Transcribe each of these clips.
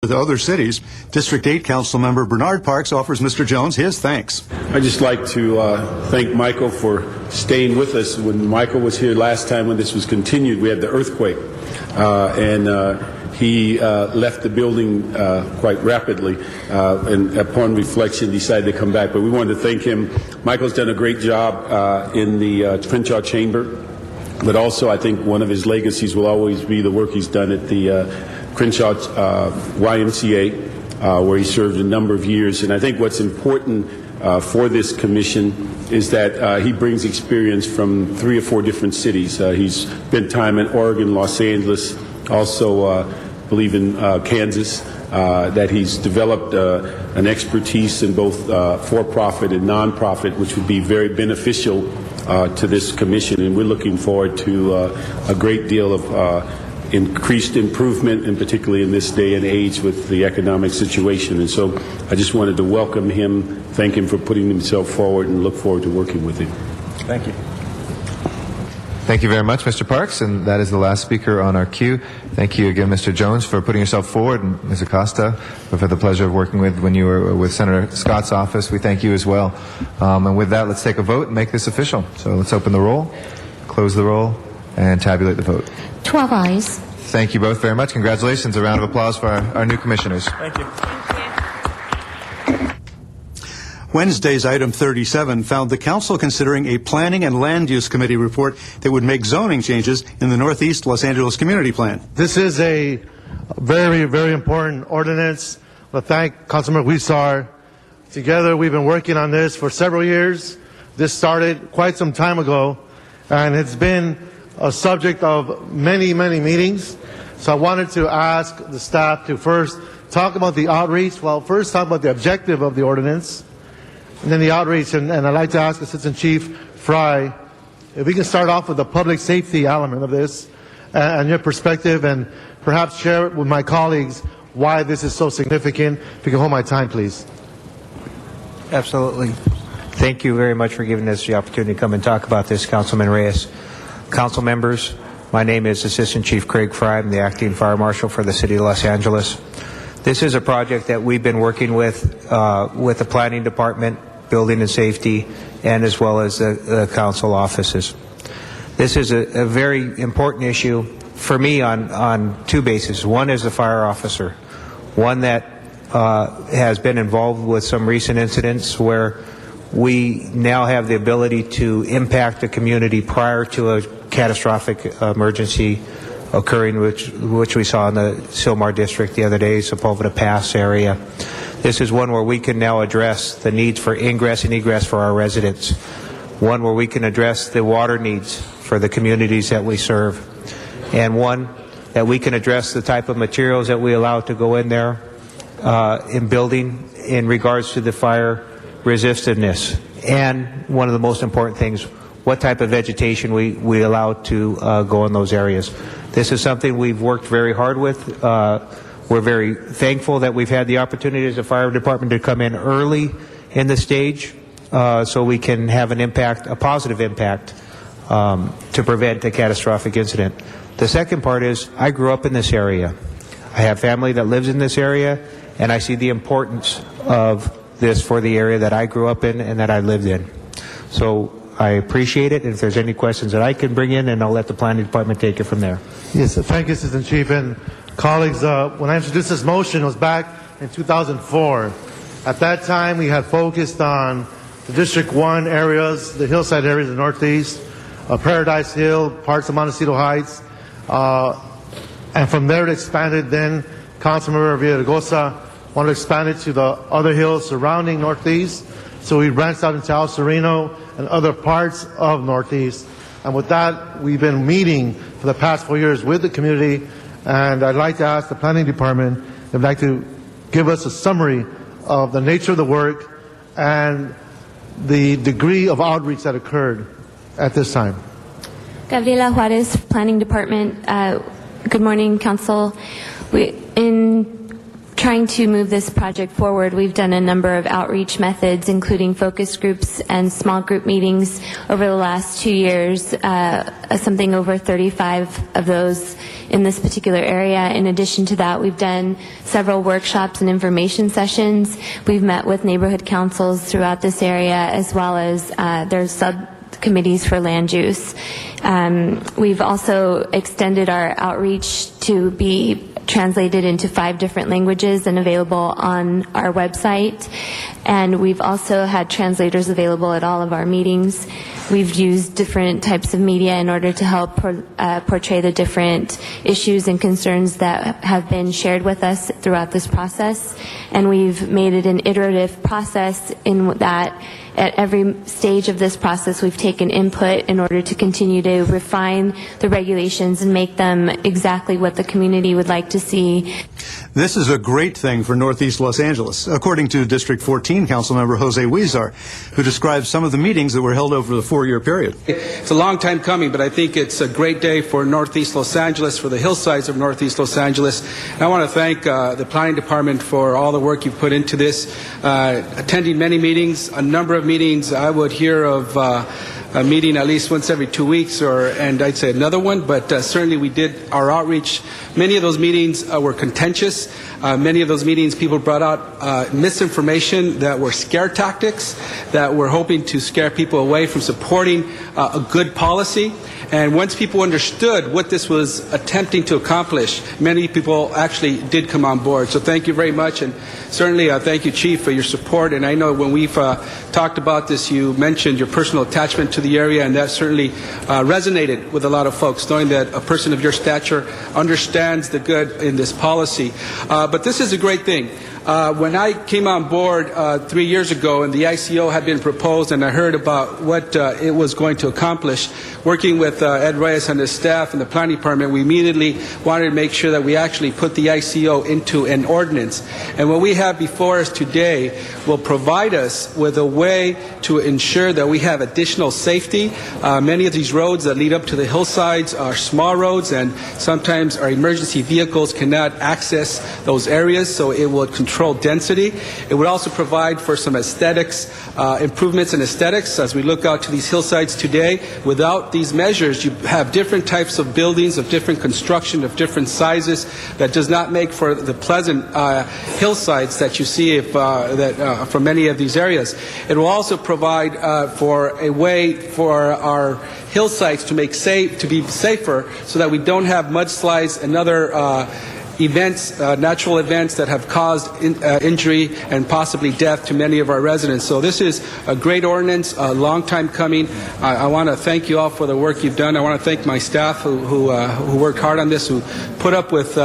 with other cities. District 8 Council Member Bernard Parks offers Mr. Jones his thanks. I'd just like to thank Michael for staying with us. When Michael was here last time when this was continued, we had the earthquake, and he left the building quite rapidly, and upon reflection decided to come back. But we wanted to thank him. Michael's done a great job in the Crenshaw Chamber, but also I think one of his legacies will always be the work he's done at the Crenshaw YMCA, where he served a number of years. And I think what's important for this commission is that he brings experience from 3 or 4 different cities. He's spent time in Oregon, Los Angeles, also believe in Kansas, that he's developed an expertise in both for-profit and non-profit, which would be very beneficial to this commission. And we're looking forward to a great deal of increased improvement, and particularly in this day and age with the economic situation. And so I just wanted to welcome him, thank him for putting himself forward, and look forward to working with him. Thank you. Thank you very much, Mr. Parks, and that is the last speaker on our queue. Thank you again, Mr. Jones, for putting yourself forward, and Ms. Acosta, we've had the pleasure of working with when you were with Senator Scott's office. We thank you as well. And with that, let's take a vote and make this official. So let's open the roll, close the roll, and tabulate the vote. 12 ayes. Thank you both very much. Congratulations. A round of applause for our new commissioners. Thank you. Wednesday's item 37 found the council considering a planning and land use committee report that would make zoning changes in the Northeast Los Angeles Community Plan. This is a very, very important ordinance. I thank Councilmember Huizar. Together we've been working on this for several years. This started quite some time ago, and it's been a subject of many, many meetings. So I wanted to ask the staff to first talk about the outreach. Well, first talk about the objective of the ordinance, and then the outreach. And I'd like to ask Assistant Chief Fry if we can start off with the public safety element of this and your perspective, and perhaps share it with my colleagues why this is so significant. If you can hold my time, please. Absolutely. Thank you very much for giving us the opportunity to come and talk about this, Councilman Reyes. Council members, my name is Assistant Chief Craig Fry. I'm the Acting Fire Marshal for the City of Los Angeles. This is a project that we've been working with the Planning Department, Building and Safety, and as well as the council offices. This is a very important issue for me on 2 bases. One is the fire officer, one that has been involved with some recent incidents where we now have the ability to impact the community prior to a catastrophic emergency occurring, which we saw in the Sylmar district the other day, Sepulveda Pass area. This is one where we can now address the needs for ingress and egress for our residents, one where we can address the water needs for the communities that we serve, and one that we can address the type of materials that we allow to go in there in building in regards to the fire resistiveness, and one of the most important things, what type of vegetation we allow to go in those areas. This is something we've worked very hard with. We're very thankful that we've had the opportunity as a fire department to come in early in the stage so we can have an impact, a positive impact, to prevent a catastrophic incident. The second part is I grew up in this area. I have family that lives in this area, and I see the importance of this for the area that I grew up in and that I lived in. So I appreciate it. And if there's any questions that I can bring in, and I'll let the planning department take it from there. Yes, thank you, Assistant Chief. And colleagues, when I introduced this motion, it was back in 2004. At that time, we had focused on the District 1 areas, the hillside areas in the Northeast, Paradise Hill, parts of Montecito Heights, and from there it expanded. Then Councilmember Villaraigosa wanted to expand it to the other hills surrounding Northeast. So we branched out into El Sereno and other parts of Northeast. And with that, we've been meeting for the past 4 years with the community. And I'd like to ask the Planning Department if they'd like to give us a summary of the nature of the work and the degree of outreach that occurred at this time. Gabriela Juarez, Planning Department. Good morning, Council. In trying to move this project forward, we've done a number of outreach methods, including focus groups and small group meetings over the last 2 years, something over 35 of those in this particular area. In addition to that, we've done several workshops and information sessions. We've met with neighborhood councils throughout this area, as well as their subcommittees for land use. We've also extended our outreach to be translated into 5 different languages and available on our website. And we've also had translators available at all of our meetings. We've used different types of media in order to help portray the different issues and concerns that have been shared with us throughout this process. And we've made it an iterative process in that at every stage of this process we've taken input in order to continue to refine the regulations and make them exactly what the community would like to see. This is a great thing for Northeast Los Angeles, according to District 14 Councilmember Jose Huizar, who describes some of the meetings that were held over the 4-year period. It's a long time coming, but I think it's a great day for Northeast Los Angeles, for the hillsides of Northeast Los Angeles. And I want to thank the Planning Department for all the work you've put into this. Attending many meetings, a number of meetings. I would hear of a meeting at least once every 2 weeks, and I'd say another one, but certainly we did our outreach. Many of those meetings were contentious. Many of those meetings, people brought out misinformation that were scare tactics, that were hoping to scare people away from supporting a good policy. And once people understood what this was attempting to accomplish, many people actually did come on board. So thank you very much, and certainly thank you, Chief, for your support. And I know when we've talked about this, you mentioned your personal attachment to the area, and that certainly resonated with a lot of folks, knowing that a person of your stature understands the good in this policy. But this is a great thing. When I came on board 3 years ago and the ICO had been proposed and I heard about what it was going to accomplish, working with Ed Reyes and his staff and the Planning Department, we immediately wanted to make sure that we actually put the ICO into an ordinance. And what we have before us today will provide us with a way to ensure that we have additional safety. Many of these roads that lead up to the hillsides are small roads, and sometimes our emergency vehicles cannot access those areas, so it will control density. It would also provide for some aesthetics, improvements in aesthetics as we look out to these hillsides today. Without these measures, you have different types of buildings of different construction, of different sizes, that does not make for the pleasant hillsides that you see from many of these areas. It will also provide for a way for our hillsides to be safer, so that we don't have mudslides and other events, natural events that have caused injury and possibly death to many of our residents. So this is a great ordinance, a long time coming. I want to thank you all for the work you've done. I want to thank my staff who worked hard on this, who put up with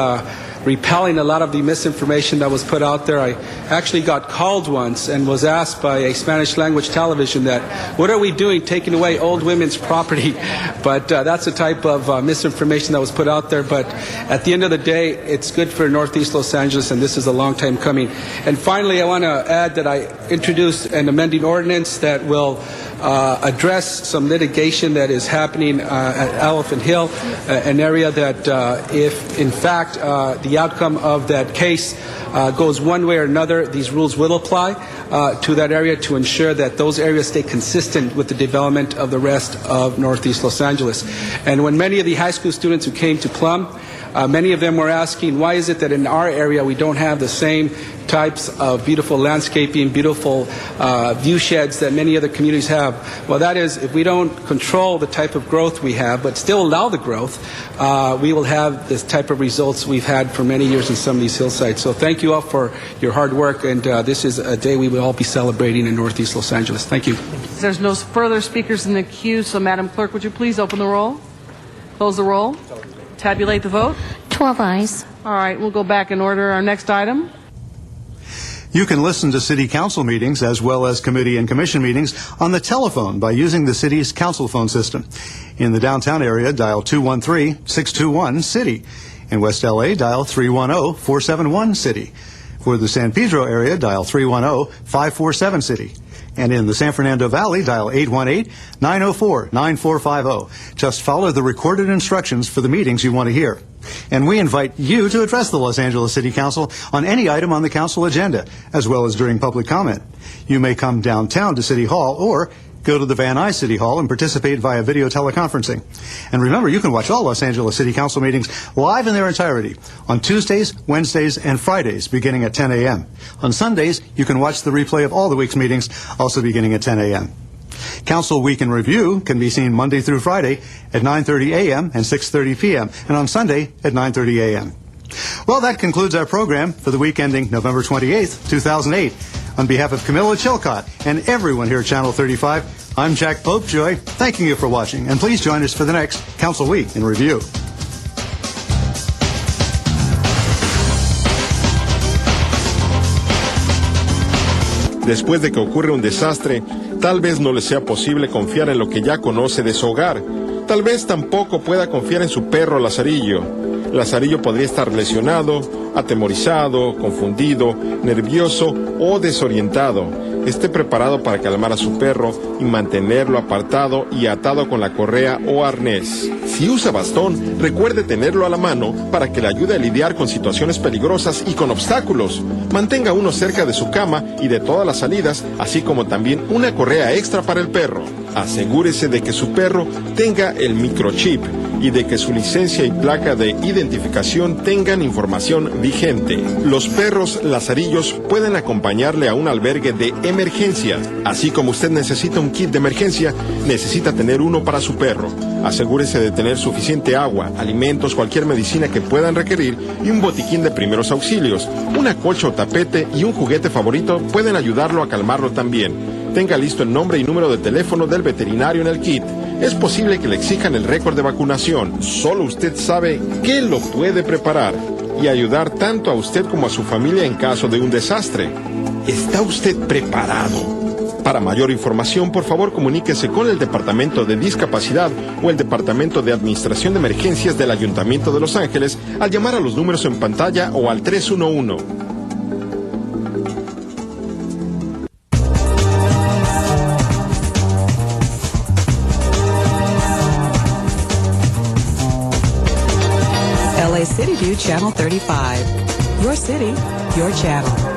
repelling a lot of the misinformation that was put out there. I actually got called once and was asked by a Spanish language television that, what are we doing taking away old women's property? But that's the type of misinformation that was put out there. But at the end of the day, it's good for Northeast Los Angeles, and this is a long time coming. And finally, I want to add that I introduced an amending ordinance that will address some litigation that is happening at Elephant Hill, an area that if in fact the outcome of that case goes one way or another, these rules will apply to that area to ensure that those areas stay consistent with the development of the rest of Northeast Los Angeles. And when many of the high school students who came to Plum, many of them were asking, why is it that in our area we don't have the same types of beautiful landscaping, beautiful view sheds that many other communities have? Well, that is, if we don't control the type of growth we have, but still allow the growth, we will have this type of results we've had for many years in some of these hillsides. So thank you all for your hard work, and this is a day we will all be celebrating in Northeast Los Angeles. Thank you. There's no further speakers in the queue, so Madam Clerk, would you please open the roll? Close the roll. Tabulate the vote. 12 ayes. All right, we'll go back in order. Our next item. You can listen to City Council meetings as well as committee and commission meetings on the telephone by using the city's council phone system. In the downtown area, dial 213-621-CITY. In West LA, dial 310-471-CITY. For the San Pedro area, dial 310-547-CITY. And in the San Fernando Valley, dial 818-904-9450. Just follow the recorded instructions for the meetings you want to hear. And we invite you to address the Los Angeles City Council on any item on the council agenda, as well as during public comment. You may come downtown to City Hall or go to the Van Nuys City Hall and participate via video teleconferencing. And remember, you can watch all Los Angeles City Council meetings live in their entirety on Tuesdays, Wednesdays, and Fridays beginning at 10 a.m. On Sundays, you can watch the replay of all the week's meetings, also beginning at 10 a.m. Council Week in Review can be seen Monday through Friday at 9:30 a.m. and 6:30 p.m. and on Sunday at 9:30 a.m. Well, that concludes our program for the week ending November 28th, 2008. On behalf of Camilla Chilcott and everyone here at Channel 35, I'm Jack Popejoy, thanking you for watching, and please join us for the next Council Week in Review. Después de que ocurre un desastre, tal vez no le sea posible confiar en lo que ya conoce de su hogar. Tal vez tampoco pueda confiar en su perro Lazarillo. Lazarillo podría estar lesionado, atemorizado, confundido, nervioso o desorientado. Esté preparado para calmar a su perro y mantenerlo apartado y atado con la correa o arnés. Si usa bastón, recuerde tenerlo a la mano para que le ayude a lidiar con situaciones peligrosas y con obstáculos. Mantenga uno cerca de su cama y de todas las salidas, así como también una correa extra para el perro. Asegúrese de que su perro tenga el microchip y de que su licencia y placa de identificación tengan información vigente. Los perros lazarillos pueden acompañarle a un albergue de emergencia. Así como usted necesita un kit de emergencia, necesita tener uno para su perro. Asegúrese de tener suficiente agua, alimentos, cualquier medicina que puedan requerir y un botiquín de primeros auxilios. Una colcha o tapete y un juguete favorito pueden ayudarlo a calmarlo también. Tenga listo el nombre y número de teléfono del veterinario en el kit. Es posible que le exijan el récord de vacunación. Solo usted sabe qué lo puede preparar y ayudar tanto a usted como a su familia en caso de un desastre. ¿Está usted preparado? Para mayor información, por favor, comuníquese con el Departamento de Discapacidad o el Departamento de Administración de Emergencias del Ayuntamiento de Los Ángeles al llamar a los números en pantalla o al 311. LA City View Channel 35. Your city, your channel.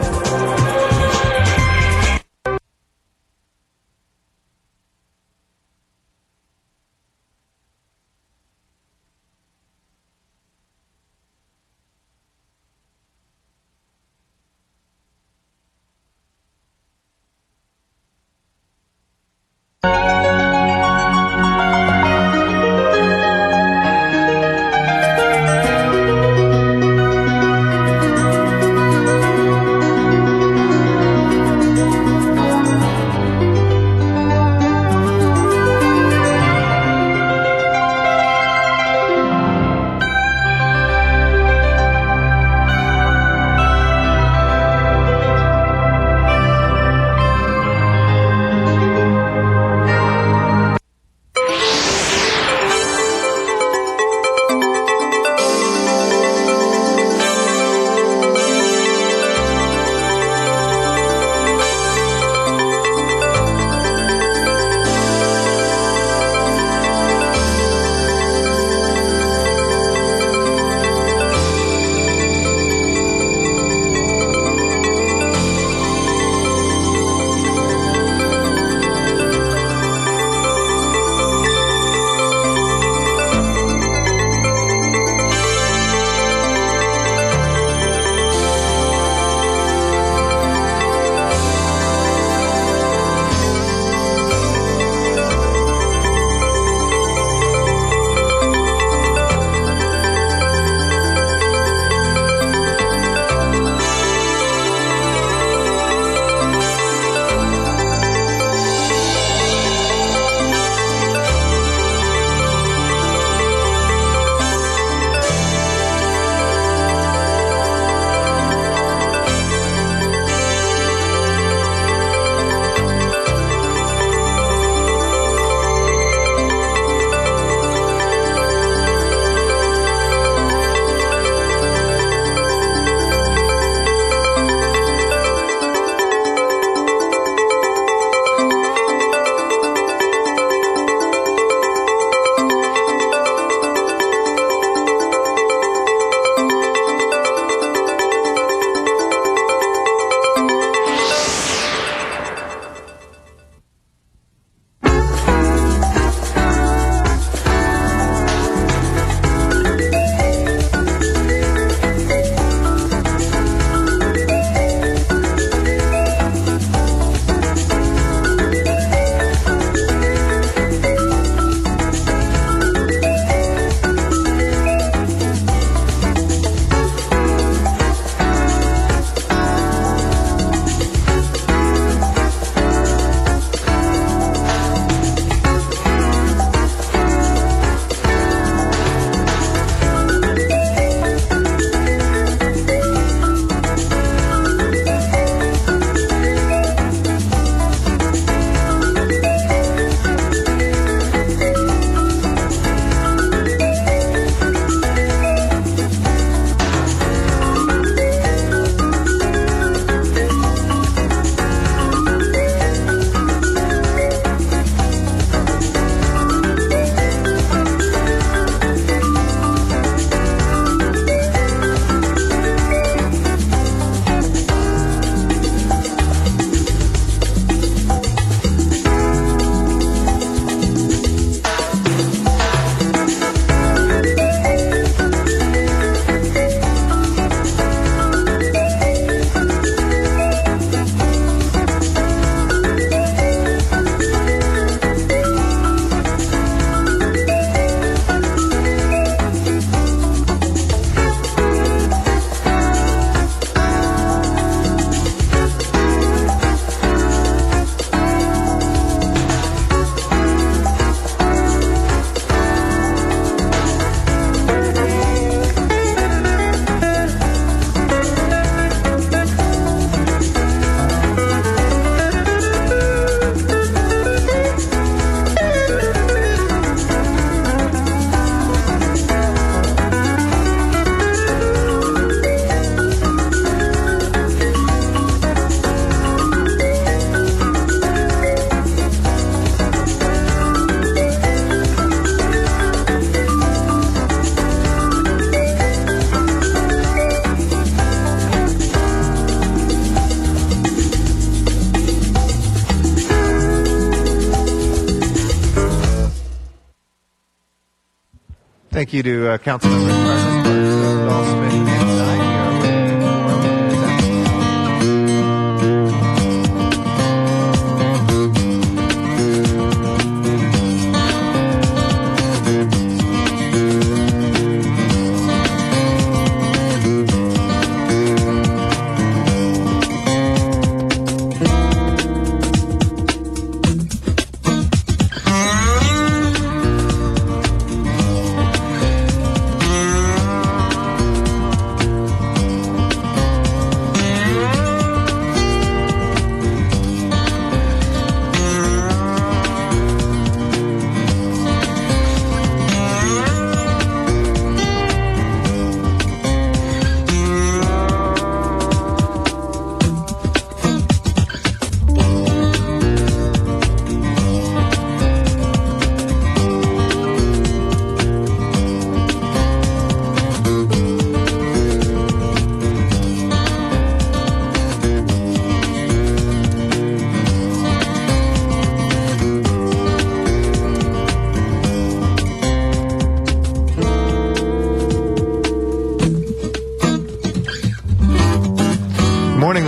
Thank you to Council Members Parsons, Dahl, Smith, and Stein. We are waiting for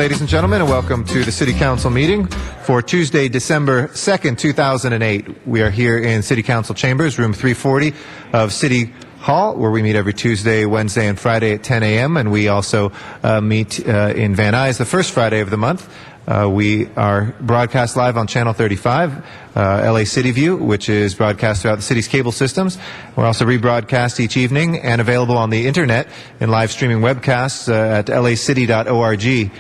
ladies and gentlemen, and welcome to the City Council meeting for Tuesday, December 2nd, 2008. We are here in City Council Chambers, room 340 of City Hall, where we meet every Tuesday, Wednesday, and Friday at 10 a.m., and we also meet in Van Nuys the first Friday of the month. We are broadcast live on Channel 35, LA City View, which is broadcast throughout the city's cable systems. We're also rebroadcast each evening and available on the internet in live streaming webcasts at lacity.org.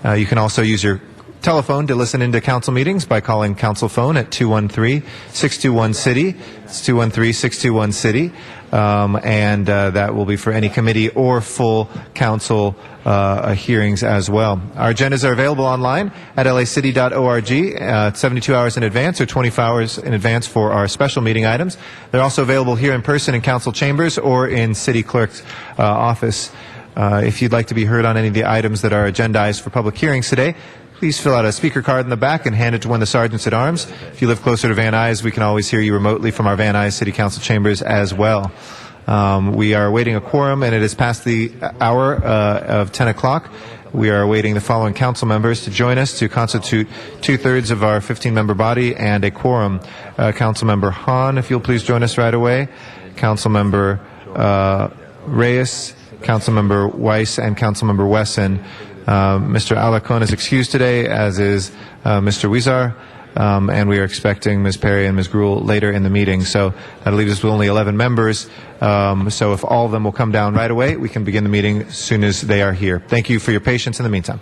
You can also use your telephone to listen into council meetings by calling council phone at 213-621-CITY. It's 213-621-CITY. And that will be for any committee or full council hearings as well. Our agendas are available online at lacity.org 72 hours in advance or 24 hours in advance for our special meeting items. They're also available here in person in council chambers or in city clerk's office. If you'd like to be heard on any of the items that are agendized for public hearings today, please fill out a speaker card in the back and hand it to one of the sergeants at arms. If you live closer to Van Nuys, we can always hear you remotely from our Van Nuys City Council chambers as well. We are awaiting a quorum, and it is past the hour of 10 o'clock. We are awaiting the following council members to join us to constitute two-thirds of our 15-member body and a quorum. Councilmember Hahn, if you'll please join us right away. Councilmember Reyes, Councilmember Weiss, and Councilmember Wesson. Mr. Alacon is excused today, as is Mr. Huizar, and we are expecting Ms. Perry and Ms. Gruhl later in the meeting. So that leaves us with only 11 members. So if all of them will come down right away, we can begin the meeting as soon as they are here. Thank you for your patience in the meantime.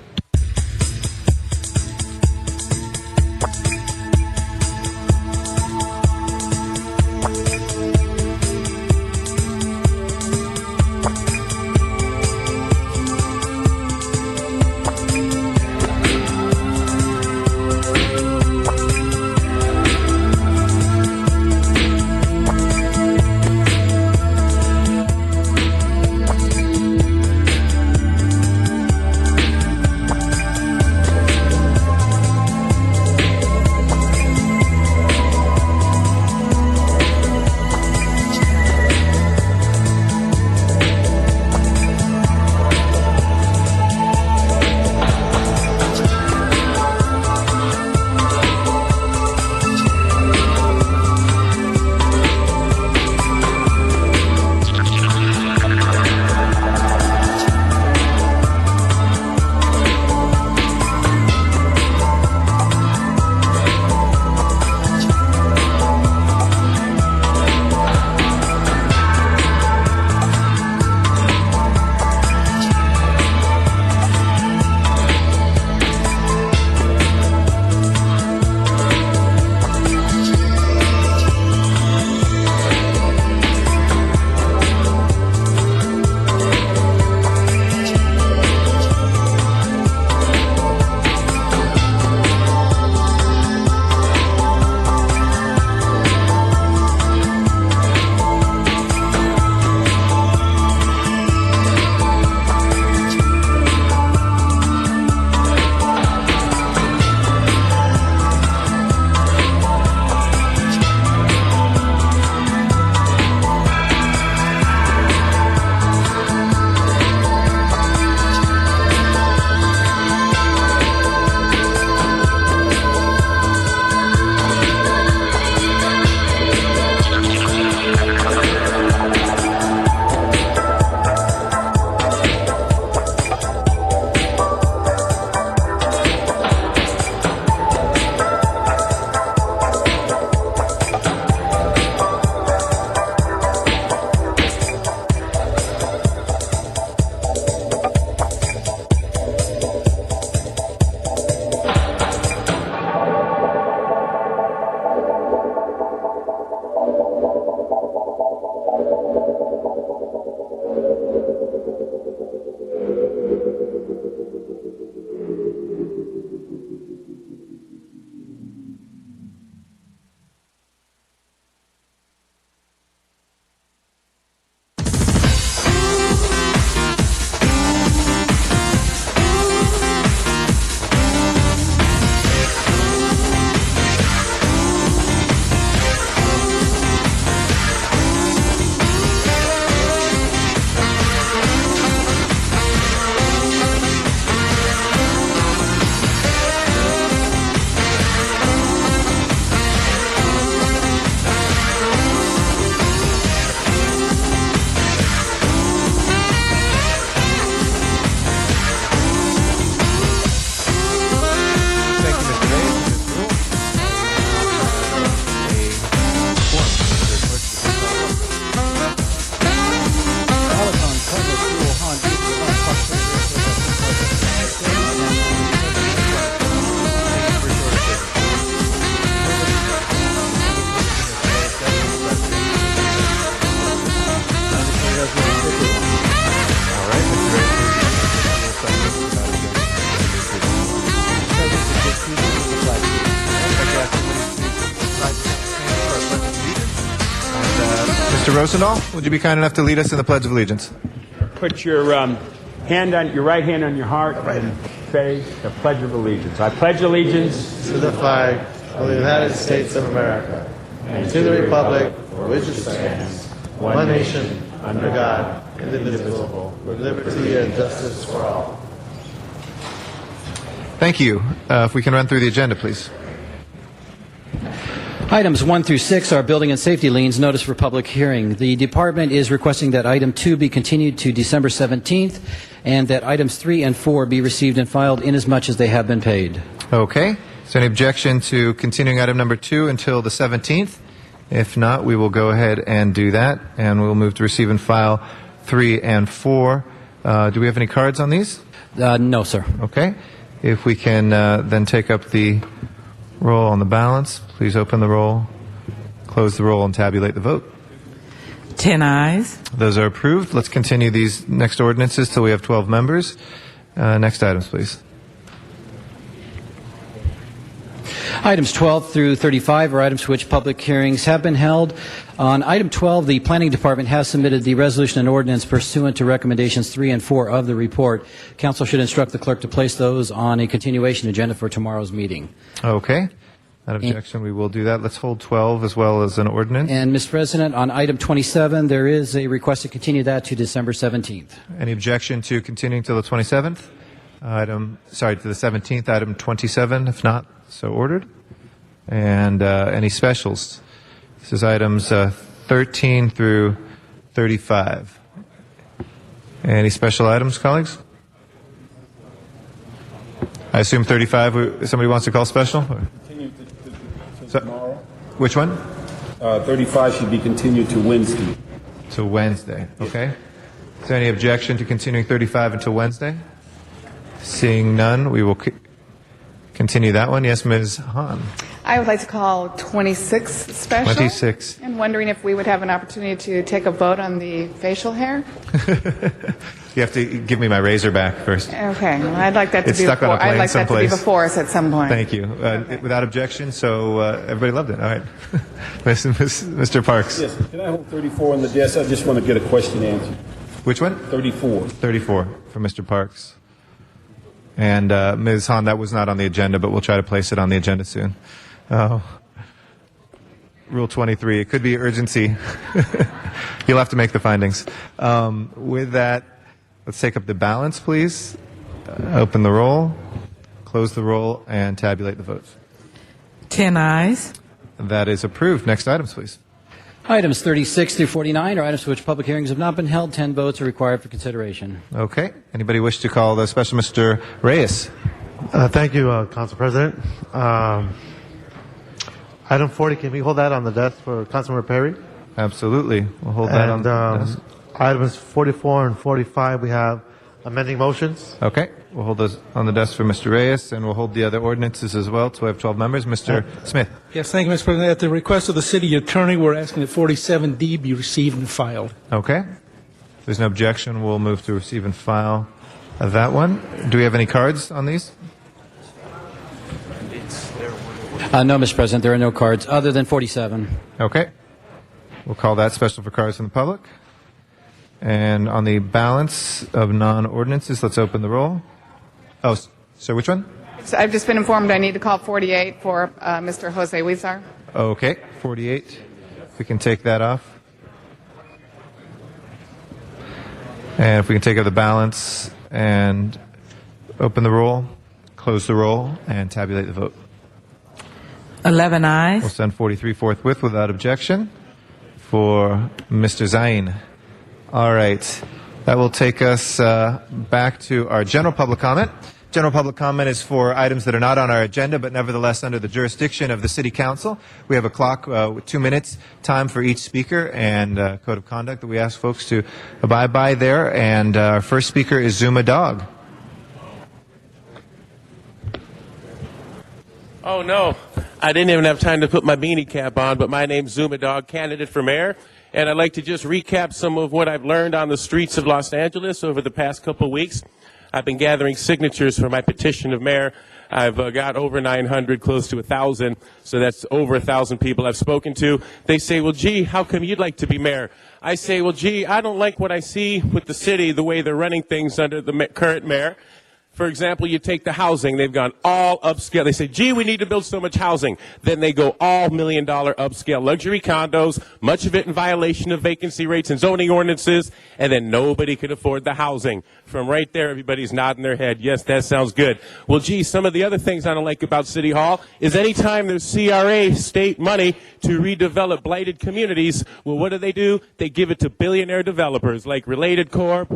Mr. Rosendahl, would you be kind enough to lead us in the Pledge of Allegiance? Put your your right hand on your heart and say the Pledge of Allegiance. I pledge allegiance To the flag of the United States of America and to the republic for which it stands, one nation, under God, indivisible, with liberty and justice for all. Thank you. If we can run through the agenda, please. Items 1 through 6 are building and safety liens, notice for public hearing. The department is requesting that item 2 be continued to December 17th and that items 3 and 4 be received and filed inasmuch as they have been paid. Okay. Is there any objection to continuing item number 2 until the 17th? If not, we will go ahead and do that, and we'll move to receive and file 3 and 4. Do we have any cards on these? No, sir. Okay. If we can then take up the roll on the balance, please open the roll, close the roll, and tabulate the vote. 10 ayes. Those are approved. Let's continue these next ordinances till we have 12 members. Next items, please. Items 12 through 35 are items for which public hearings have been held. On item 12, the Planning Department has submitted the resolution and ordinance pursuant to recommendations 3 and 4 of the report. Council should instruct the clerk to place those on a continuation agenda for tomorrow's meeting. Okay. Without objection, we will do that. Let's hold 12 as well as an ordinance. And, Mr. President, on item 27, there is a request to continue that to December 17th. Any objection to continuing till the 27th? To the 17th, item 27, if not, so ordered. And any specials? This is items 13 through 35. Any special items, colleagues? I assume 35, somebody wants to call special? tomorrow. Which one? 35 should be continued to Wednesday. To Wednesday, okay. Is there any objection to continuing 35 until Wednesday? Seeing none, we will continue that one. Yes, Ms. Hahn. I would like to call 26 special. 26. And wondering if we would have an opportunity to take a vote on the facial hair. You have to give me my razor back first. Okay, well, I'd like that to It's be stuck on before. a plane I'd like that to be someplace. before us at some point. Thank you. Without objection, so everybody loved it. All right. Mr. Parks. Yes, can I hold 34 on the desk? I just want to get a question answered. Which one? 34. 34 for Mr. Parks. And Ms. Hahn, that was not on the agenda, but we'll try to place it on the agenda soon. Rule 23, it could be urgency. You'll have to make the findings. With that, let's take up the balance, please. Open the roll, close the roll, and tabulate the votes. 10 ayes. That is approved. Next items, please. Items 36 through 49 are items for which public hearings have not been held. 10 votes are required for consideration. Okay. Anybody wish to call the special Mr. Reyes? Thank you, Council President. Item 40, can we hold that on the desk for Councilmember Perry? Absolutely. We'll hold that on the desk. Items 44 and 45, we have amending motions. Okay. We'll hold those on the desk for Mr. Reyes, and we'll hold the other ordinances as well, so we have 12 members. Mr. Smith. Yes, thank you, Mr. President. At the request of the city attorney, we're asking that 47D be received and filed. Okay. If there's no objection, we'll move to receive and file that one. Do we have any cards on these? No, Mr. President, there are no cards other than 47. Okay. We'll call that special for cards from the public. And on the balance of non-ordinances, let's open the roll. Oh, so which one? So I've just been informed I need to call 48 for Mr. Jose Huizar. Okay, 48. If we can take that off. And if we can take up the balance and open the roll, close the roll, and tabulate the vote. 11 ayes. We'll send 43 forthwith without objection for Mr. Zain. All right. That will take us back to our general public comment. General public comment is for items that are not on our agenda, but nevertheless under the jurisdiction of the City Council. We have a clock with 2 minutes time for each speaker and code of conduct that we ask folks to abide by there. And our first speaker is Zuma Dog. Oh, no. I didn't even have time to put my beanie cap on, but my name's Zuma Dog, candidate for mayor. And I'd like to just recap some of what I've learned on the streets of Los Angeles over the past couple of weeks. I've been gathering signatures for my petition of mayor. I've got over 900, close to 1,000, so that's over 1,000 people I've spoken to. They say, well, gee, how come you'd like to be mayor? I say, well, gee, I don't like what I see with the city, the way they're running things under the current mayor. For example, you take the housing. They've gone all upscale. They say, gee, we need to build so much housing. Then they go all $1 million upscale luxury condos, much of it in violation of vacancy rates and zoning ordinances, and then nobody can afford the housing. From right there, everybody's nodding their head. Yes, that sounds good. Well, gee, some of the other things I don't like about City Hall is anytime there's CRA, state money, to redevelop blighted communities, well, what do? They give it to billionaire developers like Related Corp.,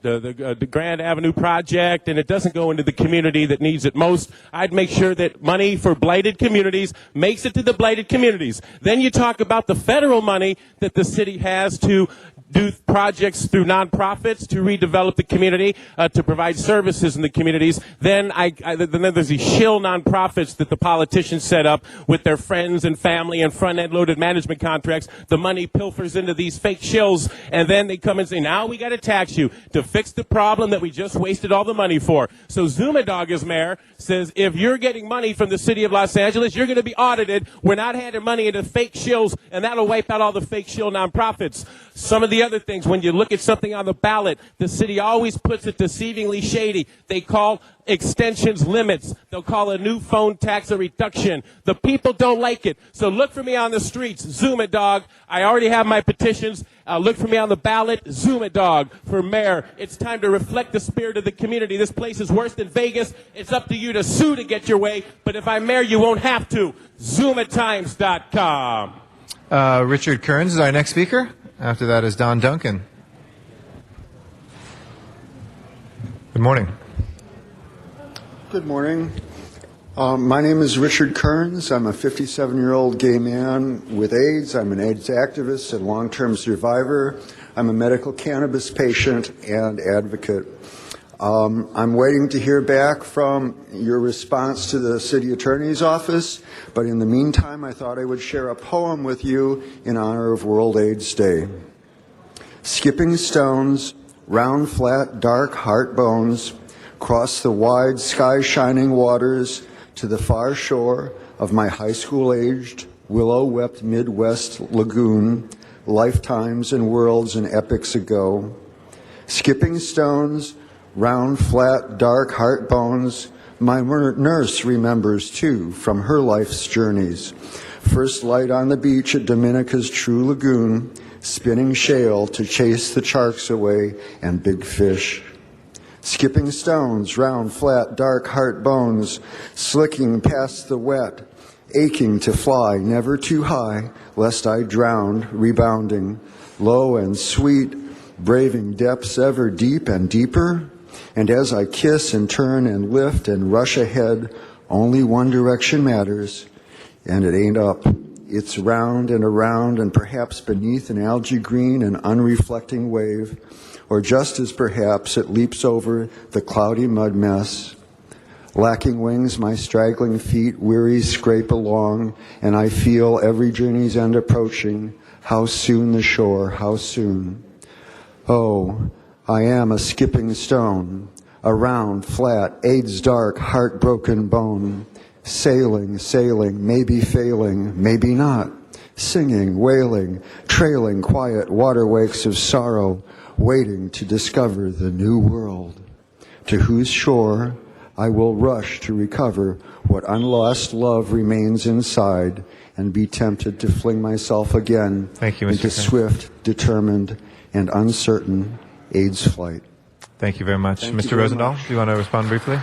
the Grand Avenue Project, and it doesn't go into the community that needs it most. I'd make sure that money for blighted communities makes it to the blighted communities. Then you talk about the federal money that the city has to do projects through nonprofits to redevelop the community, to provide services in the communities. Then there's these shill nonprofits that the politicians set up with their friends and family and front-end loaded management contracts. The money pilfers into these fake shills, and then they come and say, now we got to tax you to fix the problem that we just wasted all the money for. So Zuma Dog, as mayor, says if you're getting money from the city of Los Angeles, you're going to be audited. We're not handing money into fake shills, and that'll wipe out all the fake shill nonprofits. Some of the other things, when you look at something on the ballot, the city always puts it deceivingly shady. They call extensions limits. They'll call a new phone tax a reduction. The people don't like it. So look for me on the streets, Zuma Dog. I already have my petitions. Look for me on the ballot, Zuma Dog for mayor. It's time to reflect the spirit of the community. This place is worse than Vegas. It's up to you to sue to get your way. But if I'm mayor, you won't have to. ZumaTimes.com. Richard Kearns is our next speaker. After that is Don Duncan. Good morning. Good morning. My name is Richard Kearns. I'm a 57-year-old gay man with AIDS. I'm an AIDS activist and long-term survivor. I'm a medical cannabis patient and advocate. I'm waiting to hear back from your response to the city attorney's office, but in the meantime, I thought I would share a poem with you in honor of World AIDS Day. Skipping stones, round, flat, dark heart bones, cross the wide, sky-shining waters to the far shore of my high school-aged, willow-wept Midwest lagoon, lifetimes and worlds and epics ago. Skipping stones, round, flat, dark heart bones, my nurse remembers too from her life's journeys. First light on the beach at Dominica's True Lagoon, spinning shale to chase the sharks away and big fish. Skipping stones, round, flat, dark heart bones, slicking past the wet, aching to fly, never too high, lest I drowned, rebounding, low and sweet, braving depths ever deep and deeper. And as I kiss and turn and lift and rush ahead, only one direction matters, and it ain't up. It's round and around and perhaps beneath an algae green and unreflecting wave, or just as perhaps it leaps over the cloudy mud mess. Lacking wings, my straggling feet weary scrape along, and I feel every journey's end approaching. How soon the shore, how soon. Oh, I am a skipping stone, a round, flat, AIDS dark, heartbroken bone, sailing, sailing, maybe failing, maybe not, singing, wailing, trailing quiet waterwakes of sorrow, waiting to discover the new world, to whose shore I will rush to recover what unlost love remains inside and be tempted to fling myself again into swift, determined, and uncertain AIDS flight. Thank you very much. Mr. Rosendahl, do you want to respond briefly?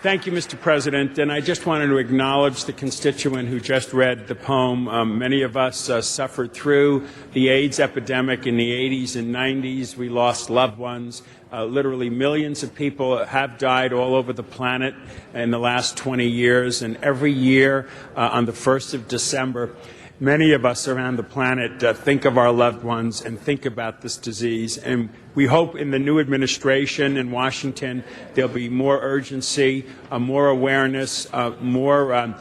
Thank you, Mr. President. And I just wanted to acknowledge the constituent who just read the poem. Many of us suffered through the AIDS epidemic in the 80s and 90s. We lost loved ones. Literally millions of people have died all over the planet in the last 20 years. And every year on the 1st of December, many of us around the planet think of our loved ones and think about this disease. And we hope in the new administration in Washington there'll be more urgency, more awareness, more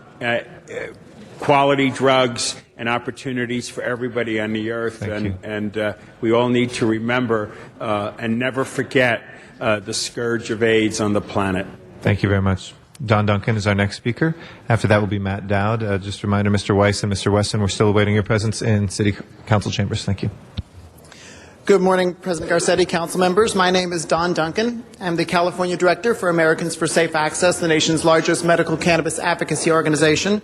quality drugs and opportunities for everybody on the earth. And we all need to remember and never forget the scourge of AIDS on the planet. Thank you very much. Don Duncan is our next speaker. After that will be Matt Dowd. Just a reminder, Mr. Weiss and Mr. Weston, we're still awaiting your presence in City Council chambers. Thank you. Good morning, President Garcetti, council members. My name is Don Duncan. I'm the California Director for Americans for Safe Access, the nation's largest medical cannabis advocacy organization.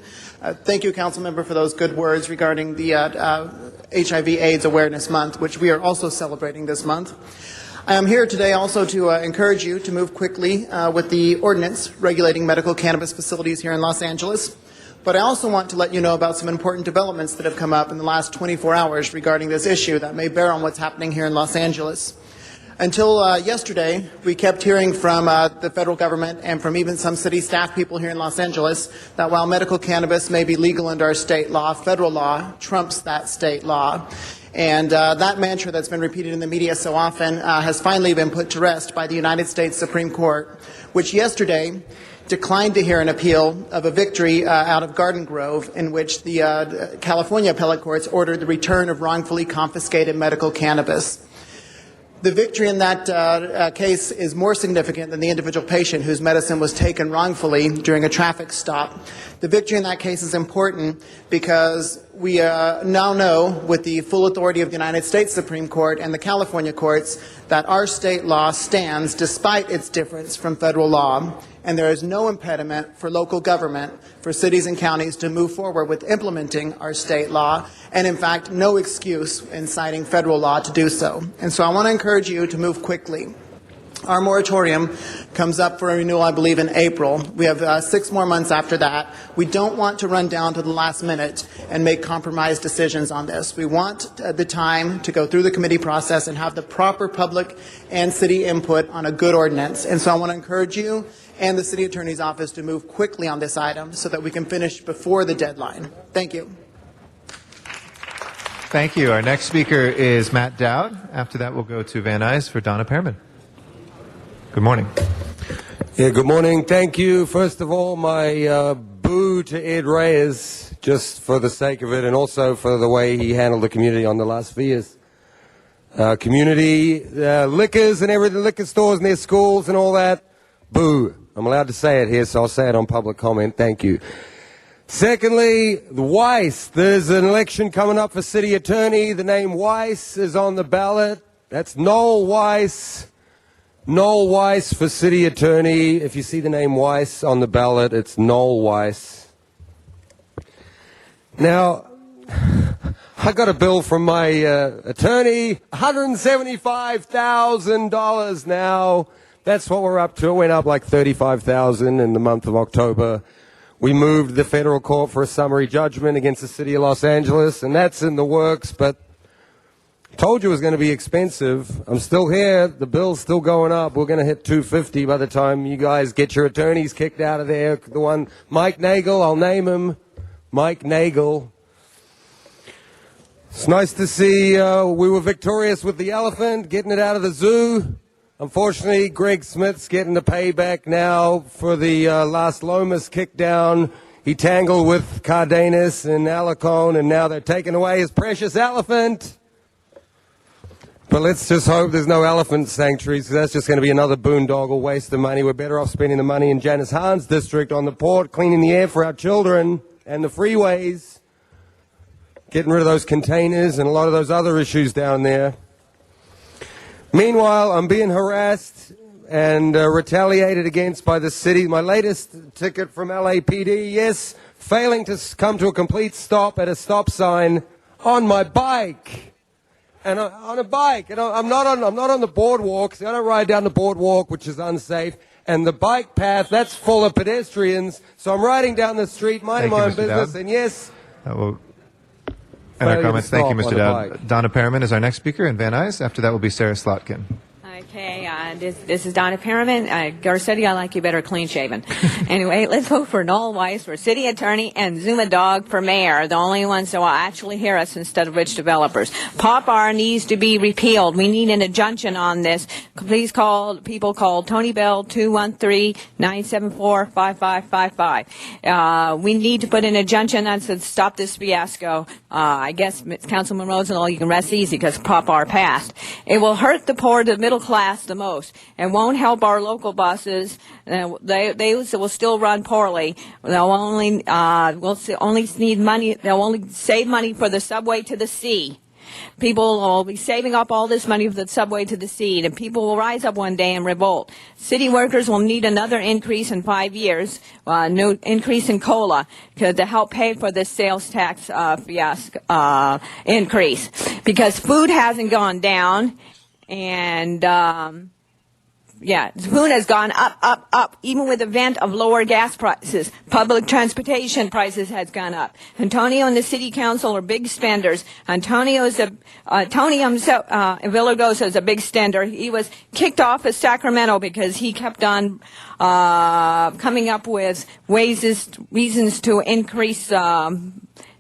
Thank you, council member, for those good words regarding the HIV/AIDS Awareness Month, which we are also celebrating this month. I am here today also to encourage you to move quickly with the ordinance regulating medical cannabis facilities here in Los Angeles. But I also want to let you know about some important developments that have come up in the last 24 hours regarding this issue that may bear on what's happening here in Los Angeles. Until yesterday, we kept hearing from the federal government and from even some city staff people here in Los Angeles that while medical cannabis may be legal under our state law, federal law trumps that state law. And that mantra that's been repeated in the media so often has finally been put to rest by the United States Supreme Court, which yesterday declined to hear an appeal of a victory out of Garden Grove in which the California appellate courts ordered the return of wrongfully confiscated medical cannabis. The victory in that case is more significant than the individual patient whose medicine was taken wrongfully during a traffic stop. The victory in that case is important because we now know, with the full authority of the United States Supreme Court and the California courts, that our state law stands despite its difference from federal law, and there is no impediment for local government, for cities and counties to move forward with implementing our state law, and in fact, no excuse in citing federal law to do so. And so I want to encourage you to move quickly. Our moratorium comes up for renewal, I believe, in April. We have 6 more months after that. We don't want to run down to the last minute and make compromised decisions on this. We want the time to go through the committee process and have the proper public and city input on a good ordinance. And so I want to encourage you and the city attorney's office to move quickly on this item so that we can finish before the deadline. Thank you. Thank you. Our next speaker is Matt Dowd. After that, we'll go to Van Nuys for Donna Pearman. Good morning. Yeah, good morning. Thank you. First of all, my boo to Ed Reyes, just for the sake of it, and also for the way he handled the community on the last few years. Community, liquors and everything, liquor stores and their schools and all that, boo. I'm allowed to say it here, so I'll say it on public comment. Thank you. Secondly, the Weiss. There's an election coming up for city attorney. The name Weiss is on the ballot. That's Noel Weiss. Noel Weiss for city attorney. If you see the name Weiss on the ballot, it's Noel Weiss. Now, I got a bill from my attorney, $175,000 now. That's what we're up to. It went up like $35,000 in the month of October. We moved the federal court for a summary judgment against the city of Los Angeles, and that's in the works, but told you it was going to be expensive. I'm still here. The bill's still going up. We're going to hit $250 by the time you guys get your attorneys kicked out of there. The one, Mike Nagel, I'll name him. Mike Nagel. It's nice to see we were victorious with the elephant, getting it out of the zoo. Unfortunately, Greg Smith's getting the payback now for the Las Lomas kickdown. He tangled with Cardenas and Alarcon, and now they're taking away his precious elephant. But let's just hope there's no elephant sanctuaries, because that's just going to be another boondoggle waste of money. We're better off spending the money in Janice Hahn's district on the port, cleaning the air for our children and the freeways, getting rid of those containers and a lot of those other issues down there. Meanwhile, I'm being harassed and retaliated against by the city. My latest ticket from LAPD, yes, failing to come to a complete stop at a stop sign on my bike. And on a bike, and I'm not on the boardwalk. So I don't ride down the boardwalk, which is unsafe. And the bike path, that's full of pedestrians. So I'm riding down the street, minding my own business. And yes, and our comments. Thank you, Mr. Dowd. Donna Pearman is our next speaker, and Van Nuys. After that will be Sarah Slotkin. Okay, this is Donna Pearman. Garcetti, I like you better clean shaven. Anyway, let's vote for Noel Weiss for city attorney and Zuma Dog for mayor, the only ones that will actually hear us instead of rich developers. Pop R needs to be repealed. We need an injunction on this. Please call Tony Bell 213-974-5555. We need to put an injunction that says stop this fiasco. I guess Councilman Rosenthal, you can rest easy because Pop R passed. It will hurt the poor, the middle class class the most. It won't help our local buses. They will still run poorly. They'll only need money. They'll only save money for the subway to the sea. People will be saving up all this money for the subway to the sea, and people will rise up one day and revolt. City workers will need another increase in 5 years, no increase in COLA, to help pay for this sales tax increase. Because food hasn't gone down, and food has gone up, even with the event of lower gas prices. Public transportation prices has gone up. Antonio and the city council are big spenders. Tony Villaraigosa is a big spender. He was kicked off of Sacramento because he kept on coming up with reasons to increase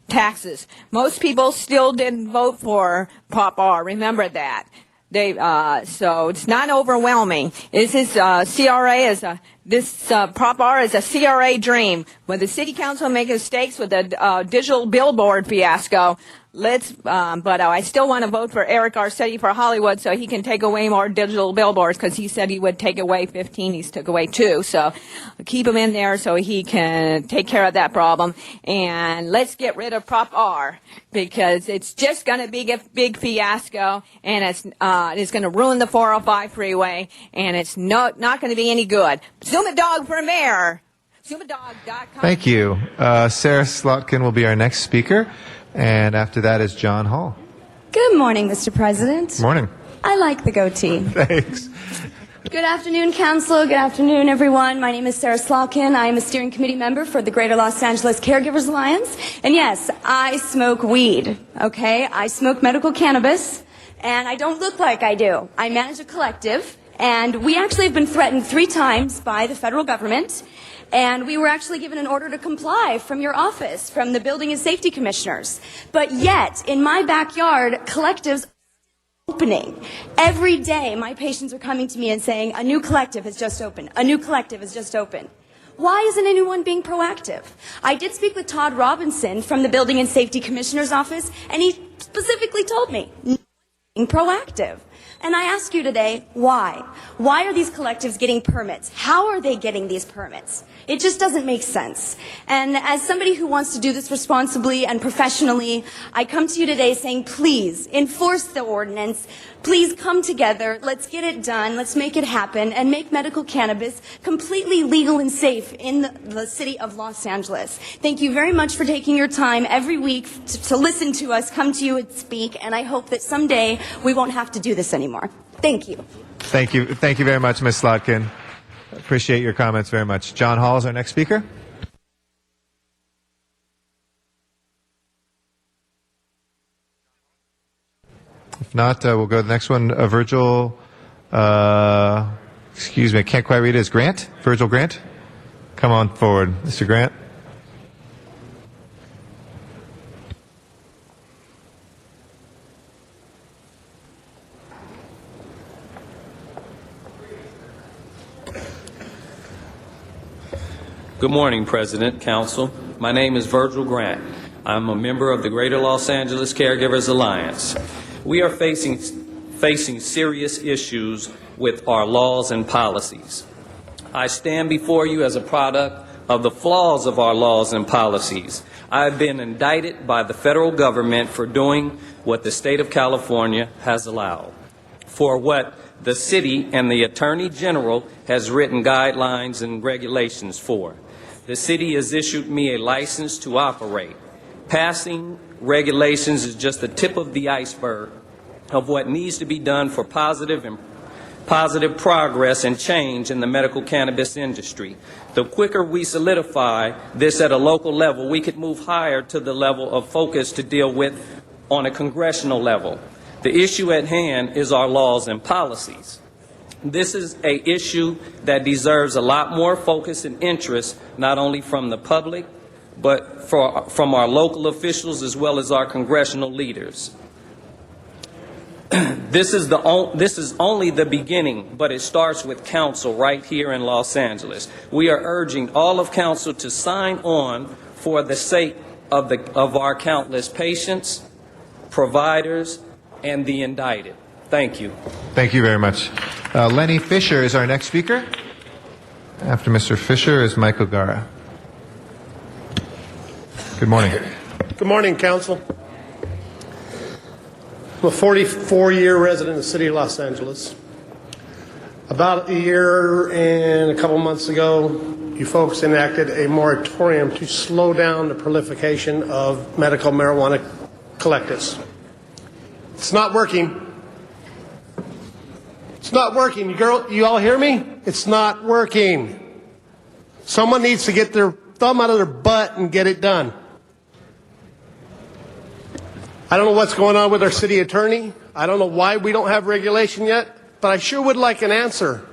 taxes. Most people still didn't vote for Prop R. Remember that. So it's not overwhelming. Prop R is a CRA dream. When the city council makes mistakes with the digital billboard fiasco, but I still want to vote for Eric Garcetti for Hollywood so he can take away more digital billboards, because he said he would take away 15. He's took away 2. So keep him in there so he can take care of that problem. And let's get rid of Prop R, because it's just going to be a big fiasco, and it's going to ruin the 405 freeway, and it's not going to be any good. Zuma Dog for mayor. ZumaDog.com. Thank you. Sarah Slotkin will be our next speaker. And after that is John Hall. Good morning, Mr. President. Morning. I like the goatee. Thanks. Good afternoon, Council. Good afternoon, everyone. My name is Sarah Slotkin. I am a steering committee member for the Greater Los Angeles Caregivers Alliance. And yes, I smoke weed, okay? I smoke medical cannabis, and I don't look like I do. I manage a collective, and we actually have been threatened 3 times by the federal government. And we were actually given an order to comply from your office, from the Building and Safety Commissioners. But yet, in my backyard, collectives are opening. Every day, my patients are coming to me and saying, a new collective has just opened. A new collective has just opened. Why isn't anyone being proactive? I did speak with Todd Robinson from the Building and Safety Commissioner's office, and he specifically told me, being proactive. And I ask you today, why? Why are these collectives getting permits? How are they getting these permits? It just doesn't make sense. And as somebody who wants to do this responsibly and professionally, I come to you today saying, please enforce the ordinance. Please come together. Let's get it done. Let's make it happen and make medical cannabis completely legal and safe in the city of Los Angeles. Thank you very much for taking your time every week to listen to us, come to you and speak. And I hope that someday we won't have to do this anymore. Thank you. Thank you. Thank you very much, Ms. Slotkin. Appreciate your comments very much. John Hall is our next speaker. If not, we'll go to the next one. Virgil, excuse me, I can't quite read it. Is Grant? Virgil Grant? Come on forward, Mr. Grant. Good morning, President, Council. My name is Virgil Grant. I'm a member of the Greater Los Angeles Caregivers Alliance. We are facing serious issues with our laws and policies. I stand before you as a product of the flaws of our laws and policies. I've been indicted by the federal government for doing what the state of California has allowed, for what the city and the Attorney General has written guidelines and regulations for. The city has issued me a license to operate. Passing regulations is just the tip of the iceberg of what needs to be done for positive progress and change in the medical cannabis industry. The quicker we solidify this at a local level, we could move higher to the level of focus to deal with on a congressional level. The issue at hand is our laws and policies. This is an issue that deserves a lot more focus and interest, not only from the public, but from our local officials as well as our congressional leaders. This is only the beginning, but it starts with council right here in Los Angeles. We are urging all of council to sign on for the sake of our countless patients, providers, and the indicted. Thank you. Thank you very much. Lenny Fisher is our next speaker. After Mr. Fisher is Mike O'Gara. Good morning. Good morning, Council. I'm a 44-year resident of the city of Los Angeles. About a year and a couple months ago, you folks enacted a moratorium to slow down the proliferation of medical marijuana collectors. It's not working. It's not working. You all hear me? It's not working. Someone needs to get their thumb out of their butt and get it done. I don't know what's going on with our city attorney. I don't know why we don't have regulation yet, but I sure would like an answer.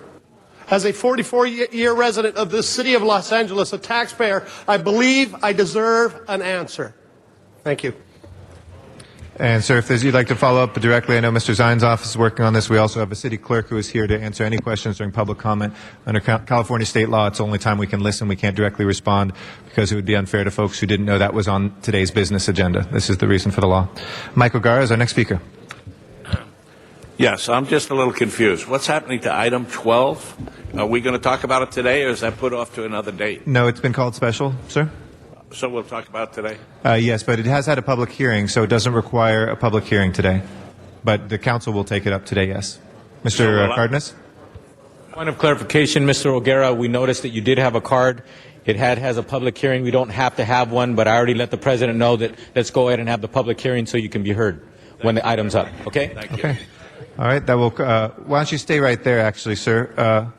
As a 44-year resident of this city of Los Angeles, a taxpayer, I believe I deserve an answer. Thank you. And, sir, if you'd like to follow up directly, I know Mr. Zine's office is working on this. We also have a city clerk who is here to answer any questions during public comment. Under California state law, it's the only time we can listen. We can't directly respond because it would be unfair to folks who didn't know that was on today's business agenda. This is the reason for the law. Mike O'Gara is our next speaker. Yes, I'm just a little confused. What's happening to item 12? Are we going to talk about it today, or is that put off to another date? No, it's been called special, sir. So we'll talk about it today? Yes, but it has had a public hearing, so it doesn't require a public hearing today. But the council will take it up today, yes. Mr. Cardenas? Point of clarification, Mr. O'Gara, we noticed that you did have a card. It has a public hearing. We don't have to have one, but I already let the president know that let's go ahead and have the public hearing so you can be heard when the item's up. Okay? Thank you. Okay. All right. That will. Why don't you stay right there, actually, sir?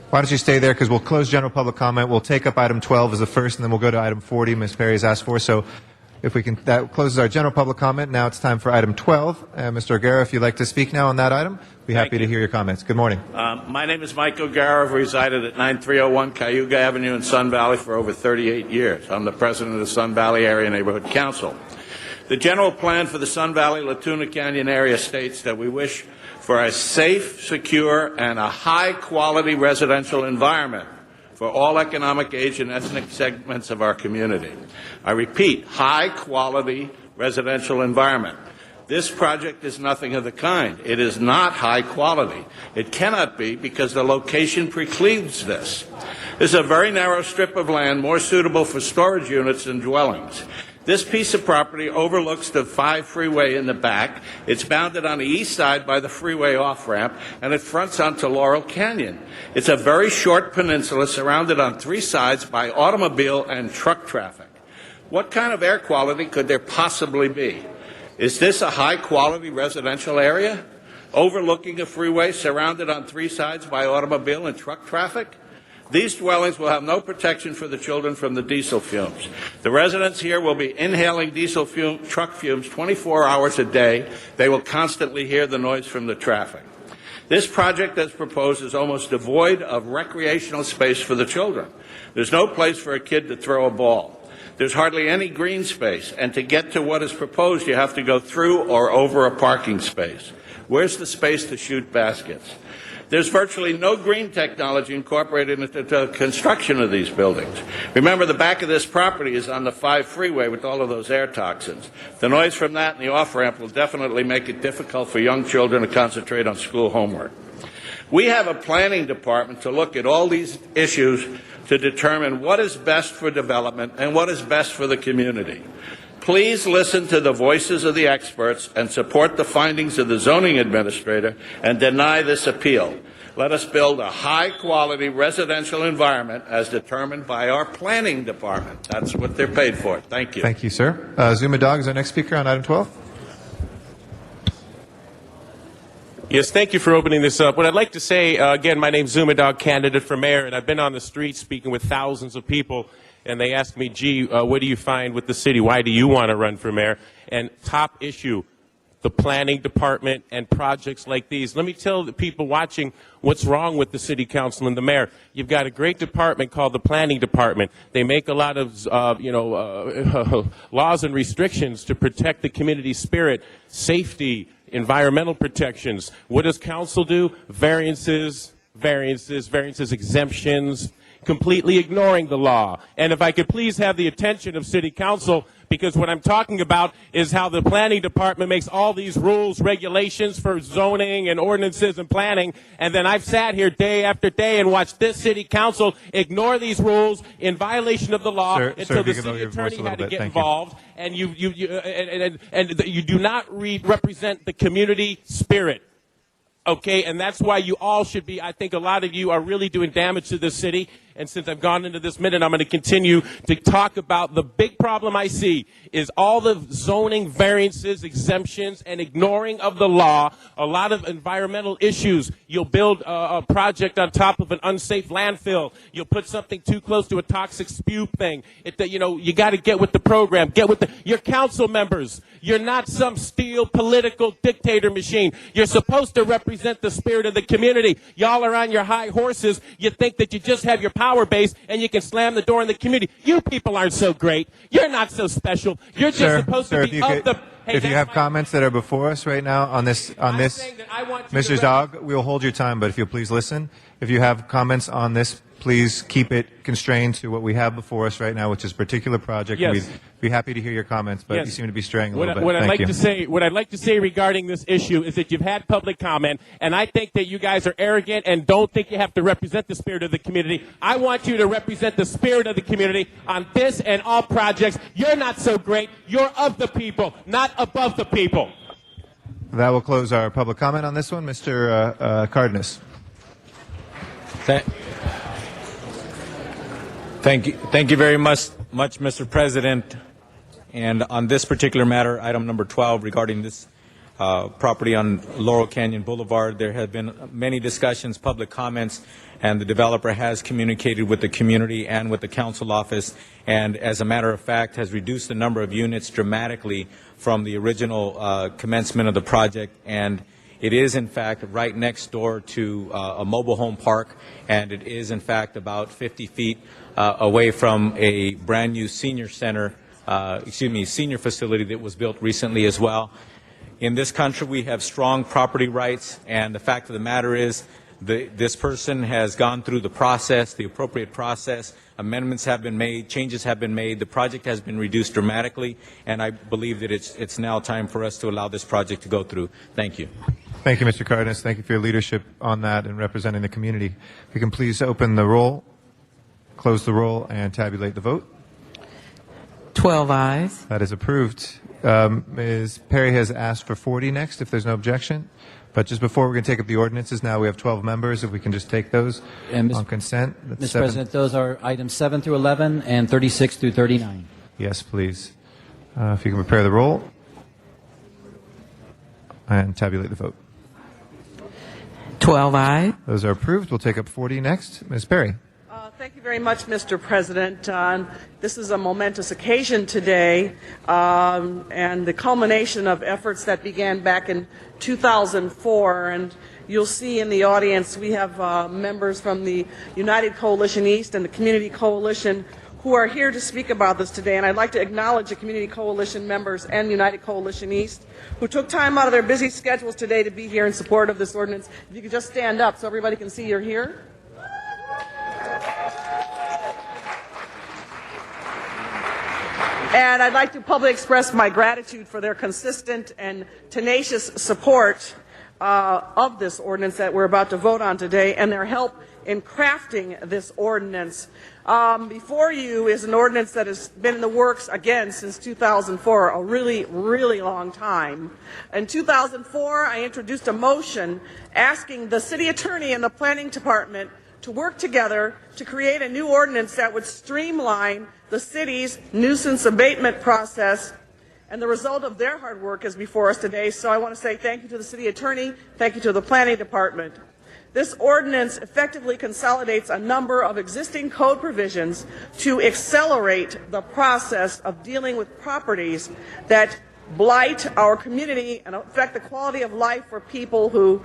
Why don't you stay there, because we'll close general public comment. We'll take up item 12 as the first, and then we'll go to item 40 Ms. Perry has asked for. So if we can, that closes our general public comment. Now it's time for item 12. Mr. O'Gara, if you'd like to speak now on that item, we'd be happy to hear your comments. Good morning. My name is Mike O'Gara. I've resided at 9301 Cayuga Avenue in Sun Valley for over 38 years. I'm the president of the Sun Valley Area Neighborhood Council. The general plan for the Sun Valley Latuna Canyon area states that we wish for a safe, secure, and a high-quality residential environment for all economic, age, and ethnic segments of our community. I repeat, high-quality residential environment. This project is nothing of the kind. It is not high quality. It cannot be because the location precludes this. This is a very narrow strip of land, more suitable for storage units than dwellings. This piece of property overlooks the 5 freeway in the back. It's bounded on the east side by the freeway off-ramp, and it fronts onto Laurel Canyon. It's a very short peninsula surrounded on 3 sides by automobile and truck traffic. What kind of air quality could there possibly be? Is this a high-quality residential area, overlooking a freeway surrounded on 3 sides by automobile and truck traffic? These dwellings will have no protection for the children from the diesel fumes. The residents here will be inhaling diesel truck fumes 24 hours a day. They will constantly hear the noise from the traffic. This project, as proposed, is almost devoid of recreational space for the children. There's no place for a kid to throw a ball. There's hardly any green space, and to get to what is proposed, you have to go through or over a parking space. Where's the space to shoot baskets? There's virtually no green technology incorporated into the construction of these buildings. Remember, the back of this property is on the 5 freeway with all of those air toxins. The noise from that and the off-ramp will definitely make it difficult for young children to concentrate on school homework. We have a planning department to look at all these issues to determine what is best for development and what is best for the community. Please listen to the voices of the experts and support the findings of the zoning administrator and deny this appeal. Let us build a high-quality residential environment as determined by our planning department. That's what they're paid for. Thank you. Thank you, sir. Zuma Dog is our next speaker on item 12. Yes, thank you for opening this up. What I'd like to say, again, my name's Zuma Dog, candidate for mayor, and I've been on the street speaking with thousands of people, and they ask me, gee, what do you find with the city? Why do you want to run for mayor? And top issue, the planning department and projects like these. Let me tell the people watching what's wrong with the city council and the mayor. You've got a great department called the planning department. They make a lot of, laws and restrictions to protect the community spirit, safety, environmental protections. What does council do? Variances, exemptions, completely ignoring the law. And if I could please have the attention of city council, because what I'm talking about is how the planning department makes all these rules, regulations for zoning and ordinances and planning, and then I've sat here day after day and watched this city council ignore these rules in violation of the law until the city attorney had to get involved. And you do not represent the community spirit. Okay, and that's why you all should be, I think a lot of you are really doing damage to this city. And since I've gone into this minute, I'm going to continue to talk about the big problem I see is all the zoning variances, exemptions, and ignoring of the law. A lot of environmental issues. You'll build a project on top of an unsafe landfill. You'll put something too close to a toxic spew thing. You got to get with the program. Get with your council members. You're not some steel political dictator machine. You're supposed to represent the spirit of the community. Y'all are on your high horses. You think that you just have your power base and you can slam the door in the community. You people aren't so great. You're not so special. You're just supposed to be of the... Hey, if you have comments that are before us right now on this, Mr. Zog, we'll hold your time, but if you'll please listen. If you have comments on this, please keep it constrained to what we have before us right now, which is a particular project. Yes. We'd be happy to hear your comments, but you seem to be straying a little bit. What I'd like to say regarding this issue is that you've had public comment, and I think that you guys are arrogant and don't think you have to represent the spirit of the community. I want you to represent the spirit of the community on this and all projects. You're not so great. You're of the people, not above the people. That will close our public comment on this one. Mr. Cardenas. Thank you very much, Mr. President. And on this particular matter, item number 12, regarding this property on Laurel Canyon Boulevard, there have been many discussions, public comments, and the developer has communicated with the community and with the council office, and as a matter of fact, has reduced the number of units dramatically from the original commencement of the project. And it is, in fact, right next door to a mobile home park, and it is, in fact, about 50 feet away from a brand new senior center, senior facility that was built recently as well. In this country, we have strong property rights, and the fact of the matter is this person has gone through the process, the appropriate process. Amendments have been made, changes have been made, the project has been reduced dramatically, and I believe that it's now time for us to allow this project to go through. Thank you. Thank you, Mr. Cardenas. Thank you for your leadership on that and representing the community. If you can please open the roll, close the roll, and tabulate the vote. 12 ayes. That is approved. Ms. Perry has asked for 40 next, if there's no objection. But just before we're going to take up the ordinances, now we have 12 members. If we can just take those on consent. Mr. President, those are items 7 through 11 and 36 through 39. Yes, please. If you can prepare the roll and tabulate the vote. 12 ayes. Those are approved. We'll take up 40 next. Ms. Perry. Thank you very much, Mr. President. This is a momentous occasion today, and the culmination of efforts that began back in 2004. And you'll see in the audience we have members from the United Coalition East and the Community Coalition who are here to speak about this today. And I'd like to acknowledge the Community Coalition members and United Coalition East who took time out of their busy schedules today to be here in support of this ordinance. If you could just stand up so everybody can see you're here. And I'd like to publicly express my gratitude for their consistent and tenacious support of this ordinance that we're about to vote on today, and their help in crafting this ordinance. Before you is an ordinance that has been in the works, again, since 2004, a really, really long time. In 2004, I introduced a motion asking the city attorney and the planning department to work together to create a new ordinance that would streamline the city's nuisance abatement process, and the result of their hard work is before us today. So I want to say thank you to the city attorney, thank you to the planning department. This ordinance effectively consolidates a number of existing code provisions to accelerate the process of dealing with properties that blight our community and affect the quality of life for people who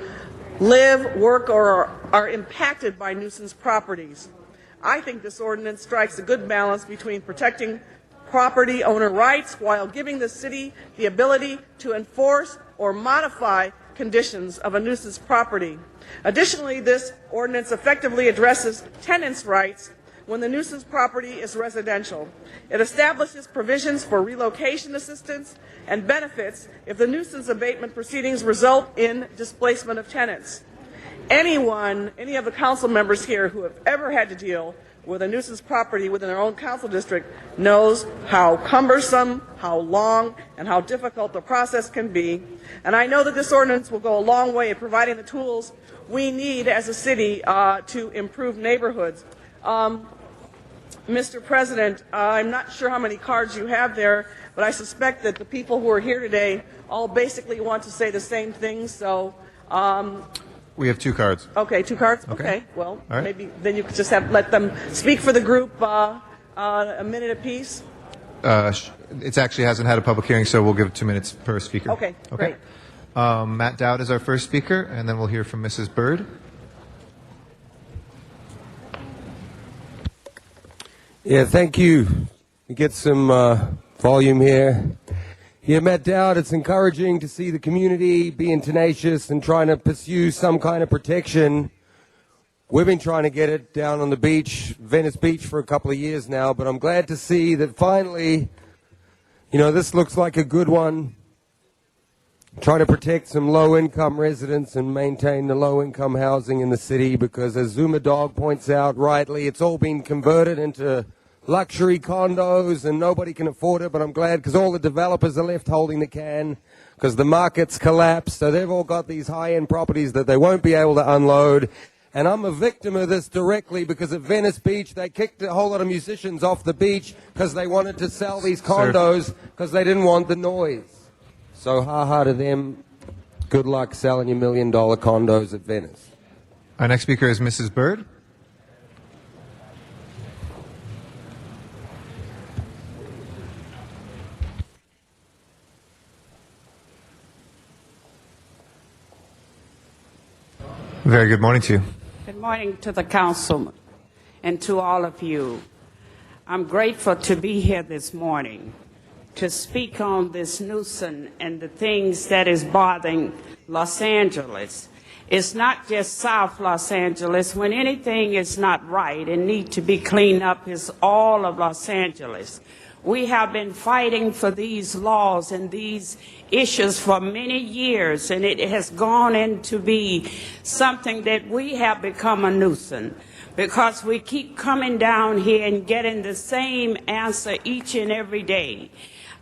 live, work, or are impacted by nuisance properties. I think this ordinance strikes a good balance between protecting property owner rights while giving the city the ability to enforce or modify conditions of a nuisance property. Additionally, this ordinance effectively addresses tenants' rights when the nuisance property is residential. It establishes provisions for relocation assistance and benefits if the nuisance abatement proceedings result in displacement of tenants. Any of the council members here who have ever had to deal with a nuisance property within their own council district knows how cumbersome, how long, and how difficult the process can be. And I know that this ordinance will go a long way in providing the tools we need as a city to improve neighborhoods. Mr. President, I'm not sure how many cards you have there, but I suspect that the people who are here today all basically want to say the same thing. So, we have 2 cards. okay, 2 cards. Okay, well, maybe then you could just let them speak for the group a minute apiece. It actually hasn't had a public hearing, so we'll give 2 minutes per speaker. Okay, great. Matt Dowd is our first speaker, and then we'll hear from Mrs. Byrd. Yeah, thank you. We get some volume here. Yeah, Matt Dowd, it's encouraging to see the community being tenacious and trying to pursue some kind of protection. We've been trying to get it down on the beach, Venice Beach, for a couple of years now, but I'm glad to see that finally, this looks like a good one. Trying to protect some low-income residents and maintain the low-income housing in the city because, as Zuma Dog points out rightly, it's all been converted into luxury condos and nobody can afford it, but I'm glad because all the developers are left holding the can because the market's collapsed, so they've all got these high-end properties that they won't be able to unload. And I'm a victim of this directly because at Venice Beach, they kicked a whole lot of musicians off the beach because they wanted to sell these condos because they didn't want the noise. So ha-ha to them. Good luck selling your $1 million condos at Venice. Our next speaker is Mrs. Byrd. Very good morning to you. Good morning to the council and to all of you. I'm grateful to be here this morning to speak on this nuisance and the things that is bothering Los Angeles. It's not just South Los Angeles. When anything is not right and need to be cleaned up, it's all of Los Angeles. We have been fighting for these laws and these issues for many years, and it has gone into be something that we have become a nuisance because we keep coming down here and getting the same answer each and every day.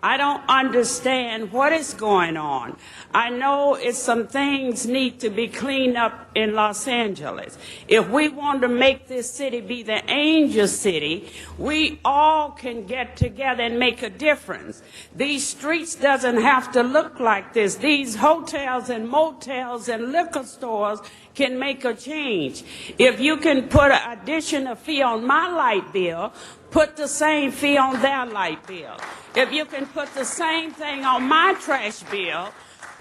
I don't understand what is going on. I know it's some things need to be cleaned up in Los Angeles. If we want to make this city be the angel city, we all can get together and make a difference. These streets doesn't have to look like this. These hotels and motels and liquor stores can make a change. If you can put an additional fee on my light bill, put the same fee on their light bill. If you can put the same thing on my trash bill,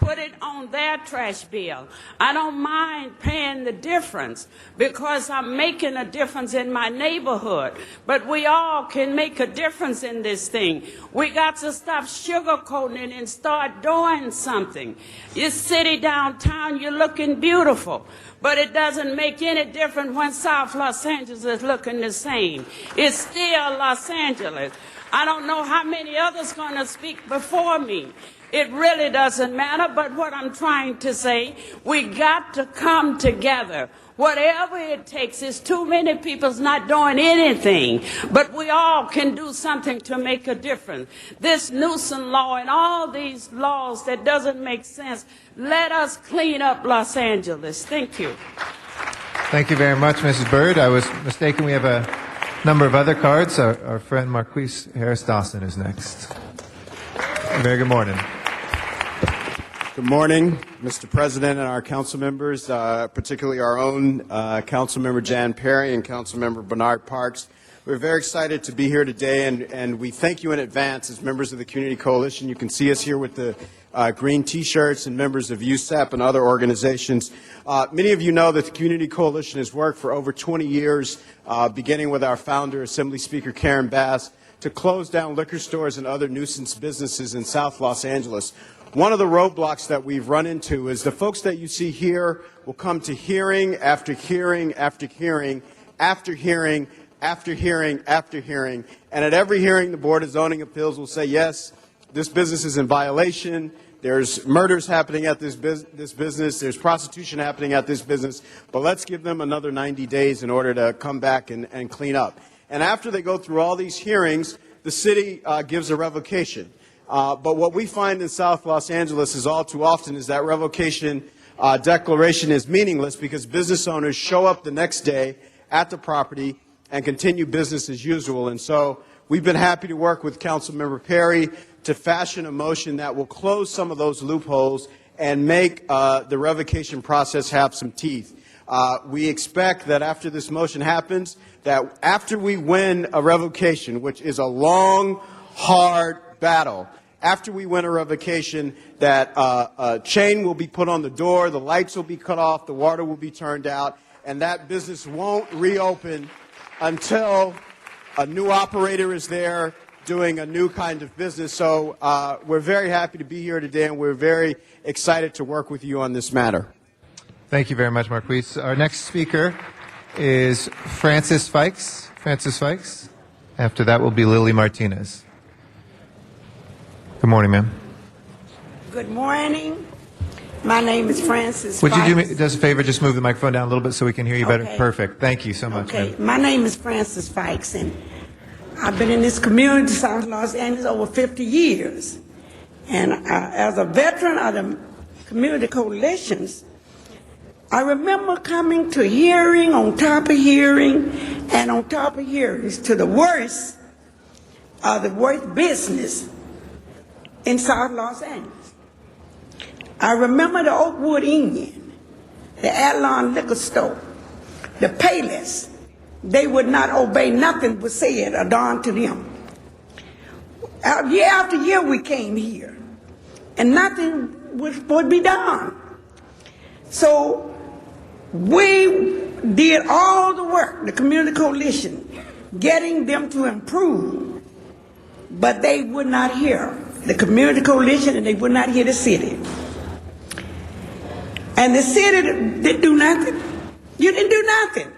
put it on their trash bill. I don't mind paying the difference because I'm making a difference in my neighborhood. But we all can make a difference in this thing. We got to stop sugarcoating it and start doing something. Your city downtown, you're looking beautiful. But it doesn't make any difference when South Los Angeles is looking the same. It's still Los Angeles. I don't know how many others going to speak before me. It really doesn't matter, but what I'm trying to say, we got to come together. Whatever it takes, is too many people's not doing anything, but we all can do something to make a difference. This nuisance law and all these laws that doesn't make sense, let us clean up Los Angeles. Thank you. Thank you very much, Mrs. Byrd. I was mistaken. We have a number of other cards. Our friend Marquise Harris-Dawson is next. Very good morning. Good morning, Mr. President and our council members, particularly our own council member Jan Perry and council member Bernard Parks. We're very excited to be here today, and we thank you in advance as members of the Community Coalition. You can see us here with the green T-shirts and members of USEP and other organizations. Many of you know that the Community Coalition has worked for over 20 years, beginning with our founder, Assembly Speaker Karen Bass, to close down liquor stores and other nuisance businesses in South Los Angeles. One of the roadblocks that we've run into is the folks that you see here will come to hearing after hearing after hearing after hearing after hearing after hearing. And at every hearing, the Board of Zoning Appeals will say, yes, this business is in violation. There's murders happening at this business. There's prostitution happening at this business. But let's give them another 90 days in order to come back and clean up. And after they go through all these hearings, the city gives a revocation. But what we find in South Los Angeles is all too often is that revocation declaration is meaningless because business owners show up the next day at the property and continue business as usual. And so we've been happy to work with Councilmember Perry to fashion a motion that will close some of those loopholes and make the revocation process have some teeth. We expect that after this motion happens, that after we win a revocation, which is a long, hard battle, after we win a revocation, that a chain will be put on the door, the lights will be cut off, the water will be turned out, and that business won't reopen until a new operator is there doing a new kind of business. So we're very happy to be here today, and we're very excited to work with you on this matter. Thank you very much, Marquise. Our next speaker is Francis Fikes. Francis Fikes. After that will be Lily Martinez. Good morning, ma'am. Good morning. My name is Francis Would you do Fikes. me just a favor, just move the microphone down a little bit so we can hear you better? Okay. Perfect. Thank you so much, Okay, ma'am. my name is Francis Fikes, and I've been in this community, South Los Angeles, over 50 years. And as a veteran of the community coalitions, I remember coming to hearing on top of hearing and on top of hearings to the worst of the worst business in South Los Angeles. I remember the Oakwood Indian, the Adlon Liquor Store, the Payless. They would not obey nothing was said or done to them. Year after year we came here, and nothing would be done. So we did all the work, the community coalition, getting them to improve, but they would not hear the community coalition, and they would not hear the city. And the city didn't do nothing. You didn't do nothing.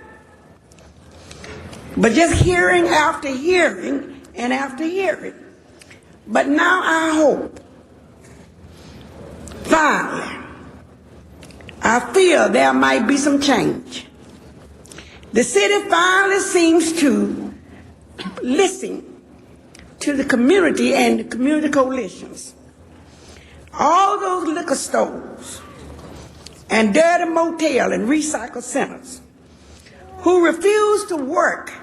But just hearing after hearing and after hearing. But now I hope, finally, I feel there might be some change. The city finally seems to listen to the community and the community coalitions. All those liquor stores and dirty motel and recycle centers who refuse to work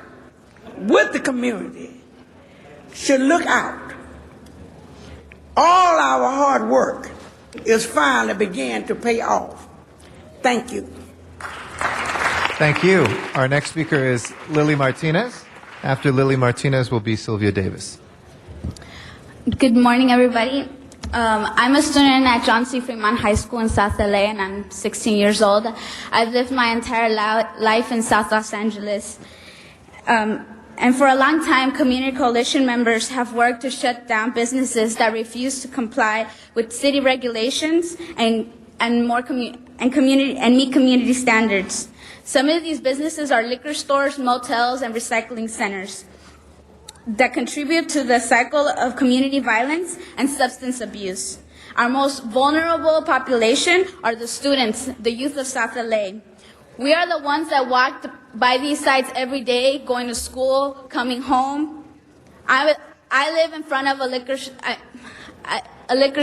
with the community should look out. All our hard work is finally beginning to pay off. Thank you. Thank you. Our next speaker is Lily Martinez. After Lily Martinez will be Sylvia Davis. Good morning, everybody. I'm a student at John C. Fremont High School in South LA, and I'm 16 years old. I've lived my entire life in South Los Angeles. And for a long time, community coalition members have worked to shut down businesses that refuse to comply with city regulations and meet community standards. Some of these businesses are liquor stores, motels, and recycling centers that contribute to the cycle of community violence and substance abuse. Our most vulnerable population are the students, the youth of South LA. We are the ones that walk by these sites every day, going to school, coming home. I live in front of a liquor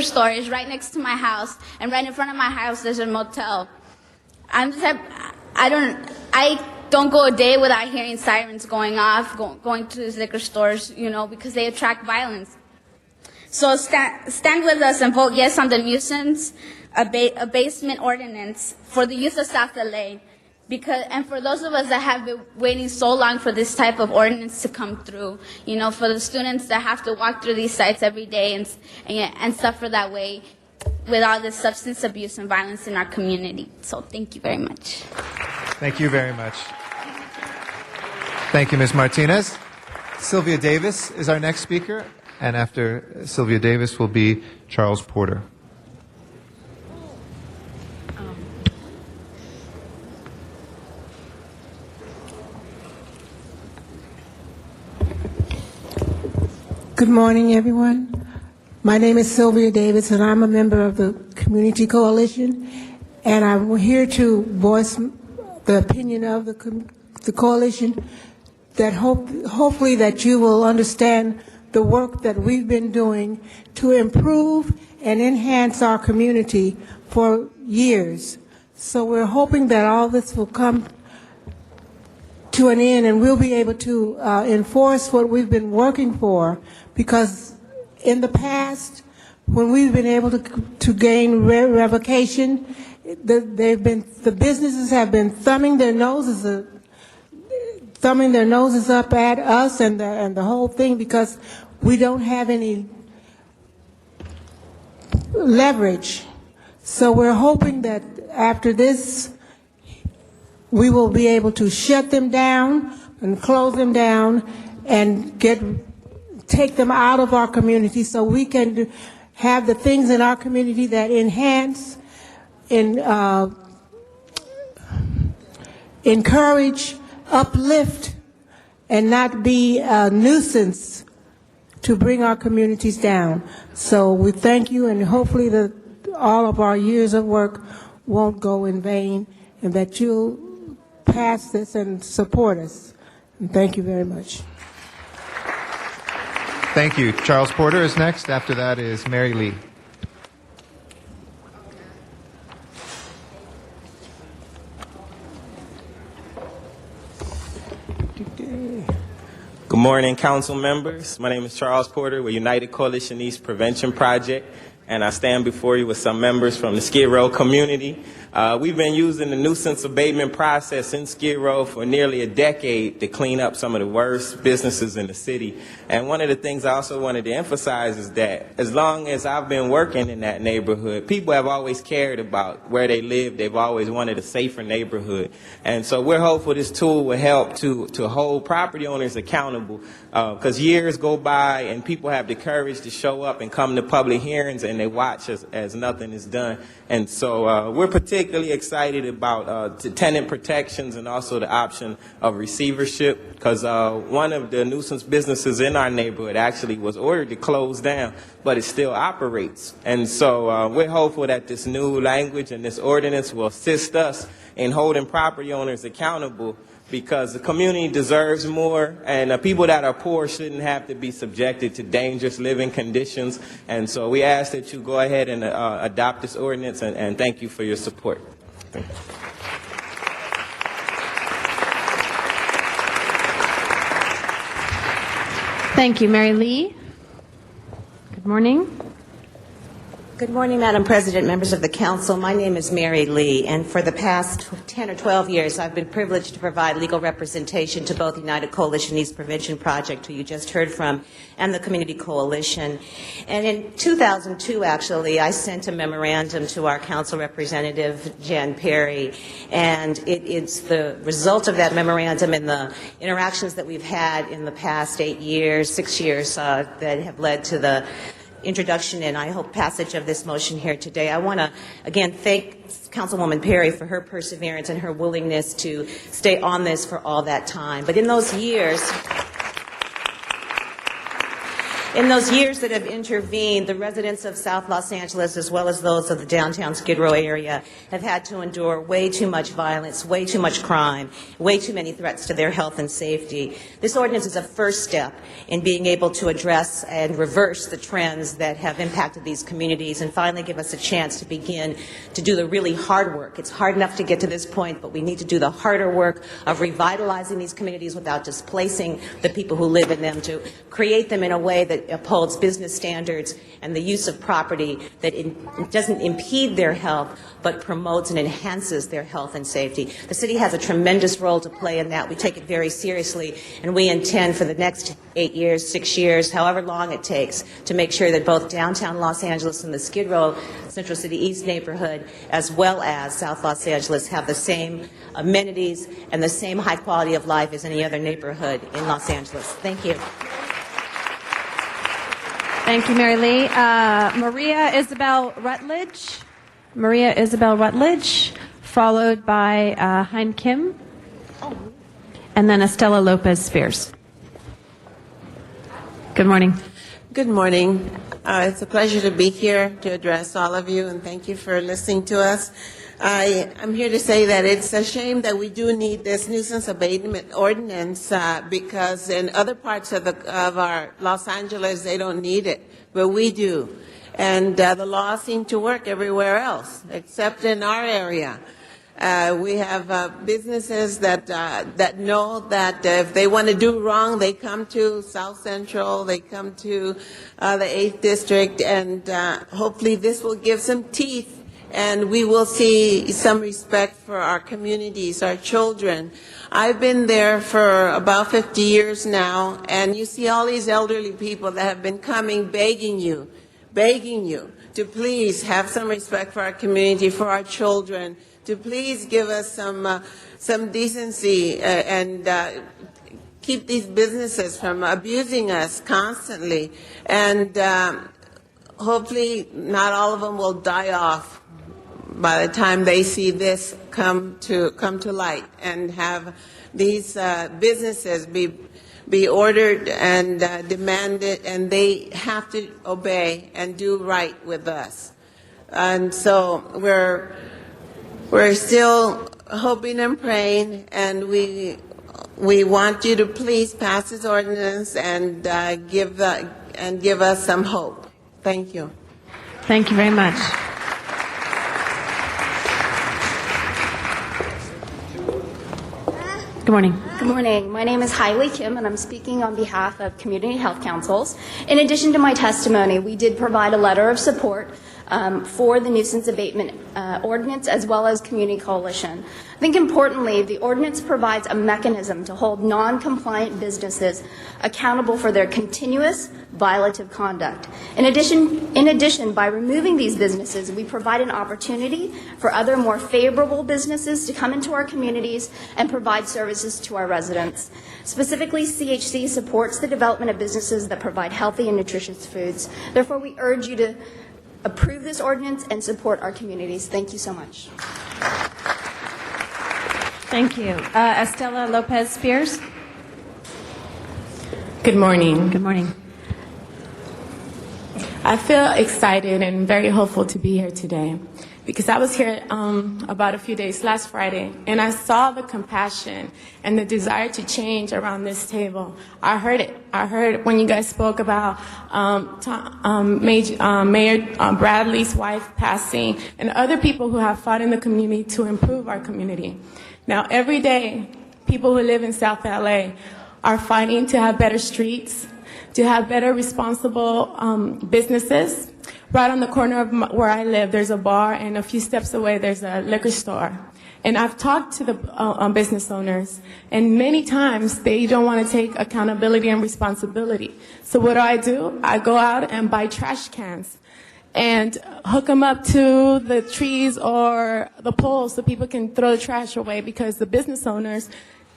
store. It's right next to my house, and right in front of my house there's a motel. I don't go a day without hearing sirens going off, going to these liquor stores, because they attract violence. So stand with us and vote yes on the nuisance abasement ordinance for the youth of South LA. And for those of us that have been waiting so long for this type of ordinance to come through, for the students that have to walk through these sites every day and suffer that way with all this substance abuse and violence in our community. So thank you very much. Thank you very much. Thank you, Ms. Martinez. Sylvia Davis is our next speaker, and after Sylvia Davis will be Charles Porter. Good morning, everyone. My name is Sylvia Davis, and I'm a member of the Community Coalition, and I'm here to voice the opinion of the coalition that hopefully that you will understand the work that we've been doing to improve and enhance our community for years. So we're hoping that all this will come to an end and we'll be able to enforce what we've been working for, because in the past, when we've been able to gain revocation, the businesses have been thumbing their noses up at us and the whole thing, because we don't have any leverage. So we're hoping that after this, we will be able to shut them down and close them down and take them out of our community, so we can have the things in our community that enhance and encourage, uplift, and not be a nuisance to bring our communities down. So we thank you, and hopefully that all of our years of work won't go in vain, and that you'll pass this and support us. And thank you very much. Thank you. Charles Porter is next. After that is Mary Lee. Good morning, council members. My name is Charles Porter with United Coalition East Prevention Project, and I stand before you with some members from the Skid Row community. We've been using the nuisance abatement process in Skid Row for nearly a decade to clean up some of the worst businesses in the city. And one of the things I also wanted to emphasize is that as long as I've been working in that neighborhood, people have always cared about where they live. They've always wanted a safer neighborhood. And so we're hopeful this tool will help to hold property owners accountable, because years go by and people have the courage to show up and come to public hearings and they watch as nothing is done. And so we're particularly excited about the tenant protections and also the option of receivership, because one of the nuisance businesses in our neighborhood actually was ordered to close down, but it still operates. And so we're hopeful that this new language and this ordinance will assist us in holding property owners accountable, because the community deserves more, and people that are poor shouldn't have to be subjected to dangerous living conditions. And so we ask that you go ahead and adopt this ordinance, and thank you for your support. Thank you. Thank you, Mary Lee. Good morning. Good morning, Madam President, members of the council. My name is Mary Lee, and for the past 10 or 12 years, I've been privileged to provide legal representation to both the United Coalition East Prevention Project, who you just heard from, and the Community Coalition. And in 2002, actually, I sent a memorandum to our council representative, Jan Perry, and it's the result of that memorandum and the interactions that we've had in the past 6 years, that have led to the introduction and I hope passage of this motion here today. I want to again thank Councilwoman Perry for her perseverance and her willingness to stay on this for all that time. But in those years that have intervened, the residents of South Los Angeles, as well as those of the downtown Skid Row area, have had to endure way too much violence, way too much crime, way too many threats to their health and safety. This ordinance is a first step in being able to address and reverse the trends that have impacted these communities and finally give us a chance to begin to do the really hard work. It's hard enough to get to this point, but we need to do the harder work of revitalizing these communities without displacing the people who live in them, to create them in a way that upholds business standards and the use of property that doesn't impede their health but promotes and enhances their health and safety. The city has a tremendous role to play in that. We take it very seriously, and we intend for the next 8 years, 6 years, however long it takes, to make sure that both downtown Los Angeles and the Skid Row Central City East neighborhood, as well as South Los Angeles, have the same amenities and the same high quality of life as any other neighborhood in Los Angeles. Thank you. Thank you, Mary Lee. Maria Isabel Rutledge, followed by Hein Kim, and then Estela Lopez Spears. Good morning. Good morning. It's a pleasure to be here to address all of you, and thank you for listening to us. I'm here to say that it's a shame that we do need this nuisance abatement ordinance because in other parts of our Los Angeles, they don't need it, but we do. And the laws seem to work everywhere else, except in our area. We have businesses that know that if they want to do wrong, they come to South Central, they come to the 8th District, and hopefully this will give some teeth, and we will see some respect for our communities, our children. I've been there for about 50 years now, and you see all these elderly people that have been coming begging you to please have some respect for our community, for our children, to please give us some decency and keep these businesses from abusing us constantly. And hopefully not all of them will die off by the time they see this come to light and have these businesses be ordered and demanded, and they have to obey and do right with us. And so we're still hoping and praying, and we want you to please pass this ordinance and give us some hope. Thank you. Thank you very much. Good morning. Good morning. My name is Hailey Kim, and I'm speaking on behalf of Community Health Councils. In addition to my testimony, we did provide a letter of support for the nuisance abatement ordinance as well as Community Coalition. I think importantly, the ordinance provides a mechanism to hold non-compliant businesses accountable for their continuous violative conduct. In addition, by removing these businesses, we provide an opportunity for other more favorable businesses to come into our communities and provide services to our residents. Specifically, CHC supports the development of businesses that provide healthy and nutritious foods. Therefore, we urge you to approve this ordinance and support our communities. Thank you so much. Thank you. Estela Lopez Spears. Good morning. Good morning. I feel excited and very hopeful to be here today because I was here about a few days last Friday, and I saw the compassion and the desire to change around this table. I heard it. I heard when you guys spoke about Mayor Bradley's wife passing and other people who have fought in the community to improve our community. Now, every day, people who live in South LA are fighting to have better streets, to have better responsible businesses. Right on the corner of where I live, there's a bar, and a few steps away, there's a liquor store. And I've talked to the business owners, and many times they don't want to take accountability and responsibility. So what do? I go out and buy trash cans and hook them up to the trees or the poles so people can throw the trash away, because the business owners,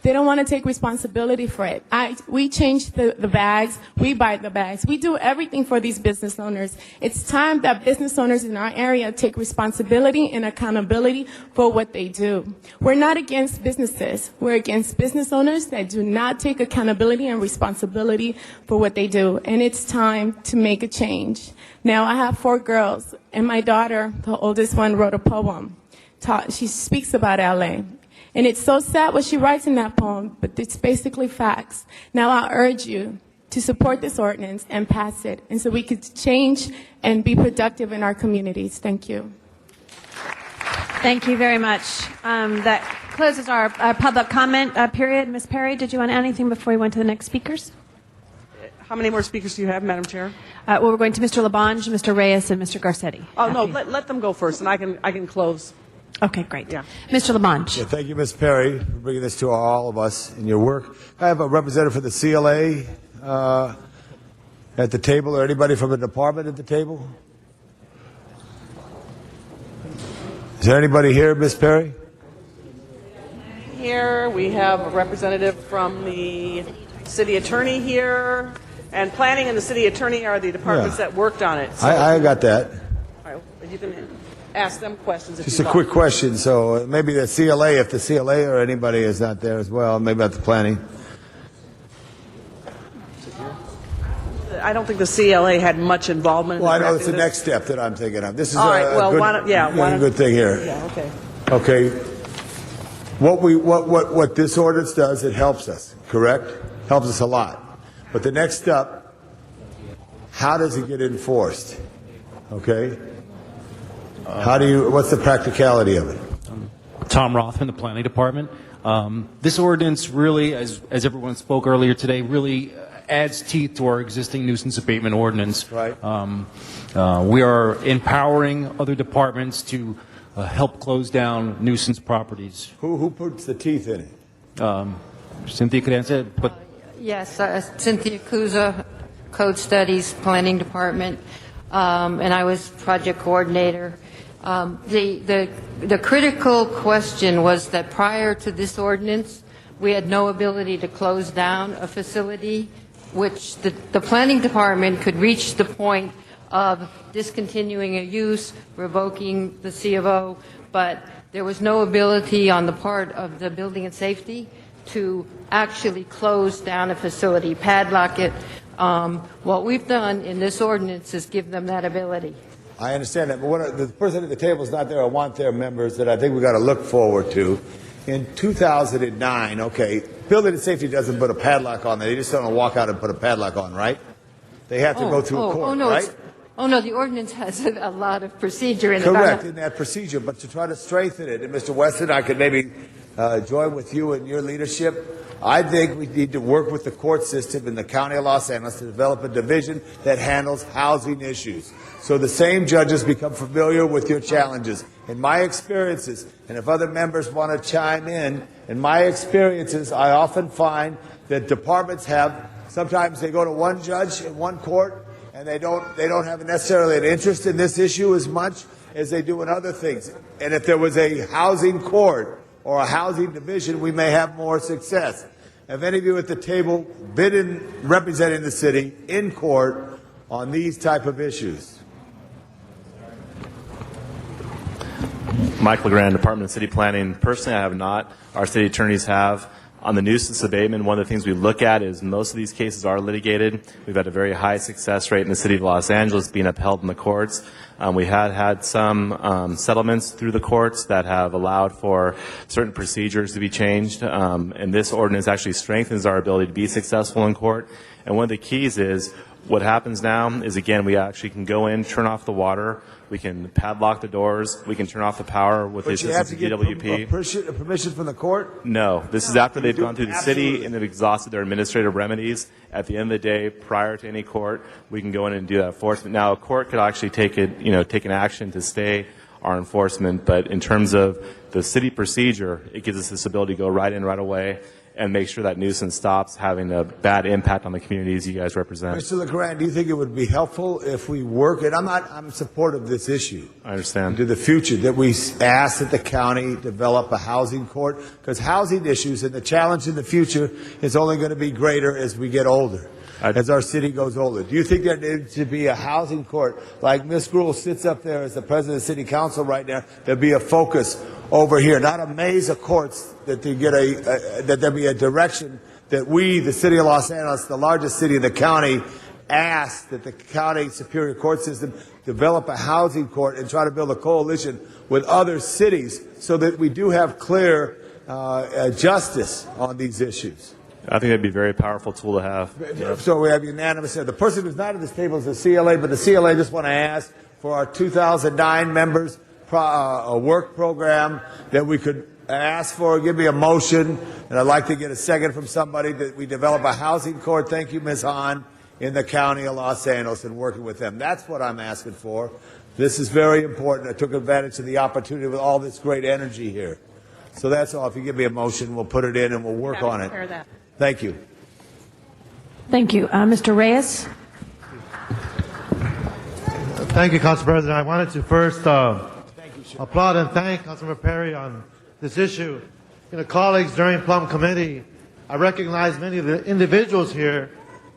they don't want to take responsibility for it. We change the bags. We buy the bags. We do everything for these business owners. It's time that business owners in our area take responsibility and accountability for what they do. We're not against businesses. We're against business owners that do not take accountability and responsibility for what they do. And it's time to make a change. Now, I have 4 girls, and my daughter, the oldest one, wrote a poem. She speaks about LA. And it's so sad what she writes in that poem, but it's basically facts. Now I urge you to support this ordinance and pass it, and so we could change and be productive in our communities. Thank you. Thank you very much. That closes our public comment period. Ms. Perry, did you want to add anything before we went to the next speakers? How many more speakers do you have, Madam Chair? Well, we're going to Mr. Labange, Mr. Reyes, and Mr. Garcetti. Oh, no, let them go first, and I can close. Okay, great. Yeah. Mr. Labange. Yeah, thank you, Ms. Perry, for bringing this to all of us in your work. I have a representative for the CLA at the table, or anybody from the department at the table? Is there anybody here, Ms. Perry? Here we have a representative from the city attorney here, and planning and the city attorney are the departments that worked on it. So I got that. all right, you can ask them questions if Just you a like. quick question. So maybe the CLA, if the CLA or anybody is not there as well, maybe about the planning. I don't think the CLA had much involvement. Well, I in know it's the drafting next step that I'm thinking of. This is All right, a well, good, why don't- yeah, why don't- good thing here. Yeah, okay. Okay. What this ordinance does, it helps us, correct? Helps us a lot. But the next step, how does it get enforced? Okay? What's the practicality of it? Tom Rothman, the Planning Department. This ordinance really, as everyone spoke earlier today, really adds teeth to our existing nuisance abatement ordinance. Right. We are empowering other departments to help close down nuisance properties. Who puts the teeth in it? Cynthia could answer it, but Yes, Cynthia Kuza, Code Studies, Planning Department, and I was project coordinator. The critical question was that prior to this ordinance, we had no ability to close down a facility, which the Planning Department could reach the point of discontinuing a use, revoking the C of O, but there was no ability on the part of the Building and Safety to actually close down a facility, padlock it. What we've done in this ordinance is give them that ability. I understand that, but the person at the table is not there. I want their members that I think we've got to look forward to. In 2009, okay, Building and Safety doesn't put a padlock on there. They just don't walk out and put a padlock on, right? They have to go through a court, right? No, the ordinance has a lot of procedure in it. Correct, in that procedure, but to try to strengthen it, and Mr. Weston, I could maybe join with you in your leadership. I think we need to work with the court system in the County of Los Angeles to develop a division that handles housing issues. So the same judges become familiar with your challenges. In my experiences, and if other members want to chime in my experiences, I often find that departments sometimes they go to one judge in one court, and they don't have necessarily an interest in this issue as much as they do in other things. And if there was a housing court or a housing division, we may have more success. Have any of you at the table been representing the city in court on these type of issues? Mike LeGrand, Department of City Planning. Personally, I have not. Our city attorneys have. On the nuisance abatement, one of the things we look at is most of these cases are litigated. We've had a very high success rate in the city of Los Angeles being upheld in the courts. We had some settlements through the courts that have allowed for certain procedures to be changed. And this ordinance actually strengthens our ability to be successful in court. And one of the keys is what happens now is, again, we actually can go in, turn off the water, we can padlock the doors, we can turn off the power with the assistance of DWP. Permission from the court? No. This is after they've gone through the city and they've exhausted their administrative remedies. At the end of the day, prior to any court, we can go in and do that enforcement. Now, a court could actually take an action to stay our enforcement, but in terms of the city procedure, it gives us this ability to go right in right away and make sure that nuisance stops having a bad impact on the communities you guys represent. Mr. LeGrand, do you think it would be helpful if we work, and I'm supportive of this issue. I understand. Into the future, that we ask that the county develop a housing court, because housing issues and the challenge in the future is only going to be greater as we get older, as our city goes older. Do you think there needs to be a housing court, like Ms. Gruhl sits up there as the president of the city council right now, there'll be a focus over here, not a maze of courts, that they get that there be a direction that we, the city of Los Angeles, the largest city in the county, ask that the county superior court system develop a housing court and try to build a coalition with other cities so that we do have clear justice on these issues. I think that'd be a very powerful tool to have. So we have unanimous. The person who's not at this table is the CLA, but the CLA just want to ask for our 2009 members a work program that we could ask for. Give me a motion, and I'd like to get a second from somebody that we develop a housing court. Thank you, Ms. Hahn, in the county of Los Angeles and working with them. That's what I'm asking for. This is very important. I took advantage of the opportunity with all this great energy here. So that's all. If you give me a motion, we'll put it in and we'll work on it. Thank you. Thank you. Mr. Reyes? Thank you, Council President. I wanted to first applaud and thank Councilmember Perry on this issue. Colleagues, during Plum Committee, I recognize many of the individuals here.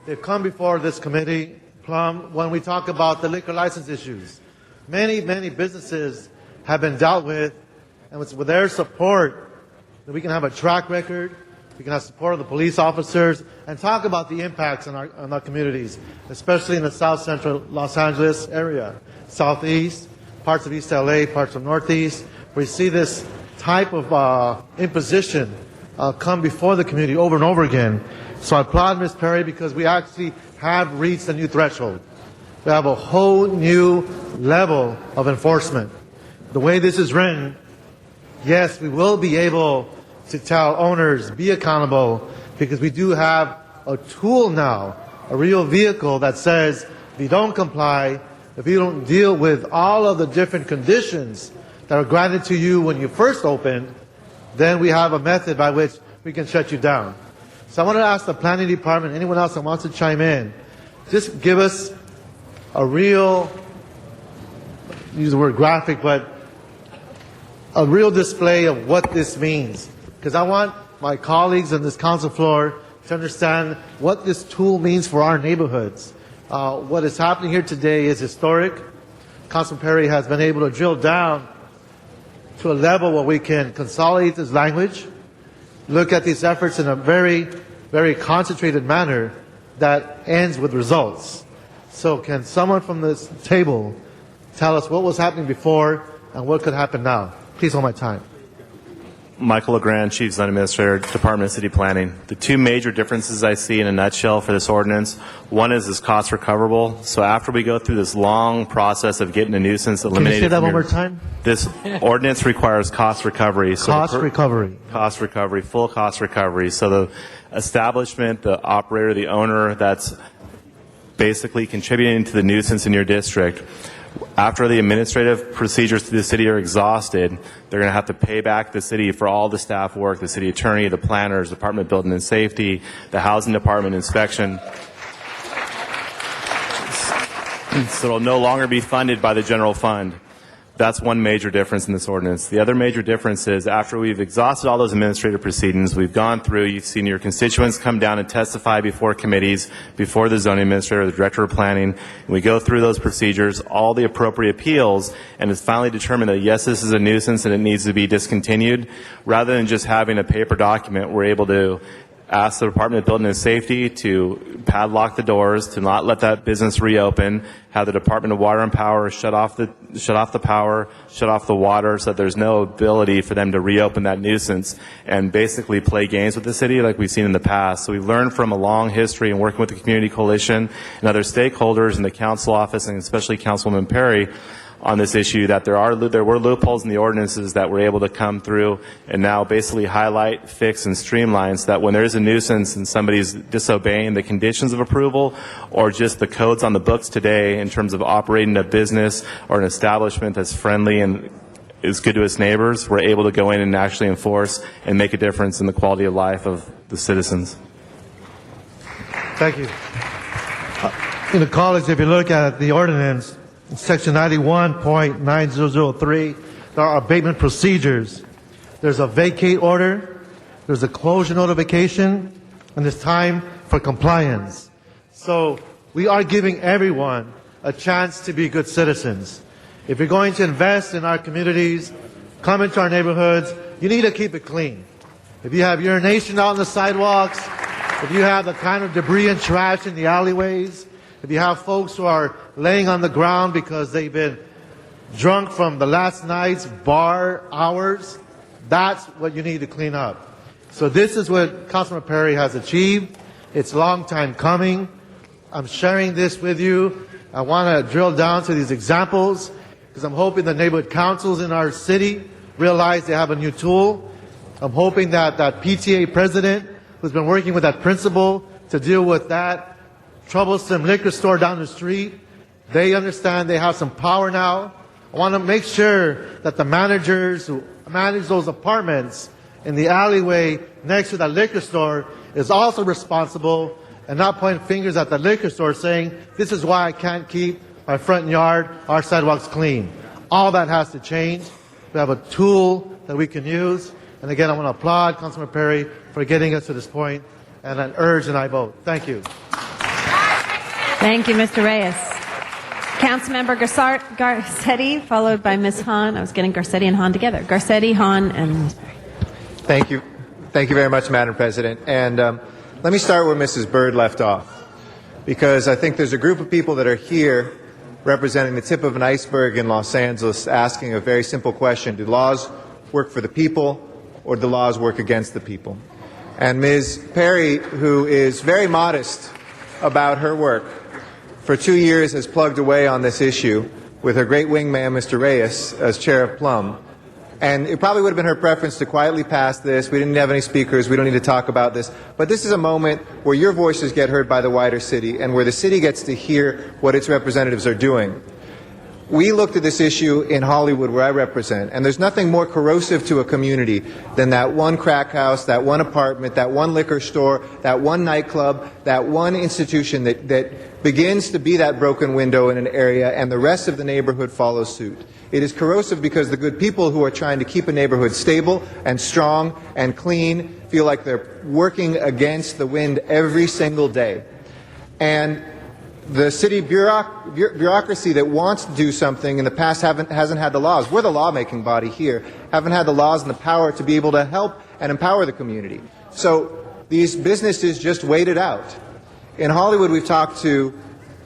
They've come before this committee, Plum, when we talk about the liquor license issues. Many businesses have been dealt with, and it's with their support that we can have a track record we can have support of the police officers, and talk about the impacts on our communities, especially in the South Central Los Angeles area, Southeast, parts of East LA, parts of Northeast. We see this type of imposition come before the community over and over again. So I applaud Ms. Perry because we actually have reached a new threshold. We have a whole new level of enforcement. The way this is written, yes, we will be able to tell owners, be accountable, because we do have a tool now, a real vehicle that says if you don't comply, if you don't deal with all of the different conditions that are granted to you when you first opened, then we have a method by which we can shut you down. So I want to ask the planning department, anyone else that wants to chime in, just give us a real, use the word graphic, but a real display of what this means. Because I want my colleagues on this council floor to understand what this tool means for our neighborhoods. What is happening here today is historic. Councilman Perry has been able to drill down to a level where we can consolidate this language, look at these efforts in a very, very concentrated manner that ends with results. So can someone from this table tell us what was happening before and what could happen now? Please hold my time. Michael LeGrand, Chief Zone Administrator, Department of City Planning. The two major differences I see in a nutshell for this ordinance, one is cost recoverable. So after we go through this long process of getting a nuisance eliminated. Can you say that one more time? This ordinance requires cost recovery. So Cost recovery. Cost recovery, full cost recovery. So the establishment, the operator, the owner that's basically contributing to the nuisance in your district, after the administrative procedures through the city are exhausted, they're going to have to pay back the city for all the staff work, the city attorney, the planners, Department of Building and Safety, the Housing Department inspection. So it'll no longer be funded by the general fund. That's one major difference in this ordinance. The other major difference is after we've exhausted all those administrative proceedings, we've gone through, you've seen your constituents come down and testify before committees, before the zoning administrator, the director of planning, and we go through those procedures, all the appropriate appeals, and it's finally determined that yes, this is a nuisance and it needs to be discontinued. Rather than just having a paper document, we're able to ask the Department of Building and Safety to padlock the doors, to not let that business reopen, have the Department of Water and Power shut off the power, shut off the water, so that there's no ability for them to reopen that nuisance and basically play games with the city like we've seen in the past. So we've learned from a long history and working with the Community Coalition and other stakeholders in the council office, and especially Councilwoman Perry, on this issue, that there were loopholes in the ordinances that were able to come through and now basically highlight, fix, and streamline, so that when there is a nuisance and somebody's disobeying the conditions of approval or just the codes on the books today in terms of operating a business or an establishment that's friendly and is good to its neighbors, we're able to go in and actually enforce and make a difference in the quality of life of the citizens. Thank you. In the college, if you look at the ordinance, Section 91.9003, there are abatement procedures. There's a vacate order, there's a closure notification, and there's time for compliance. So we are giving everyone a chance to be good citizens. If you're going to invest in our communities, come into our neighborhoods, you need to keep it clean. If you have urination out on the sidewalks, if you have the kind of debris and trash in the alleyways, if you have folks who are laying on the ground because they've been drunk from the last night's bar hours, that's what you need to clean up. So this is what Councilman Perry has achieved. It's a long time coming. I'm sharing this with you. I want to drill down to these examples because I'm hoping the neighborhood councils in our city realize they have a new tool. I'm hoping that that PTA president who's been working with that principal to deal with that troublesome liquor store down the street, they understand they have some power now. I want to make sure that the managers who manage those apartments in the alleyway next to that liquor store is also responsible and not point fingers at the liquor store saying, this is why I can't keep my front yard, our sidewalks clean. All that has to change. We have a tool that we can use. And again, I want to applaud Councilman Perry for getting us to this point, and I urge and I vote. Thank you. Thank you, Mr. Reyes. Councilmember Garcetti, followed by Ms. Hahn. I was getting Garcetti and Hahn together. Garcetti, Hahn, and Ms. Perry. Thank you. Thank you very much, Madam President. And let me start where Mrs. Byrd left off, because I think there's a group of people that are here representing the tip of an iceberg in Los Angeles asking a very simple question: do laws work for the people, or do laws work against the people? And Ms. Perry, who is very modest about her work, for 2 years has plugged away on this issue with her great wingman, Mr. Reyes, as chair of Plum. And it probably would have been her preference to quietly pass this. We didn't have any speakers. We don't need to talk about this. But this is a moment where your voices get heard by the wider city and where the city gets to hear what its representatives are doing. We looked at this issue in Hollywood, where I represent, and there's nothing more corrosive to a community than that one crack house, that one apartment, that one liquor store, that one nightclub, that one institution that begins to be that broken window in an area, and the rest of the neighborhood follows suit. It is corrosive because the good people who are trying to keep a neighborhood stable and strong and clean feel like they're working against the wind every single day. And the city bureaucracy that wants to do something in the past hasn't had the laws. We're the lawmaking body here, haven't had the laws and the power to be able to help and empower the community. So these businesses just wait it out. In Hollywood, we've talked to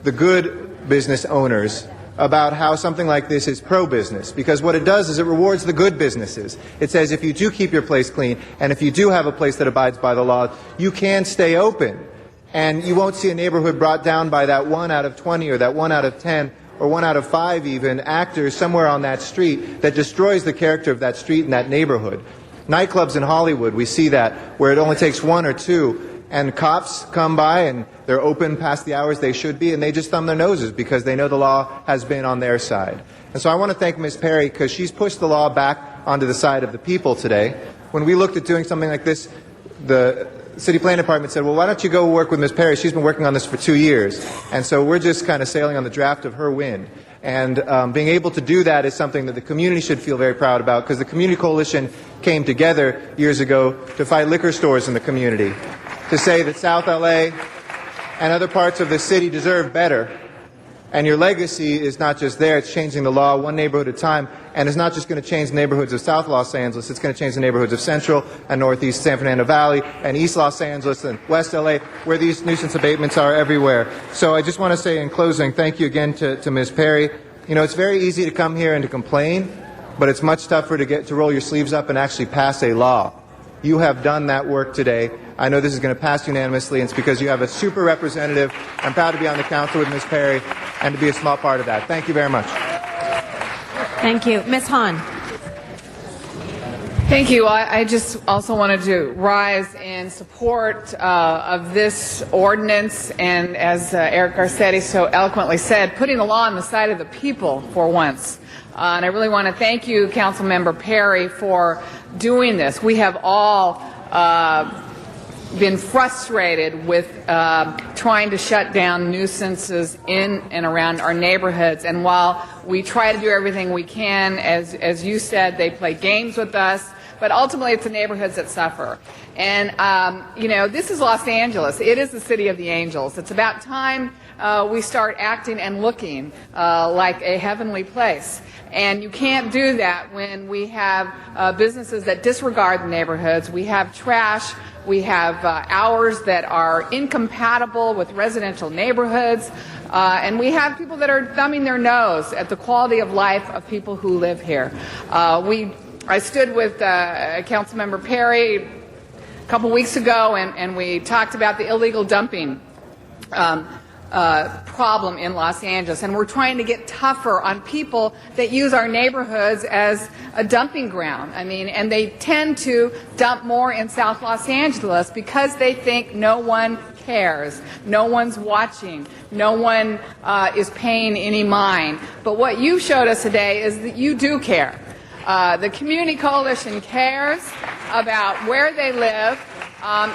the good business owners about how something like this is pro-business, because what it does is it rewards the good businesses. It says if you do keep your place clean, and if you do have a place that abides by the law, you can stay open. And you won't see a neighborhood brought down by that 1 out of 20 or that 1 out of 10 or 1 out of 5 even actors somewhere on that street that destroys the character of that street and that neighborhood. Nightclubs in Hollywood, we see that, where it only takes 1 or 2 and cops come by and they're open past the hours they should be and they just thumb their noses because they know the law has been on their side. And so I want to thank Ms. Perry because she's pushed the law back onto the side of the people today. When we looked at doing something like this, the City Planning Department said, well, why don't you go work with Ms. Perry? She's been working on this for 2 years. And so we're just kind of sailing on the draft of her wind. And being able to do that is something that the community should feel very proud about, because the Community Coalition came together years ago to fight liquor stores in the community, to say that South LA and other parts of the city deserve better. And your legacy is not just there, it's changing the law one neighborhood at a time. And it's not just going to change the neighborhoods of South Los Angeles, it's going to change the neighborhoods of Central and Northeast San Fernando Valley and East Los Angeles and West LA, where these nuisance abatements are everywhere. So I just want to say in closing, thank you again to Ms. Perry. You know, it's very easy to come here and to complain, but it's much tougher to roll your sleeves up and actually pass a law. You have done that work today. I know this is going to pass unanimously, and it's because you have a super representative. I'm proud to be on the council with Ms. Perry and to be a small part of that. Thank you very much. Thank you. Ms. Hahn. Thank you. I just also wanted to rise in support of this ordinance, and as Eric Garcetti so eloquently said, putting the law on the side of the people for once. And I really want to thank you, Councilmember Perry, for doing this. We have all been frustrated with trying to shut down nuisances in and around our neighborhoods. And while we try to do everything we can, as you said, they play games with us, but ultimately it's the neighborhoods that suffer. And, you know, this is Los Angeles. It is the city of the angels. It's about time we start acting and looking like a heavenly place. And you can't do that when we have businesses that disregard the neighborhoods. We have trash. We have hours that are incompatible with residential neighborhoods. And we have people that are thumbing their nose at the quality of life of people who live here. I stood with Councilmember Perry a couple weeks ago, and we talked about the illegal dumping problem in Los Angeles, and we're trying to get tougher on people that use our neighborhoods as a dumping ground. I mean, and they tend to dump more in South Los Angeles because they think no one cares, no one's watching, no one is paying any mind. But what you showed us today is that you do care. The Community Coalition cares about where they live.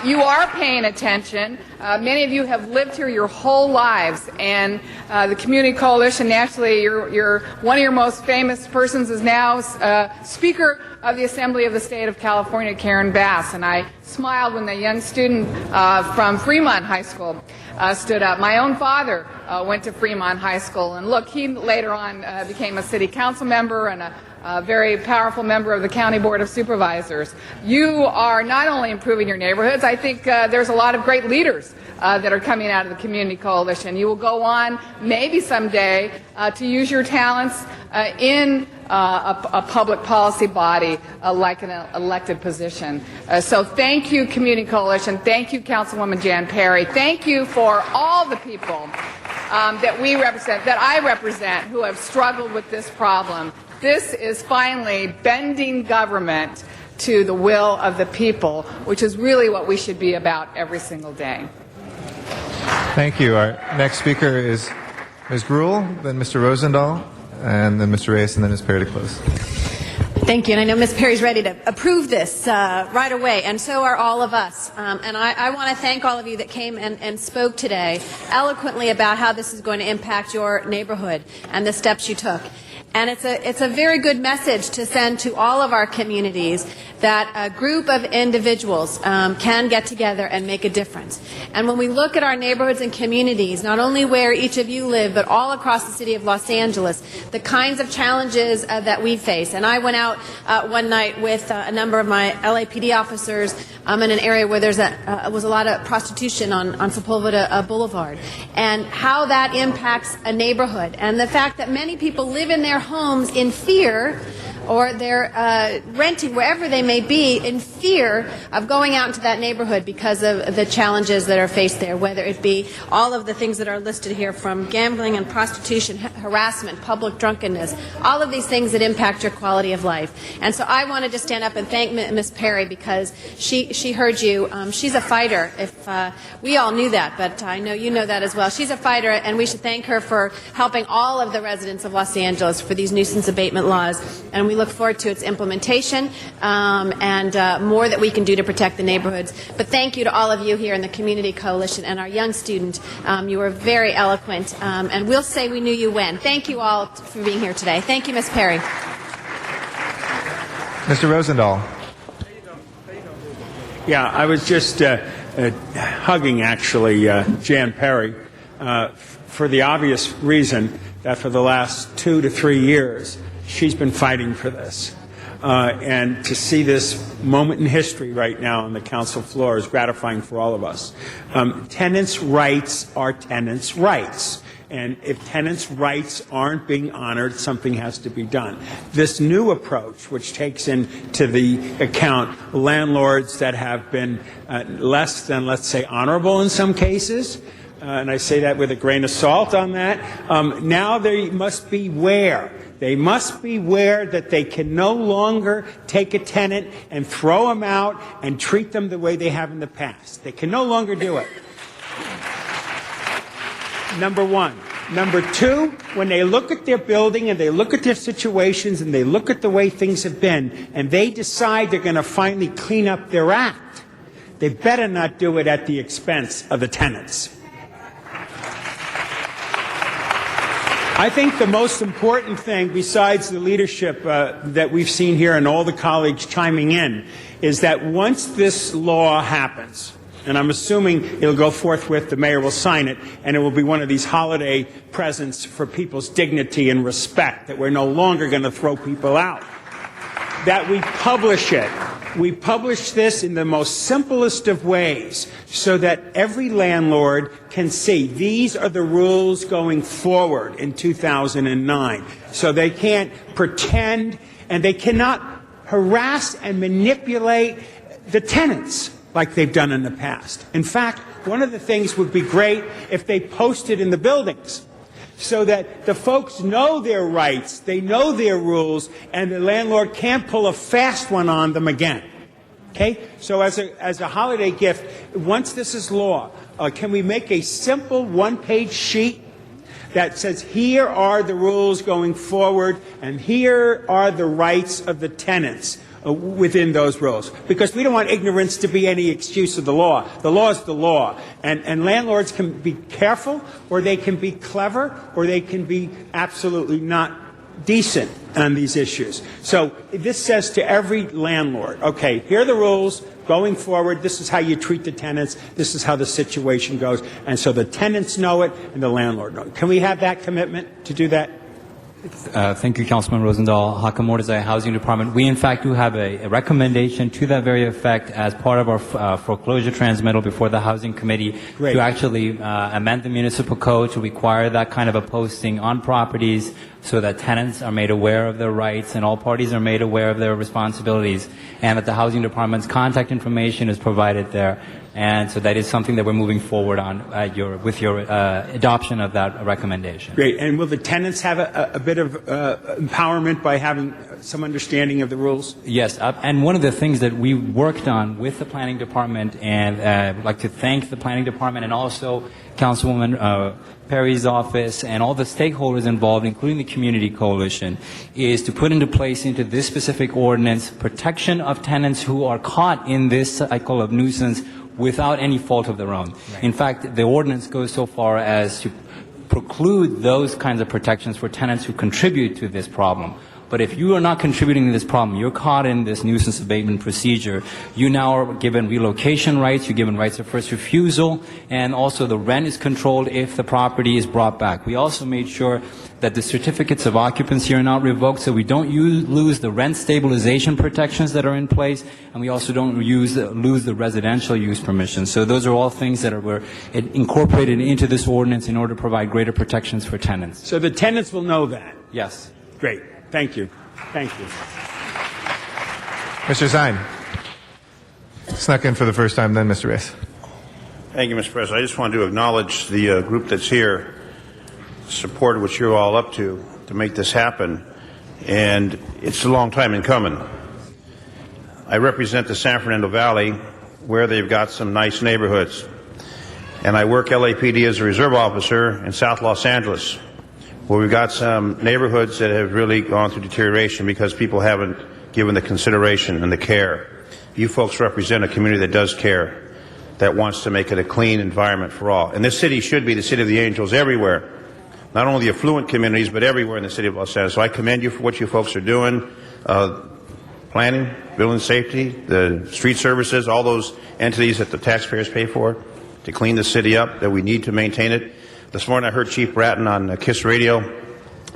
You are paying attention. Many of you have lived here your whole lives, and the Community Coalition, naturally, you're one of your most famous persons is now Speaker of the Assembly of the State of California, Karen Bass, and I smiled when the young student from Fremont High School stood up. My own father went to Fremont High School, and look, he later on became a city council member and a very powerful member of the County Board of Supervisors. You are not only improving your neighborhoods, I think there's a lot of great leaders that are coming out of the Community Coalition. You will go on, maybe someday, to use your talents in a public policy body like an elected position. So thank you, Community Coalition. Thank you, Councilwoman Jan Perry. Thank you for all the people that we represent, that I represent, who have struggled with this problem. This is finally bending government to the will of the people, which is really what we should be about every single day. Thank you. Our next speaker is Ms. Gruhl, then Mr. Rosendahl, and then Mr. Reyes, and then Ms. Perry to close. Thank you, and I know Ms. Perry's ready to approve this right away, and so are all of us. And I want to thank all of you that came and spoke today eloquently about how this is going to impact your neighborhood and the steps you took. And it's a very good message to send to all of our communities that a group of individuals can get together and make a difference. And when we look at our neighborhoods and communities, not only where each of you live, but all across the city of Los Angeles, the kinds of challenges that we face. And I went out one night with a number of my LAPD officers in an area where was a lot of prostitution on Sepulveda Boulevard, and how that impacts a neighborhood, and the fact that many people live in their homes in fear, or they're renting wherever they may be in fear of going out into that neighborhood because of the challenges that are faced there, whether it be all of the things that are listed here, from gambling and prostitution, harassment, public drunkenness, all of these things that impact your quality of life. And so I wanted to stand up and thank Ms. Perry, because she heard you. She's a fighter. If we all knew that, but I know you know that as well. She's a fighter, and we should thank her for helping all of the residents of Los Angeles for these nuisance abatement laws. And we look forward to its implementation and more that we can do to protect the neighborhoods. But thank you to all of you here in the Community Coalition and our young student. You were very eloquent, and we'll say we knew you when. Thank you all for being here today. Thank you, Ms. Perry. Mr. Rosendahl. Yeah, I was just hugging, actually, Jan Perry for the obvious reason that for the last 2 to 3 years, she's been fighting for this. And to see this moment in history right now on the council floor is gratifying for all of us. Tenants' rights are tenants' rights. And if tenants' rights aren't being honored, something has to be done. This new approach, which takes into the account landlords that have been less than, let's say, honorable in some cases, and I say that with a grain of salt on that, now they must beware. They must beware that they can no longer take a tenant and throw them out and treat them the way they have in the past. They can no longer do it. Number one. Number two, when they look at their building and they look at their situations and they look at the way things have been and they decide they're going to finally clean up their act, they better not do it at the expense of the tenants. I think the most important thing, besides the leadership that we've seen here and all the colleagues chiming in, is that once this law happens, and I'm assuming it'll go forthwith, the mayor will sign it, and it will be one of these holiday presents for people's dignity and respect, that we're no longer going to throw people out, that we publish it. We publish this in the most simplest of ways so that every landlord can see these are the rules going forward in 2009. So they can't pretend, and they cannot harass and manipulate the tenants like they've done in the past. In fact, one of the things would be great if they posted in the buildings so that the folks know their rights, they know their rules, and the landlord can't pull a fast one on them again. Okay? So as a holiday gift, once this is law, can we make a simple one-page sheet that says here are the rules going forward and here are the rights of the tenants within those rules? Because we don't want ignorance to be any excuse of the law. The law is the law. And landlords can be careful, or they can be clever, or they can be absolutely not decent on these issues. So this says to every landlord, okay, here are the rules going forward. This is how you treat the tenants. This is how the situation goes. And so the tenants know it and the landlord knows it. Can we have that commitment to do that? Thank you, Councilman Rosendahl. Hakan Mordezai, Housing Department. We, in fact, do have a recommendation to that very effect as part of our foreclosure transmittal before the Housing Committee to actually amend the municipal code to require that kind of a posting on properties so that tenants are made aware of their rights and all parties are made aware of their responsibilities, and that the Housing Department's contact information is provided there. And so that is something that we're moving forward on with your adoption of that recommendation. Great. And will the tenants have a bit of empowerment by having some understanding of the rules? Yes. And one of the things that we worked on with the Planning Department, and I'd like to thank the Planning Department and also Councilwoman Perry's office and all the stakeholders involved, including the Community Coalition, is to put into place into this specific ordinance protection of tenants who are caught in this cycle of nuisance without any fault of their own. Right. In fact, the ordinance goes so far as to preclude those kinds of protections for tenants who contribute to this problem. But if you are not contributing to this problem, you're caught in this nuisance abatement procedure, you now are given relocation rights, you're given rights of first refusal, and also the rent is controlled if the property is brought back. We also made sure that the certificates of occupancy are not revoked, so we don't lose the rent stabilization protections that are in place, and we also don't lose the residential use permission. So those are all things that were incorporated into this ordinance in order to provide greater protections for tenants. So the tenants will know that? Yes. Great. Thank you. Thank you. Mr. Zine. Snuck in for the first time, then Mr. Reyes. Thank you, Mr. President. I just wanted to acknowledge the group that's here, supported what you're all up to make this happen, and it's a long time in coming. I represent the San Fernando Valley, where they've got some nice neighborhoods, and I work LAPD as a reserve officer in South Los Angeles, where we've got some neighborhoods that have really gone through deterioration because people haven't given the consideration and the care. You folks represent a community that does care, that wants to make it a clean environment for all. And this city should be the city of the angels everywhere, not only the affluent communities, but everywhere in the city of Los Angeles. So I commend you for what you folks are doing, planning, building safety, the street services, all those entities that the taxpayers pay for to clean the city up, that we need to maintain it. This morning I heard Chief Bratton on KISS Radio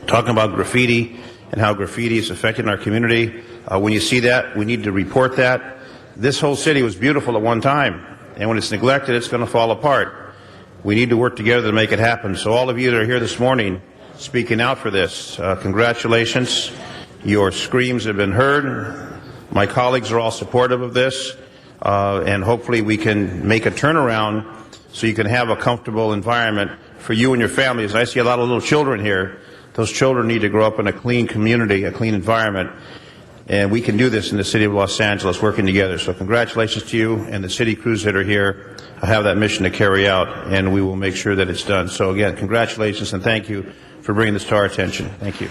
talking about graffiti and how graffiti is affecting our community. When you see that, we need to report that. This whole city was beautiful at one time, and when it's neglected, it's going to fall apart. We need to work together to make it happen. So all of you that are here this morning speaking out for this, congratulations. Your screams have been heard. My colleagues are all supportive of this, and hopefully we can make a turnaround so you can have a comfortable environment for you and your families. I see a lot of little children here. Those children need to grow up in a clean community, a clean environment, and we can do this in the city of Los Angeles working together. So congratulations to you and the city crews that are here. I have that mission to carry out, and we will make sure that it's done. So again, congratulations and thank you for bringing this to our attention. Thank you.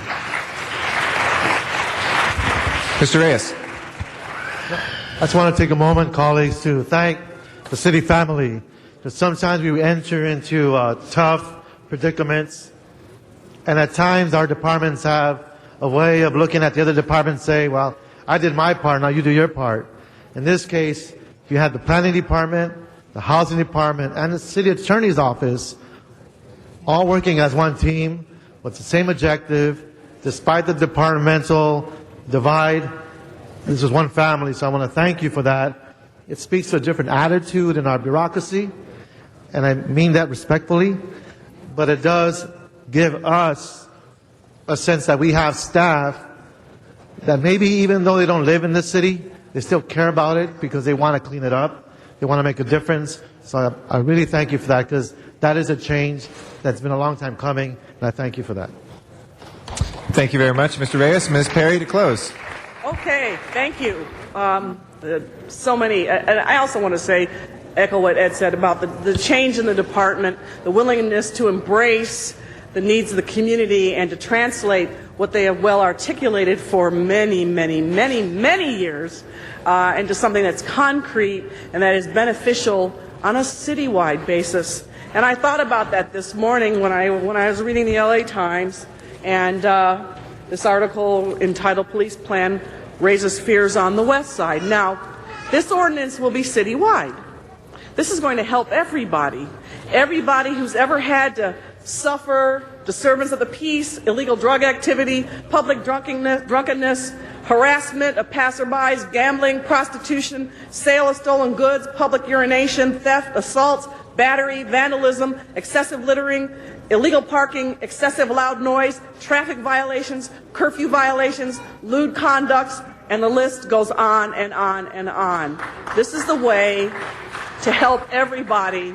Mr. Reyes. I just want to take a moment, colleagues, to thank the city family. Because sometimes we enter into tough predicaments, and at times our departments have a way of looking at the other departments and say, well, I did my part, now you do your part. In this case, you had the planning department, the housing department, and the city attorney's office all working as one team with the same objective, despite the departmental divide. This is one family, so I want to thank you for that. It speaks to a different attitude in our bureaucracy, and I mean that respectfully, but it does give us a sense that we have staff that maybe even though they don't live in this city, they still care about it because they want to clean it up. They want to make a difference. So I really thank you for that, because that is a change that's been a long time coming, and I thank you for that. Thank you very much, Mr. Reyes. Ms. Perry to close. Okay, thank you. So many, and I also want to say, echo what Ed said about the change in the department, the willingness to embrace the needs of the community and to translate what they have well articulated for many, many, many, many years into something that's concrete and that is beneficial on a citywide basis. And I thought about that this morning when I was reading the LA Times, and this article entitled Police Plan Raises Fears on the West Side. Now, this ordinance will be citywide. This is going to help everybody. Everybody who's ever had to suffer disturbance of the peace, illegal drug activity, public drunkenness, harassment of passerbys, gambling, prostitution, sale of stolen goods, public urination, theft, assaults, battery, vandalism, excessive littering, illegal parking, excessive loud noise, traffic violations, curfew violations, lewd conducts, and the list goes on and on and on. This is the way to help everybody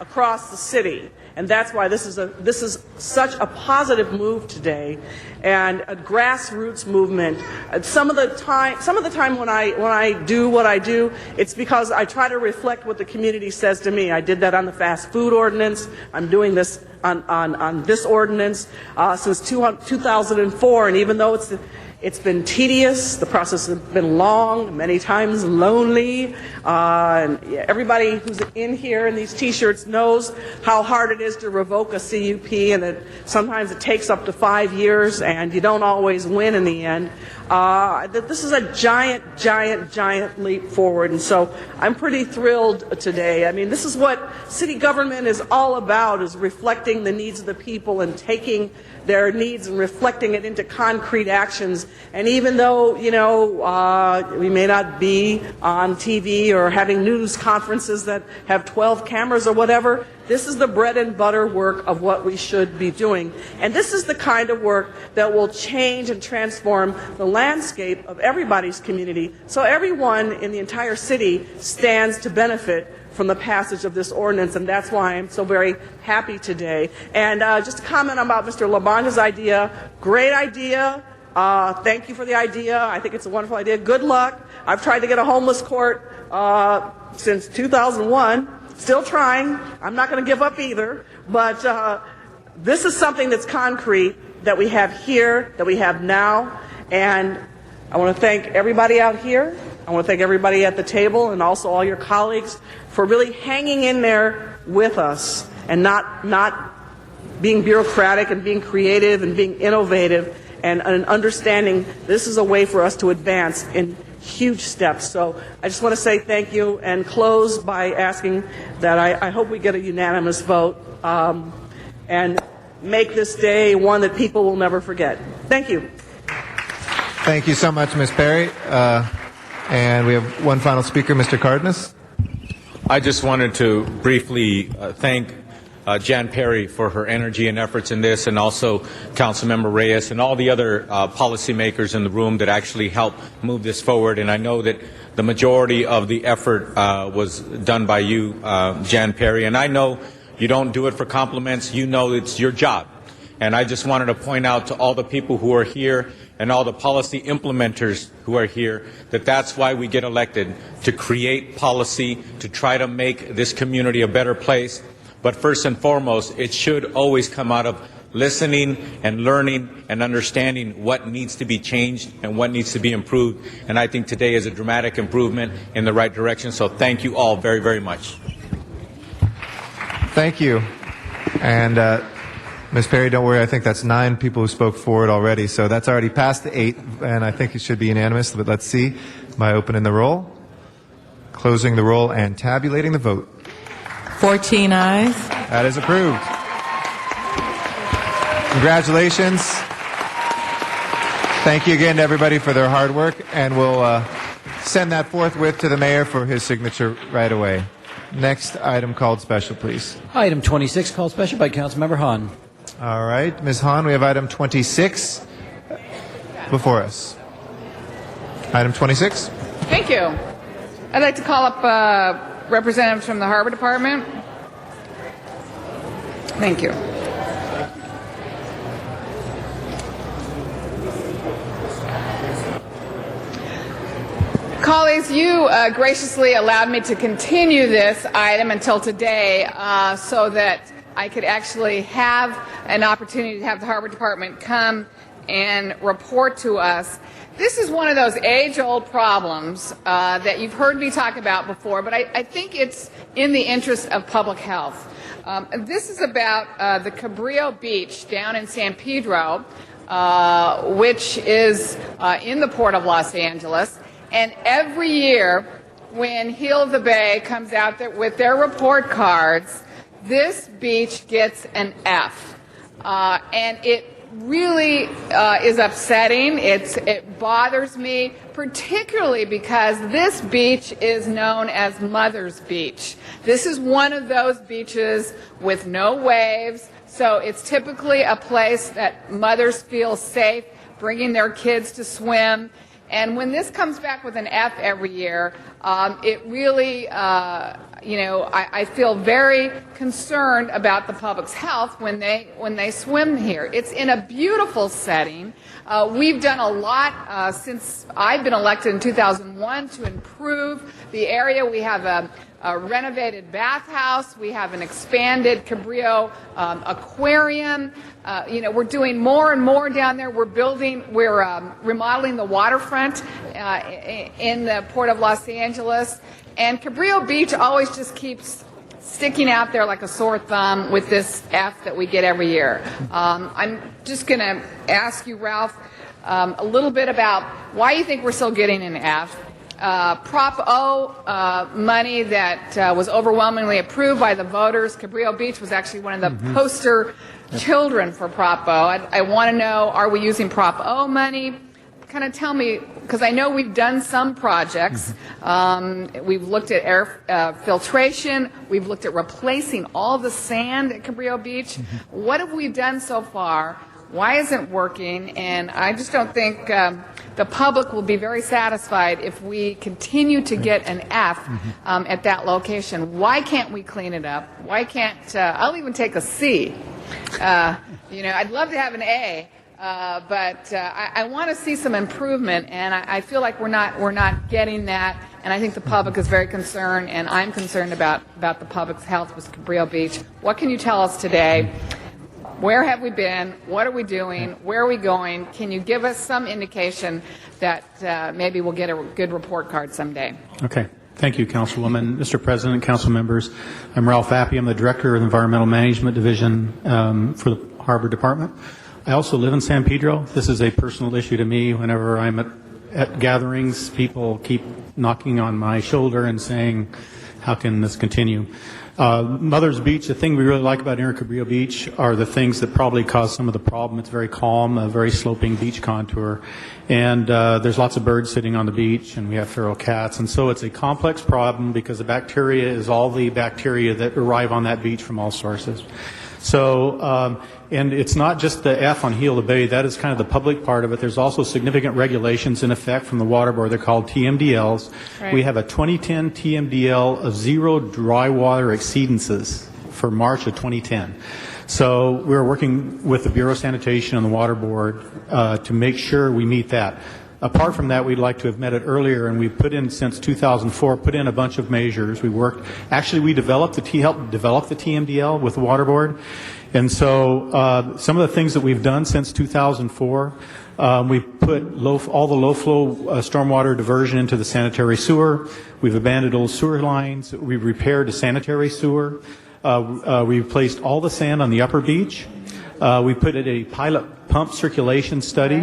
across the city. And that's why this is such a positive move today, and a grassroots movement. Some of the time when I do what I do, it's because I try to reflect what the community says to me. I did that on the fast food ordinance. I'm doing this on this ordinance since 2004, and even though it's been tedious, the process has been long, many times lonely, and everybody who's in here in these T-shirts knows how hard it is to revoke a CUP, and that sometimes it takes up to 5 years, and you don't always win in the end. This is a giant leap forward, and so I'm pretty thrilled today. I mean, this is what city government is all about, is reflecting the needs of the people and taking their needs and reflecting it into concrete actions. And even though, we may not be on TV or having news conferences that have 12 cameras or whatever, this is the bread and butter work of what we should be doing. And this is the kind of work that will change and transform the landscape of everybody's community, so everyone in the entire city stands to benefit from the passage of this ordinance, and that's why I'm so very happy today. And just to comment about Mr. LaBonge's idea, great idea. Thank you for the idea. I think it's a wonderful idea. Good luck. I've tried to get a homeless court since 2001. Still trying. I'm not going to give up either. But this is something that's concrete that we have here, that we have now. And I want to thank everybody out here. I want to thank everybody at the table and also all your colleagues for really hanging in there with us and not being bureaucratic and being creative and being innovative and understanding this is a way for us to advance in huge steps. So I just want to say thank you and close by asking that I hope we get a unanimous vote and make this day one that people will never forget. Thank you. Thank you so much, Ms. Perry. And we have one final speaker, Mr. Cardenas. I just wanted to briefly thank Jan Perry for her energy and efforts in this, and also Councilmember Reyes and all the other policymakers in the room that actually helped move this forward. And I know that the majority of the effort was done by you, Jan Perry. And I know you don't do it for compliments. You know it's your job. And I just wanted to point out to all the people who are here and all the policy implementers who are here that that's why we get elected, to create policy, to try to make this community a better place. But first and foremost, it should always come out of listening and learning and understanding what needs to be changed and what needs to be improved. And I think today is a dramatic improvement in the right direction. So thank you all very, very much. Thank you. And Ms. Perry, don't worry, I think that's 9 people who spoke for it already, so that's already past the 8, and I think it should be unanimous, but let's see by opening the roll, closing the roll, and tabulating the vote. 14 ayes. That is approved. Congratulations. Thank you again to everybody for their hard work, and we'll send that forthwith to the mayor for his signature right away. Next item called special, please. Item 26 called special by Councilmember Hahn. All right, Ms. Hahn, we have item 26 before us. Item 26. Thank you. I'd like to call up representatives from the Harbor Department. Thank you. Colleagues, you graciously allowed me to continue this item until today so that I could actually have an opportunity to have the Harbor Department come and report to us. This is one of those age-old problems that you've heard me talk about before, but I think it's in the interest of public health. This is about the Cabrillo Beach down in San Pedro, which is in the Port of Los Angeles. And every year when Heel of the Bay comes out there with their report cards, this beach gets an F. and it really is upsetting. It bothers me, particularly because this beach is known as Mother's Beach. This is one of those beaches with no waves, so it's typically a place that mothers feel safe bringing their kids to swim. And when this comes back with an F every year, it really, I feel very concerned about the public's health when they swim here. It's in a beautiful setting. We've done a lot since I've been elected in 2001 to improve the area. We have a renovated bathhouse. We have an expanded Cabrillo aquarium. We're doing more and more down there. We're remodeling the waterfront in the Port of Los Angeles. And Cabrillo Beach always just keeps sticking out there like a sore thumb with this F that we get every year. I'm just going to ask you, Ralph, a little bit about why you think we're still getting an F. Prop O money that was overwhelmingly approved by the voters. Cabrillo Beach was actually one of the poster children for Prop O. I want to know, are we using Prop O money? Kind of tell me, because I know we've done some projects. We've looked at air filtration. We've looked at replacing all the sand at Cabrillo Beach. What have we done so far? Why isn't it working? And I just don't think the public will be very satisfied if we continue to get an F at that location. Why can't we clean it up? Why can't, I'll even take a C. I'd love to have an A. But I want to see some improvement, and I feel like we're not getting that, and I think the public is very concerned, and I'm concerned about the public's health with Cabrillo Beach. What can you tell us today? Where have we been? What are we doing? Where are we going? Can you give us some indication that maybe we'll get a good report card someday? Okay. Thank you, Councilwoman. Mr. President, council members, I'm Ralph Appy. I'm the Director of the Environmental Management Division for the Harbor Department. I also live in San Pedro. This is a personal issue to me. Whenever I'm at gatherings, people keep knocking on my shoulder and saying, how can this continue? Mother's Beach, the thing we really like about Cabrillo Beach are the things that probably cause some of the problem. It's very calm, a very sloping beach contour, and there's lots of birds sitting on the beach, and we have feral cats, and so it's a complex problem because the bacteria is all the bacteria that arrive on that beach from all sources. So, and it's not just the F on Gila Bay. That is kind of the public part of it. There's also significant regulations in effect from the Water Board. They're called TMDLs. Right. We have a 2010 TMDL of zero dry water exceedances for March of 2010. So we're working with the Bureau of Sanitation and the Water Board to make sure we meet that. Apart from that, we'd like to have met it earlier, and we've put in, since 2004, put in a bunch of measures. We developed helped develop the TMDL with the Water Board. And so some of the things that we've done since 2004, we've put all the low-flow stormwater diversion into the sanitary sewer. We've abandoned old sewer lines. We've repaired a sanitary sewer. We replaced all the sand on the upper beach. We put in a pilot pump circulation study,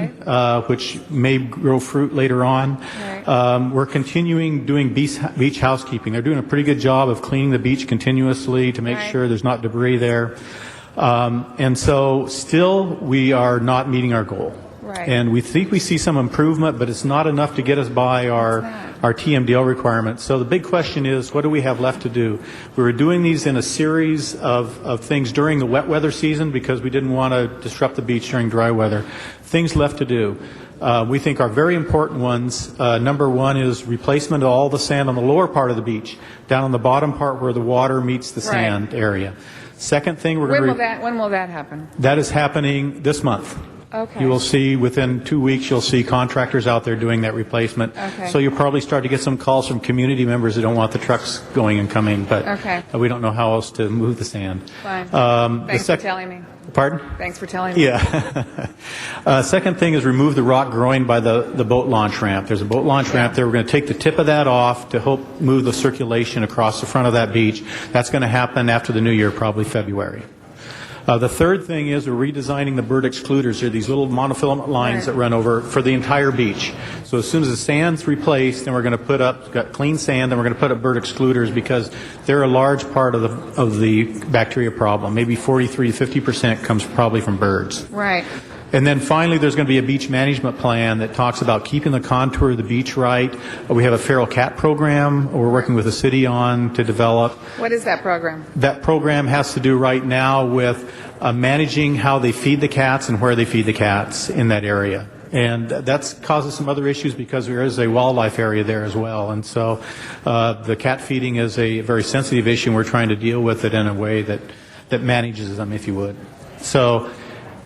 which may grow fruit later on. Right. We're continuing doing beach housekeeping. They're doing a pretty good job of cleaning the beach continuously to make sure there's not debris there. And so still we are not meeting our goal. Right. And we think we see some improvement, but it's not enough to get us by our TMDL requirements. So the big question is, what do we have left to do? We were doing these in a series of things during the wet weather season because we didn't want to disrupt the beach during dry weather. Things left to do. We think are very important ones. Number one is replacement of all the sand on the lower part of the beach, down on the bottom part where the water meets the sand area. Second thing, when will that happen? That is happening this month. Okay. You will see within 2 weeks, you'll see contractors out there doing that replacement. Okay. So you'll probably start to get some calls from community members who don't want the trucks going and coming, but we don't know how else to move the sand. Fine. Thanks for telling me. Pardon? Thanks for telling me. Yeah. Second thing is remove the rock growing by the boat launch ramp. There's a boat launch ramp there. We're going to take the tip of that off to help move the circulation across the front of that beach. That's going to happen after the new year, probably February. The third thing is we're redesigning the bird excluders. They're these little monofilament lines that run over for the entire beach. So as soon as the sand's replaced, then we're going to put up clean sand, then we're going to put up bird excluders because they're a large part of the bacteria problem. Maybe 43 to 50% comes probably from birds. Right. And then finally, there's going to be a beach management plan that talks about keeping the contour of the beach right. We have a feral cat program we're working with the city on to develop. What is that program? That program has to do right now with managing how they feed the cats and where they feed the cats in that area. And that causes some other issues because there is a wildlife area there as well. And so the cat feeding is a very sensitive issue, and we're trying to deal with it in a way that manages them, if you would. So,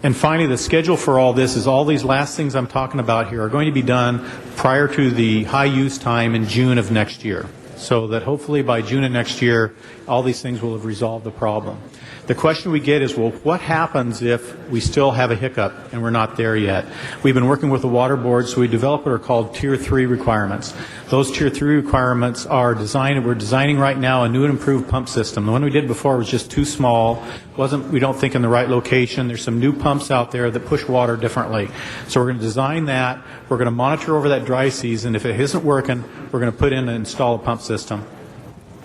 and finally, the schedule for all this is all these last things I'm talking about here are going to be done prior to the high use time in June of next year. So that hopefully by June of next year, all these things will have resolved the problem. The question we get is, well, what happens if we still have a hiccup and we're not there yet? We've been working with the water board, so we developed what are called Tier 3 requirements. Those Tier 3 requirements are designed, we're designing right now a new and improved pump system. The one we did before was just too small, we don't think in the right location. There's some new pumps out there that push water differently. So we're going to design that. We're going to monitor over that dry season. If it isn't working, we're going to put in and install a pump system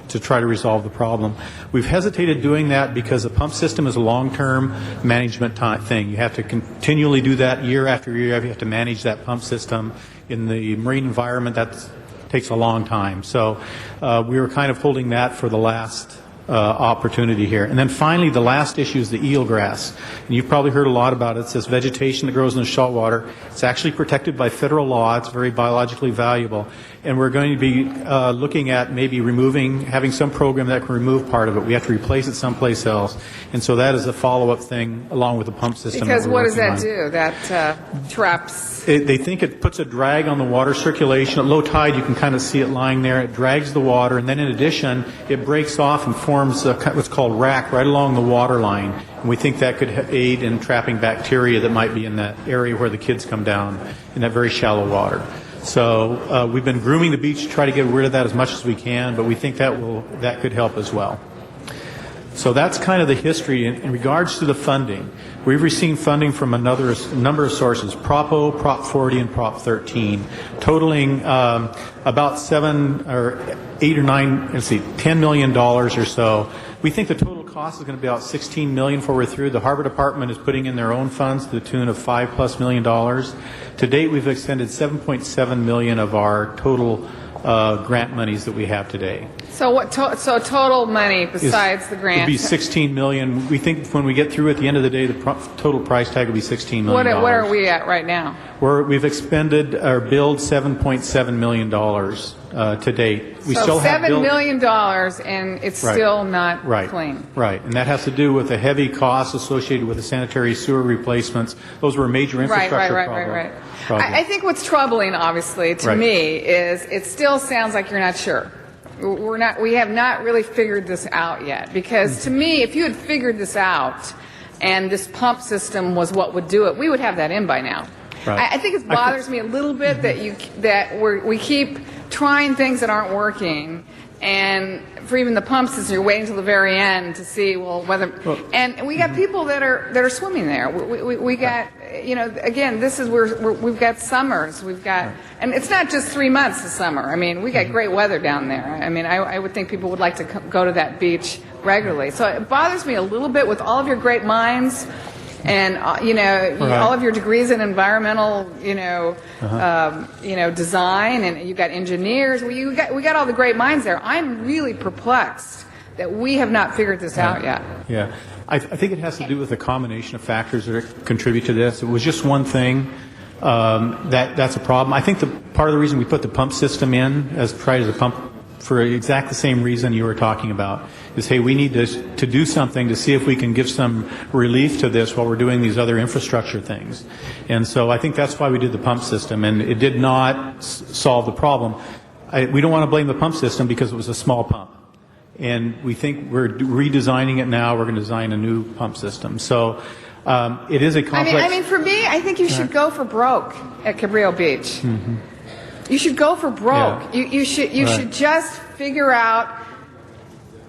to try to resolve the problem. We've hesitated doing that because the pump system is a long-term management thing. You have to continually do that year after year. You have to manage that pump system. In the marine environment, that takes a long time. So we were kind of holding that for the last opportunity here. And then finally, the last issue is the eelgrass. And you've probably heard a lot about it. It's this vegetation that grows in the saltwater. It's actually protected by federal law. It's very biologically valuable. And we're going to be looking at maybe having some program that can remove part of it. We have to replace it someplace else. And so that is a follow-up thing along with the pump system. Because what does that do? That traps... They think it puts a drag on the water circulation. At low tide, you can kind of see it lying there. It drags the water, and then in addition, it breaks off and forms what's called rack right along the water line. And we think that could aid in trapping bacteria that might be in that area where the kids come down in that very shallow water. So we've been grooming the beach to try to get rid of that as much as we can, but we think that could help as well. So that's kind of the history. In regards to the funding, we've received funding from a number of sources, Prop O, Prop 40, and Prop 13, totaling about $10 million or so. We think the total cost is going to be about $16 million before we're through. The Harbor Department is putting in their own funds to the tune of $5+ million. To date, we've extended $7.7 million of our total grant monies that we have today. So what? So total money besides the grant would be $16 million. We think when we get through at the end of the day, the total price tag will be $16 million. What are we at right now? We've expended or billed $7.7 million to date. We still have $7 million, and it's still not clean. Right, and that has to do with the heavy costs associated with the sanitary sewer replacements. Those were major infrastructure problems. I think what's troubling, obviously, to me is it still sounds like you're not sure. We have not really figured this out yet. Because to me, if you had figured this out and this pump system was what would do it, we would have that in by now. Right. I think it bothers me a little bit that we keep trying things that aren't working, and for even the pump system, you're waiting until the very end to see whether. And we got people that are swimming there. We got again, this is where we've got summers. We've got, and it's not just 3 months of summer. I mean, we got great weather down there. I mean, I would think people would like to go to that beach regularly. So it bothers me a little bit with all of your great minds. And all of your degrees in environmental, design, and you've got engineers. We got all the great minds there. I'm really perplexed that we have not figured this out yet. Yeah, I think it has to do with a combination of factors that contribute to this. It was just one thing that's a problem. I think part of the reason we put the pump system in as a pump for exactly the same reason you were talking about is, hey, we need to do something to see if we can give some relief to this while we're doing these other infrastructure things. And so I think that's why we did the pump system, and it did not solve the problem. We don't want to blame the pump system because it was a small pump. And we think we're redesigning it now. We're going to design a new pump system. So it is a complex... I mean, for me, I think you should go for broke at Cabrillo Beach. Mm-hmm. You should go for broke. Yeah. You should just figure out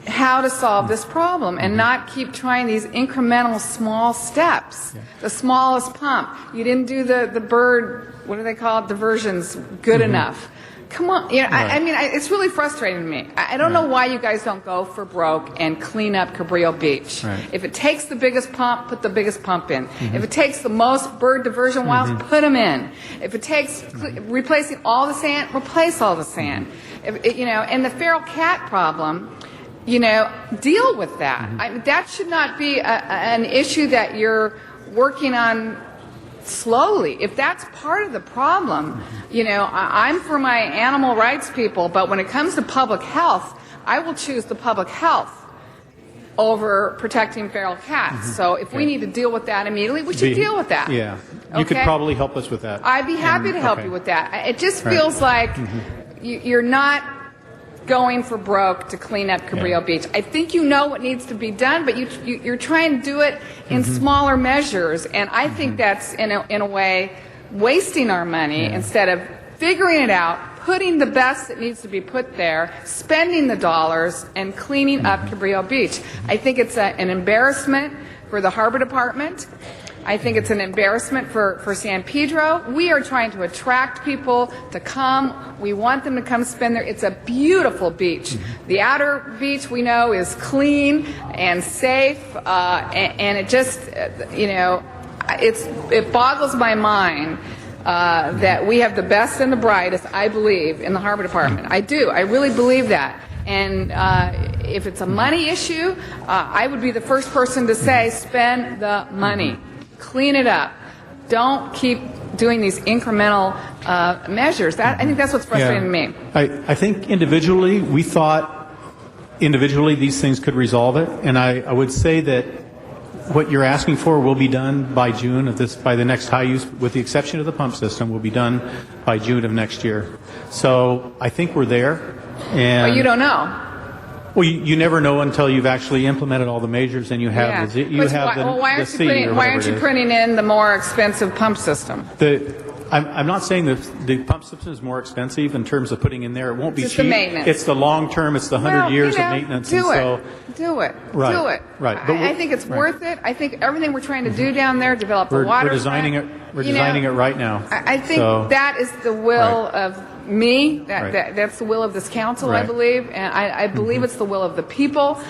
how to solve this problem and not keep trying these incremental small steps. The smallest pump. You didn't do the bird, what do they call it, diversions good enough. Come on, you know, I mean, it's really frustrating to me. I don't know why you guys don't go for broke and clean up Cabrillo Beach. If it takes the biggest pump, put the biggest pump in. If it takes the most bird diversion wells, put them in. If it takes replacing all the sand, replace all the sand. You know, and the feral cat problem, you know, deal with that. That should not be an issue that you're working on slowly. If that's part of the problem, you know, I'm for my animal rights people, but when it comes to public health, I will choose the public health over protecting feral cats. So if we need to deal with that immediately, we should deal with that. Yeah. You could probably help us with that. I'd be happy to help you with that. It just feels like you're not going for broke to clean up Cabrillo Beach. I think you know what needs to be done, but you're trying to do it in smaller measures, and I think that's in a way wasting our money instead of figuring it out, putting the best that needs to be put there, spending the dollars, and cleaning up Cabrillo Beach. I think it's an embarrassment for the Harbor Department. I think it's an embarrassment for San Pedro. We are trying to attract people to come. We want them to come spend there. It's a beautiful beach. The outer beach, we know, is clean and safe, and it just, you know, it boggles my mind that we have the best and the brightest, I believe, in the Harbor Department. I do. I really believe that. And if it's a money issue, I would be the first person to say, spend the money. Clean it up. Don't keep doing these incremental measures. I think that's what's frustrating to me. I think individually, we thought individually these things could resolve it, and I would say that what you're asking for will be done by June of this, by the next high use, with the exception of the pump system, will be done by June of next year. So I think we're there. And well, you don't know. Well, you never know until you've actually implemented all the measures and you have the why aren't you putting in the more expensive pump system? I'm not saying the pump system is more expensive in terms of putting in there. It won't be Just cheap. The maintenance. It's the long term. It's the 100 years of maintenance. Do it. Right. Do it. Right. But I think it's worth it. I think everything we're trying to do down there, develop a water. We're designing it. We're designing it right now. I think that is the will of me. That's the will of this council, I believe, and I believe it's the will of the people.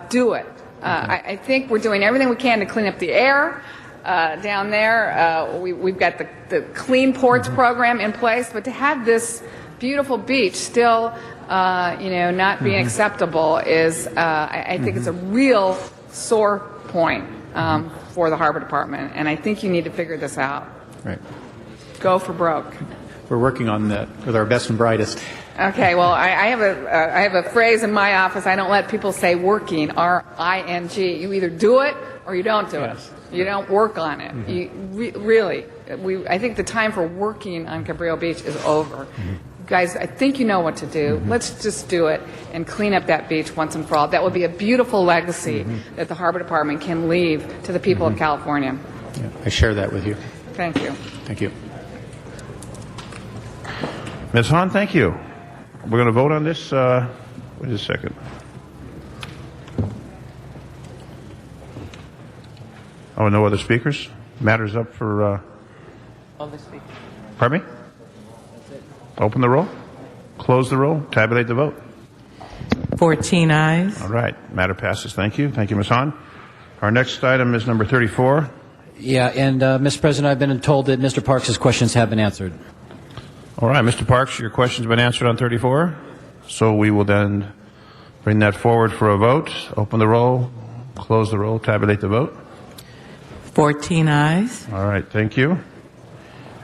Do it. I think we're doing everything we can to clean up the air. Down there, we've got the Clean Ports program in place, but to have this beautiful beach still, not being acceptable is, I think it's a real sore point for the Harbor Department, and I think you need to figure this out. Right. Go for broke. We're working on that with our best and brightest. Okay, well, I have a phrase in my office. I don't let people say working, R-I-N-G. You either do it or you don't do it. You don't work on it. I think the time for working on Cabrillo Beach is over. Guys, I think you know what to do. Let's just do it and clean up that beach once and for all. That would be a beautiful legacy that the Harbor Department can leave to the people of California. Yeah, I share that with you. Thank you. Thank you. Ms. Hahn, thank you. We're going to vote on this. Wait a second. Oh, no other speakers? Matters up for... Other speakers. Pardon me? Open the roll. Close the roll. Tabulate the vote. 14 ayes. All right. Matter passes. Thank you. Thank you, Ms. Hahn. Our next item is number 34. Yeah, and Mr. President, I've been told that Mr. Parks' questions have been answered. All right, Mr. Parks, your question's been answered on 34. So we will then bring that forward for a vote. Open the roll. Close the roll. Tabulate the vote. 14 ayes. All right, thank you.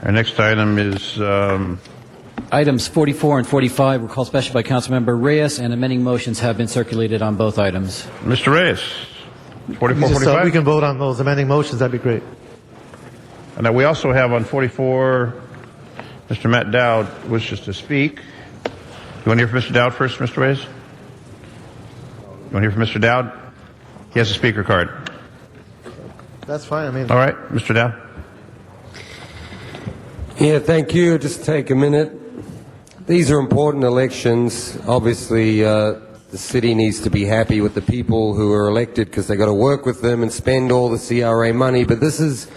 Our next item is... Items 44 and 45 were called special by Councilmember Reyes, and amending motions have been circulated on both items. Mr. Reyes, 44, Just, 45? we can vote on those amending motions. That'd be great. And now we also have on 44, Mr. Matt Dowd wishes to speak. You want to hear from Mr. Dowd first, Mr. Reyes? You want to hear from Mr. Dowd? He has a speaker card. That's fine. I mean, all right, Mr. Dowd. Yeah, thank you. Just take a minute. These are important elections. Obviously, The city needs to be happy with the people who are elected because they got to work with them and spend all the CRA money. But this is,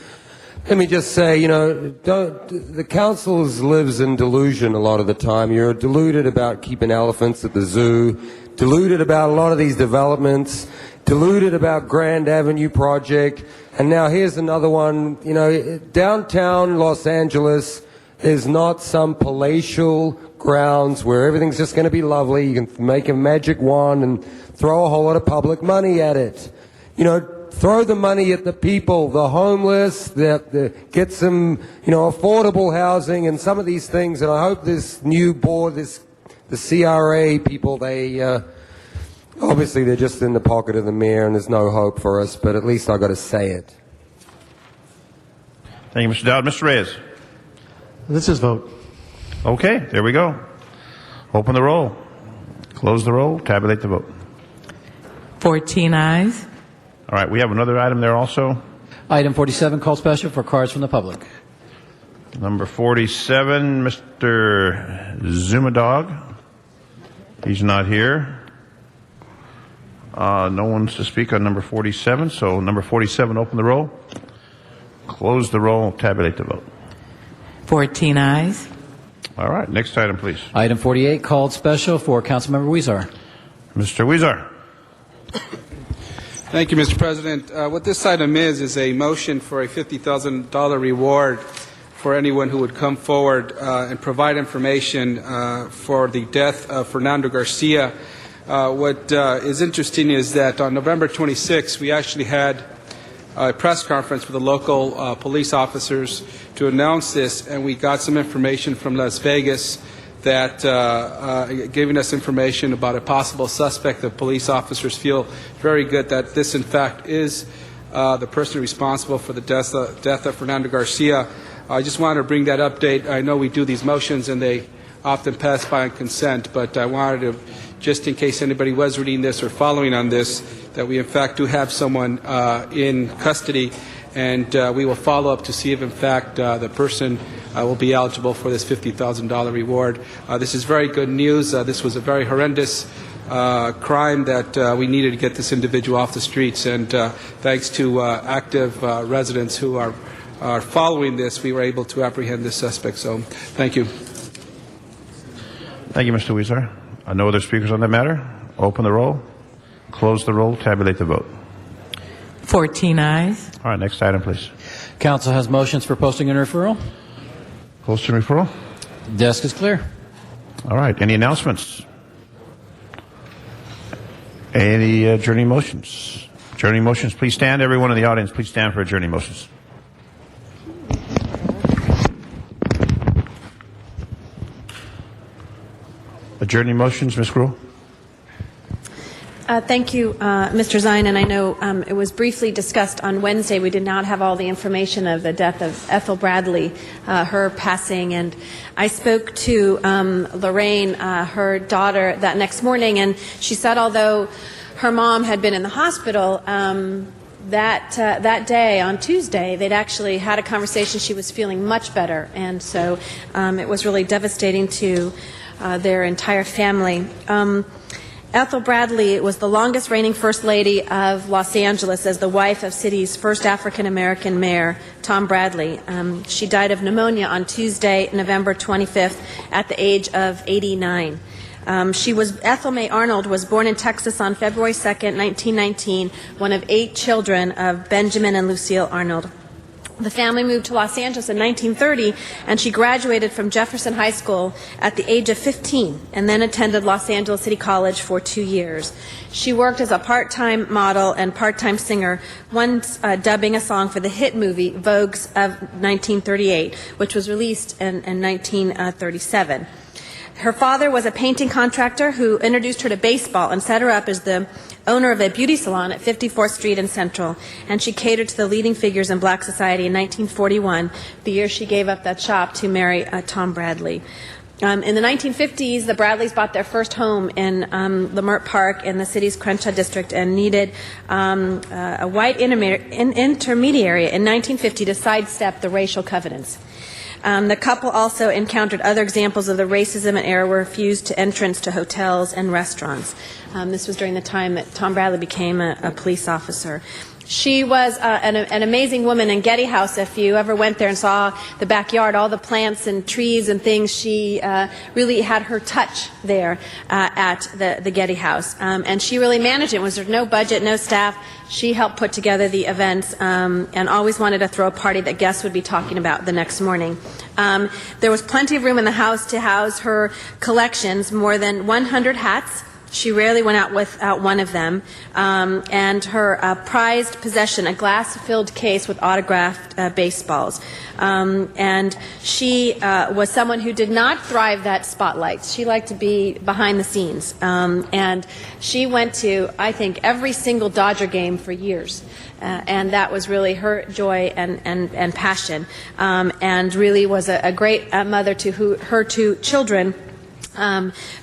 let me just say, you know, the council lives in delusion a lot of the time. You're deluded about keeping elephants at the zoo, deluded about a lot of these developments, deluded about Grand Avenue project, and now here's another one. You know, downtown Los Angeles is not some palatial grounds where everything's just going to be lovely. You can make a magic wand and throw a whole lot of public money at it. You know, throw the money at the people, the homeless, get some, you know, affordable housing and some of these things. And I hope this new board, the CRA people, they obviously they're just in the pocket of the mayor and there's no hope for us, but at least I got to say it. Thank you, Mr. Dowd. Mr. Reyes. Let's just vote. Okay, there we go. Open the roll. Close the roll. Tabulate the vote. 14 ayes. All right, we have another item there also. Item 47, call special for cards from the public. Number 47, Mr. Zumadog. He's not here. No one's to speak on number 47, so number 47, open the roll. Close the roll. Tabulate the vote. 14 ayes. All right, next item, please. Item 48, called special for Councilmember Huizar. Mr. Huizar. Thank you, Mr. President. What this item is a motion for a $50,000 reward for anyone who would come forward and provide information for the death of Fernando Garcia. What is interesting is that on November 26th, we actually had a press conference with the local police officers to announce this, and we got some information from Las Vegas that giving us information about a possible suspect. The police officers feel very good that this, in fact, is the person responsible for the death of Fernando Garcia. I just wanted to bring that update. I know we do these motions, and they often pass by on consent, but I wanted to, just in case anybody was reading this or following on this, that we, in fact, do have someone in custody, and we will follow up to see if, in fact, the person will be eligible for this $50,000 reward. This is very good news. This was a very horrendous crime that we needed to get this individual off the streets, and thanks to active residents who are following this, we were able to apprehend this suspect. So, thank you. Thank you, Mr. Huizar. No other speakers on that matter? Open the roll. Close the roll. Tabulate the vote. 14 ayes. All right, next item, please. Council has motions for posting and referral. Posting and referral. Desk is clear. All right, any announcements? Any adjourning motions? Adjourning motions, please stand. Everyone in the audience, please stand for adjourning motions. Adjourning motions, Ms. Gruhl. Thank you, Mr. Zine. And I know it was briefly discussed on Wednesday. We did not have all the information of the death of Ethel Bradley, her passing. And I spoke to Lorraine, her daughter, that next morning, and she said although her mom had been in the hospital, that day, on Tuesday, they'd actually had a conversation. She was feeling much better. And so it was really devastating to their entire family. Ethel Bradley was the longest reigning First Lady of Los Angeles as the wife of city's first African-American mayor, Tom Bradley. She died of pneumonia on Tuesday, November 25th, at the age of 89. Ethel May Arnold was born in Texas on February 2nd, 1919, one of 8 children of Benjamin and Lucille Arnold. The family moved to Los Angeles in 1930, and she graduated from Jefferson High School at the age of 15 and then attended Los Angeles City College for 2 years. She worked as a part-time model and part-time singer, once dubbing a song for the hit movie Vogues of 1938, which was released in 1937. Her father was a painting contractor who introduced her to baseball and set her up as the owner of a beauty salon at 54th Street and Central, and she catered to the leading figures in black society in 1941, the year she gave up that shop to marry Tom Bradley. In the 1950s, the Bradleys bought their first home in Leimert Park in the city's Crenshaw district and needed a white intermediary in 1950 to sidestep the racial covenants. The couple also encountered other examples of the racism and error were refused to entrance to hotels and restaurants. This was during the time that Tom Bradley became a police officer. She was an amazing woman in Getty House. If you ever went there and saw the backyard, all the plants and trees and things, she really had her touch there at the Getty House. And she really managed it. Was there no budget, no staff? She helped put together the events and always wanted to throw a party that guests would be talking about the next morning. There was plenty of room in the house to house her collections, more than 100 hats. She rarely went out without one of them. And her prized possession, a glass-filled case with autographed baseballs. And she was someone who did not thrive at spotlights. She liked to be behind the scenes. And she went to, I think, every single Dodger game for years. And that was really her joy and passion. And really was a great mother to her two children,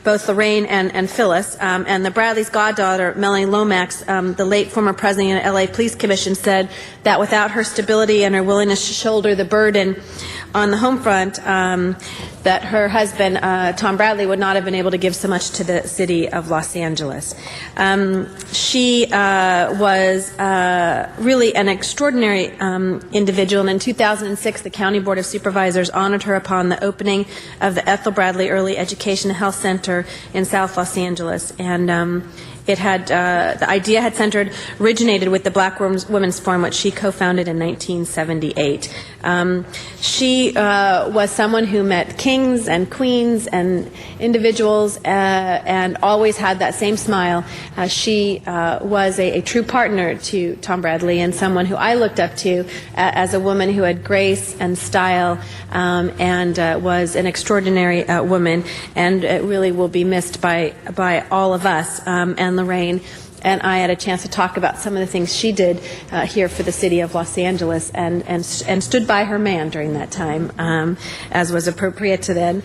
both Lorraine and Phyllis. And the Bradley's goddaughter, Melanie Lomax, the late former president of the LA Police Commission, said that without her stability and her willingness to shoulder the burden on the home front, that her husband, Tom Bradley, would not have been able to give so much to the city of Los Angeles. She was really an extraordinary individual, and in 2006, the County Board of Supervisors honored her upon the opening of the Ethel Bradley Early Education and Health Center in South Los Angeles. And it had the idea had originated with the Black Women's Forum, which she co-founded in 1978. She was someone who met kings and queens and individuals and always had that same smile. She was a true partner to Tom Bradley and someone who I looked up to as a woman who had grace and style and was an extraordinary woman, and really will be missed by all of us. And Lorraine and I had a chance to talk about some of the things she did here for the city of Los Angeles and stood by her man during that time, as was appropriate to then.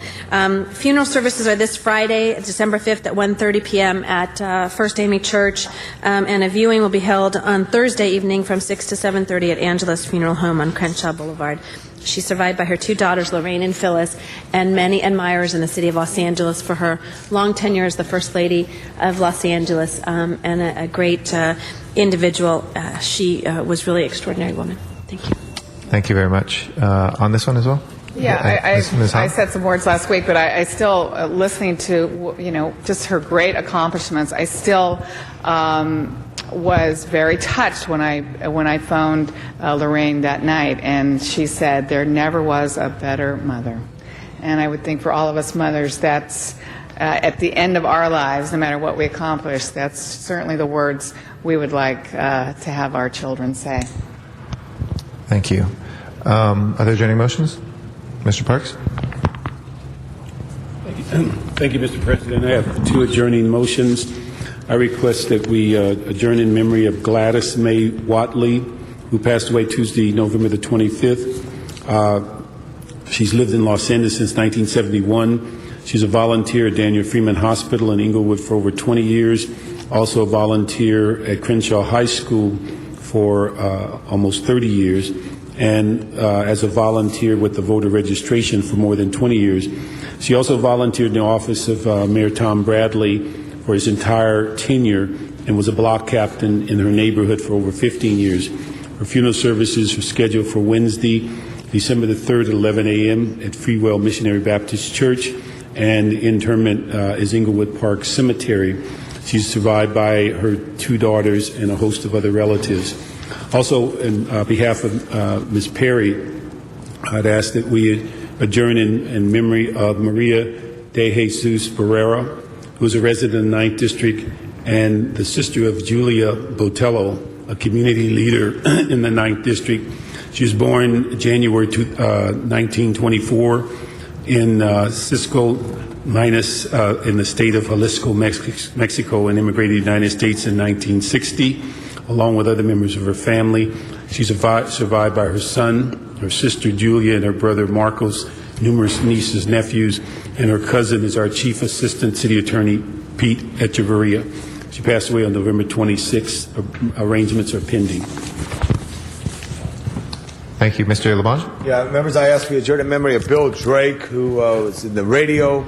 Funeral services are this Friday, December 5th at 1:30 p.m. at First Amy Church, and a viewing will be held on Thursday evening from 6 to 7:30 at Angela's Funeral Home on Crenshaw Boulevard. She's survived by her two daughters, Lorraine and Phyllis, and many admirers in the city of Los Angeles for her long tenure as the First Lady of Los Angeles, and a great individual. She was really an extraordinary woman. Thank you. Thank you very much. On this one as well? Yeah, Ms. I Hahn? said some words last week, but I still, listening to, just her great accomplishments, I still was very touched when I phoned Lorraine that night, and she said there never was a better mother. And I would think for all of us mothers, that's at the end of our lives, no matter what we accomplish, that's certainly the words we would like to have our children say. Thank you. Are there adjourning motions? Mr. Parks? Thank you, Mr. President. I have two adjourning motions. I request that we adjourn in memory of Gladys May Watley, who passed away Tuesday, November the 25th. She's lived in Los Angeles since 1971. She's a volunteer at Daniel Freeman Hospital in Inglewood for over 20 years, also a volunteer at Crenshaw High School for almost 30 years, and as a volunteer with the voter registration for more than 20 years. She also volunteered in the office of Mayor Tom Bradley for his entire tenure and was a block captain in her neighborhood for over 15 years. Her funeral services are scheduled for Wednesday, December the 3rd at 11 a.m. at Freewell Missionary Baptist Church, and interment is Inglewood Park Cemetery. She's survived by her two daughters and a host of other relatives. Also, on behalf of Ms. Perry, I'd ask that we adjourn in memory of Maria de Jesus Barrera, who is a resident of the 9th District and the sister of Julia Botello, a community leader in the 9th District. She was born January 1924 in Cisco, in the state of Jalisco, Mexico, and immigrated to the United States in 1960, along with other members of her family. She's survived by her son, her sister Julia, and her brother Marcos, numerous nieces, nephews, and her cousin is our Chief Assistant City Attorney, Pete Echeverria. She passed away on November 26th. Arrangements are pending. Thank Thank you. Mr. Labange? Yeah, members, I ask for your adjourned in memory of Bill Drake, who was in the radio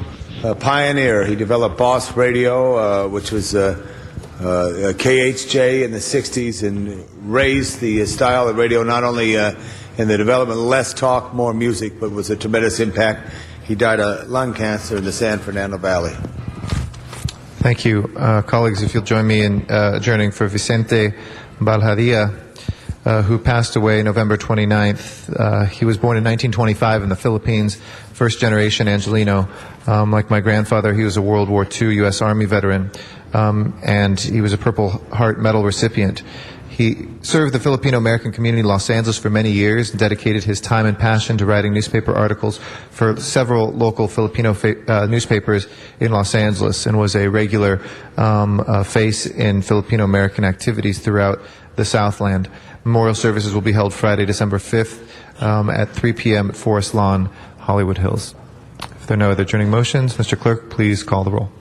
pioneer. He developed Boss Radio, which was KHJ in the 60s, and raised the style of radio not only in the development of less talk, more music, but was a tremendous impact. He died of lung cancer in the San Fernando Valley. Thank you. Colleagues, if you'll join me in adjourning for Vicente Balhadia, who passed away November 29th. He was born in 1925 in the Philippines, first generation Angelino. Like my grandfather, he was a World War II U.S. Army veteran, and he was a Purple Heart Medal recipient. He served the Filipino-American community in Los Angeles for many years and dedicated his time and passion to writing newspaper articles for several local Filipino newspapers in Los Angeles, and was a regular face in Filipino-American activities throughout the Southland. Memorial services will be held Friday, December 5th at 3 p.m. at Forest Lawn, Hollywood Hills. If there are no other adjourning motions, Mr. Clerk, please call the roll.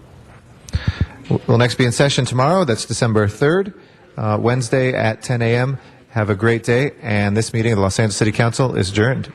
We'll next be in session tomorrow. That's December 3rd, Wednesday at 10 a.m. Have a great day, and this meeting of the Los Angeles City Council is adjourned.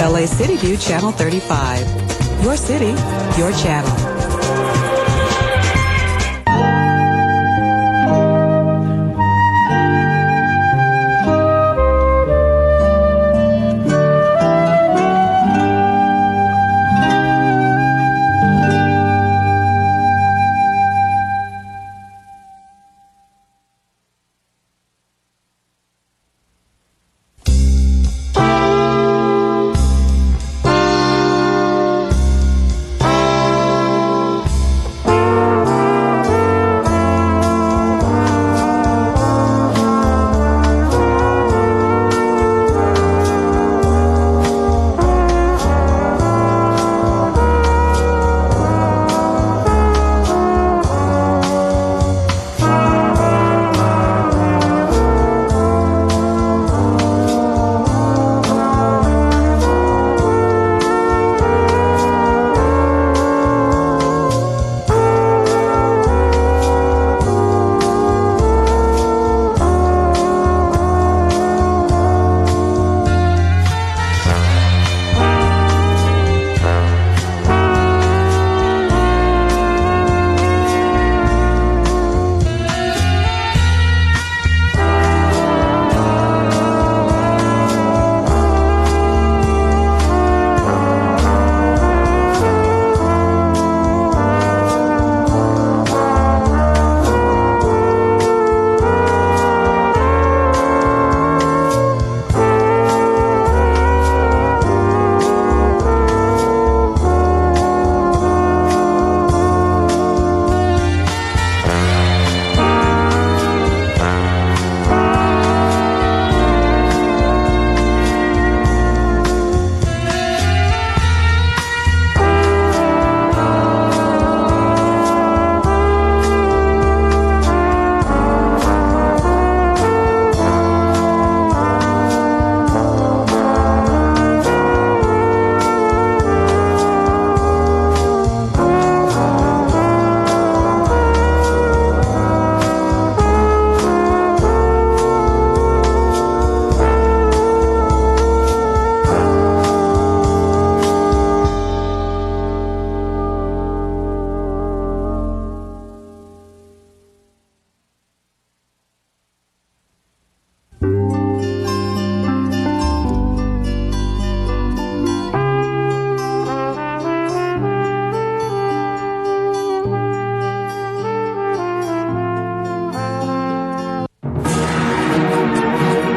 LA City View Channel 35. Your city, your channel.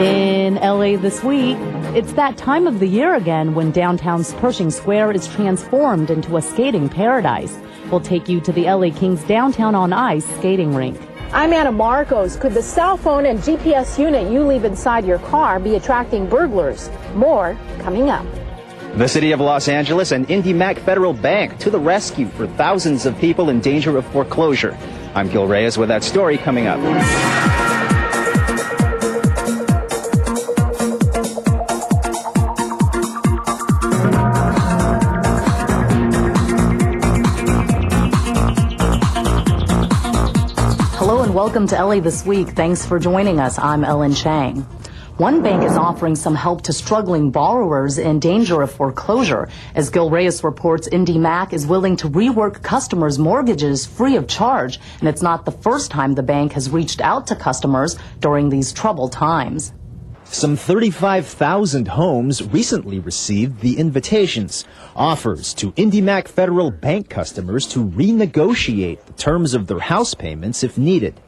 In LA this week, It's that time of the year again when downtown's Pershing Square is transformed into a skating paradise. We'll take you to the LA Kings Downtown on Ice skating rink. I'm Anna Marcos. Could the cell phone and GPS unit you leave inside your car be attracting burglars? More coming up. The City of Los Angeles and IndyMac Federal Bank to the rescue for thousands of people in danger of foreclosure. I'm Gil Reyes with that story coming up. Hello and welcome to LA This Week. Thanks for joining us. I'm Ellen Chang. One bank is offering some help to struggling borrowers in danger of foreclosure. As Gil Reyes reports, IndyMac is willing to rework customers' mortgages free of charge, and it's not the first time the bank has reached out to customers during these troubled times. Some 35,000 homes recently received the invitations, offers to IndyMac Federal Bank customers to renegotiate the terms of their house payments if needed.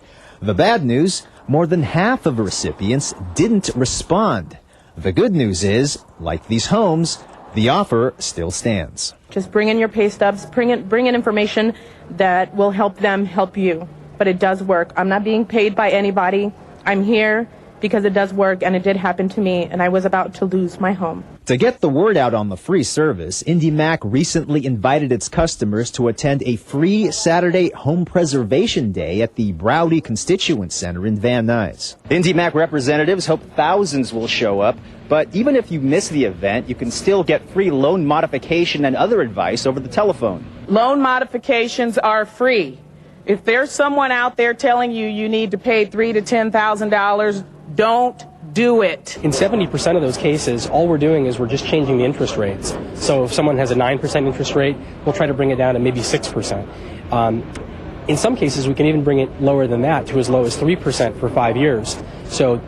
The bad news, more than half of the recipients didn't respond. The good news is, like these homes, the offer still stands. Just bring in your pay stubs, bring in information that will help them help you. But it does work. I'm not being paid by anybody. I'm here because it does work, and it did happen to me, and I was about to lose my home. To get the word out on the free service, IndyMac recently invited its customers to attend a free Saturday Home Preservation Day at the Browdy Constituent Center in Van Nuys. IndyMac representatives hope thousands will show up, but even if you miss the event, you can still get free loan modification and other advice over the telephone. Loan modifications are free. If there's someone out there telling you you need to pay $3,000 to $10,000, don't do it. In 70% of those cases, all we're doing is we're just changing the interest rates. So if someone has a 9% interest rate, we'll try to bring it down to maybe 6%. In some cases, we can even bring it lower than that to as low as 3% for 5 years. So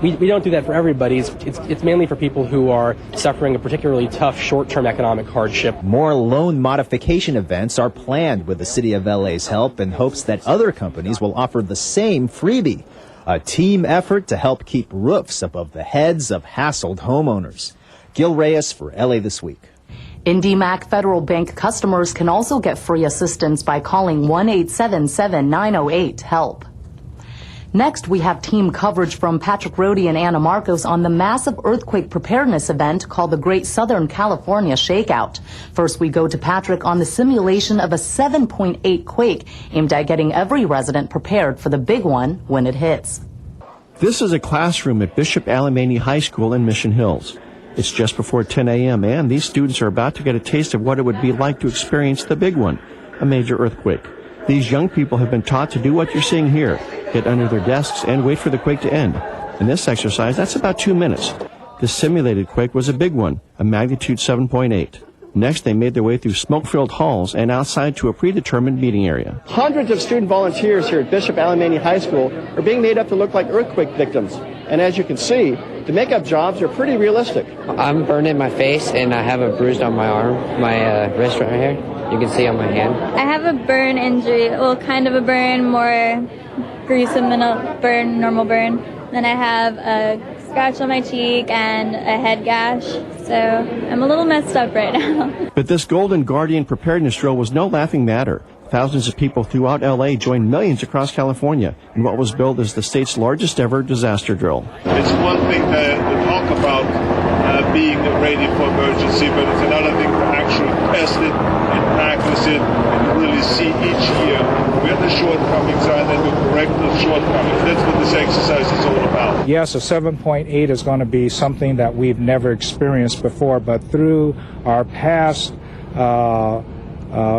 we don't do that for everybody. It's mainly for people who are suffering a particularly tough short-term economic hardship. More loan modification events are planned with the City of LA's help in hopes that other companies will offer the same freebie. A team effort to help keep roofs above the heads of hassled homeowners. Gil Reyes for LA This Week. IndyMac Federal Bank customers can also get free assistance by calling 1-877-908-HELP. Next, we have team coverage from Patrick Rohde and Anna Marcos on the massive earthquake preparedness event called the Great Southern California Shakeout. First, we go to Patrick on the simulation of a 7.8 quake aimed at getting every resident prepared for the big one when it hits. This is a classroom at Bishop Alemany High School in Mission Hills. It's just before 10 a.m. and these students are about to get a taste of what it would be like to experience the big one, a major earthquake. These young people have been taught to do what you're seeing here, get under their desks and wait for the quake to end. In this exercise, that's about 2 minutes. This simulated quake was a big one, a magnitude 7.8. Next, they made their way through smoke-filled halls and outside to a predetermined meeting area. Hundreds of student volunteers here at Bishop Alemany High School are being made up to look like earthquake victims. And as you can see, the makeup jobs are pretty realistic. I'm burned in my face and I have a bruise on my arm, my wrist right here. You can see on my hand. I have a burn injury, well, kind of a burn, more gruesome than a burn, normal burn. Then I have a scratch on my cheek and a head gash, so I'm a little messed up right now. But this Golden Guardian preparedness drill was no laughing matter. Thousands of people throughout L.A. joined millions across California in what was billed as the state's largest ever disaster drill. It's one thing to talk about being ready for emergency, but it's another thing to actually test it and practice it and really see each year where the shortcomings are and then to correct those shortcomings. That's what this exercise is all about. Yes, a 7.8 is going to be something that we've never experienced before, but through our past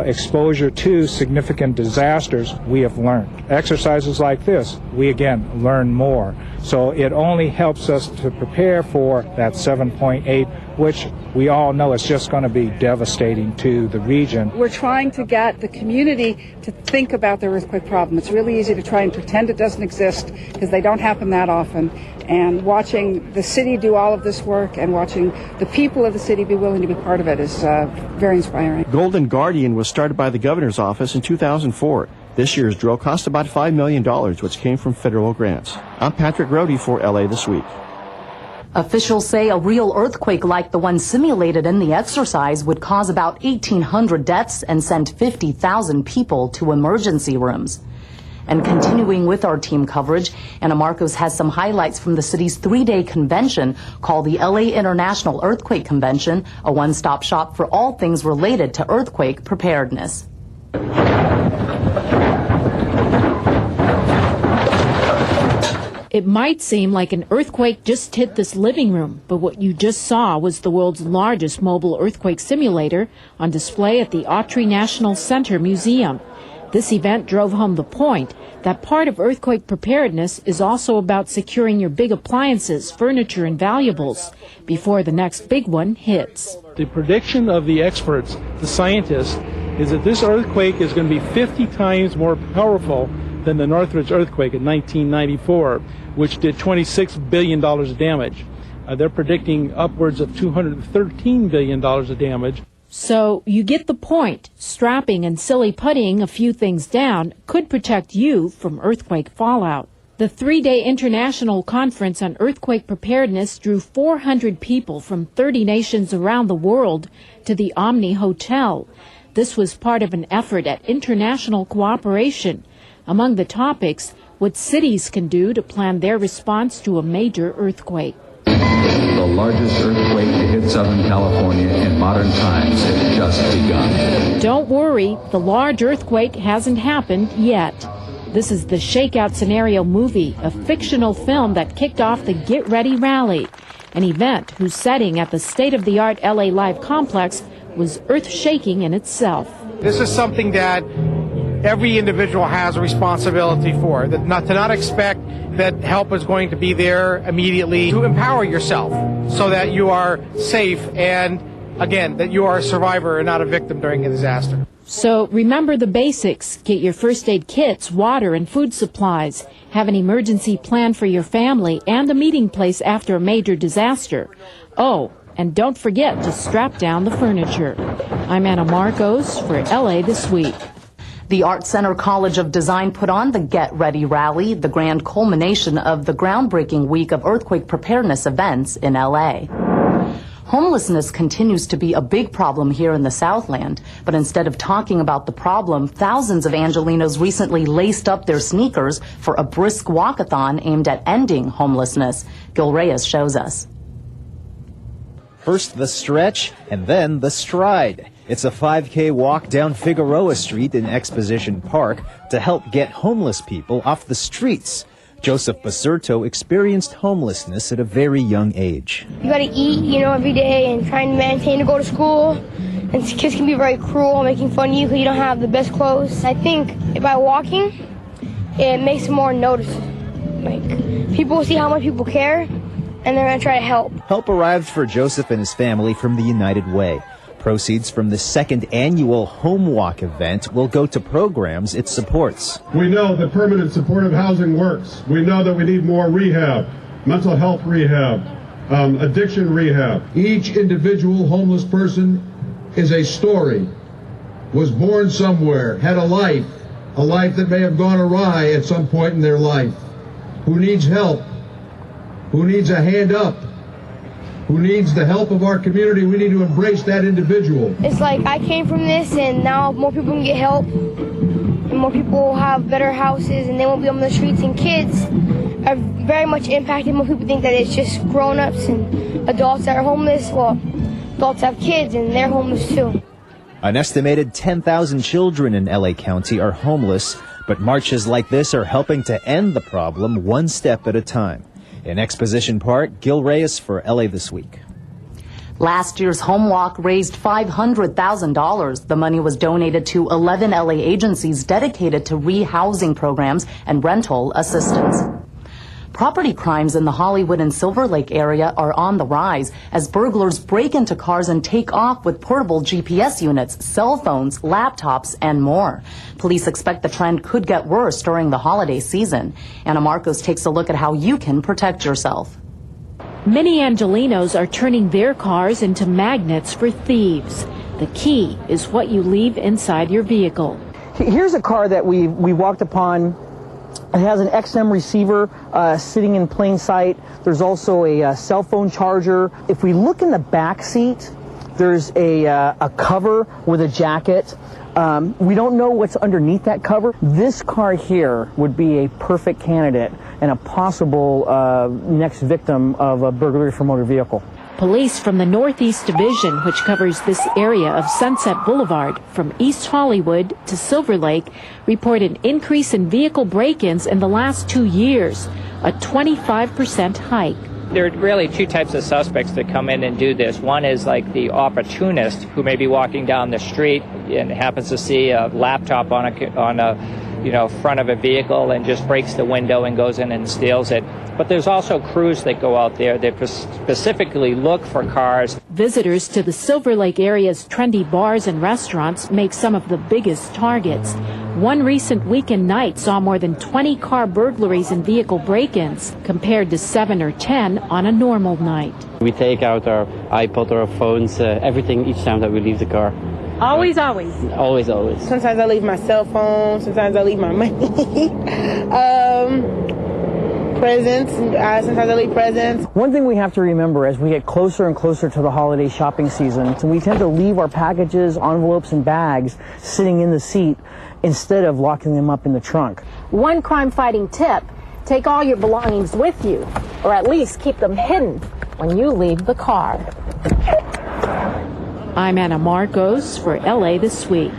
exposure to significant disasters, we have learned. Exercises like this, we again learn more. So it only helps us to prepare for that 7.8, which we all know is just going to be devastating to the region. We're trying to get the community to think about the earthquake problem. It's really easy to try and pretend it doesn't exist because they don't happen that often. And watching the city do all of this work and watching the people of the city be willing to be part of it is very inspiring. Golden Guardian was started by the governor's office in 2004. This year's drill cost about $5 million, which came from federal grants. I'm Patrick Rohde for LA This Week. Officials say a real earthquake like the one simulated in the exercise would cause about 1,800 deaths and send 50,000 people to emergency rooms. And continuing with our team coverage, Anna Marcos has some highlights from the city's 3-day convention called the LA International Earthquake Convention, a one-stop shop for all things related to earthquake preparedness. It might seem like an earthquake just hit this living room, but what you just saw was the world's largest mobile earthquake simulator on display at the Autry National Center Museum. This event drove home the point that part of earthquake preparedness is also about securing your big appliances, furniture, and valuables before the next big one hits. The prediction of the experts, the scientists, is that this earthquake is going to be 50 times more powerful than the Northridge earthquake in 1994, which did $26 billion of damage. They're predicting upwards of $213 billion of damage. So you get the point. Strapping and silly puttying a few things down could protect you from earthquake fallout. The 3-day international conference on earthquake preparedness drew 400 people from 30 nations around the world to the Omni Hotel. This was part of an effort at international cooperation. Among the topics, what cities can do to plan their response to a major earthquake. The largest earthquake to hit Southern California in modern times has just begun. Don't worry, the large earthquake hasn't happened yet. This is the Shakeout Scenario movie, a fictional film that kicked off the Get Ready Rally, an event whose setting at the state-of-the-art LA Live complex was earth-shaking in itself. This is something that every individual has a responsibility for, to not expect that help is going to be there immediately, to empower yourself so that you are safe and, again, that you are a survivor and not a victim during a disaster. So remember the basics. Get your first aid kits, water, and food supplies. Have an emergency plan for your family and a meeting place after a major disaster. Oh, and don't forget to strap down the furniture. I'm Anna Marcos for LA This Week. The Art Center College of Design put on the Get Ready Rally, the grand culmination of the groundbreaking week of earthquake preparedness events in LA. Homelessness continues to be a big problem here in the Southland, but instead of talking about the problem, thousands of Angelenos recently laced up their sneakers for a brisk walkathon aimed at ending homelessness. Gil Reyes shows us. First the stretch, and then the stride. It's a 5K walk down Figueroa Street in Exposition Park to help get homeless people off the streets. Joseph Basurto experienced homelessness at a very young age. You gotta eat, every day and trying to maintain to go to school. And kids can be very cruel, making fun of you because you don't have the best clothes. I think by walking, it makes it more noticeable. People will see how much people care, and they're gonna try to help. Help arrived for Joseph and his family from the United Way. Proceeds from the second annual Home Walk event will go to programs it supports. We know that permanent supportive housing works. We know that we need more rehab, mental health rehab, addiction rehab. Each individual homeless person is a story, was born somewhere, had a life that may have gone awry at some point in their life, who needs help, who needs a hand up, who needs the help of our community. We need to embrace that individual. It's like I came from this, and now more people can get help, and more people will have better houses, and they won't be on the streets. And kids are very much impacted. More people think that it's just grown-ups and adults that are homeless. Well, adults have kids, and they're homeless too. An estimated 10,000 children in LA County are homeless, but marches like this are helping to end the problem one step at a time. In Exposition Park, Gil Reyes for LA This Week. Last year's Home Walk raised $500,000. The money was donated to 11 LA agencies dedicated to rehousing programs and rental assistance. Property crimes in the Hollywood and Silver Lake area are on the rise as burglars break into cars and take off with portable GPS units, cell phones, laptops, and more. Police expect the trend could get worse during the holiday season. Anna Marcos takes a look at how you can protect yourself. Many Angelenos are turning their cars into magnets for thieves. The key is what you leave inside your vehicle. Here's a car that we walked upon It has an XM receiver sitting in plain sight. There's also a cell phone charger. If we look in the back seat, there's a cover with a jacket. We don't know what's underneath that cover. This car here would be a perfect candidate and a possible next victim of a burglary for motor vehicle. Police from the Northeast Division, which covers this area of Sunset Boulevard from East Hollywood to Silver Lake, report an increase in vehicle break-ins in the last 2 years, a 25% hike. There are really two types of suspects that come in and do this. One is like the opportunist who may be walking down the street and happens to see a laptop on a front of a vehicle and just breaks the window and goes in and steals it. But there's also crews that go out there that specifically look for cars. Visitors to the Silver Lake area's trendy bars and restaurants make some of the biggest targets. One recent weekend night saw more than 20 car burglaries and vehicle break-ins, compared to 7 or 10 on a normal night. We take out our iPod or our phones, everything each time that we leave the car. Always, always. Always, always. Sometimes I leave my cell phone. Sometimes I leave my money. Presents. Sometimes I leave presents. One thing we have to remember as we get closer and closer to the holiday shopping season, we tend to leave our packages, envelopes, and bags sitting in the seat instead of locking them up in the trunk. One crime-fighting tip: take all your belongings with you, or at least keep them hidden when you leave the car. I'm Anna Marcos for LA This Week.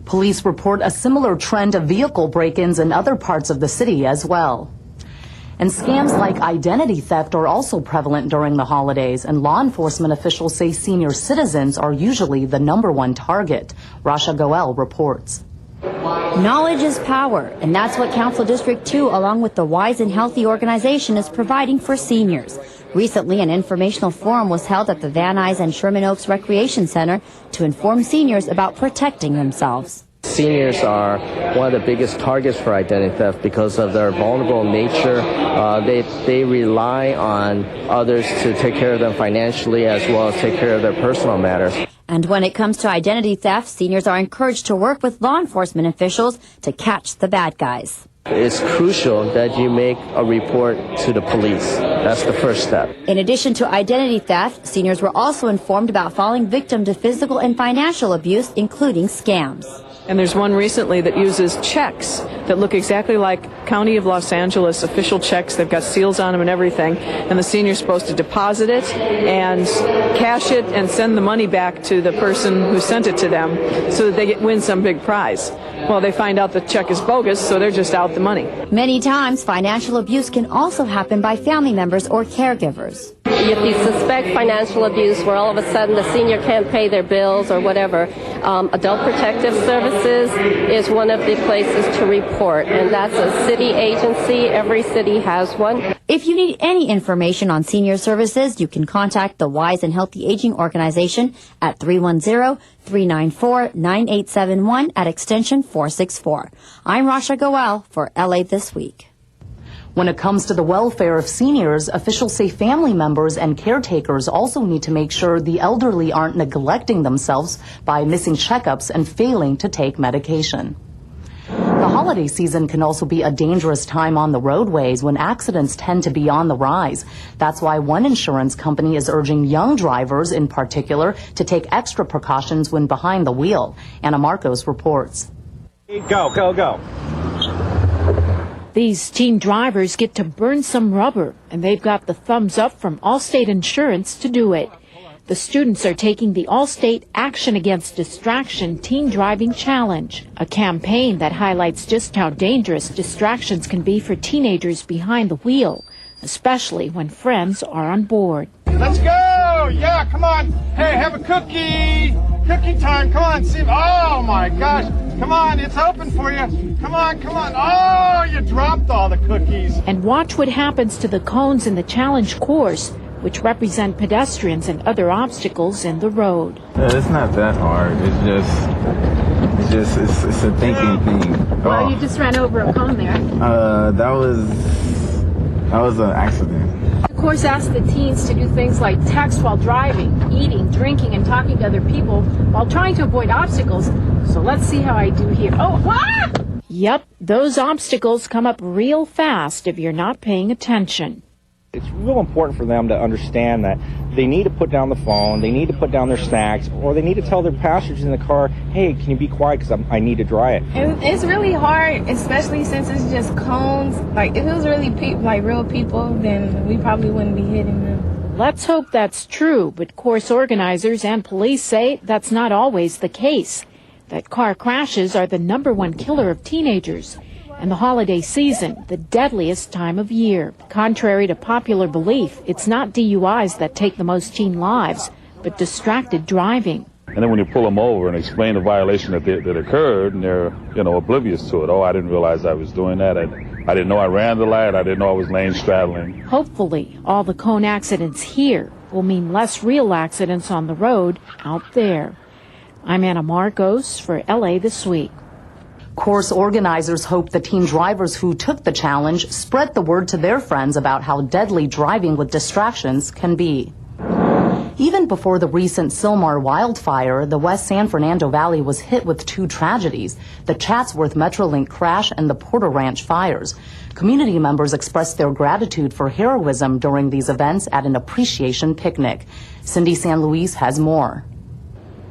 Police report a similar trend of vehicle break-ins in other parts of the city as well. And scams like identity theft are also prevalent during the holidays, and law enforcement officials say senior citizens are usually the #1 target. Rasha Goel reports. Knowledge is power, and that's what Council District 2, along with the Wise and Healthy organization, is providing for seniors. Recently, an informational forum was held at the Van Nuys and Sherman Oaks Recreation Center to inform seniors about protecting themselves. Seniors are one of the biggest targets for identity theft because of their vulnerable nature. They rely on others to take care of them financially as well as take care of their personal matters. And when it comes to identity theft, seniors are encouraged to work with law enforcement officials to catch the bad guys. It's crucial that you make a report to the police. That's the first step. In addition to identity theft, seniors were also informed about falling victim to physical and financial abuse, including scams. And there's one recently that uses checks that look exactly like County of Los Angeles official checks. They've got seals on them and everything. And the senior's supposed to deposit it and cash it and send the money back to the person who sent it to them so that they win some big prize. Well, they find out the check is bogus, so they're just out the money. Many times, financial abuse can also happen by family members or caregivers. If you suspect financial abuse where all of a sudden the senior can't pay their bills or whatever, Adult Protective Services is one of the places to report, and that's a city agency. Every city has one. If you need any information on senior services, you can contact the Wise and Healthy Aging Organization at 310-394-9871 at extension 464. I'm Rasha Goel for LA This Week. When it comes to the welfare of seniors, officials say family members and caretakers also need to make sure the elderly aren't neglecting themselves by missing checkups and failing to take medication. The holiday season can also be a dangerous time on the roadways when accidents tend to be on the rise. That's why one insurance company is urging young drivers in particular to take extra precautions when behind the wheel. Anna Marcos reports. Go, go, go. These teen drivers get to burn some rubber, and they've got the thumbs up from Allstate Insurance to do it. The students are taking the Allstate Action Against Distraction Teen Driving Challenge, a campaign that highlights just how dangerous distractions can be for teenagers behind the wheel, especially when friends are on board. Let's go! Yeah, come on. Hey, have a cookie. Cookie time. Come on, see. Oh my gosh. Come on, it's open for you. Come on, come on. Oh, you dropped all the cookies. And watch what happens to the cones in the challenge course, which represent pedestrians and other obstacles in the road. It's not that hard. It's a thinking thing. Well, you just ran over a cone there. That was an accident. The course asks the teens to do things like text while driving, eating, drinking, and talking to other people while trying to avoid obstacles. So let's see how I do here. Oh, ah! Yep, those obstacles come up real fast if you're not paying attention. It's real important for them to understand that they need to put down the phone, they need to put down their snacks, or they need to tell their passengers in the car, hey, can you be quiet because I need to dry it. It's really hard, especially since it's just cones. Like, if it was really real people, then we probably wouldn't be hitting them. Let's hope that's true, but course organizers and police say that's not always the case. That car crashes are the #1 killer of teenagers. And the holiday season, the deadliest time of year. Contrary to popular belief, it's not DUIs that take the most teen lives, but distracted driving. And then when you pull them over and explain the violation that occurred, and they're, oblivious to it. Oh, I didn't realize I was doing that. I didn't know I ran the light. I didn't know I was lane straddling. Hopefully, all the cone accidents here will mean less real accidents on the road out there. I'm Anna Marcos for LA This Week. Course organizers hope the teen drivers who took the challenge spread the word to their friends about how deadly driving with distractions can be. Even before the recent Sylmar wildfire, the West San Fernando Valley was hit with 2 tragedies, the Chatsworth Metrolink crash and the Porter Ranch fires. Community members expressed their gratitude for heroism during these events at an appreciation picnic. Cindy San Luis has more.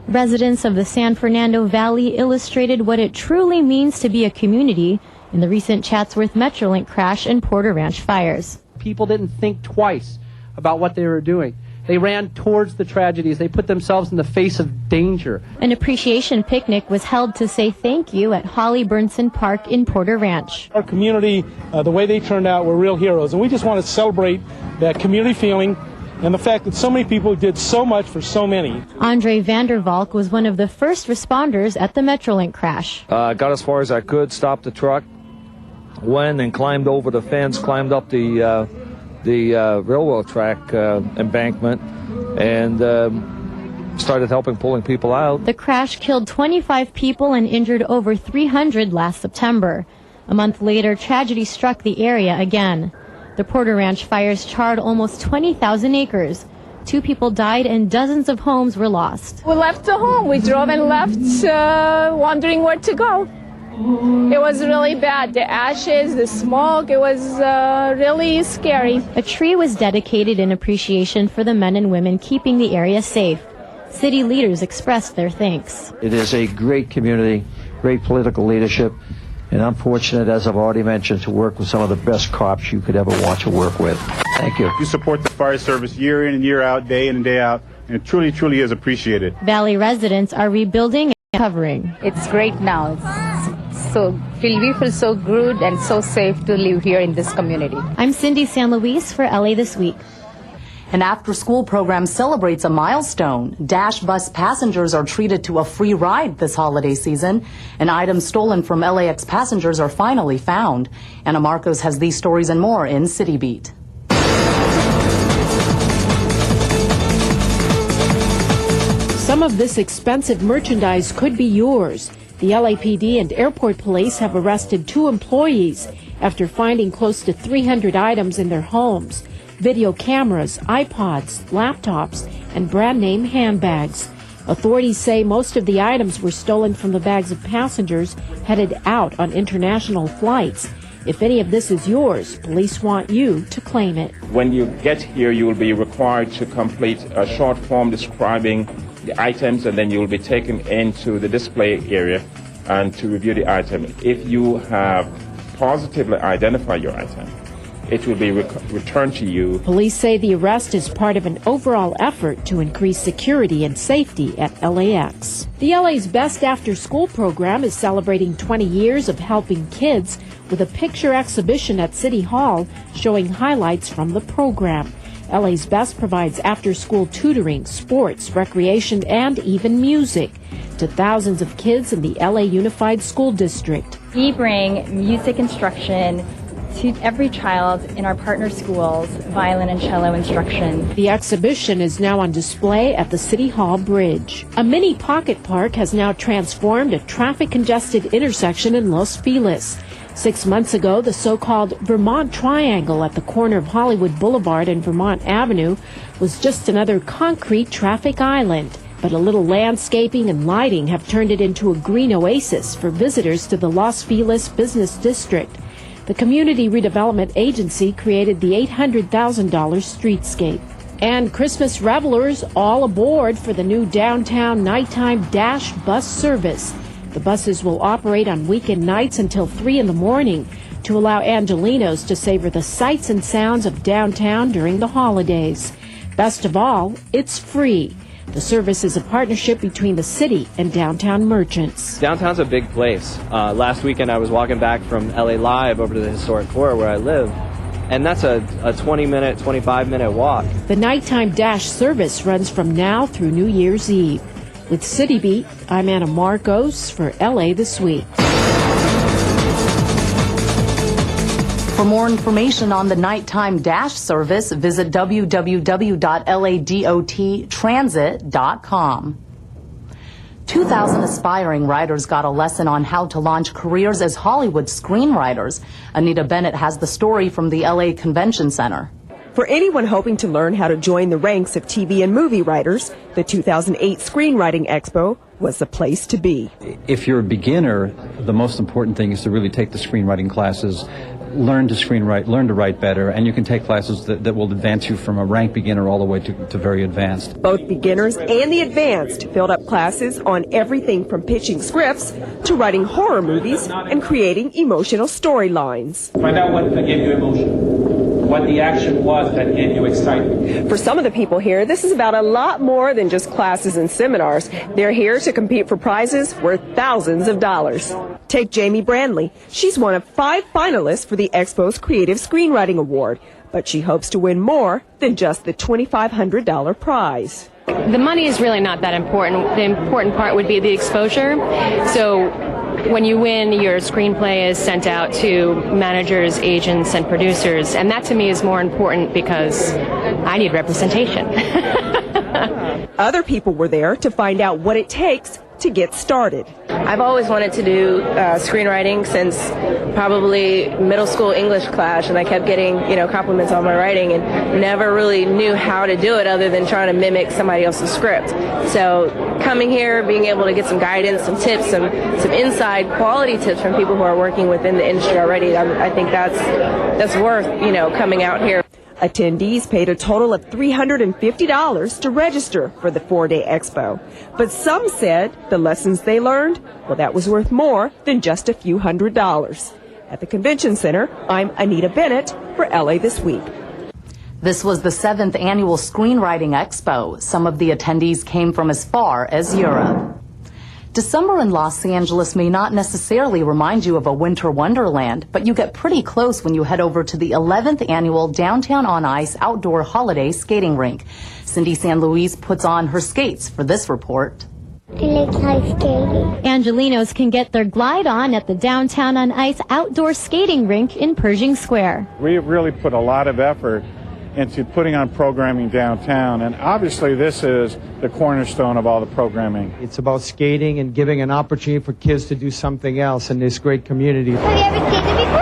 Residents of the San Fernando Valley illustrated what it truly means to be a community in the recent Chatsworth Metrolink crash and Porter Ranch fires. People didn't think twice about what they were doing. They ran towards the tragedies. They put themselves in the face of danger. An appreciation picnic was held to say thank you at Holly Burnson Park in Porter Ranch. Our community, the way they turned out, were real heroes, and we just want to celebrate that community feeling and the fact that so many people did so much for so many. Andre Vandervalk was one of the first responders at the Metrolink crash. Got as far as I could, stopped the truck, went and climbed over the fence, climbed up the railroad track embankment, and started pulling people out. The crash killed 25 people and injured over 300 last September. A month later, tragedy struck the area again. The Porter Ranch fires charred almost 20,000 acres. 2 people died and dozens of homes were lost. We left the home. We drove and left, wondering where to go. It was really bad. The ashes, the smoke, it was really scary. A tree was dedicated in appreciation for the men and women keeping the area safe. City leaders expressed their thanks. It is a great community, great political leadership. And I'm fortunate, as I've already mentioned, to work with some of the best cops you could ever want to work with. Thank you. You support the fire service year in and year out, day in and day out, and it truly, truly is appreciated. Valley residents are rebuilding and recovering. It's great now. We feel so good and so safe to live here in this community. I'm Cindy San Luis for LA This Week. An after-school program celebrates a milestone. Dash bus passengers are treated to a free ride this holiday season, and items stolen from LAX passengers are finally found. Anna Marcos has these stories and more in City Beat. Some of this expensive merchandise could be yours. The LAPD and airport police have arrested 2 employees after finding close to 300 items in their homes. Video cameras, iPods, laptops, and brand-name handbags. Authorities say most of the items were stolen from the bags of passengers headed out on international flights. If any of this is yours, police want you to claim it. When you get here, you will be required to complete a short form describing the items, and then you will be taken into the display area and to review the item. If you have positively identified your item, it will be returned to you. Police say the arrest is part of an overall effort to increase security and safety at LAX. The LA's Best After School program is celebrating 20 years of helping kids with a picture exhibition at City Hall showing highlights from the program. LA's Best provides after-school tutoring, sports, recreation, and even music to thousands of kids in the LA Unified School District. We bring music instruction to every child in our partner schools, violin and cello instruction. The exhibition is now on display at the City Hall Bridge. A mini pocket park has now transformed a traffic-congested intersection in Los Feliz. 6 months ago, the so-called Vermont Triangle at the corner of Hollywood Boulevard and Vermont Avenue was just another concrete traffic island. but a little landscaping and lighting have turned it into a green oasis for visitors to the Los Feliz Business District. The Community Redevelopment Agency created the $800,000 streetscape. And Christmas revelers all aboard for the new downtown nighttime Dash bus service. The buses will operate on weekend nights until 3 in the morning to allow Angelenos to savor the sights and sounds of downtown during the holidays. Best of all, it's free. The service is a partnership between the city and downtown merchants. Downtown's a big place. Last weekend I was walking back from LA Live over to the historic core where I live. And that's a 20-minute, 25-minute walk. The nighttime Dash service runs from now through New Year's Eve. With City Beat, I'm Anna Marcos for LA This Week. For more information on the nighttime Dash service, visit www.ladotransit.com. 2,000 aspiring writers got a lesson on how to launch careers as Hollywood screenwriters. Anita Bennett has the story from the LA Convention Center. For anyone hoping to learn how to join the ranks of TV and movie writers, the 2008 Screenwriting Expo was the place to be. If you're a beginner, the most important thing is to really take the screenwriting classes, learn to screenwrite, learn to write better, and you can take classes that will advance you from a rank beginner all the way to very advanced. Both beginners and the advanced filled up classes on everything from pitching scripts to writing horror movies and creating emotional storylines. Find out what gave you emotion, what the action was that gave you excitement. For some of the people here, this is about a lot more than just classes and seminars. They're here to compete for prizes worth thousands of dollars. Take Jamie Brandley. She's one of 5 finalists for the Expo's Creative Screenwriting Award, but she hopes to win more than just the $2,500 prize. The money is really not that important. The important part would be the exposure. So when you win, your screenplay is sent out to managers, agents, and producers, and that to me is more important because I need representation. Other people were there to find out what it takes to get started. I've always wanted to do screenwriting since probably middle school English class, and I kept getting, compliments on my writing and never really knew how to do it other than trying to mimic somebody else's script. So coming here, being able to get some guidance, some tips, some inside quality tips from people who are working within the industry already, I think that's worth, coming out here. Attendees paid a total of $350 to register for the 4-day expo. But some said the lessons they learned, that was worth more than just a few $100s. At the Convention Center, I'm Anita Bennett for LA This Week. This was the 7th annual Screenwriting Expo. Some of the attendees came from as far as Europe. December in Los Angeles may not necessarily remind you of a winter wonderland, but you get pretty close when you head over to the 11th annual Downtown on Ice outdoor holiday skating rink. Cindy San Luis puts on her skates for this report. I like ice skating. Angelenos can get their glide on at the Downtown on Ice outdoor skating rink in Pershing Square. We really put a lot of effort into putting on programming downtown, and obviously this is the cornerstone of all the programming. It's about skating and giving an opportunity for kids to do something else in this great community. Have you ever skated before?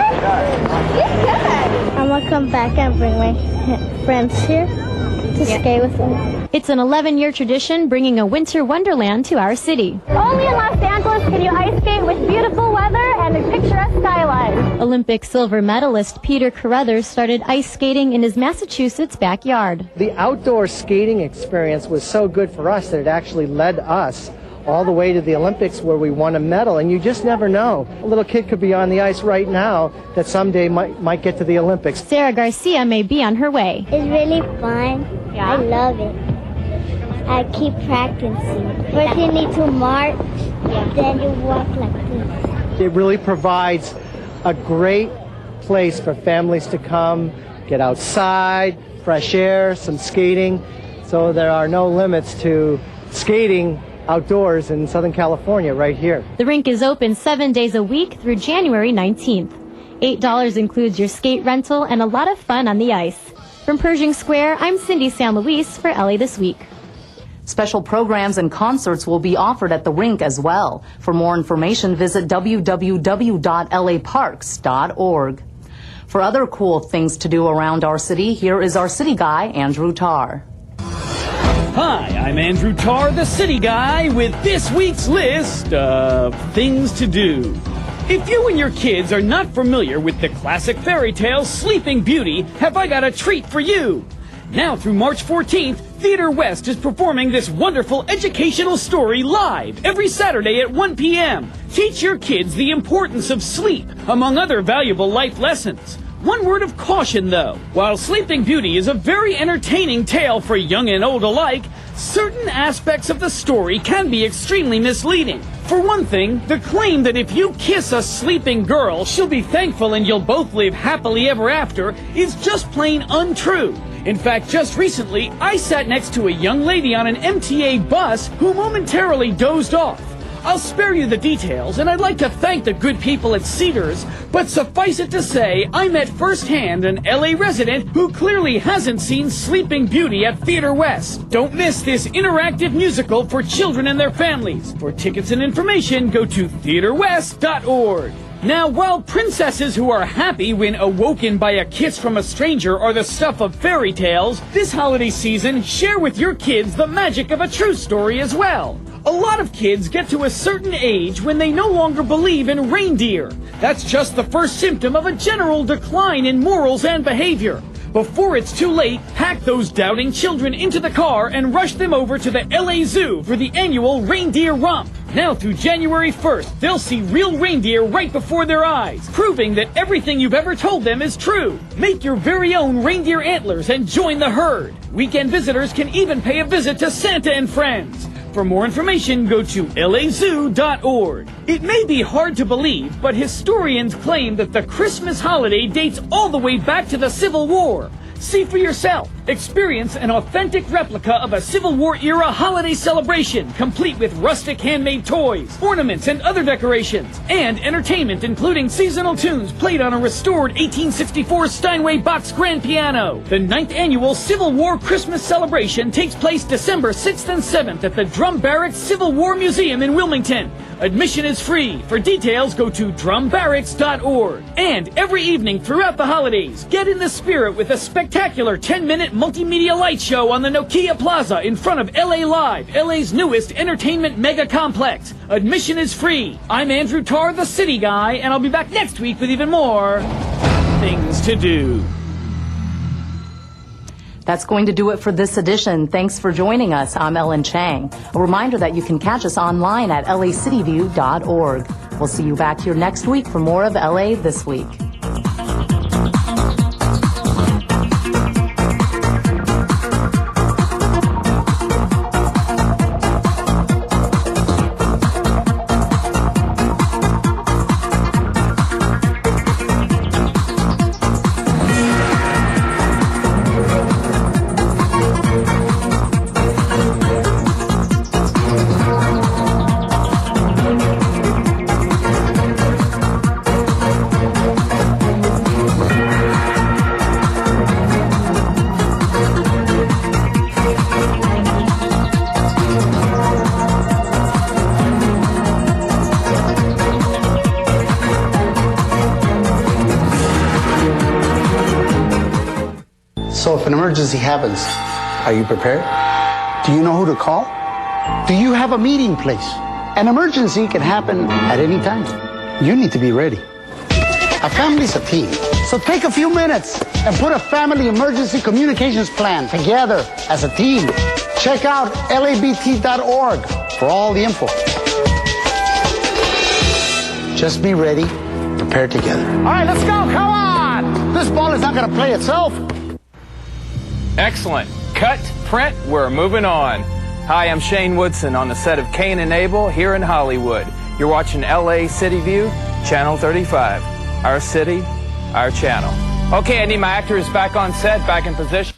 Yes. I'm going to come back and bring my friends here to skate with them. It's an 11-year tradition bringing a winter wonderland to our city. Only in Los Angeles can you ice skate with beautiful weather and a picturesque skyline. Olympic silver medalist Peter Carruthers started ice skating in his Massachusetts backyard. The outdoor skating experience was so good for us that it actually led us all the way to the Olympics where we won a medal, and you just never know. A little kid could be on the ice right now that someday might get to the Olympics. Sarah Garcia may be on her way. It's really fun. Yeah. I love it. I keep practicing. First you need to march, then you walk like this. It really provides a great place for families to come, get outside, fresh air, some skating. So there are no limits to skating outdoors in Southern California right here. The rink is open 7 days a week through January 19th. $8 includes your skate rental and a lot of fun on the ice. From Pershing Square, I'm Cindy San Luis for LA This Week. Special programs and concerts will be offered at the rink as well. For more information, visit www.laparks.org. For other cool things to do around our city, here is our city guy, Andrew Tarr. Hi, I'm Andrew Tarr, the City Guy, with this week's list of things to do. If you and your kids are not familiar with the classic fairy tale Sleeping Beauty, have I got a treat for you. Now through March 14th, Theater West is performing this wonderful educational story live every Saturday at 1 p.m. Teach your kids the importance of sleep, among other valuable life lessons. One word of caution, though. While Sleeping Beauty is a very entertaining tale for young and old alike, certain aspects of the story can be extremely misleading. For one thing, the claim that if you kiss a sleeping girl, she'll be thankful and you'll both live happily ever after is just plain untrue. In fact, just recently, I sat next to a young lady on an MTA bus who momentarily dozed off. I'll spare you the details, and I'd like to thank the good people at Cedars, but suffice it to say, I met firsthand an LA resident who clearly hasn't seen Sleeping Beauty at Theater West. Don't miss this interactive musical for children and their families. For tickets and information, go to theaterwest.org. Now, while princesses who are happy when awoken by a kiss from a stranger are the stuff of fairy tales, this holiday season, share with your kids the magic of a true story as well. A lot of kids get to a certain age when they no longer believe in reindeer. That's just the first symptom of a general decline in morals and behavior. Before it's too late, pack those doubting children into the car and rush them over to the LA Zoo for the annual Reindeer Romp. Now through January 1st, they'll see real reindeer right before their eyes, proving that everything you've ever told them is true. Make your very own reindeer antlers and join the herd. Weekend visitors can even pay a visit to Santa and Friends. For more information, go to lazoo.org. It may be hard to believe, but historians claim that the Christmas holiday dates all the way back to the Civil War. See for yourself. Experience an authentic replica of a Civil War-era holiday celebration, complete with rustic handmade toys, ornaments, and other decorations, and entertainment including seasonal tunes played on a restored 1864 Steinway box grand piano. The 9th annual Civil War Christmas celebration takes place December 6th and 7th at the Drum Barracks Civil War Museum in Wilmington. Admission is free. For details, go to drumbarracks.org. And every evening throughout the holidays, get in the spirit with a spectacular 10-minute multimedia light show on the Nokia Plaza in front of LA Live, LA's newest entertainment mega complex. Admission is free. I'm Andrew Tarr, the City Guy, and I'll be back next week with even more things to do. That's going to do it for this edition. Thanks for joining us. I'm Ellen Chang. A reminder that you can catch us online at lacityview.org. We'll see you back here next week for more of LA This Week. So if an emergency happens, are you prepared? Do you know who to call? Do you have a meeting place? An emergency can happen at any time. You need to be ready. A family's a team. So take a few minutes and put a family emergency communications plan together as a team. Check out labt.org for all the info. Just be ready, prepare together. All right, let's go. Come on. This ball is not going to play itself. Excellent. Cut, print, we're moving on. Hi, I'm Shane Woodson on the set of Cain and Abel here in Hollywood. You're watching LA City View, Channel 35. Our city, our channel. Okay, I need my actors back on set, back in position.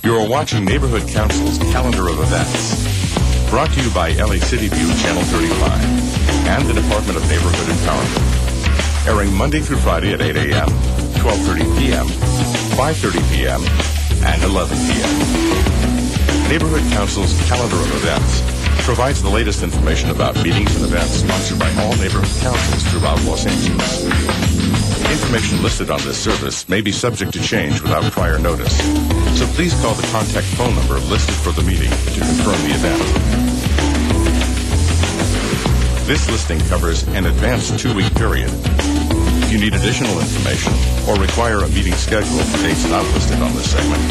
You're watching Neighborhood Council's calendar of events. Brought to you by LA City View Channel 35 and the Department of Neighborhood Empowerment. Airing Monday through Friday at 8 a.m., 12:30 p.m., 5:30 p.m., and 11 p.m. Neighborhood Council's calendar of events provides the latest information about meetings and events sponsored by all neighborhood councils throughout Los Angeles. Information listed on this service may be subject to change without prior notice, so please call the contact phone number listed for the meeting to confirm the event. This listing covers an advanced 2-week period. If you need additional information or require a meeting schedule for dates not listed on this segment,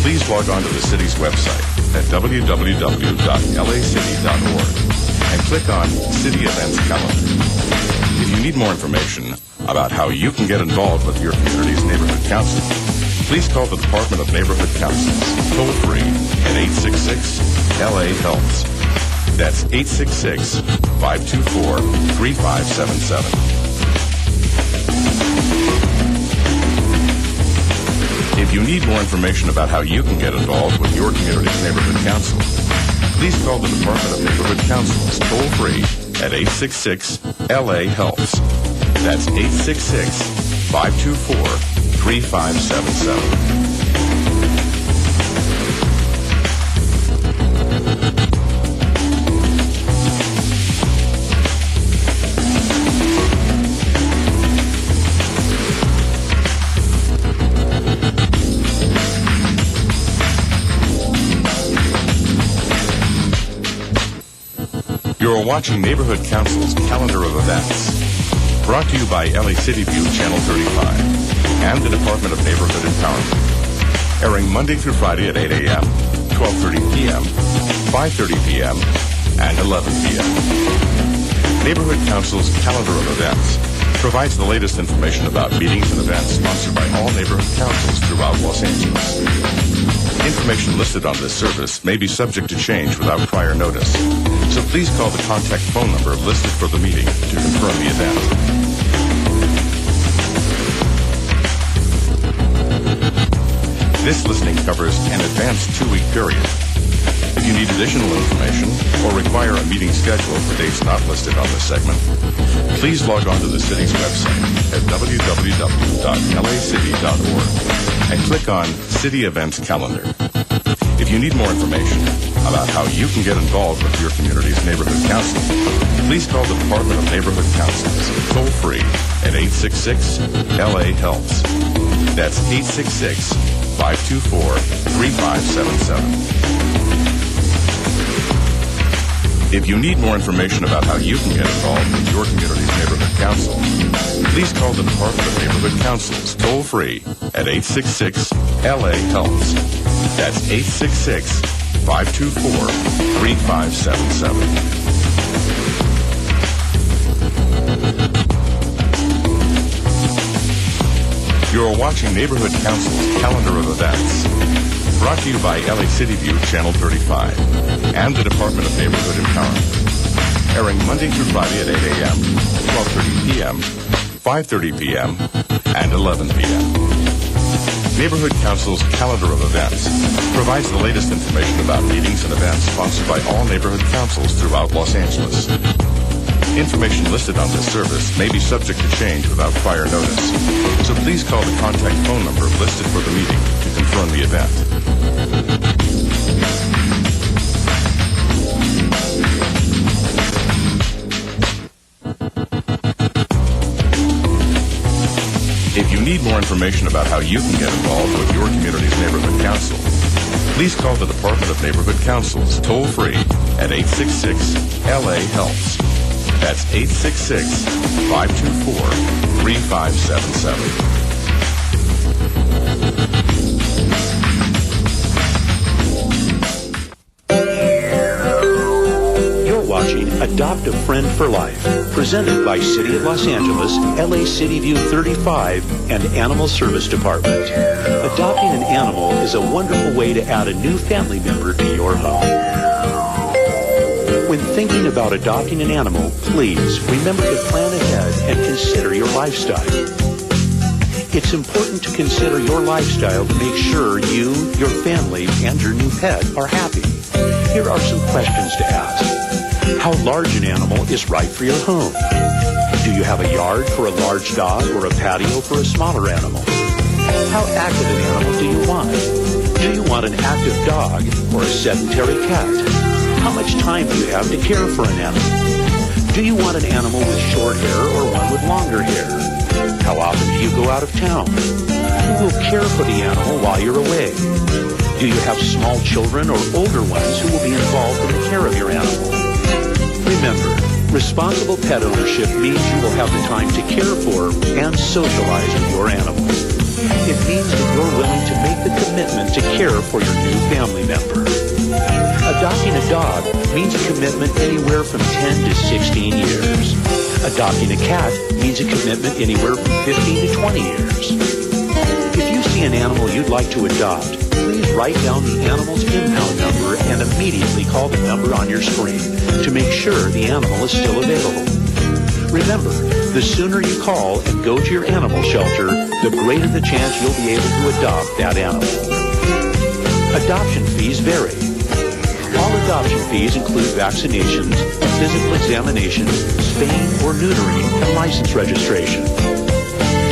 please log on to the city's website at www.lacity.org and click on City Events Calendar. If you need more information about how you can get involved with your community's neighborhood council, please call the Department of Neighborhood Councils toll-free at 866-LA-HELPS. That's 866-524-3577. If you need more information about how you can get involved with your community's neighborhood council, please call the Department of Neighborhood Councils toll-free at 866-LA-HELPS. That's 866-524-3577. You're watching Neighborhood Council's calendar of events. Brought to you by LA City View Channel 35 and the Department of Neighborhood Empowerment. Airing Monday through Friday at 8 a.m., 12:30 p.m., 5:30 p.m., and 11 p.m. Neighborhood Council's calendar of events provides the latest information about meetings and events sponsored by all neighborhood councils throughout Los Angeles. Information listed on this service may be subject to change without prior notice, so please call the contact phone number listed for the meeting to confirm the event. This listing covers an advanced 2-week period. If you need additional information or require a meeting schedule for dates not listed on this segment, please log on to the city's website at www.lacity.org and click on City Events Calendar. If you need more information about how you can get involved with your community's neighborhood council, please call the Department of Neighborhood Councils toll-free at 866-LA-HELPS. That's 866-524-3577. If you need more information about how you can get involved with your community's neighborhood council, please call the Department of Neighborhood Councils toll-free at 866-LA-HELPS. That's 866-524-3577. You're watching Neighborhood Council's calendar of events. Brought to you by LA City View Channel 35 and the Department of Neighborhood Empowerment. Airing Monday through Friday at 8 a.m., 12:30 p.m., 5:30 p.m., and 11 p.m. Neighborhood Council's calendar of events provides the latest information about meetings and events sponsored by all neighborhood councils throughout Los Angeles. Information listed on this service may be subject to change without prior notice, so please call the contact phone number listed for the meeting to confirm the event. If you need more information about how you can get involved with your community's neighborhood council, please call the Department of Neighborhood Councils toll-free at 866-LA-HELPS. That's 866-524-3577. You're watching Adopt a Friend for Life, presented by City of Los Angeles, LA City View 35, and Animal Service Department. Adopting an animal is a wonderful way to add a new family member to your home. When thinking about adopting an animal, please remember to plan ahead and consider your lifestyle. It's important to consider your lifestyle to make sure you, your family, and your new pet are happy. Here are some questions to ask. How large an animal is right for your home? Do you have a yard for a large dog or a patio for a smaller animal? How active an animal do you want? Do you want an active dog or a sedentary cat? How much time do you have to care for an animal? Do you want an animal with short hair or one with longer hair? How often do you go out of town? Who will care for the animal while you're away? Do you have small children or older ones who will be involved in the care of your animal? Remember, responsible pet ownership means you will have the time to care for and socialize with your animal. It means that you're willing to make the commitment to care for your new family member. Adopting a dog means a commitment anywhere from 10 to 16 years. Adopting a cat means a commitment anywhere from 15 to 20 years. If you see an animal you'd like to adopt, please write down the animal's impound number and immediately call the number on your screen to make sure the animal is still available. Remember, the sooner you call and go to your animal shelter, the greater the chance you'll be able to adopt that animal. Adoption fees vary. All adoption fees include vaccinations, a physical examination, spaying or neutering, and license registration.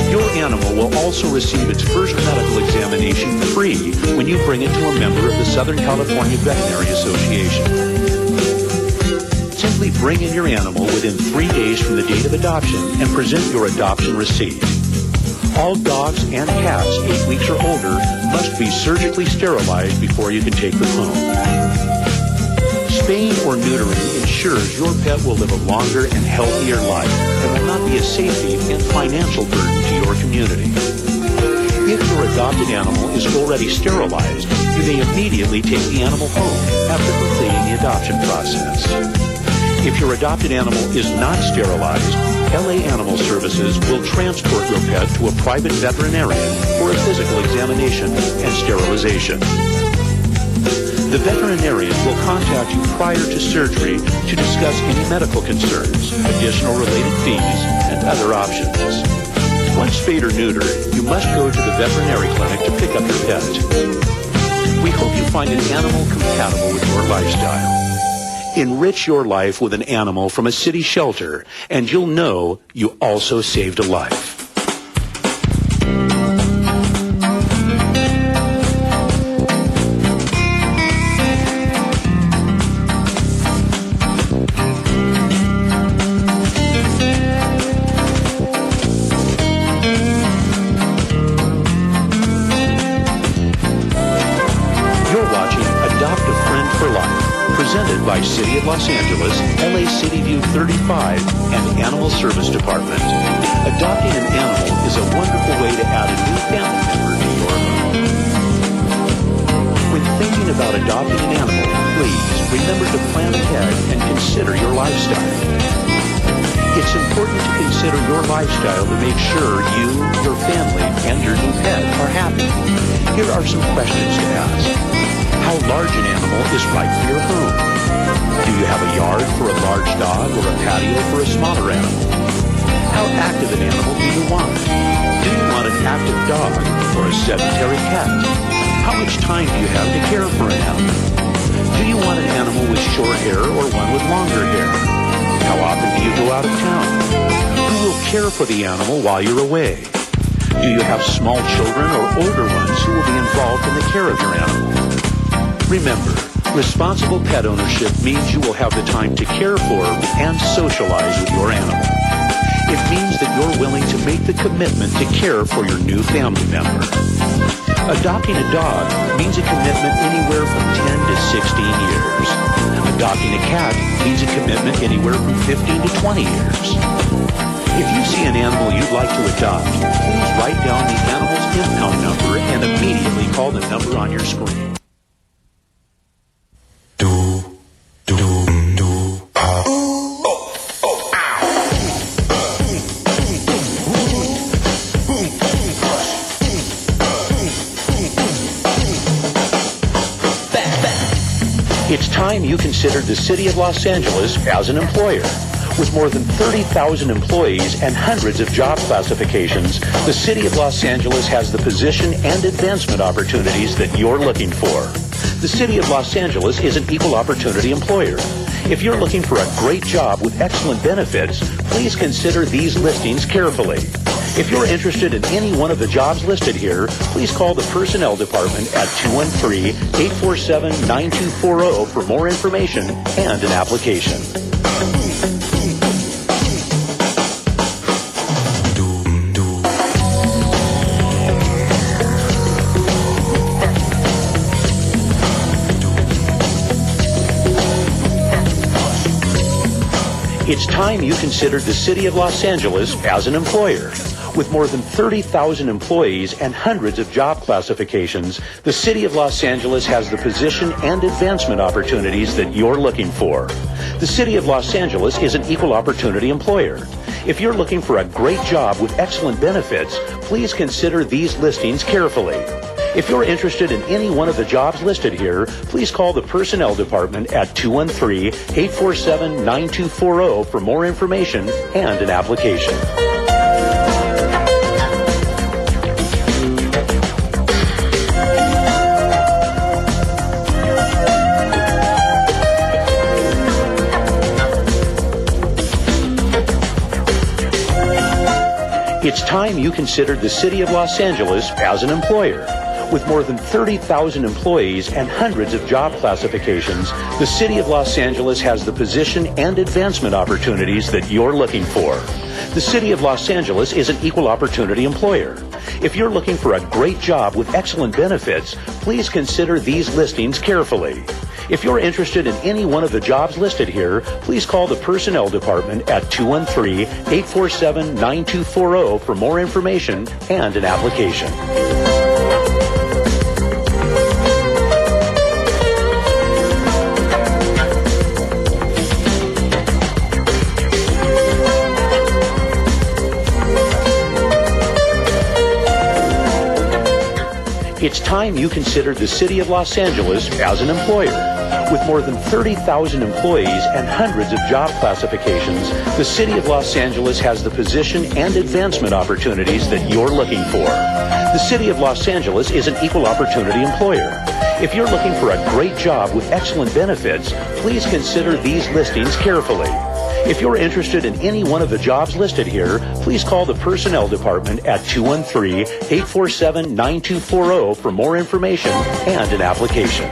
Your animal will also receive its first medical examination free when you bring it to a member of the Southern California Veterinary Association. Simply bring in your animal within 3 days from the date of adoption and present your adoption receipt. All dogs and cats 8 weeks or older must be surgically sterilized before you can take them home. Spaying or neutering ensures your pet will live a longer and healthier life and will not be a safety and financial burden to your community. If your adopted animal is already sterilized, you may immediately take the animal home after completing the adoption process. If your adopted animal is not sterilized, LA Animal Services will transport your pet to a private veterinarian for a physical examination and sterilization. The veterinarian will contact you prior to surgery to discuss any medical concerns, additional related fees, and other options. Once spayed or neutered, you must go to the veterinary clinic to pick up your pet. We hope you find an animal compatible with your lifestyle. Enrich your life with an animal from a city shelter, and you'll know you also saved a life. Presented by City of Los Angeles, LA City View 35, and Animal Service Department. Adopting an animal is a wonderful way to add a new family member to your home. When thinking about adopting an animal, please remember to plan ahead and consider your lifestyle. It's important to consider your lifestyle to make sure you, your family, and your new pet are happy. Here are some questions to ask. How large an animal is right for your home? Do you have a yard for a large dog or a patio for a smaller animal? How active an animal do you want? Do you want an active dog or a sedentary cat? How much time do you have to care for an animal? Do you want an animal with short hair or one with longer hair? How often do you go out of town? Who will care for the animal while you're away? Do you have small children or older ones who will be involved in the care of your animal? Remember, responsible pet ownership means you will have the time to care for and socialize with your animal. It means that you're willing to make the commitment to care for your new family member. Adopting a dog means a commitment anywhere from 10 to 16 years. Adopting a cat means a commitment anywhere from 15 to 20 years. If you see an animal you'd like to adopt, please write down the animal's impound number and immediately call the number on your screen. It's time you considered the City of Los Angeles as an employer. With more than 30,000 employees and hundreds of job classifications, the City of Los Angeles has the position and advancement opportunities that you're looking for. The City of Los Angeles is an equal opportunity employer. If you're looking for a great job with excellent benefits, please consider these listings carefully. If you're interested in any one of the jobs listed here, please call the Personnel Department at 213-847-9240 for more information and an application. It's time you considered the City of Los Angeles as an employer. With more than 30,000 employees and hundreds of job classifications, the City of Los Angeles has the position and advancement opportunities that you're looking for. The City of Los Angeles is an equal opportunity employer. If you're looking for a great job with excellent benefits, please consider these listings carefully. If you're interested in any one of the jobs listed here, please call the Personnel Department at 213-847-9240 for more information and an application. It's time you considered the City of Los Angeles as an employer. With more than 30,000 employees and hundreds of job classifications, the City of Los Angeles has the position and advancement opportunities that you're looking for. The City of Los Angeles is an equal opportunity employer. If you're looking for a great job with excellent benefits, please consider these listings carefully. If you're interested in any one of the jobs listed here, please call the Personnel Department at 213-847-9240 for more information and an application. It's time you considered the City of Los Angeles as an employer. With more than 30,000 employees and hundreds of job classifications, the City of Los Angeles has the position and advancement opportunities that you're looking for. The City of Los Angeles is an equal opportunity employer. If you're looking for a great job with excellent benefits, please consider these listings carefully. If you're interested in any one of the jobs listed here, please call the Personnel Department at 213-847-9240 for more information and an application.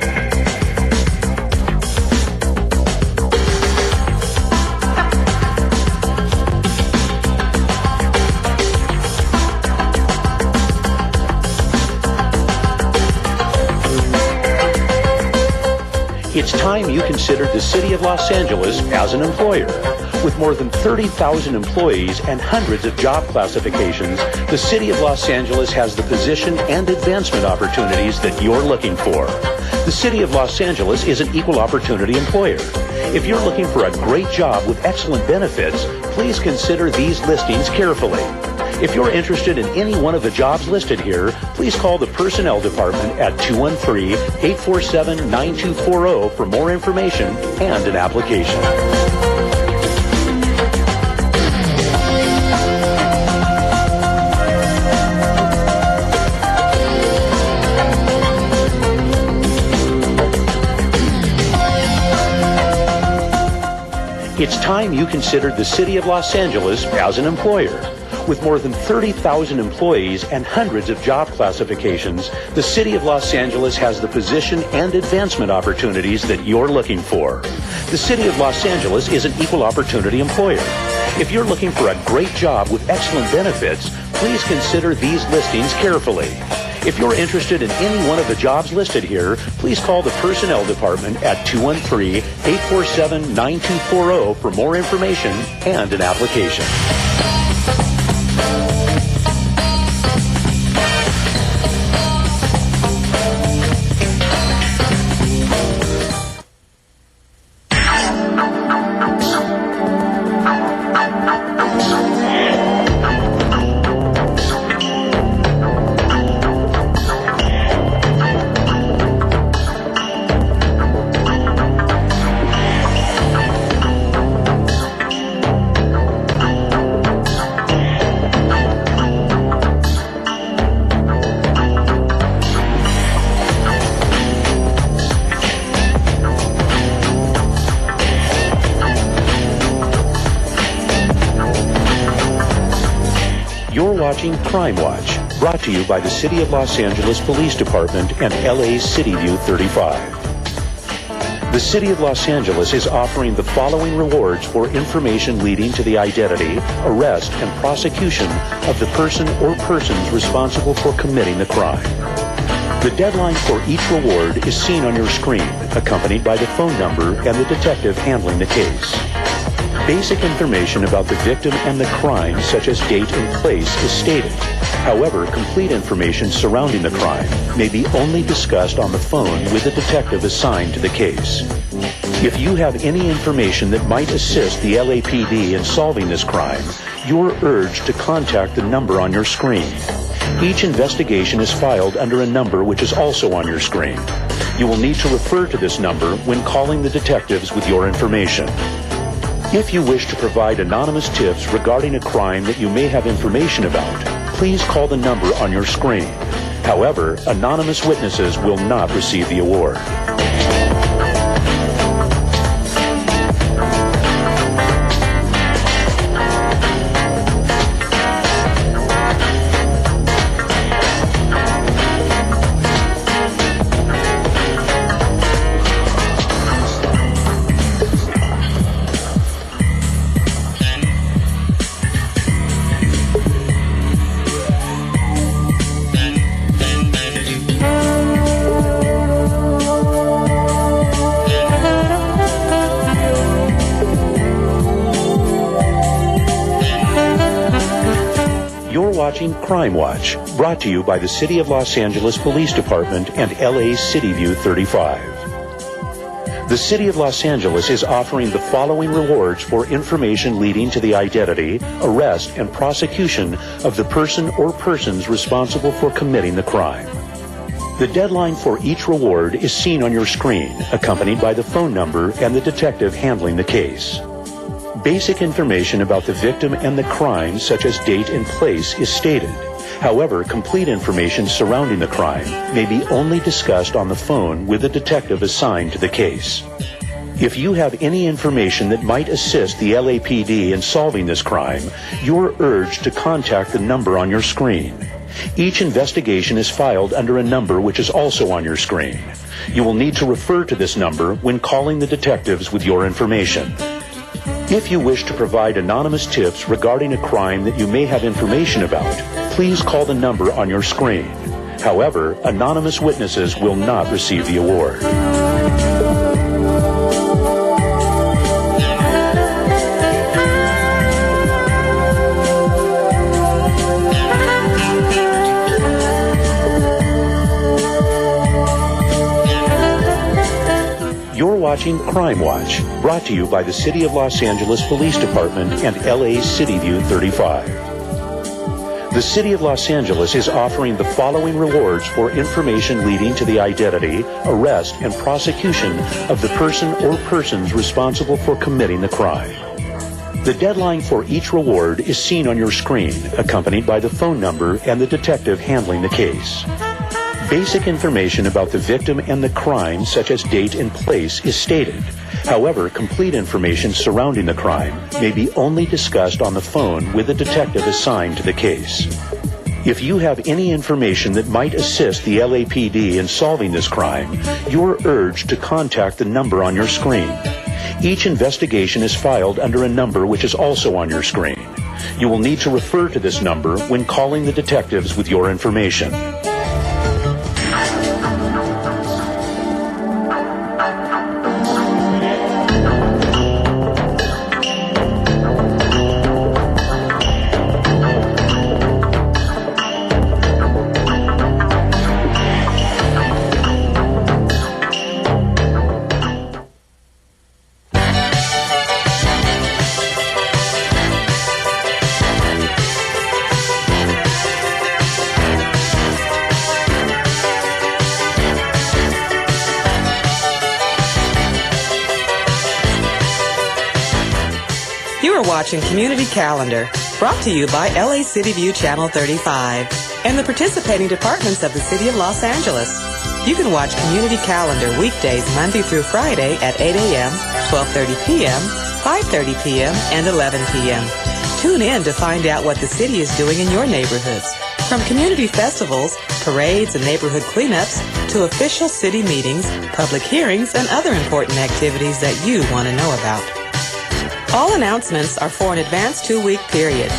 It's time you considered the City of Los Angeles as an employer. With more than 30,000 employees and hundreds of job classifications, the City of Los Angeles has the position and advancement opportunities that you're looking for. The City of Los Angeles is an equal opportunity employer. If you're looking for a great job with excellent benefits, please consider these listings carefully. If you're interested in any one of the jobs listed here, please call the Personnel Department at 213-847-9240 for more information and an application. It's time you considered the City of Los Angeles as an employer. With more than 30,000 employees and hundreds of job classifications, the City of Los Angeles has the position and advancement opportunities that you're looking for. The City of Los Angeles is an equal opportunity employer. If you're looking for a great job with excellent benefits, please consider these listings carefully. If you're interested in any one of the jobs listed here, please call the Personnel Department at 213-847-9240 for more information and an application. You're watching Crime Watch, brought to you by the City of Los Angeles Police Department and LA City View 35. The City of Los Angeles is offering the following rewards for information leading to the identity, arrest, and prosecution of the person or persons responsible for committing the crime. The deadline for each reward is seen on your screen, accompanied by the phone number and the detective handling the case. Basic information about the victim and the crime, such as date and place, is stated. However, complete information surrounding the crime may be only discussed on the phone with the detective assigned to the case. If you have any information that might assist the LAPD in solving this crime, you're urged to contact the number on your screen. Each investigation is filed under a number which is also on your screen. You will need to refer to this number when calling the detectives with your information. If you wish to provide anonymous tips regarding a crime that you may have information about, please call the number on your screen. However, anonymous witnesses will not receive the award. Watching Crime Watch, brought to you by the City of Los Angeles Police Department and LA City View 35. The City of Los Angeles is offering the following rewards for information leading to the identity, arrest, and prosecution of the person or persons responsible for committing the crime. The deadline for each reward is seen on your screen, accompanied by the phone number and the detective handling the case. Basic information about the victim and the crime, such as date and place, is stated. However, complete information surrounding the crime may be only discussed on the phone with the detective assigned to the case. If you have any information that might assist the LAPD in solving this crime, you're urged to contact the number on your screen. Each investigation is filed under a number which is also on your screen. You will need to refer to this number when calling the detectives with your information. If you wish to provide anonymous tips regarding a crime that you may have information about, please call the number on your screen. However, anonymous witnesses will not receive the award. You're watching Crime Watch, brought to you by the City of Los Angeles Police Department and LA City View 35. The City of Los Angeles is offering the following rewards for information leading to the identity, arrest, and prosecution of the person or persons responsible for committing the crime. The deadline for each reward is seen on your screen, accompanied by the phone number and the detective handling the case. Basic information about the victim and the crime, such as date and place, is stated. However, complete information surrounding the crime may be only discussed on the phone with the detective assigned to the case. If you have any information that might assist the LAPD in solving this crime, you're urged to contact the number on your screen. Each investigation is filed under a number which is also on your screen. You will need to refer to this number when calling the detectives with your information. Watching Community Calendar, brought to you by LA City View Channel 35 and the participating departments of the City of Los Angeles. You can watch Community Calendar weekdays Monday through Friday at 8 a.m., 12:30 p.m., 5:30 p.m., and 11 p.m. Tune in to find out what the city is doing in your neighborhoods. From community festivals, parades, and neighborhood cleanups to official city meetings, public hearings, and other important activities that you want to know about. All announcements are for an advanced 2-week period.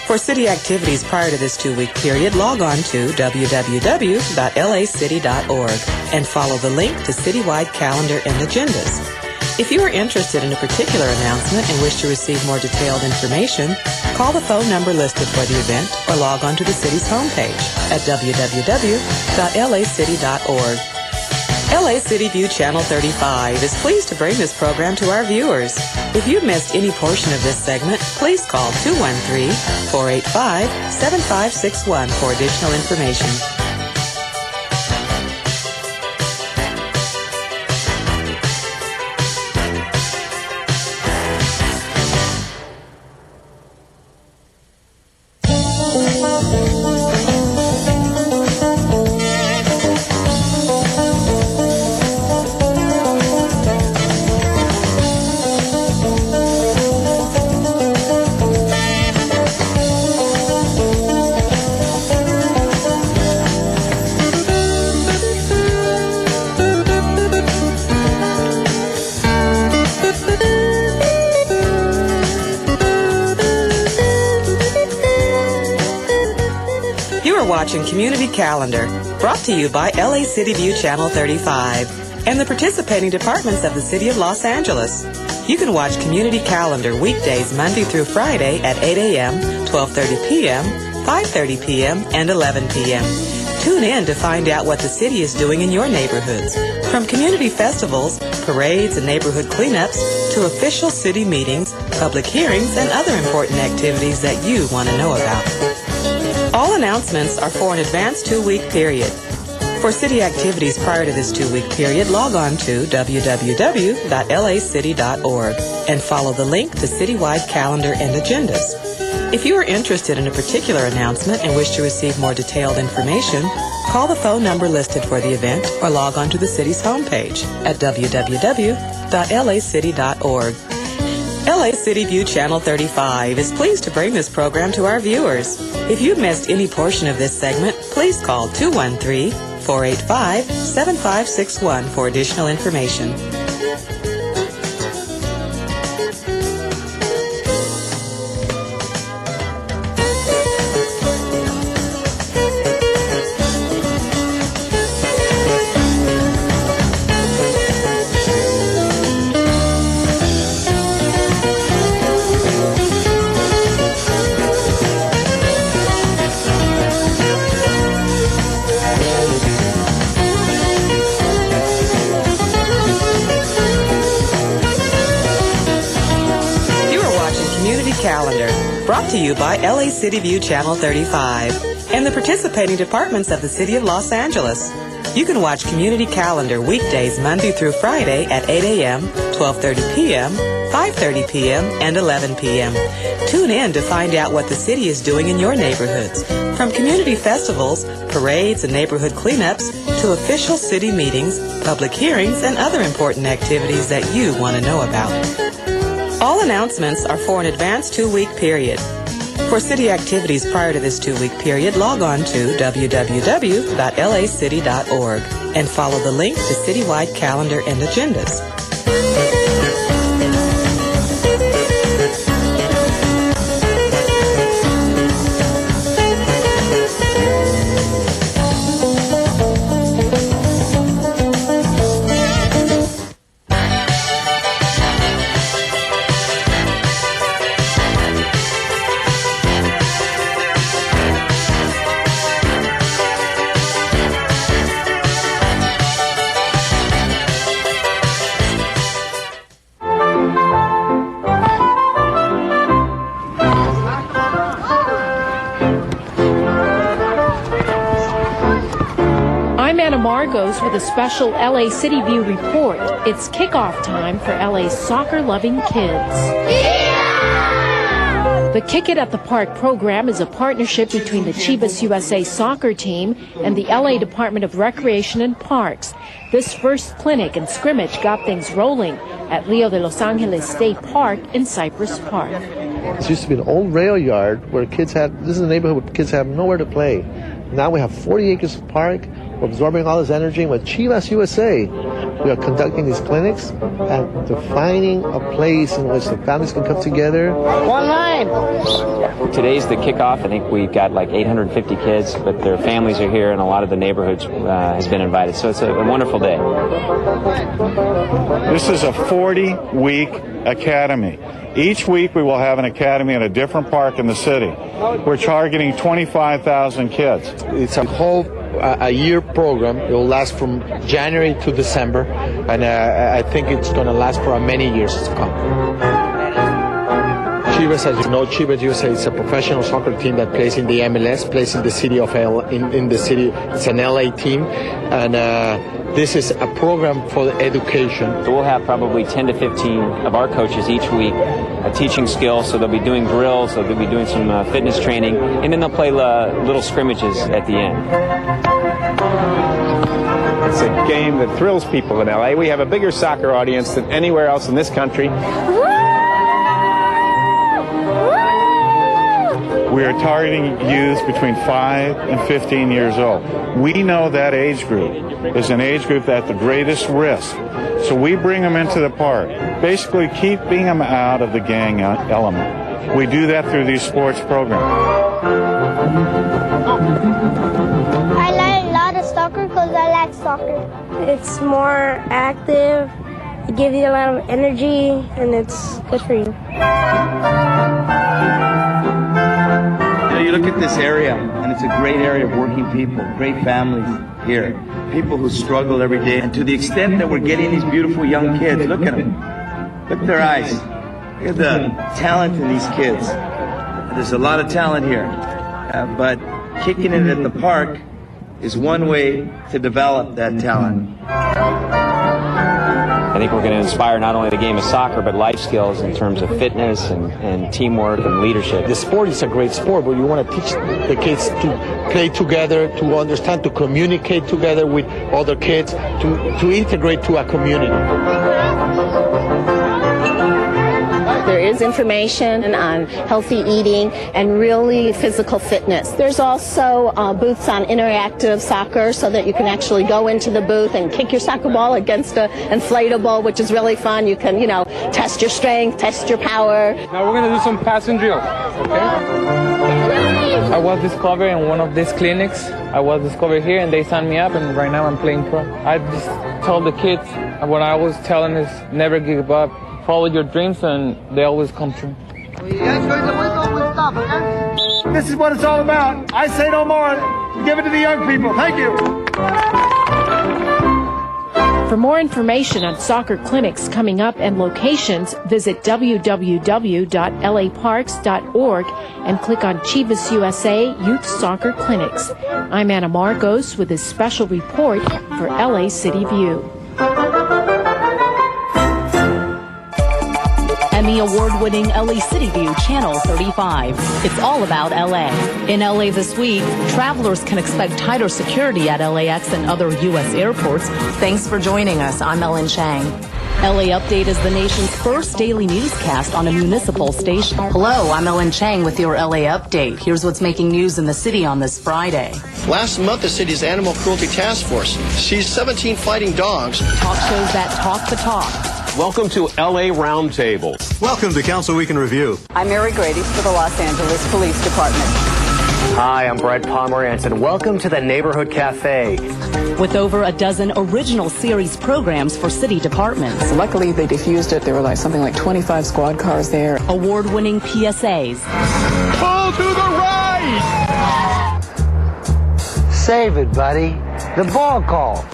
For city activities prior to this 2-week period, log on to www.lacity.org and follow the link to citywide calendar and agendas. If you are interested in a particular announcement and wish to receive more detailed information, call the phone number listed for the event or log on to the city's homepage at www.lacity.org. LA City View Channel 35 is pleased to bring this program to our viewers. If you missed any portion of this segment, please call 213-485-7561 for additional information. Watching Community Calendar, brought to you by LA City View Channel 35 and the participating departments of the City of Los Angeles. You can watch Community Calendar weekdays Monday through Friday at 8 a.m., 12:30 p.m., 5:30 p.m., and 11 p.m. Tune in to find out what the city is doing in your neighborhoods. From community festivals, parades, and neighborhood cleanups to official city meetings, public hearings, and other important activities that you want to know about. All announcements are for an advanced 2-week period. For city activities prior to this 2-week period, log on to www.lacity.org and follow the link to citywide calendar and agendas. If you are interested in a particular announcement and wish to receive more detailed information, call the phone number listed for the event or log on to the city's homepage at www.lacity.org. LA City View Channel 35 is pleased to bring this program to our viewers. If you missed any portion of this segment, please call 213-485-7561 for additional information. Calendar, brought to you by LA City View Channel 35 and the participating departments of the City of Los Angeles. You can watch Community Calendar weekdays Monday through Friday at 8 a.m., 12:30 p.m., 5:30 p.m., and 11 p.m. Tune in to find out what the city is doing in your neighborhoods. From community festivals, parades, and neighborhood cleanups to official city meetings, public hearings, and other important activities that you want to know about. All announcements are for an advanced 2-week period. For city activities prior to this 2-week period, log on to www.lacity.org and follow the link to citywide calendar and agendas. Margos with a special LA City View report. It's kickoff time for LA's soccer-loving kids. Yeah! The Kick It at the Park program is a partnership between the Chivas USA soccer team and the LA Department of Recreation and Parks. This first clinic and scrimmage got things rolling at Rio de Los Angeles State Park in Cypress Park. This used to be an old rail yard where this is a neighborhood where kids have nowhere to play. Now we have 40 acres of park. We're absorbing all this energy. With Chivas USA, we are conducting these clinics and defining a place in which the families can come together. One line! Today's the kickoff. I think we've got like 850 kids, but their families are here and a lot of the neighborhoods has been invited. So it's a wonderful day. This is a 40-week academy. Each week we will have an academy at a different park in the city. We're targeting 25,000 kids. It's a whole a year program. It will last from January to December, and I think it's going to last for many years to come. Chivas, as you know, Chivas USA is a professional soccer team that plays in the MLS, plays in the city of in the city. It's an LA team, and this is a program for education. So we'll have probably 10 to 15 of our coaches each week teaching skills. So they'll be doing drills, so they'll be doing some fitness training, and then they'll play little scrimmages at the end. It's a game that thrills people in LA. We have a bigger soccer audience than anywhere else in this country. We are targeting youth between 5 and 15 years old. We know that age group is an age group at the greatest risk. So we bring them into the park, basically keeping them out of the gang element. We do that through these sports programs. I like a lot of soccer because I like soccer. It's more active, it gives you a lot of energy, and it's good for you. You look at this area, and it's a great area of working people, great families here, people who struggle every day. And to the extent that we're getting these beautiful young kids, look at them. Look at their eyes. Look at the talent in these kids. There's a lot of talent here. But kicking it at the park is one way to develop that talent. I think we're going to inspire not only the game of soccer, but life skills in terms of fitness and teamwork and leadership. The sport is a great sport, but you want to teach the kids to play together, to understand, to communicate together with other kids, to integrate to a community. There is information on healthy eating and really physical fitness. There's also booths on interactive soccer so that you can actually go into the booth and kick your soccer ball against an inflatable, which is really fun. You can, test your strength, test your power. Now we're going to do some passing drills, okay? I was discovered in one of these clinics. I was discovered here and they signed me up, and right now I'm playing pro. I just told the kids what I was telling is never give up. Follow your dreams and they always come true. This is what it's all about. I say no more. Give it to the young people. Thank you. For more information on soccer clinics coming up and locations, visit www.laparks.org and click on Chivas USA Youth Soccer Clinics. I'm Anna Marcos with a special report for LA City View. Emmy Award-winning LA City View Channel 35. It's all about LA. In LA this week, travelers can expect tighter security at LAX and other U.S. airports. Thanks for joining us. I'm Ellen Chang. LA Update is the nation's first daily newscast on a municipal station. Hello, I'm Ellen Chang with your LA Update. Here's what's making news in the city on this Friday. Last month, the city's Animal Cruelty Task Force seized 17 fighting dogs. Talk shows that talk the talk. Welcome to LA Roundtable. Welcome to Council Week in Review. I'm Mary Grady for the Los Angeles Police Department. Hi, I'm Brett Pomerantz, and welcome to the Neighborhood Cafe. With over a dozen original series programs for city departments. Luckily, they defused it. There were something like 25 squad cars there. Award-winning PSAs. Pull to the right! Save it, buddy. The ball call.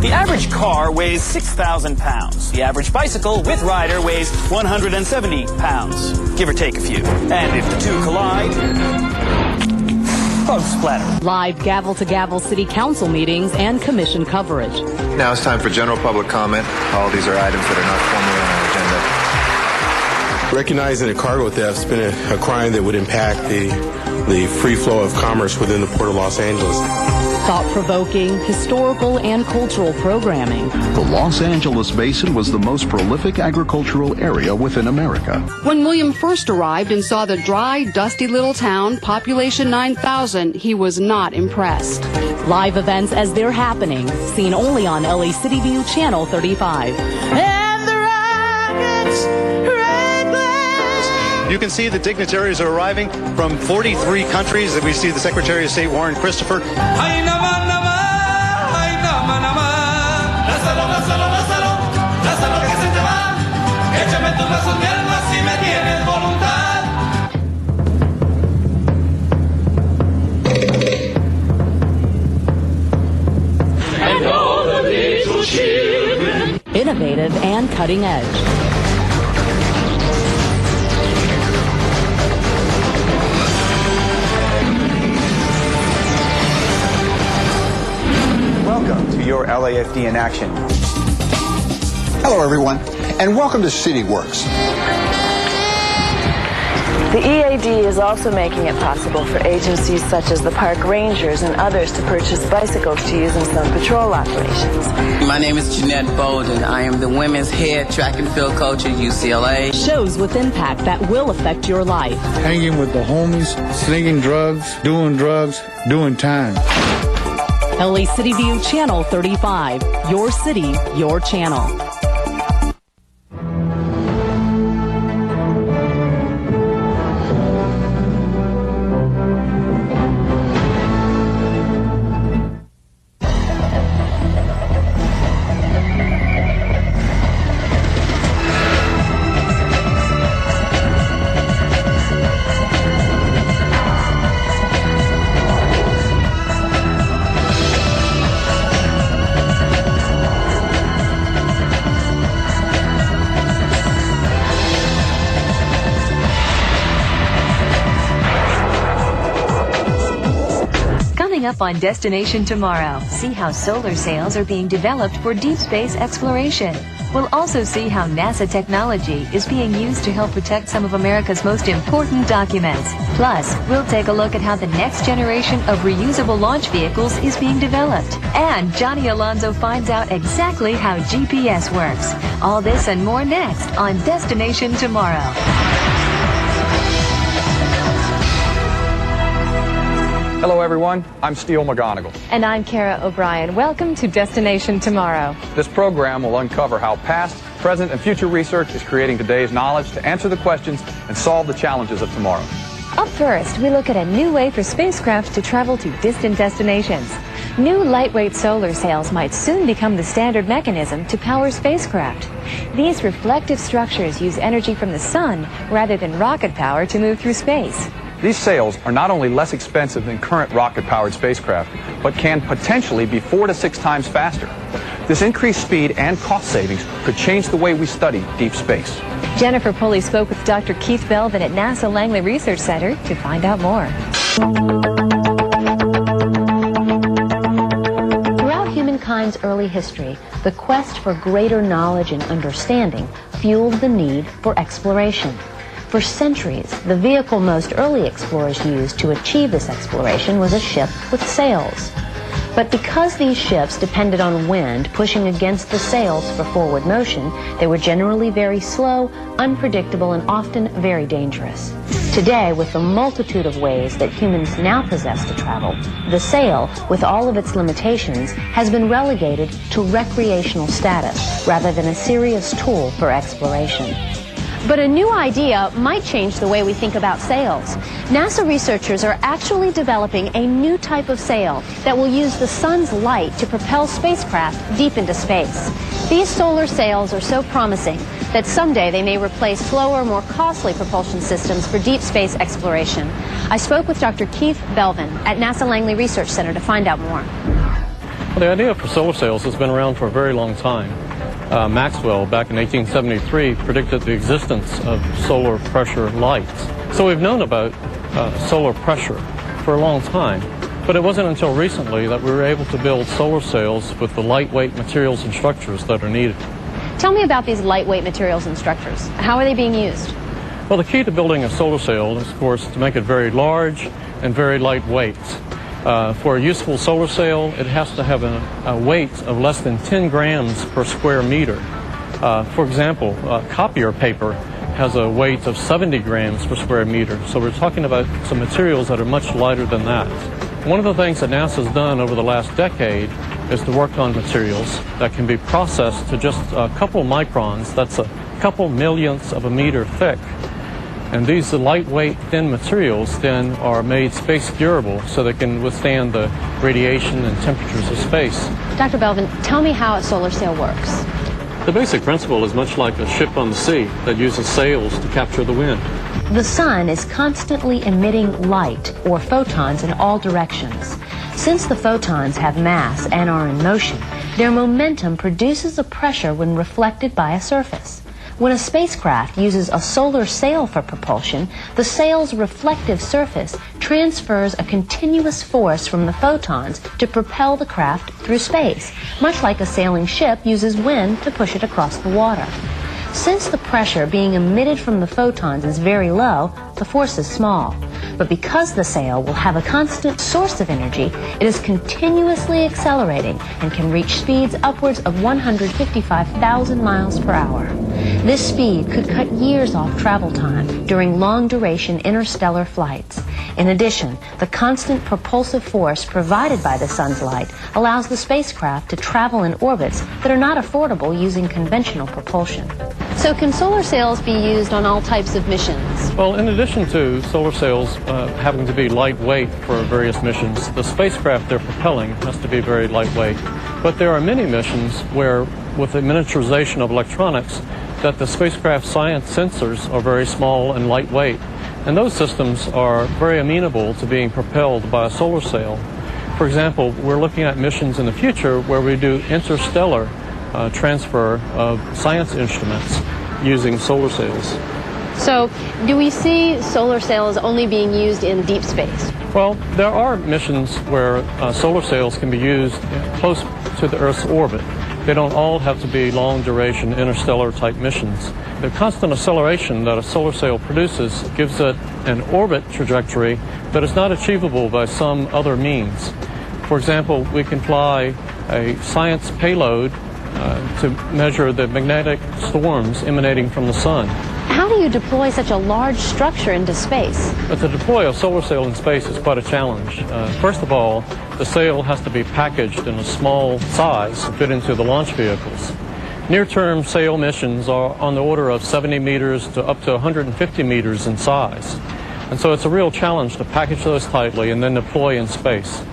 The average car weighs 6,000 pounds. The average bicycle with rider weighs 170 pounds, give or take a few. And if the two collide, bugs splatter. Live gavel-to-gavel city council meetings and commission coverage. Now it's time for general public comment. All these are items that are not formally on our agenda. Recognizing that cargo theft has been a crime that would impact the the free flow of commerce within the Port of Los Angeles. Thought-provoking, historical, and cultural programming. The Los Angeles Basin was the most prolific agricultural area within America. When William first arrived and saw the dry, dusty little town, population 9,000, he was not impressed. Live events as they're happening, seen only on LA City View Channel 35. You can see the dignitaries are arriving from 43 countries. We see the Secretary of State, Warren Christopher. Innovative and cutting edge. Welcome to your LAFD in action. Hello, everyone, and welcome to CityWorks. The EAD is also making it possible for agencies such as the park rangers and others to purchase bicycles to use in some patrol operations. My name is Jeanette Bolden. I am the women's head track and field coach at UCLA. Shows with impact that will affect your life. Hanging with the homies, slinging drugs, doing time. LA City View Channel 35. Your city, your channel. Up on Destination Tomorrow, see how solar sails are being developed for deep space exploration. We'll also see how NASA technology is being used to help protect some of America's most important documents. Plus, we'll take a look at how the next generation of reusable launch vehicles is being developed. And Johnny Alonso finds out exactly how GPS works. All this and more next on Destination Tomorrow. Hello, everyone. I'm Steele McGonigal. And I'm Kara O'Brien. Welcome to Destination Tomorrow. This program will uncover how past, present, and future research is creating today's knowledge to answer the questions and solve the challenges of tomorrow. Up first, we look at a new way for spacecraft to travel to distant destinations. New lightweight solar sails might soon become the standard mechanism to power spacecraft. These reflective structures use energy from the sun rather than rocket power to move through space. These sails are not only less expensive than current rocket-powered spacecraft, but can potentially be 4 to 6 times faster. This increased speed and cost savings could change the way we study deep space. Jennifer Pulley spoke with Dr. Keith Belvin at NASA Langley Research Center to find out more. Throughout humankind's early history, the quest for greater knowledge and understanding fueled the need for exploration. For centuries, the vehicle most early explorers used to achieve this exploration was a ship with sails. But because these ships depended on wind pushing against the sails for forward motion, they were generally very slow, unpredictable, and often very dangerous. Today, with the multitude of ways that humans now possess to travel, the sail, with all of its limitations, has been relegated to recreational status rather than a serious tool for exploration. But a new idea might change the way we think about sails. NASA researchers are actually developing a new type of sail that will use the sun's light to propel spacecraft deep into space. These solar sails are so promising that someday they may replace slower, more costly propulsion systems for deep space exploration. I spoke with Dr. Keith Belvin at NASA Langley Research Center to find out more. Well, the idea for solar sails has been around for a very long time. Maxwell, back in 1873, predicted the existence of solar pressure lights. So we've known about solar pressure for a long time, but it wasn't until recently that we were able to build solar sails with the lightweight materials and structures that are needed. Tell me about these lightweight materials and structures. How are they being used? Well, the key to building a solar sail is, of course, to make it very large and very lightweight. For a useful solar sail, it has to have a weight of less than 10 grams per square meter. For example, copier paper has a weight of 70 grams per square meter. So we're talking about some materials that are much lighter than that. One of the things that NASA's done over the last decade is to work on materials that can be processed to just a couple microns. That's a couple millionths of a meter thick. And these lightweight, thin materials then are made space durable so they can withstand the radiation and temperatures of space. Dr. Belvin, tell me how a solar sail works. The basic principle is much like a ship on the sea that uses sails to capture the wind. The sun is constantly emitting light, or photons, in all directions. Since the photons have mass and are in motion, their momentum produces a pressure when reflected by a surface. When a spacecraft uses a solar sail for propulsion, the sail's reflective surface transfers a continuous force from the photons to propel the craft through space, much like a sailing ship uses wind to push it across the water. Since the pressure being emitted from the photons is very low, the force is small. But because the sail will have a constant source of energy, it is continuously accelerating and can reach speeds upwards of 155,000 miles per hour. This speed could cut years off travel time during long-duration interstellar flights. In addition, the constant propulsive force provided by the sun's light allows the spacecraft to travel in orbits that are not affordable using conventional propulsion. So can solar sails be used on all types of missions? Well, in addition to solar sails having to be lightweight for various missions, the spacecraft they're propelling has to be very lightweight. But there are many missions where, with the miniaturization of electronics, that the spacecraft science sensors are very small and lightweight. And those systems are very amenable to being propelled by a solar sail. For example, we're looking at missions in the future where we do interstellar transfer of science instruments using solar sails. So, do we see solar sails only being used in deep space? Well, there are missions where solar sails can be used close to the Earth's orbit. They don't all have to be long-duration interstellar type missions. The constant acceleration that a solar sail produces gives it an orbit trajectory that is not achievable by some other means. For example, we can fly a science payload to measure the magnetic storms emanating from the sun. How do you deploy such a large structure into space? But to deploy a solar sail in space is quite a challenge. First of all, the sail has to be packaged in a small size to fit into the launch vehicles. Near-term sail missions are on the order of 70 meters to up to 150 meters in size. And so it's a real challenge to package those tightly and then deploy in space.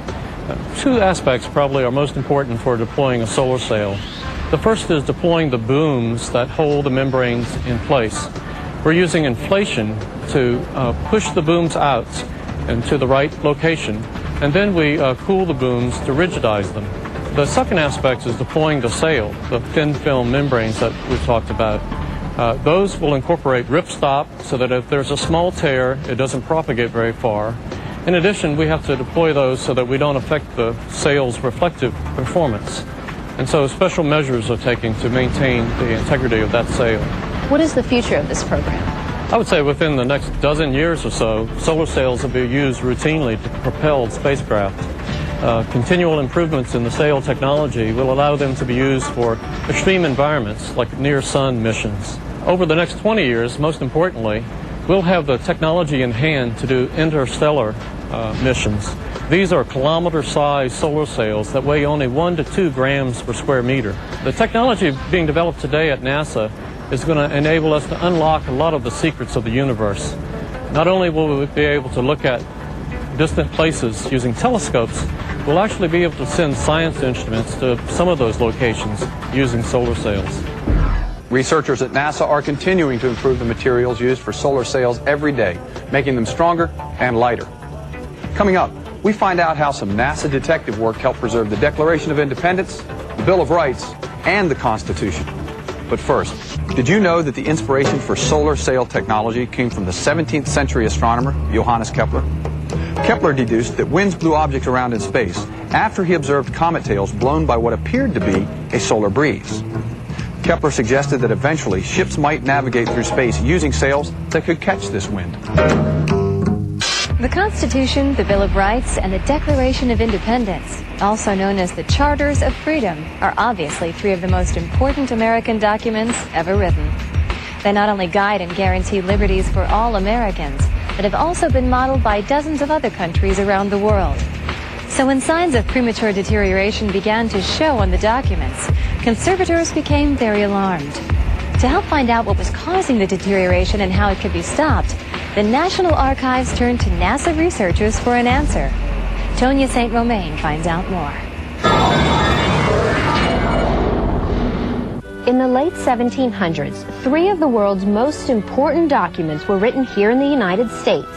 Two aspects probably are most important for deploying a solar sail. The first is deploying the booms that hold the membranes in place. We're using inflation to push the booms out and to the right location, and then we cool the booms to rigidize them. The second aspect is deploying the sail, the thin film membranes that we talked about. Those will incorporate ripstop so that if there's a small tear, it doesn't propagate very far. In addition, we have to deploy those so that we don't affect the sail's reflective performance. And so special measures are taken to maintain the integrity of that sail. What is the future of this program? I would say within the next dozen years or so, solar sails will be used routinely to propel spacecraft. Continual improvements in the sail technology will allow them to be used for extreme environments like near-sun missions. Over the next 20 years, most importantly, we'll have the technology in hand to do interstellar missions. These are kilometer-sized solar sails that weigh only 1 to 2 grams per square meter. The technology being developed today at NASA is going to enable us to unlock a lot of the secrets of the universe. Not only will we be able to look at distant places using telescopes, we'll actually be able to send science instruments to some of those locations using solar sails. Researchers at NASA are continuing to improve the materials used for solar sails every day, making them stronger and lighter. Coming up, we find out how some NASA detective work helped preserve the Declaration of Independence, the Bill of Rights, and the Constitution. But first, did you know that the inspiration for solar sail technology came from the 17th century astronomer Johannes Kepler? Kepler deduced that winds blew objects around in space after he observed comet tails blown by what appeared to be a solar breeze. Kepler suggested that eventually ships might navigate through space using sails that could catch this wind. The Constitution, the Bill of Rights, and the Declaration of Independence, also known as the Charters of Freedom, are obviously three of the most important American documents ever written. They not only guide and guarantee liberties for all Americans, but have also been modeled by dozens of other countries around the world. So when signs of premature deterioration began to show on the documents, conservators became very alarmed. To help find out what was causing the deterioration and how it could be stopped, the National Archives turned to NASA researchers for an answer. Tonya St. Romain finds out more. In the late 1700s, three of the world's most important documents were written here in the United States.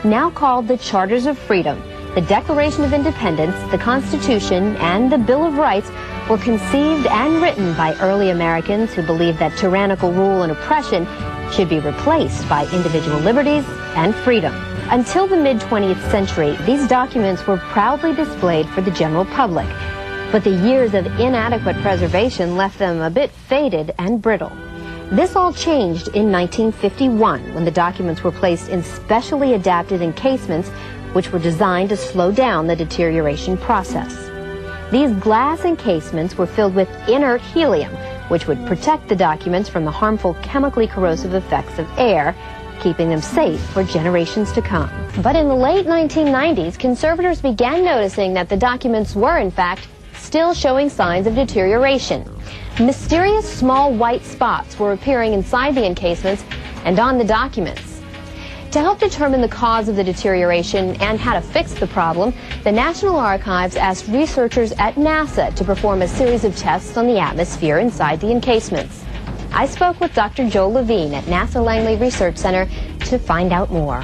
Now called the Charters of Freedom, the Declaration of Independence, the Constitution, and the Bill of Rights were conceived and written by early Americans who believed that tyrannical rule and oppression should be replaced by individual liberties and freedom. Until the mid-20th century, these documents were proudly displayed for the general public. But the years of inadequate preservation left them a bit faded and brittle. This all changed in 1951 when the documents were placed in specially adapted encasements which were designed to slow down the deterioration process. These glass encasements were filled with inert helium, which would protect the documents from the harmful chemically corrosive effects of air, keeping them safe for generations to come. But in the late 1990s, conservators began noticing that the documents were, in fact, still showing signs of deterioration. Mysterious small white spots were appearing inside the encasements and on the documents. To help determine the cause of the deterioration and how to fix the problem, the National Archives asked researchers at NASA to perform a series of tests on the atmosphere inside the encasements. I spoke with Dr. Joel Levine at NASA Langley Research Center to find out more.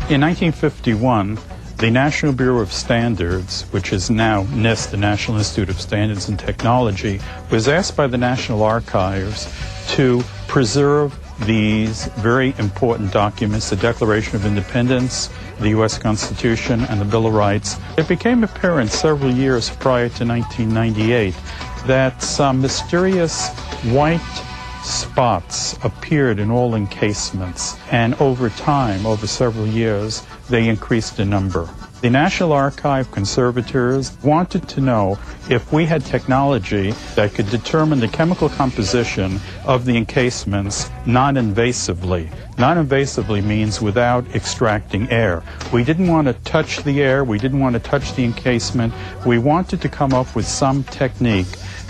In 1951, the National Bureau of Standards, which is now NIST, the National Institute of Standards and Technology, was asked by the National Archives to preserve these very important documents, the Declaration of Independence, the U.S. Constitution, and the Bill of Rights. It became apparent several years prior to 1998 that some mysterious white spots appeared in all encasements, and over time, over several years, they increased in number. The National Archive conservators wanted to know if we had technology that could determine the chemical composition of the encasements non-invasively. Non-invasively means without extracting air. We didn't want to touch the air, we didn't want to touch the encasement. We wanted to come up with some technique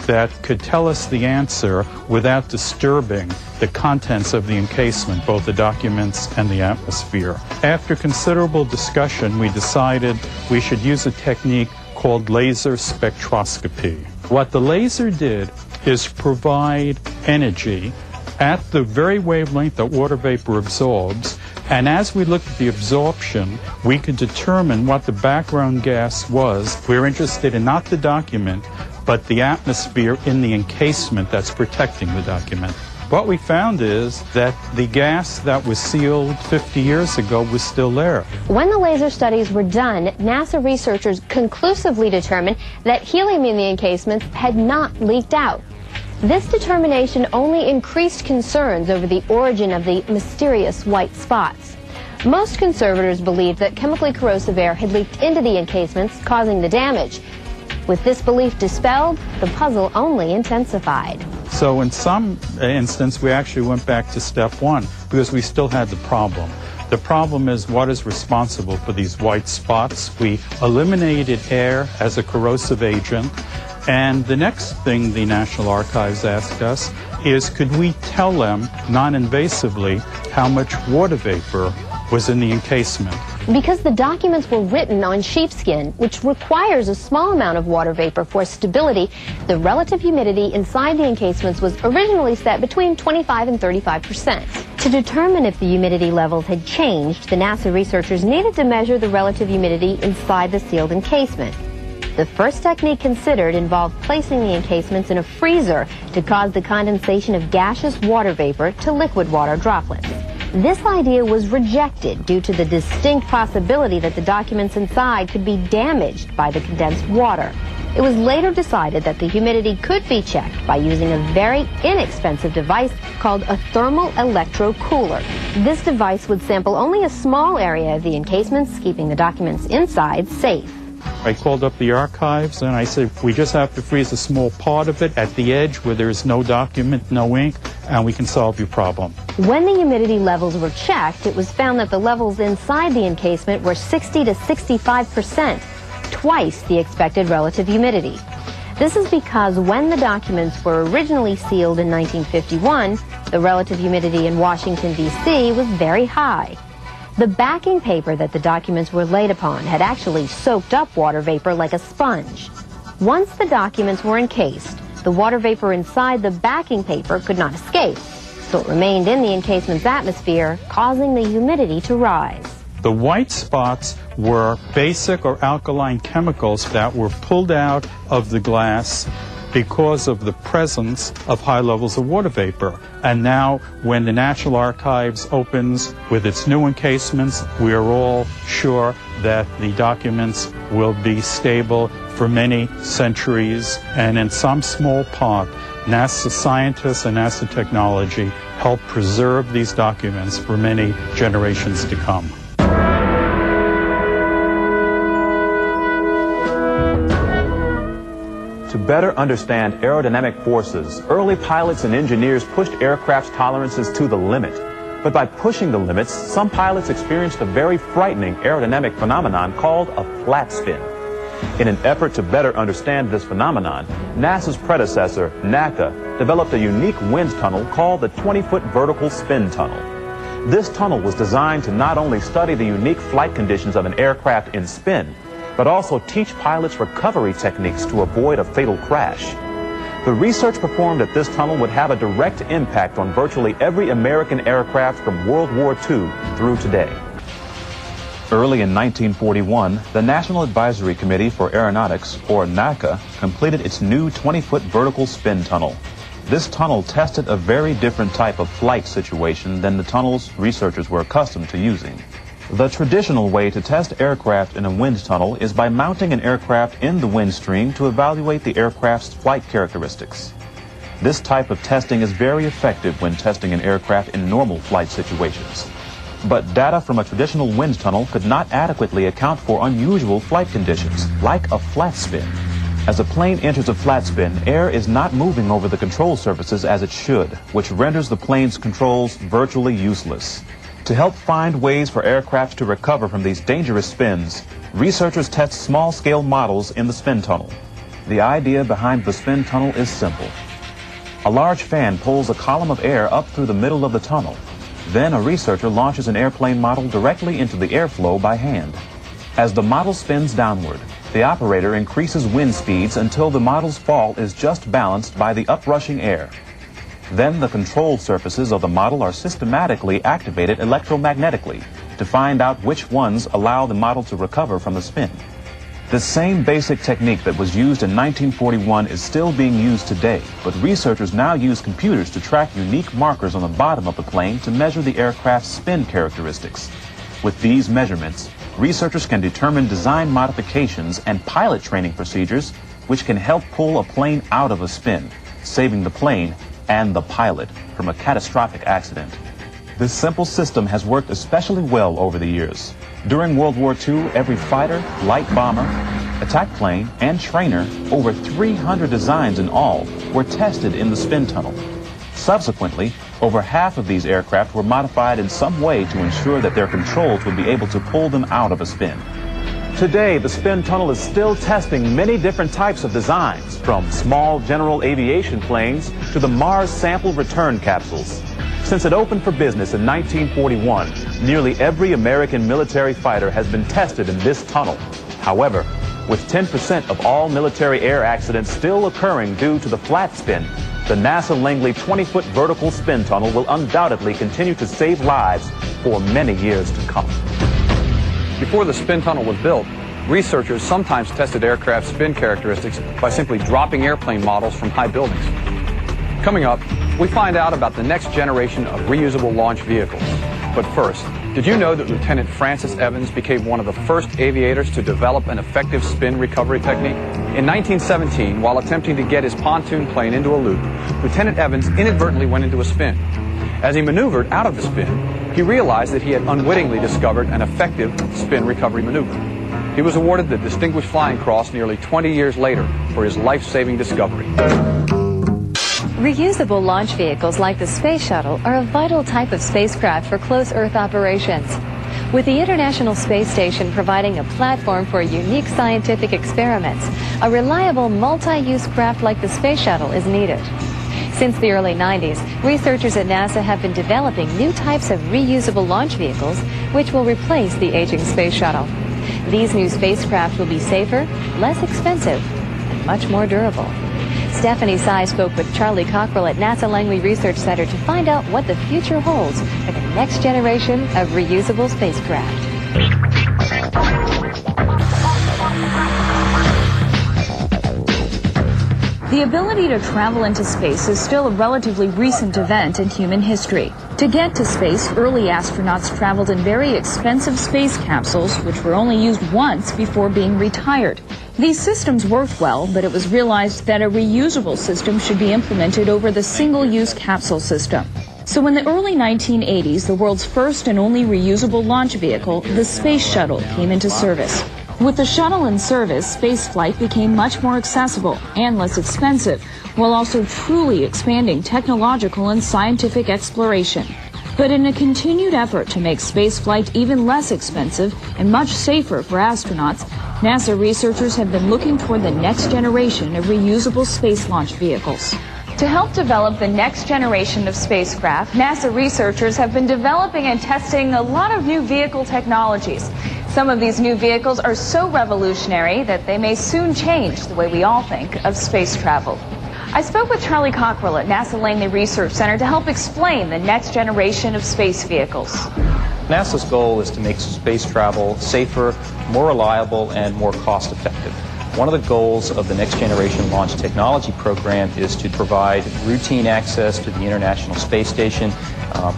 that could tell us the answer without disturbing the contents of the encasement, both the documents and the atmosphere. After considerable discussion, we decided we should use a technique called laser spectroscopy. What the laser did is provide energy at the very wavelength that water vapor absorbs, and as we looked at the absorption, we could determine what the background gas was. We're interested in not the document, but the atmosphere in the encasement that's protecting the document. What we found is that the gas that was sealed 50 years ago was still there. When the laser studies were done, NASA researchers conclusively determined that helium in the encasements had not leaked out. This determination only increased concerns over the origin of the mysterious white spots. Most conservators believed that chemically corrosive air had leaked into the encasements, causing the damage. With this belief dispelled, the puzzle only intensified. So in some instance, we actually went back to step one because we still had the problem. The problem is what is responsible for these white spots. We eliminated air as a corrosive agent. And the next thing the National Archives asked us is, could we tell them non-invasively how much water vapor was in the encasement? Because the documents were written on sheepskin, which requires a small amount of water vapor for stability, the relative humidity inside the encasements was originally set between 25 and 35%. To determine if the humidity levels had changed, the NASA researchers needed to measure the relative humidity inside the sealed encasement. The first technique considered involved placing the encasements in a freezer to cause the condensation of gaseous water vapor to liquid water droplets. This idea was rejected due to the distinct possibility that the documents inside could be damaged by the condensed water. It was later decided that the humidity could be checked by using a very inexpensive device called a thermal electrocooler. This device would sample only a small area of the encasements, keeping the documents inside safe. I called up the archives and I said, we just have to freeze a small part of it at the edge where there's no document, no ink, and we can solve your problem. When the humidity levels were checked, it was found that the levels inside the encasement were 60 to 65%, twice the expected relative humidity. This is because when the documents were originally sealed in 1951, the relative humidity in Washington, D.C. was very high. The backing paper that the documents were laid upon had actually soaked up water vapor like a sponge. Once the documents were encased, the water vapor inside the backing paper could not escape, so it remained in the encasement's atmosphere, causing the humidity to rise. The white spots were basic or alkaline chemicals that were pulled out of the glass because of the presence of high levels of water vapor. And now, when the National Archives opens with its new encasements, we are all sure that the documents will be stable for many centuries. And in some small part, NASA scientists and NASA technology help preserve these documents for many generations to come. To better understand aerodynamic forces, early pilots and engineers pushed aircraft's tolerances to the limit. But by pushing the limits, some pilots experienced a very frightening aerodynamic phenomenon called a flat spin. In an effort to better understand this phenomenon, NASA's predecessor, NACA, developed a unique wind tunnel called the 20-foot vertical spin tunnel. This tunnel was designed to not only study the unique flight conditions of an aircraft in spin, but also teach pilots recovery techniques to avoid a fatal crash. The research performed at this tunnel would have a direct impact on virtually every American aircraft from World War II through today. Early in 1941, the National Advisory Committee for Aeronautics, or NACA, completed its new 20-foot vertical spin tunnel. This tunnel tested a very different type of flight situation than the tunnels researchers were accustomed to using. The traditional way to test aircraft in a wind tunnel is by mounting an aircraft in the wind stream to evaluate the aircraft's flight characteristics. This type of testing is very effective when testing an aircraft in normal flight situations. But data from a traditional wind tunnel could not adequately account for unusual flight conditions, like a flat spin. As a plane enters a flat spin, air is not moving over the control surfaces as it should, which renders the plane's controls virtually useless. To help find ways for aircraft to recover from these dangerous spins, researchers test small-scale models in the spin tunnel. The idea behind the spin tunnel is simple. A large fan pulls a column of air up through the middle of the tunnel. Then a researcher launches an airplane model directly into the airflow by hand. As the model spins downward, the operator increases wind speeds until the model's fall is just balanced by the uprushing air. Then the control surfaces of the model are systematically activated electromagnetically to find out which ones allow the model to recover from the spin. The same basic technique that was used in 1941 is still being used today, but researchers now use computers to track unique markers on the bottom of the plane to measure the aircraft's spin characteristics. With these measurements, researchers can determine design modifications and pilot training procedures which can help pull a plane out of a spin, saving the plane and the pilot from a catastrophic accident. This simple system has worked especially well over the years. During World War II, every fighter, light bomber, attack plane, and trainer, over 300 designs in all, were tested in the spin tunnel. Subsequently, over half of these aircraft were modified in some way to ensure that their controls would be able to pull them out of a spin. Today, the spin tunnel is still testing many different types of designs, from small general aviation planes to the Mars sample return capsules. Since it opened for business in 1941, nearly every American military fighter has been tested in this tunnel. However, with 10% of all military air accidents still occurring due to the flat spin, the NASA Langley 20-foot vertical spin tunnel will undoubtedly continue to save lives for many years to come. Before the spin tunnel was built, researchers sometimes tested aircraft spin characteristics by simply dropping airplane models from high buildings. Coming up, we find out about the next generation of reusable launch vehicles. But first, Did you know that Lieutenant Francis Evans became one of the first aviators to develop an effective spin recovery technique? In 1917, while attempting to get his pontoon plane into a loop, Lieutenant Evans inadvertently went into a spin. As he maneuvered out of the spin, he realized that he had unwittingly discovered an effective spin recovery maneuver. He was awarded the Distinguished Flying Cross nearly 20 years later for his life-saving discovery. Reusable launch vehicles like the Space Shuttle are a vital type of spacecraft for close Earth operations. With the International Space Station providing a platform for unique scientific experiments, a reliable multi-use craft like the Space Shuttle is needed. Since the early 90s, researchers at NASA have been developing new types of reusable launch vehicles which will replace the aging Space Shuttle. These new spacecraft will be safer, less expensive, and much more durable. Stephanie Tsai spoke with Charlie Cockrell at NASA Langley Research Center to find out what the future holds for the next generation of reusable spacecraft. The ability to travel into space is still a relatively recent event in human history. To get to space, early astronauts traveled in very expensive space capsules, which were only used once before being retired. These systems worked well, but it was realized that a reusable system should be implemented over the single-use capsule system. So in the early 1980s, the world's first and only reusable launch vehicle, the Space Shuttle, came into service. With the shuttle in service, spaceflight became much more accessible and less expensive, while also truly expanding technological and scientific exploration. But in a continued effort to make spaceflight even less expensive and much safer for astronauts, NASA researchers have been looking toward the next generation of reusable space launch vehicles. To help develop the next generation of spacecraft, NASA researchers have been developing and testing a lot of new vehicle technologies. Some of these new vehicles are so revolutionary that they may soon change the way we all think of space travel. I spoke with Charlie Cockrell at NASA Langley Research Center to help explain the next generation of space vehicles. NASA's goal is to make space travel safer, more reliable, and more cost-effective. One of the goals of the Next Generation Launch Technology Program is to provide routine access to the International Space Station,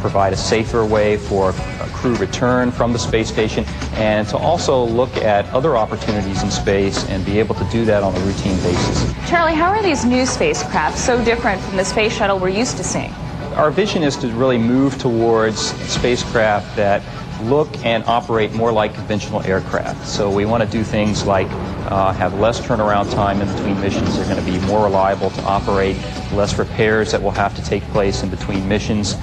provide a safer way for a crew return from the space station, and to also look at other opportunities in space and be able to do that on a routine basis. Charlie, how are these new spacecraft so different from the space shuttle we're used to seeing? Our vision is to really move towards spacecraft that look and operate more like conventional aircraft. So we want to do things like have less turnaround time in between missions. They're going to be more reliable to operate, less repairs that will have to take place in between missions.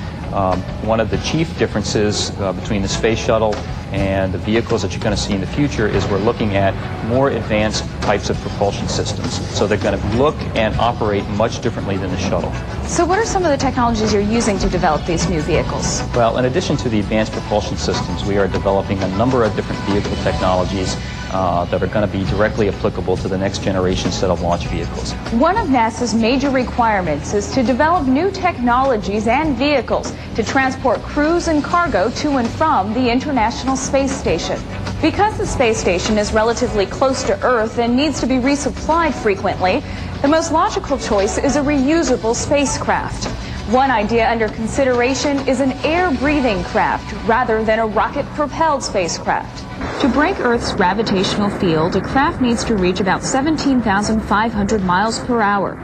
One of the chief differences between the space shuttle and the vehicles that you're going to see in the future is we're looking at more advanced types of propulsion systems. So they're going to look and operate much differently than the shuttle. So what are some of the technologies you're using to develop these new vehicles? Well, in addition to the advanced propulsion systems, we are developing a number of different vehicle technologies that are going to be directly applicable to the next generation set of launch vehicles. One of NASA's major requirements is to develop new technologies and vehicles to transport crews and cargo to and from the International Space Station. Because the space station is relatively close to Earth and needs to be resupplied frequently, the most logical choice is a reusable spacecraft. One idea under consideration is an air-breathing craft rather than a rocket-propelled spacecraft. To break Earth's gravitational field, a craft needs to reach about 17,500 miles per hour.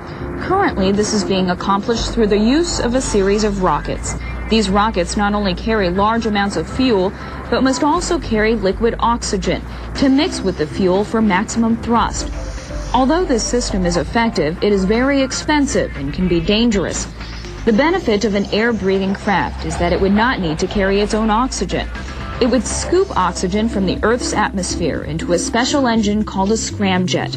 Currently, this is being accomplished through the use of a series of rockets. These rockets not only carry large amounts of fuel, but must also carry liquid oxygen to mix with the fuel for maximum thrust. Although this system is effective, it is very expensive and can be dangerous. The benefit of an air-breathing craft is that it would not need to carry its own oxygen. It would scoop oxygen from the Earth's atmosphere into a special engine called a scramjet.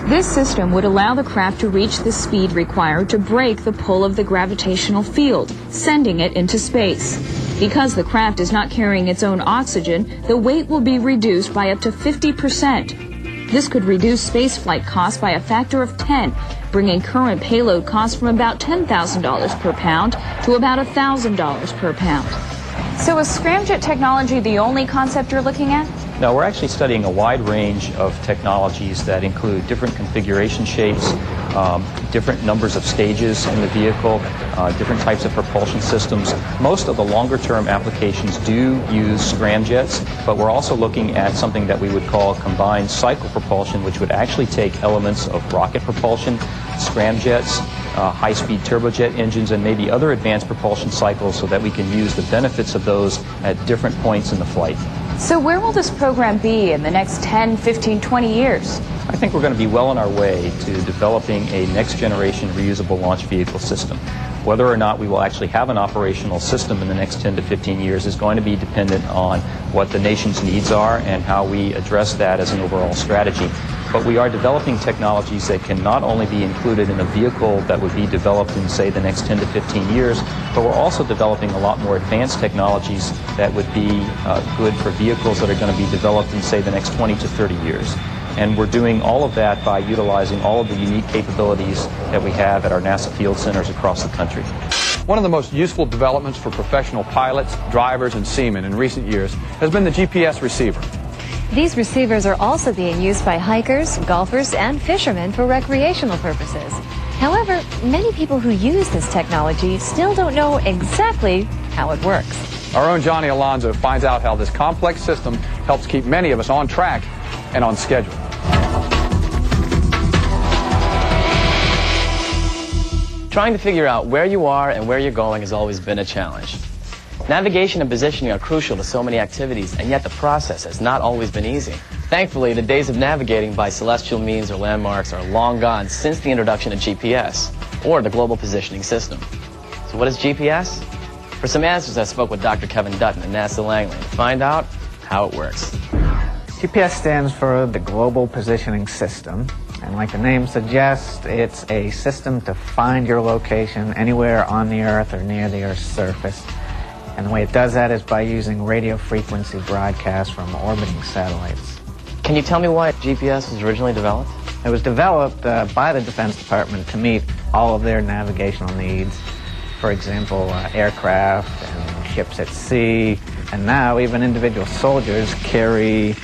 This system would allow the craft to reach the speed required to break the pull of the gravitational field, sending it into space. Because the craft is not carrying its own oxygen, the weight will be reduced by up to 50%. This could reduce spaceflight costs by a factor of 10, bringing current payload costs from about $10,000 per pound to about $1,000 per pound. So is scramjet technology the only concept you're looking at? No, we're actually studying a wide range of technologies that include different configuration shapes, different numbers of stages in the vehicle, different types of propulsion systems. Most of the longer-term applications do use scramjets, but we're also looking at something that we would call combined cycle propulsion, which would actually take elements of rocket propulsion, scramjets, high-speed turbojet engines, and maybe other advanced propulsion cycles so that we can use the benefits of those at different points in the flight. So where will this program be in the next 10, 15, 20 years? I think we're going to be well on our way to developing a next-generation reusable launch vehicle system. Whether or not we will actually have an operational system in the next 10 to 15 years is going to be dependent on what the nation's needs are and how we address that as an overall strategy. But we are developing technologies that can not only be included in a vehicle that would be developed in, say, the next 10 to 15 years, but we're also developing a lot more advanced technologies that would be good for vehicles that are going to be developed in, say, the next 20 to 30 years. And we're doing all of that by utilizing all of the unique capabilities that we have at our NASA field centers across the country. One of the most useful developments for professional pilots, drivers, and seamen in recent years has been the GPS receiver. These receivers are also being used by hikers, golfers, and fishermen for recreational purposes. However, many people who use this technology still don't know exactly how it works. Our own Johnny Alonso finds out how this complex system helps keep many of us on track and on schedule. Trying to figure out where you are and where you're going has always been a challenge. Navigation and positioning are crucial to so many activities, and yet the process has not always been easy. Thankfully, the days of navigating by celestial means or landmarks are long gone since the introduction of GPS, or the Global Positioning System. So what is GPS? For some answers, I spoke with Dr. Kevin Dutton at NASA Langley to find out how it works. GPS stands for the Global Positioning System, and like the name suggests, it's a system to find your location anywhere on the Earth or near the Earth's surface. And the way it does that is by using radio frequency broadcasts from orbiting satellites. Can you tell me why GPS was originally developed? It was developed by the Defense Department to meet all of their navigational needs. For example, aircraft and ships at sea. And now even individual soldiers carry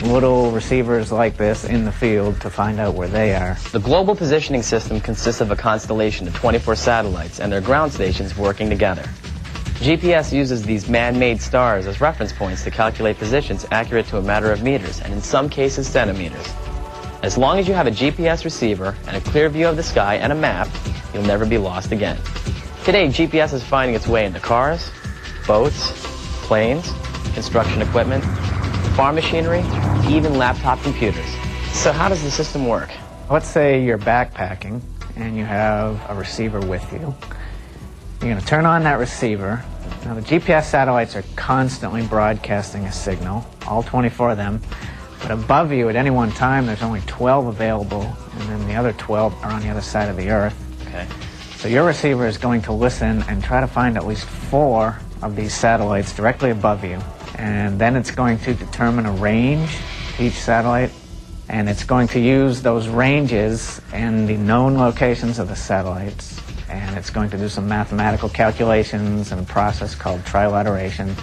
little receivers like this in the field to find out where they are. The Global Positioning System consists of a constellation of 24 satellites and their ground stations working together. GPS uses these man-made stars as reference points to calculate positions accurate to a matter of meters, and in some cases centimeters. As long as you have a GPS receiver and a clear view of the sky and a map, you'll never be lost again. Today, GPS is finding its way into cars, boats, planes, construction equipment, farm machinery, even laptop computers. So how does the system work? Let's say you're backpacking and you have a receiver with you. You're going to turn on that receiver. Now the GPS satellites are constantly broadcasting a signal, all 24 of them, but above you at any one time there's only 12 available, and then the other 12 are on the other side of the Earth. Okay. So your receiver is going to listen and try to find at least 4 of these satellites directly above you, and then it's going to determine a range to each satellite, and it's going to use those ranges and the known locations of the satellites, and it's going to do some mathematical calculations and a process called trilateration,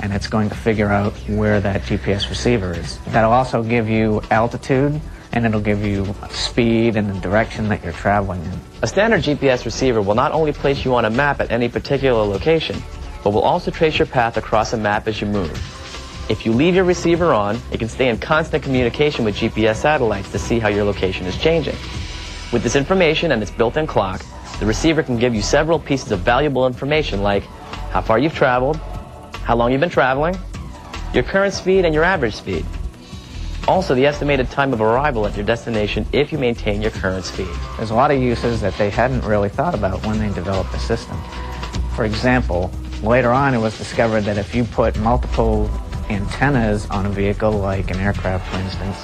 and it's going to figure out where that GPS receiver is. That'll also give you altitude, and it'll give you speed and the direction that you're traveling in. A standard GPS receiver will not only place you on a map at any particular location, but will also trace your path across a map as you move. If you leave your receiver on, it can stay in constant communication with GPS satellites to see how your location is changing. With this information and its built-in clock, the receiver can give you several pieces of valuable information like how far you've traveled, how long you've been traveling, your current speed and your average speed. Also, the estimated time of arrival at your destination if you maintain your current speed. There's a lot of uses that they hadn't really thought about when they developed the system. For example, later on it was discovered that if you put multiple antennas on a vehicle, like an aircraft for instance,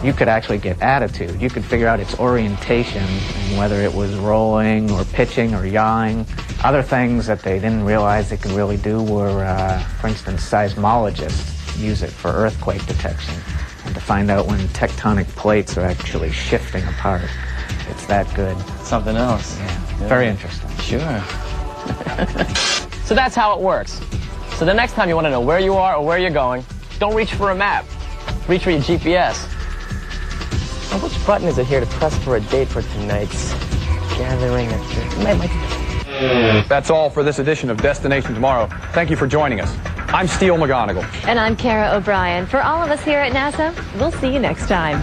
you could actually get attitude. You could figure out its orientation and whether it was rolling or pitching or yawing. Other things that they didn't realize they could really do were, for instance, seismologists use it for earthquake detection and to find out when tectonic plates are actually shifting apart. It's that good. Something else. Yeah. Very interesting. Sure. So that's how it works. So the next time you want to know where you are or where you're going, Don't reach for a map. Reach for your GPS. Now, which button is it here to press for a date for tonight's gathering? That's all for this edition of Destination Tomorrow. Thank you for joining us. I'm Steele McGonigal. And I'm Kara O'Brien. For all of us here at NASA, we'll see you next time.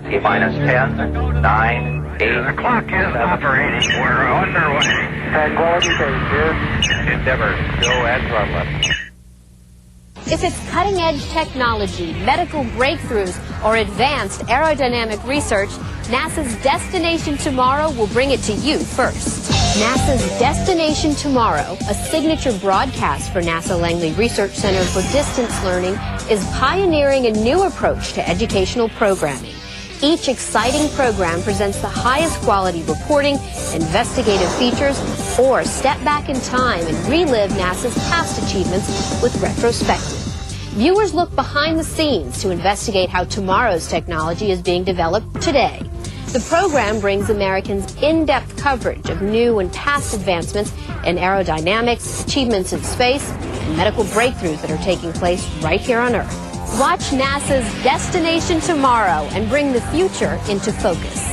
T-minus 10, 9, 8. The clock is operating. We're underway. Tranquility Base here. Endeavor, go at throttle up. If it's cutting-edge technology, medical breakthroughs, or advanced aerodynamic research, NASA's Destination Tomorrow will bring it to you first. NASA's Destination Tomorrow, a signature broadcast for NASA Langley Research Center for Distance Learning, is pioneering a new approach to educational programming. Each exciting program presents the highest quality reporting, investigative features, or step back in time and relive NASA's past achievements with retrospective. Viewers look behind the scenes to investigate how tomorrow's technology is being developed today. The program brings Americans in-depth coverage of new and past advancements in aerodynamics, achievements in space, and medical breakthroughs that are taking place right here on Earth. Watch NASA's Destination Tomorrow and bring the future into focus.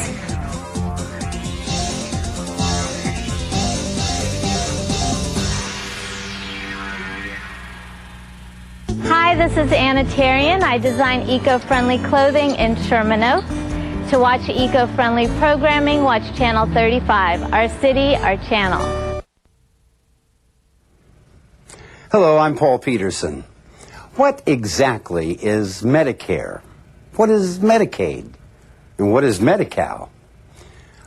Hi, this is Anna Tarian. I design eco-friendly clothing in Sherman Oaks. To watch eco-friendly programming, watch Channel 35, our city, our channel. Hello, I'm Paul Peterson. What exactly is Medicare? What is Medicaid? And what is Medi-Cal?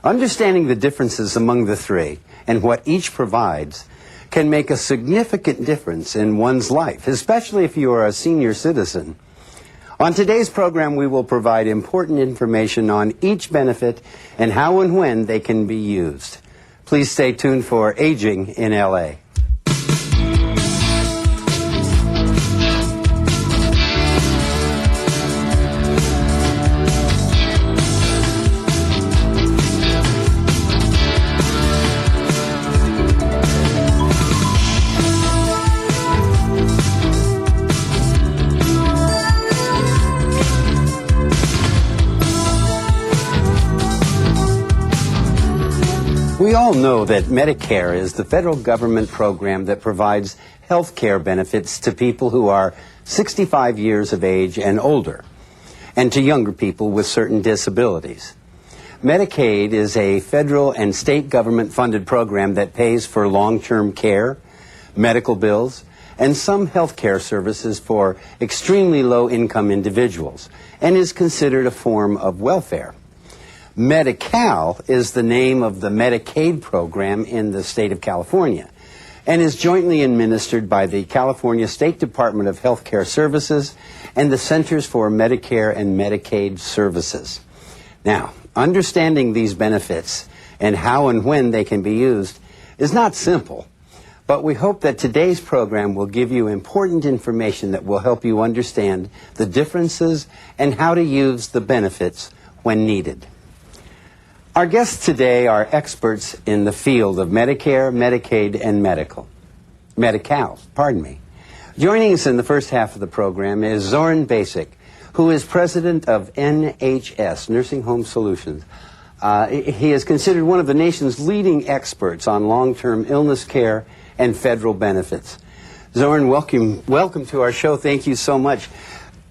Understanding the differences among the three and what each provides can make a significant difference in one's life, especially if you are a senior citizen. On today's program, we will provide important information on each benefit and how and when they can be used. Please stay tuned for Aging in LA. We all know that Medicare is the federal government program that provides health care benefits to people who are 65 years of age and older, and to younger people with certain disabilities. Medicaid is a federal and state government-funded program that pays for long-term care, medical bills, and some health care services for extremely low-income individuals, and is considered a form of welfare. Medi-Cal is the name of the Medicaid program in the state of California and is jointly administered by the California State Department of Health Care Services and the Centers for Medicare and Medicaid Services. Now, understanding these benefits and how and when they can be used is not simple, but we hope that today's program will give you important information that will help you understand the differences and how to use the benefits when needed. Our guests today are experts in the field of Medicare, Medicaid, and Medi-Cal. Joining us in the first half of the program is Zoran Basic, who is president of NHS, Nursing Home Solutions. He is considered one of the nation's leading experts on long-term illness care and federal benefits. Zoran, welcome to our show. Thank you so much.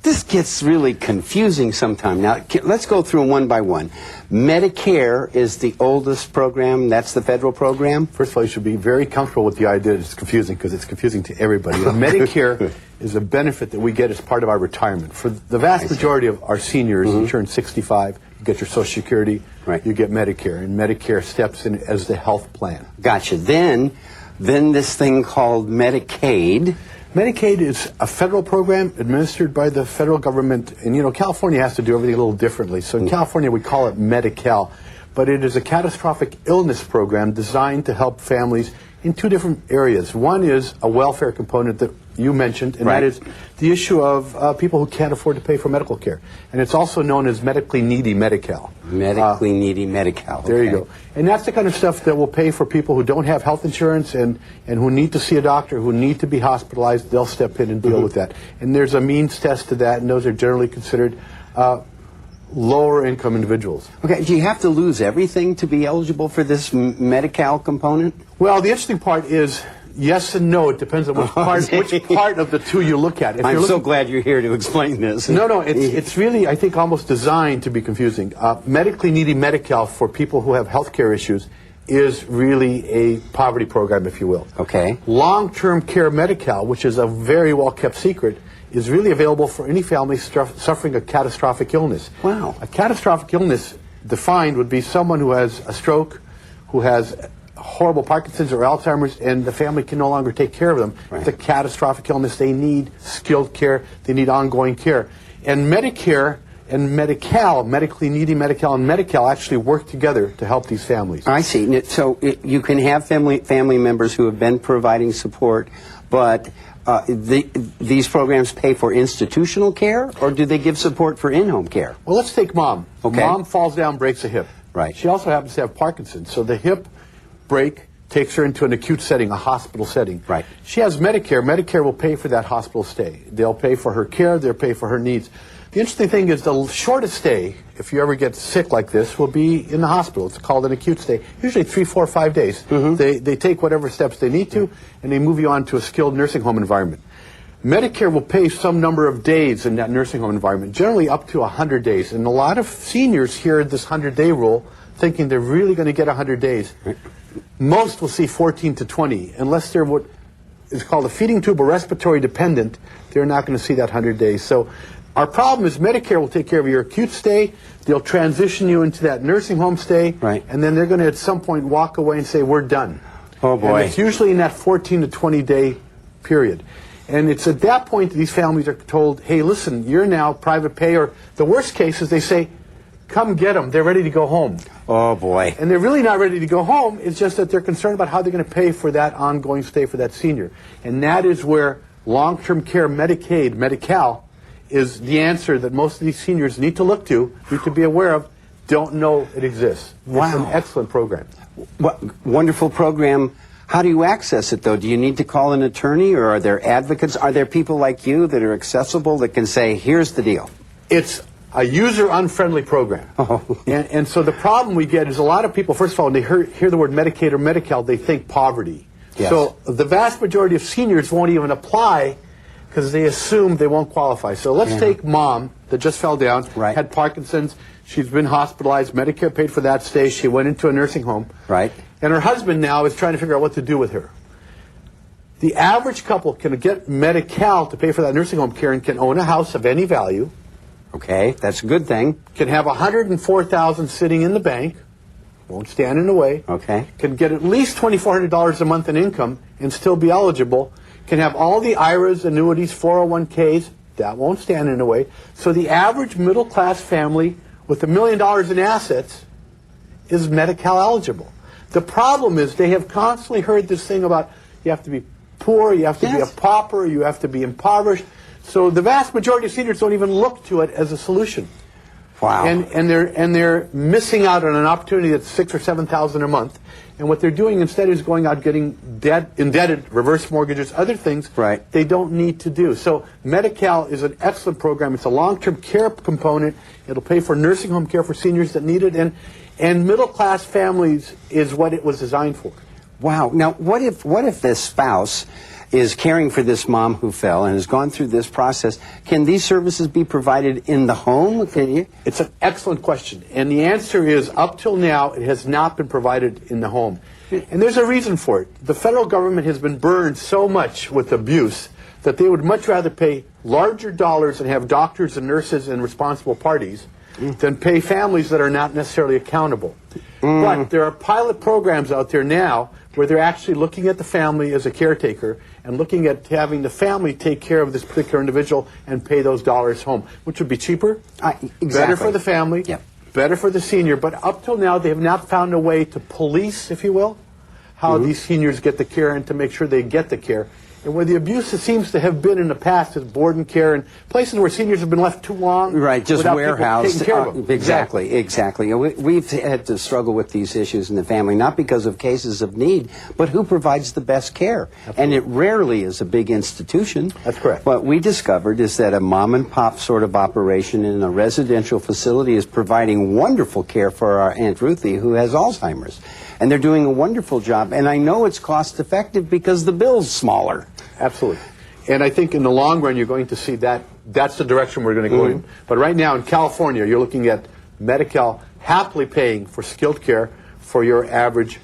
This gets really confusing sometimes. Now, let's go through them one by one. Medicare is the oldest program. That's the federal program? First of all, you should be very comfortable with the idea that it's confusing, because it's confusing to everybody. Medicare is a benefit that we get as part of our retirement. For the vast majority of our seniors, you turn 65, you get your Social Security, you get Medicare, and Medicare steps in as the health plan. Gotcha. Then this thing called Medicaid. Medicaid is a federal program administered by the federal government, and you know, California has to do everything a little differently. So in California we call it Medi-Cal, but it is a catastrophic illness program designed to help families in two different areas. One is a welfare component that you mentioned, and that is the issue of people who can't afford to pay for medical care. And it's also known as medically needy Medi-Cal. Medically needy Medi-Cal. There you go. And that's the kind of stuff that will pay for people who don't have health insurance and who need to see a doctor, who need to be hospitalized. They'll step in and deal with that. And there's a means test to that, and those are generally considered lower income individuals. Okay, do you have to lose everything to be eligible for this Medi-Cal component? Well, the interesting part is yes and no. It depends on which part of the two you look at. I'm so glad you're here to explain this. No, it's really, I think, almost designed to be confusing. Medically needy Medi-Cal for people who have health care issues is really a poverty program, if you will. Okay. Long-term care Medi-Cal, which is a very well-kept secret, is really available for any family suffering a catastrophic illness. Wow. A catastrophic illness defined would be someone who has a stroke, who has horrible Parkinson's or Alzheimer's, and the family can no longer take care of them. It's a catastrophic illness. They need skilled care. They need ongoing care. And Medicare and Medi-Cal, medically needy Medi-Cal and Medi-Cal, actually work together to help these families. I see. So you can have family members who have been providing support, but these programs pay for institutional care, or do they give support for in-home care? Well, let's take Mom. Okay. Mom falls down, breaks a hip. Right. She also happens to have Parkinson's, so the hip break takes her into an acute setting, a hospital setting. Right. She has Medicare. Medicare will pay for that hospital stay. They'll pay for her care. They'll pay for her needs. The interesting thing is the shortest stay, if you ever get sick like this, will be in the hospital. It's called an acute stay. Usually 3, 4, 5 days. They take whatever steps they need to, and they move you on to a skilled nursing home environment. Medicare will pay some number of days in that nursing home environment, generally up to 100 days. And a lot of seniors hear this 100-day rule thinking they're really going to get 100 days. Most will see 14 to 20. Unless they're what is called a feeding tube or respiratory dependent, they're not going to see that 100 days. So our problem is Medicare will take care of your acute stay. They'll transition you into that nursing home stay. And then they're going to at some point walk away and say, we're done. Oh, boy. And it's usually in that 14 to 20-day period. And it's at that point that these families are told, hey, listen, you're now private pay. Or the worst case is they say, come get them. They're ready to go home. Oh, boy. And they're really not ready to go home. It's just that they're concerned about how they're going to pay for that ongoing stay for that senior. And that is where long-term care Medicaid, Medi-Cal, is the answer that most of these seniors need to look to, need to be aware of, don't know it exists. Wow. It's an excellent program. What wonderful program. How do you access it, though? Do you need to call an attorney, or are there advocates? Are there people like you that are accessible that can say, here's the deal? It's a user-unfriendly program. And so the problem we get is a lot of people, first of all, when they hear the word Medicaid or Medi-Cal, they think poverty. Yes. So the vast majority of seniors won't even apply because they assume they won't qualify. So let's take Mom that just fell down, had Parkinson's. She's been hospitalized. Medicare paid for that stay. She went into a nursing home. Right. And her husband now is trying to figure out what to do with her. The average couple can get Medi-Cal to pay for that nursing home care and can own a house of any value. Okay, that's a good thing. Can have $104,000 sitting in the bank. Won't stand in the way. Okay. Can get at least $2,400 a month in income and still be eligible. Can have all the IRAs, annuities, 401ks. That won't stand in the way. So the average middle-class family with $1 million in assets is Medi-Cal eligible. The problem is they have constantly heard this thing about you have to be poor, you have to be a pauper, you have to be impoverished. So the vast majority of seniors don't even look to it as a solution. Wow. And they're missing out on an opportunity that's $6,000 or $7,000 a month. And what they're doing instead is going out getting indebted, reverse mortgages, other things they don't need to do. So Medi-Cal is an excellent program. It's a long-term care component. It'll pay for nursing home care for seniors that need it. And middle-class families is what it was designed for. Wow. Now, what if this spouse is caring for this mom who fell and has gone through this process? Can these services be provided in the home? Can you? It's an excellent question. And the answer is, up till now, it has not been provided in the home. And there's a reason for it. The federal government has been burned so much with abuse that they would much rather pay larger dollars and have doctors and nurses and responsible parties than pay families that are not necessarily accountable. But there are pilot programs out there now where they're actually looking at the family as a caretaker and looking at having the family take care of this particular individual and pay those dollars home, which would be cheaper, better for the family, better for the senior. But up till now, they have not found a way to police, if you will, how these seniors get the care and to make sure they get the care. And where the abuse seems to have been in the past is board and care and places where seniors have been left too long. Right, just without warehoused. people taking care of them. Exactly. We've had to struggle with these issues in the family, not because of cases of need, but who provides the best care. Absolutely. And it rarely is a big institution. That's correct. What we discovered is that a mom and pop sort of operation in a residential facility is providing wonderful care for our Aunt Ruthie, who has Alzheimer's. And they're doing a wonderful job. And I know it's cost effective because the bill's smaller. Absolutely. And I think in the long run, you're going to see that that's the direction we're going to go in. But right now in California, you're looking at Medi-Cal happily paying for skilled care for your average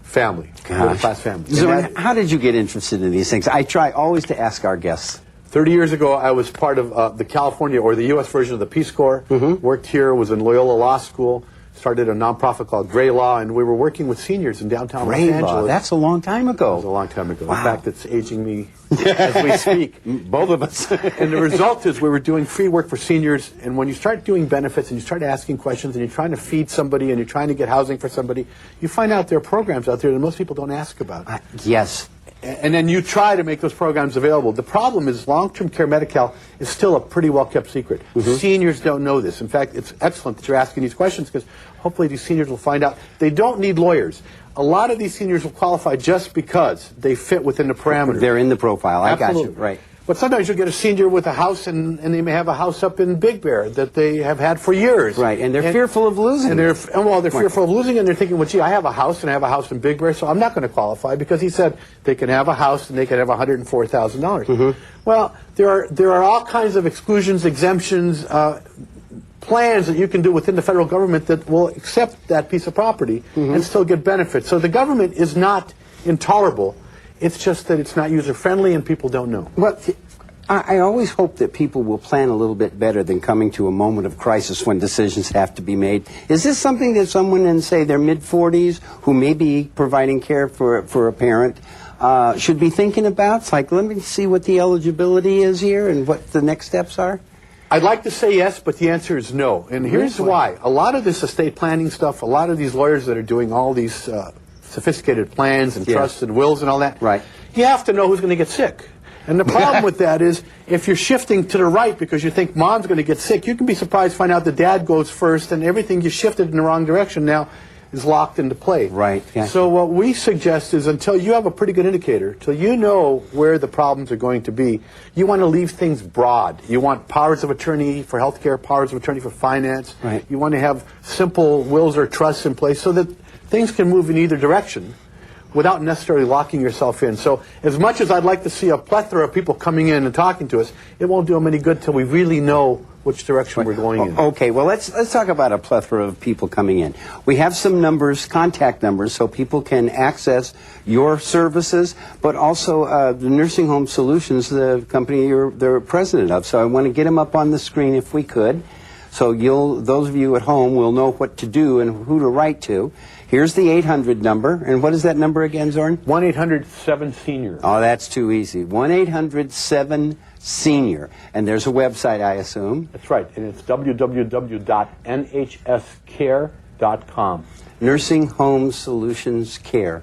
family, middle-class family. So how did you get interested in these things? I try always to ask our guests. 30 years ago, I was part of the California, or the U.S. version of the Peace Corps. Worked here, was in Loyola Law School. Started a nonprofit called Gray Law, and we were working with seniors in downtown Los Angeles. Gray Law, that's a long time ago. It was a long time ago. Wow. In fact, it's aging me as we speak, both of us. And the result is we were doing free work for seniors, and when you start doing benefits and you start asking questions and you're trying to feed somebody and you're trying to get housing for somebody, you find out there are programs out there that most people don't ask about. Yes. And then you try to make those programs available. The problem is long-term care Medi-Cal is still a pretty well-kept secret. Seniors don't know this. In fact, it's excellent that you're asking these questions because hopefully these seniors will find out. They don't need lawyers. A lot of these seniors will qualify just because they fit within the parameters. They're in the profile. I got Absolutely. you. Right. But sometimes you'll get a senior with a house, and they may have a house up in Big Bear that they have had for years. Right, and they're fearful of losing. And they're fearful of losing, and they're thinking, well, gee, I have a house, and I have a house in Big Bear, so I'm not going to qualify because he said they can have a house and they can have $104,000. Well, there are all kinds of exclusions, exemptions, plans that you can do within the federal government that will accept that piece of property and still get benefits. So the government is not intolerable. It's just that it's not user-friendly and people don't know. Well, I always hope that people will plan a little bit better than coming to a moment of crisis when decisions have to be made. Is this something that someone in, say, their mid-40s who may be providing care for a parent should be thinking about? It's like, let me see what the eligibility is here and what the next steps are? I'd like to say yes, but the answer is no. And here's why. A lot of this estate planning stuff, a lot of these lawyers that are doing all these sophisticated plans and trusts and wills and all that, you have to know who's going to get sick. And the problem with that is if you're shifting to the right because you think mom's going to get sick, you can be surprised to find out that dad goes first and everything you shifted in the wrong direction now is locked into play. Right. Yeah. So what we suggest is until you have a pretty good indicator, till you know where the problems are going to be, you want to leave things broad. You want powers of attorney for healthcare, powers of attorney for finance. Right. You want to have simple wills or trusts in place so that things can move in either direction without necessarily locking yourself in. So as much as I'd like to see a plethora of people coming in and talking to us, it won't do them any good till we really know which direction we're going in. Okay, well, let's talk about a plethora of people coming in. We have some numbers, contact numbers, so people can access your services, but also the Nursing Home Solutions, the company you're the president of. So I want to get them up on the screen if we could. So those of you at home will know what to do and who to write to. Here's the 800 number. And what is that number again, Zorn? 1-800-7-SENIOR. Oh, that's too easy. 1-800-7-SENIOR. And there's a website, I assume. That's right. And it's www.nhscare.com. Nursing Home Solutions Care.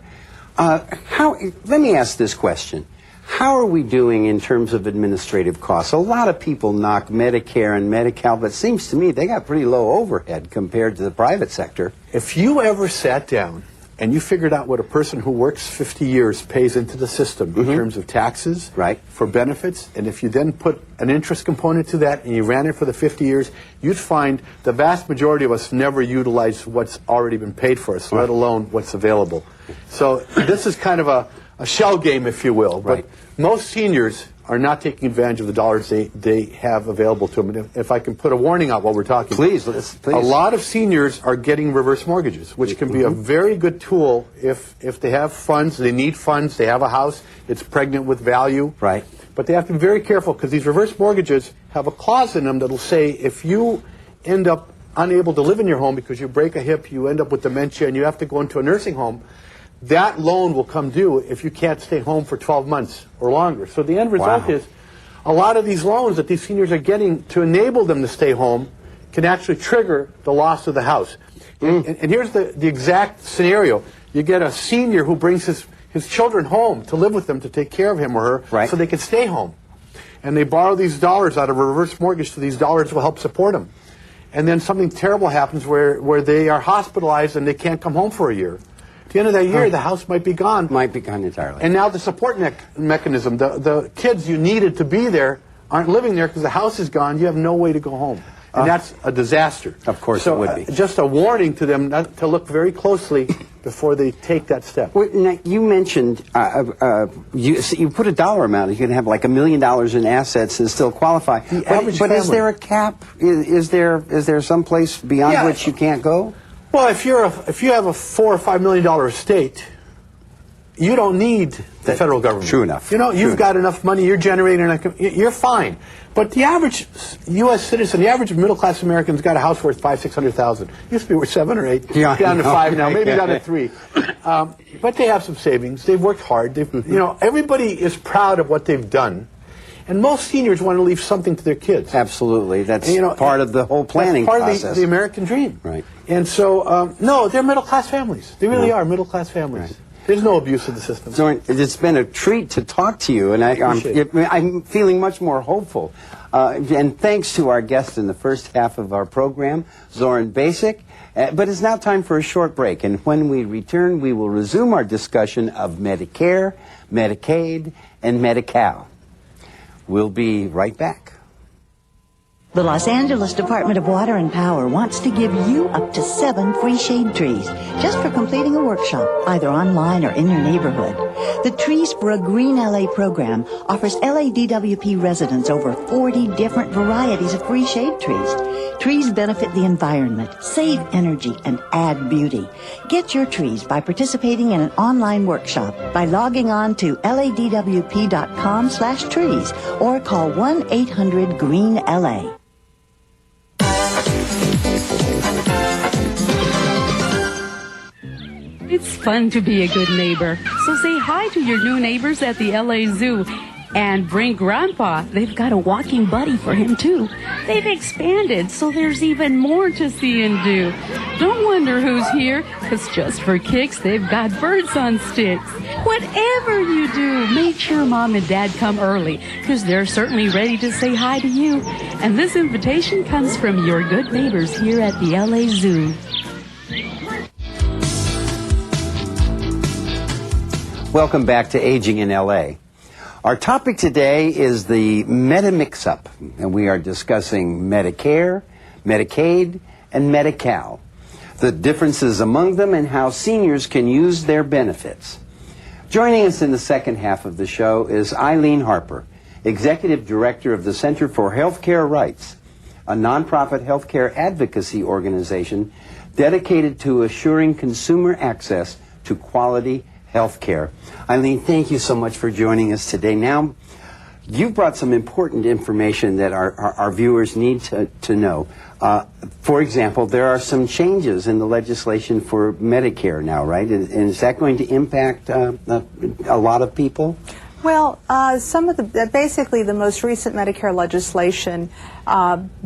Let me ask this question. How are we doing in terms of administrative costs? A lot of people knock Medicare and Medi-Cal, but it seems to me they got pretty low overhead compared to the private sector. If you ever sat down and you figured out what a person who works 50 years pays into the system in terms of taxes, for benefits, and if you then put an interest component to that and you ran it for the 50 years, you'd find the vast majority of us never utilize what's already been paid for us, let alone what's available. So this is kind of a shell game, if you will. But most seniors are not taking advantage of the dollars they have available to them. And if I can put a warning out while we're talking. Please. A lot of seniors are getting reverse mortgages, which can be a very good tool if they have funds, they need funds, they have a house, it's pregnant with value. Right. But they have to be very careful because these reverse mortgages have a clause in them that'll say if you end up unable to live in your home because you break a hip, you end up with dementia, and you have to go into a nursing home, that loan will come due if you can't stay home for 12 months or longer. So the end result is a lot of these loans that these seniors are getting to enable them to stay home can actually trigger the loss of the house. And here's the exact scenario. You get a senior who brings his children home to live with them to take care of him or her so they can stay home. And they borrow these dollars out of a reverse mortgage so these dollars will help support them. And then something terrible happens where they are hospitalized and they can't come home for a year. At the end of that year, the house might be gone. Might be gone entirely. And now the support mechanism, the kids you needed to be there aren't living there because the house is gone. You have no way to go home. And that's a disaster. Of course it would be. Just a warning to them not to look very closely before they take that step. Well, now, you mentioned you put a dollar amount. You can have like $1 million in assets and still qualify. But is there a cap? Is there some place beyond which you can't go? Well, if you have a $4 or $5 million estate, you don't need the federal government. True enough. You know, you've got enough money. You're generating. You're fine. But the average U.S. citizen, the average middle-class American's got a house worth $500,000, $600,000. Used to be worth 7 or 8. Down to 5 now. Maybe down to 3. But they have some savings. They've worked hard. You know, everybody is proud of what they've done. And most seniors want to leave something to their kids. Absolutely. That's part of the whole planning process. That's part of the American dream. Right. And so, no, they're middle-class families. They really are middle-class families. Right. There's no abuse of the system. Zorn, it's been a treat to talk to you, and I'm feeling much more hopeful. And thanks to our guest in the first half of our program, Zorn Basic. But it's now time for a short break, and when we return, we will resume our discussion of Medicare, Medicaid, and Medi-Cal. We'll be right back. The Los Angeles Department of Water and Power wants to give you up to 7 free shade trees just for completing a workshop, either online or in your neighborhood. The Trees for a Green LA program offers LADWP residents over 40 different varieties of free shade trees. Trees benefit the environment, save energy, and add beauty. Get your trees by participating in an online workshop by logging on to ladwp.com/trees or call 1-800-GREEN-LA. It's fun to be a good neighbor. So say hi to your new neighbors at the LA Zoo. And bring Grandpa. They've got a walking buddy for him, too. They've expanded, so there's even more to see and do. Don't wonder who's here, because just for kicks, they've got birds on sticks. Whatever you do, make sure Mom and Dad come early, because they're certainly ready to say hi to you. And this invitation comes from your good neighbors here at the LA Zoo. Welcome back to Aging in LA. Our topic today is the Medi-Mix-Up, and we are discussing Medicare, Medicaid, and Medi-Cal, the differences among them and how seniors can use their benefits. Joining us in the second half of the show is Eileen Harper, Executive Director of the Center for Healthcare Rights, a nonprofit healthcare advocacy organization dedicated to assuring consumer access to quality healthcare. Eileen, thank you so much for joining us today. Now, you brought some important information that our viewers need to know. For example, there are some changes in the legislation for Medicare now, right? And is that going to impact a lot of people? Well, basically the most recent Medicare legislation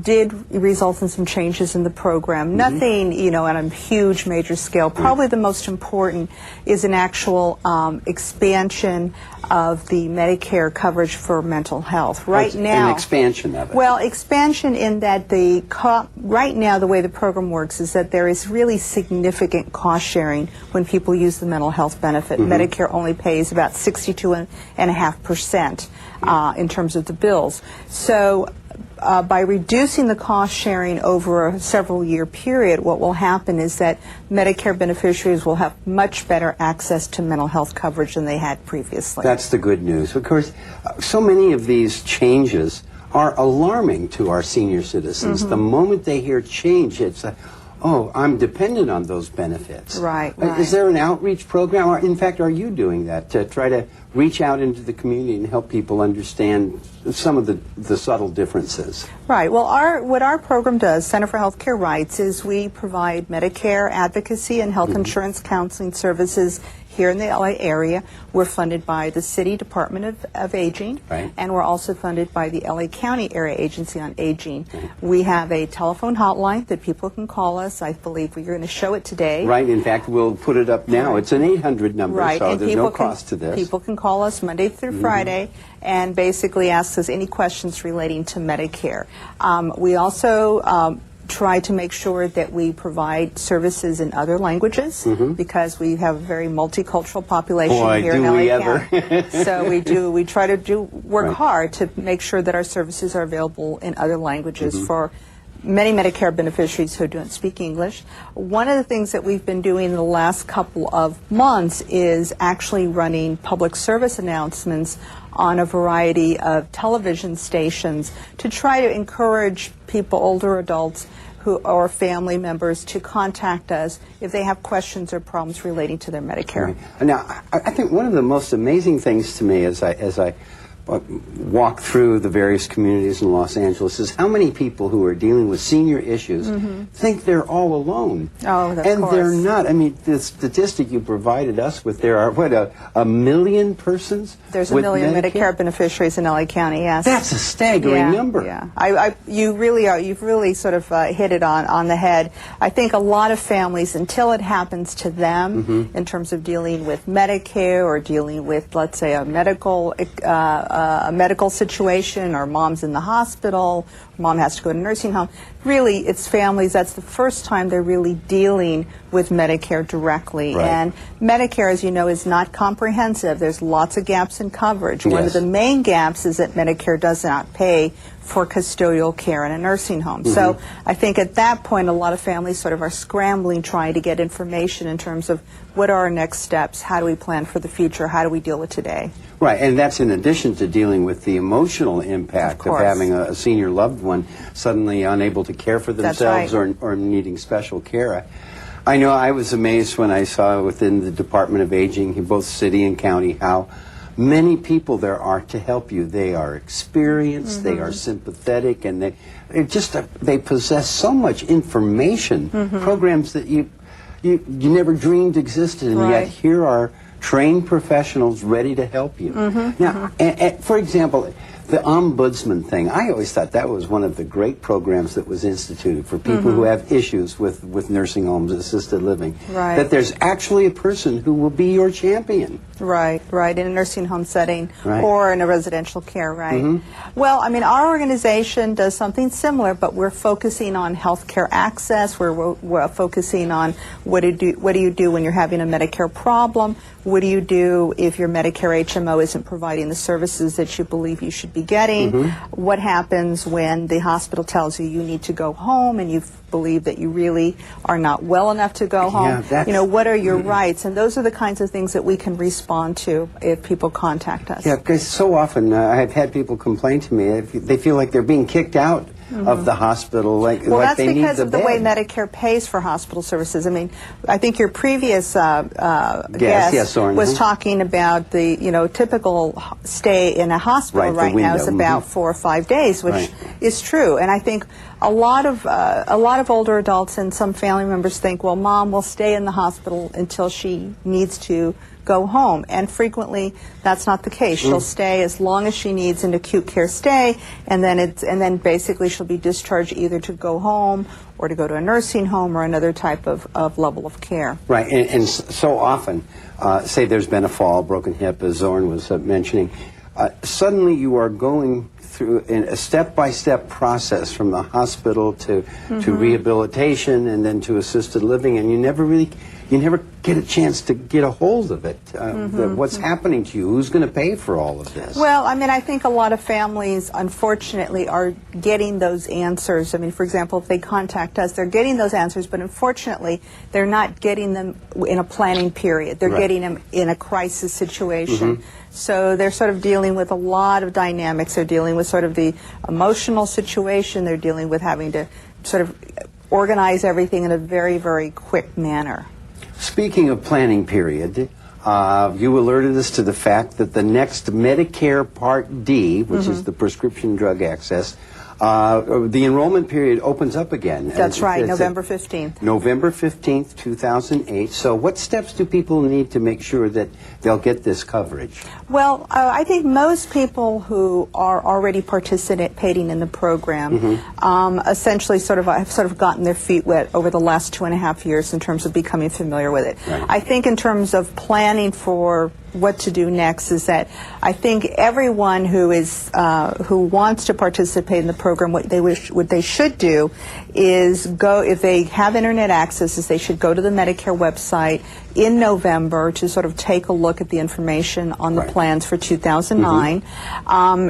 did result in some changes in the program. Nothing, on a huge major scale. Probably the most important is an actual expansion of the Medicare coverage for mental health. Right now, an expansion of it. Well, expansion in that right now the way the program works is that there is really significant cost sharing when people use the mental health benefit. Medicare only pays about 62.5% in terms of the bills. So by reducing the cost sharing over a several year period, what will happen is that Medicare beneficiaries will have much better access to mental health coverage than they had previously. That's the good news. Of course, so many of these changes are alarming to our senior citizens. The moment they hear change, it's oh, I'm dependent on those benefits. Right, Is there an outreach program, or in fact, are you doing that to try to reach out into the community and help people understand some of the subtle differences? Right. Well, what our program does, Center for Healthcare Rights, is we provide Medicare advocacy and health insurance counseling services here in the LA area. We're funded by the City Department of Aging, and we're also funded by the LA County Area Agency on Aging. We have a telephone hotline that people can call us. I believe we're going to show it today. Right. In fact, we'll put it up now. It's an 800 number, so and there's no cost to this. People can call us Monday through Friday and basically ask us any questions relating to Medicare. We also try to make sure that we provide services in other languages because we have a very multicultural population here in LA County. So we try to work hard to make sure that our services are available in other languages for many Medicare beneficiaries who don't speak English. One of the things that we've been doing in the last couple of months is actually running public service announcements on a variety of television stations to try to encourage people, older adults, or family members, to contact us if they have questions or problems relating to their Medicare. Now, I think one of the most amazing things to me as I walk through the various communities in Los Angeles is how many people who are dealing with senior issues think they're all alone. Oh, of and course. they're not. I mean, the statistic you provided us with, there are, what, a million persons? There's a million Medicare beneficiaries in LA County, yes. That's a staggering number. Yeah, you've really sort of hit it on the head. I think a lot of families, until it happens to them, in terms of dealing with Medicare or dealing with, let's say, a medical situation, or mom's in the hospital, mom has to go to nursing home. Really, it's families, that's the first time they're really dealing with Medicare directly. And Medicare, as you know, is not comprehensive. There's lots of gaps in coverage. One of the main gaps is that Medicare does not pay for custodial care in a nursing home. So I think at that point, a lot of families sort of are scrambling, trying to get information in terms of what are our next steps, how do we plan for the future, how do we deal with today. Right, and that's in addition to dealing with the emotional impact of having a senior loved one suddenly unable to care for themselves or needing special care. I know I was amazed when I saw within the Department of Aging, both city and county, how many people there are to help you. They are experienced, they are sympathetic, and they possess so much information, programs that you never dreamed existed, and yet here are trained professionals ready to help you. Now, for example, the Ombudsman thing, I always thought that was one of the great programs that was instituted for people who have issues with nursing homes, assisted living. That there's actually a person who will be your champion. Right, in a nursing home setting or in a residential care, Well, I mean, our organization does something similar, but we're focusing on healthcare access. We're focusing on what do you do when you're having a Medicare problem? What do you do if your Medicare HMO isn't providing the services that you believe you should be getting? What happens when the hospital tells you you need to go home and you believe that you really are not well enough to go home? You know, what are your rights? And those are the kinds of things that we can respond to if people contact us. Yeah, because so often I've had people complain to me, they feel like they're being kicked out of the hospital, like that's they need because the of the way Medicare pays for hospital services. I mean, I think your previous guest was talking about the typical stay in a hospital right now is about 4 or 5 days, which is true. And I think a lot of older adults and some family members think, well, mom will stay in the hospital until she needs to go home, and frequently that's not the case. She'll stay as long as she needs an acute care stay, and then basically she'll be discharged either to go home or to go to a nursing home or another type of level of care. Right, and so often, say there's been a fall, broken hip, as Zorn was mentioning, suddenly you are going through in a step-by-step process from the hospital to rehabilitation and then to assisted living, and you never get a chance to get a hold of it. What's happening to you? Who's going to pay for all of this? Well, I mean, I think a lot of families, unfortunately, are getting those answers. I mean, for example, if they contact us, they're getting those answers, but unfortunately, they're not getting them in a planning period. They're getting them in a crisis situation. So they're sort of dealing with a lot of dynamics. They're dealing with sort of the emotional situation. They're dealing with having to sort of organize everything in a very, very quick manner. Speaking of planning period, you alerted us to the fact that the next Medicare Part D, which is the prescription drug access, the enrollment period opens up again. That's right, November 15th. November 15th, 2008. So what steps do people need to make sure that they'll get this coverage? Well, I think most people who are already participating in the program essentially have gotten their feet wet over the last 2.5 years in terms of becoming familiar with it. I think in terms of planning for what to do next is that I think everyone who wants to participate in the program, what they should do is go, if they have internet access, is they should go to the Medicare website in November to sort of take a look at the information on the plans for 2009.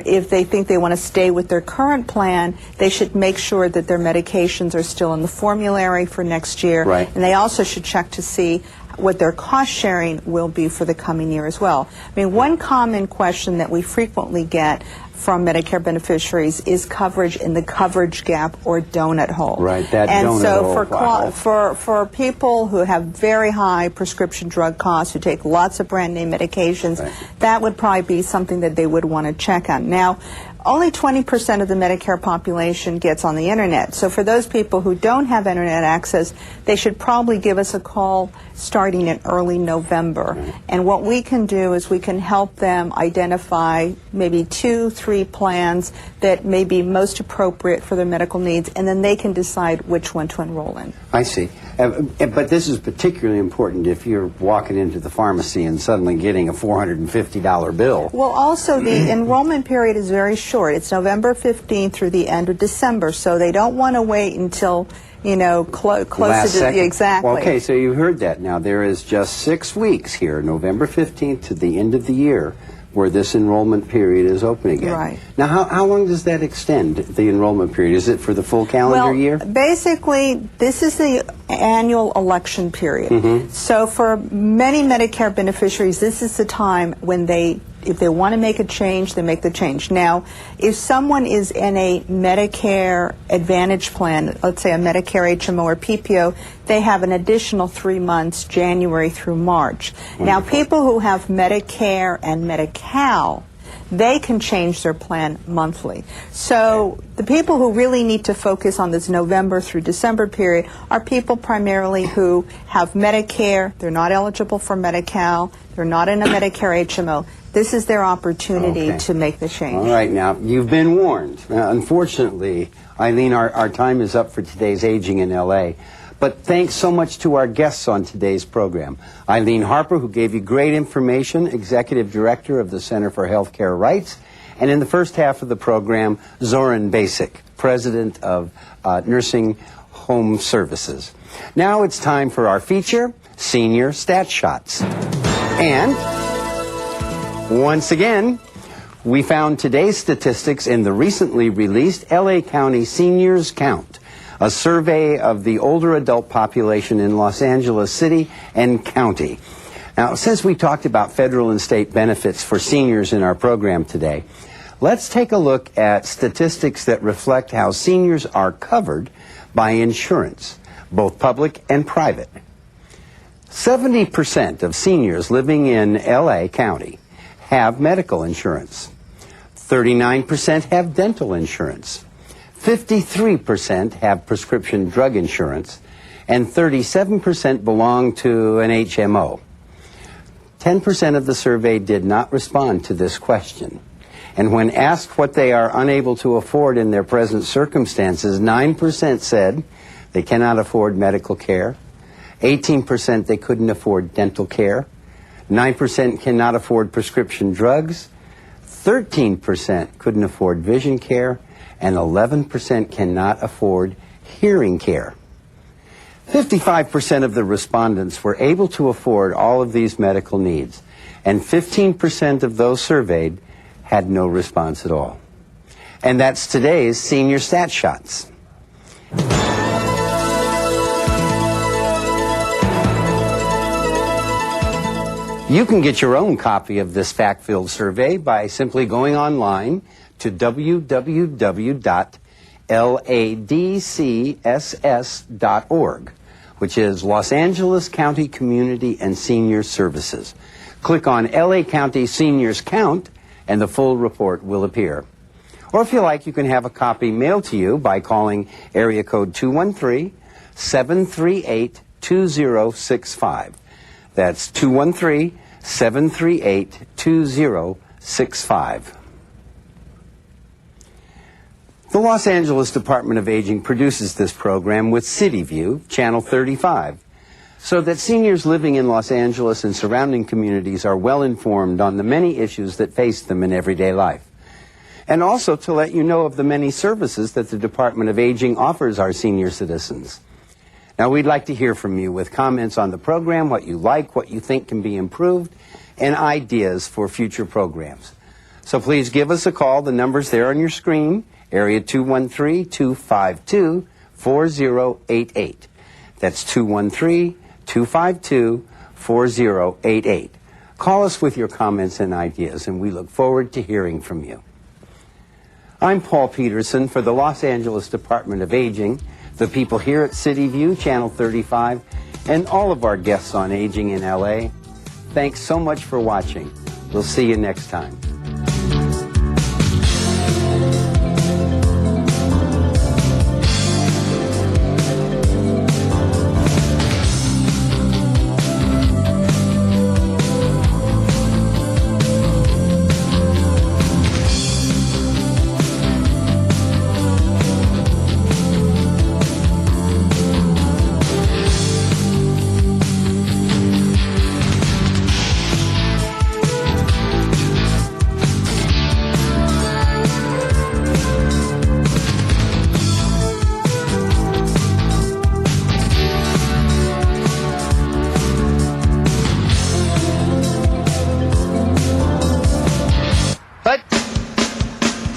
If they think they want to stay with their current plan, they should make sure that their medications are still in the formulary for next year. And they also should check to see what their cost sharing will be for the coming year as well. I mean, one common question that we frequently get from Medicare beneficiaries is coverage in the coverage gap or donut hole. That and donut so hole. for people who have very high prescription drug costs, who take lots of brand name medications, that would probably be something that they would want to check on. Now, only 20% of the Medicare population gets on the internet. So for those people who don't have internet access, they should probably give us a call starting in early November. And what we can do is we can help them identify maybe 2-3 plans that may be most appropriate for their medical needs, and then they can decide which one to enroll in. I see. But this is particularly important if you're walking into the pharmacy and suddenly getting a $450 bill. Well, also the enrollment period is very short. It's November 15th through the end of December, so they don't want to wait until, you know, close to the exactly. Well, okay, so you heard that. Now, there is just 6 weeks here, November 15th to the end of the year, where this enrollment period is open again. Now, how long does that extend, the enrollment period? Is it for the full calendar year? Basically, this is the annual election period. So for many Medicare beneficiaries, this is the time when if they want to make a change, they make the change. Now, if someone is in a Medicare Advantage plan, let's say a Medicare HMO or PPO, they have an additional 3 months, January through March. Now, people who have Medicare and Medi-Cal, they can change their plan monthly. So the people who really need to focus on this November through December period are people primarily who have Medicare, they're not eligible for Medi-Cal, they're not in a Medicare HMO. This is their opportunity to make the change. All right, now, you've been warned. Unfortunately, Eileen, our time is up for today's Aging in L.A., but thanks so much to our guests on today's program. Eileen Harper, who gave you great information, Executive Director of the Center for Healthcare Rights, and in the first half of the program, Zoran Basic, President of Nursing Home Services. Now it's time for our feature, Senior Stat Shots. And once again, we found today's statistics in the recently released LA County Seniors Count, a survey of the older adult population in Los Angeles City and County. Now, since we talked about federal and state benefits for seniors in our program today, let's take a look at statistics that reflect how seniors are covered by insurance, both public and private. 70% of seniors living in LA County have medical insurance. 39% have dental insurance. 53% have prescription drug insurance, and 37% belong to an HMO. 10% of the survey did not respond to this question. And when asked what they are unable to afford in their present circumstances, 9% said they cannot afford medical care, 18% they couldn't afford dental care, 9% cannot afford prescription drugs, 13% couldn't afford vision care, and 11% cannot afford hearing care. 55% of the respondents were able to afford all of these medical needs, and 15% of those surveyed had no response at all. And that's today's Senior Stat Shots. You can get your own copy of this fact-filled survey by simply going online to www.ladcss.org, which is Los Angeles County Community and Senior Services. Click on LA County Seniors Count, and the full report will appear. Or if you like, you can have a copy mailed to you by calling area code 213-738-2065. That's 213-738-2065. The Los Angeles Department of Aging produces this program with CityView, Channel 35, so that seniors living in Los Angeles and surrounding communities are well informed on the many issues that face them in everyday life. And also to let you know of the many services that the Department of Aging offers our senior citizens. Now, we'd like to hear from you with comments on the program, what you like, what you think can be improved, and ideas for future programs. So please give us a call. The number's there on your screen, area 213-252-4088. That's 213-252-4088. Call us with your comments and ideas, and we look forward to hearing from you. I'm Paul Peterson for the Los Angeles Department of Aging, the people here at CityView, Channel 35, and all of our guests on Aging in LA. Thanks so much for watching. We'll see you next time.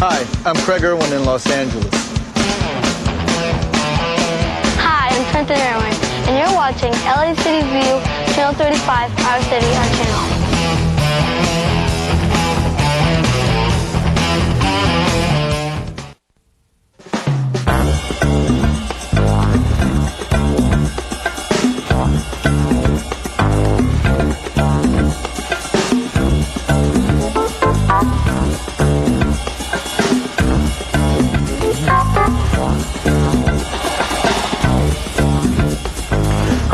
Hi, I'm Craig Irwin in Los Angeles. Hi, I'm Trenton Irwin, and you're watching LA City View, Channel 35, Our City, Our Channel.